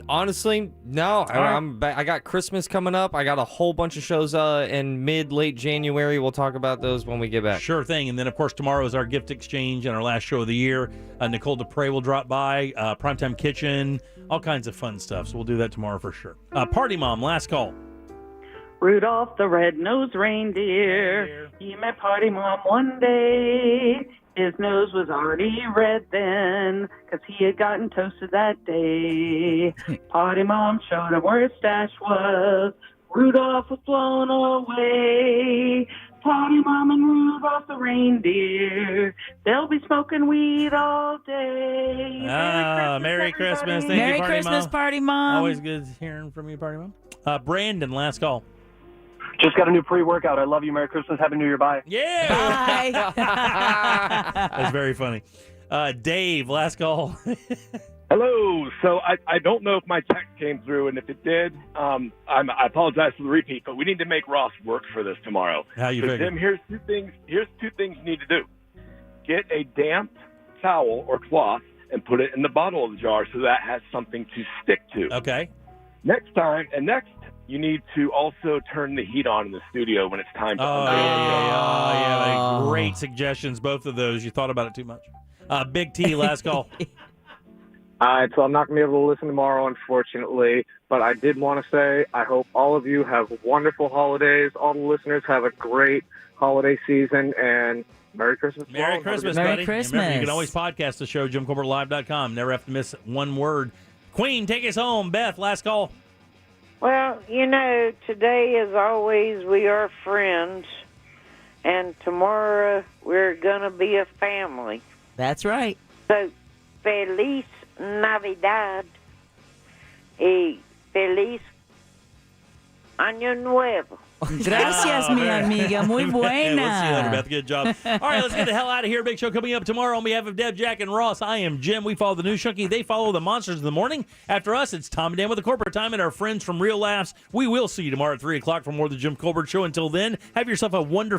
Honestly, no. I got Christmas coming up. I got a whole bunch of shows in late January. We'll talk about those when we get back. Sure thing. And then, of course, tomorrow is our gift exchange and our last show of the year. Nicole DePrey will drop by. Primetime Kitchen, all kinds of fun stuff. So we'll do that tomorrow for sure. Party Mom, last call. Rudolph the red-nosed reindeer, he met Party Mom one day. His nose was already red then, 'cause he had gotten toasted that day. Party Mom showed him where his stash was. Rudolph was blown away. Party Mom and Rudolph the reindeer, they'll be smoking weed all day. Merry Christmas. Thank Merry you, Party Christmas, Mom. Party Mom. Always good hearing from you, Party Mom. Brandon, last call. Just got a new pre-workout. I love you. Merry Christmas. Happy New Year. Bye. Yeah. Bye. That's very funny. Dave, last call. Hello. So I don't know if my text came through, and if it did, I apologize for the repeat, but we need to make Ross work for this tomorrow. How you so figure? Tim, here's two things you need to do. Get a damp towel or cloth and put it in the bottom of the jar so that has something to stick to. Okay. Next, you need to also turn the heat on in the studio when it's time to yeah. Great suggestions, both of those. You thought about it too much. Big T, last call. All right, so I'm not going to be able to listen tomorrow, unfortunately, but I did want to say I hope all of you have wonderful holidays. All the listeners have a great holiday season, and Merry Christmas. Merry Christmas, Merry buddy. Christmas. Remember, you can always podcast the show, JimCobertLive.com. Never have to miss one word. Queen, take us home. Beth, last call. Well, today, as always, we are friends, and tomorrow we're going to be a family. That's right. So, Feliz Navidad y Feliz Año Nuevo. Gracias, mi amiga. Muy buena. We'll see you later, Beth. Good job. All right, let's get the hell out of here. Big show coming up tomorrow. On behalf of Deb, Jack, and Ross, I am Jim. We follow the News Junkie. They follow the Monsters of the Morning. After us, it's Tom and Dan with the Corporate Time and our friends from Real Laughs. We will see you tomorrow at 3 o'clock for more of the Jim Colbert Show. Until then, have yourself a wonderful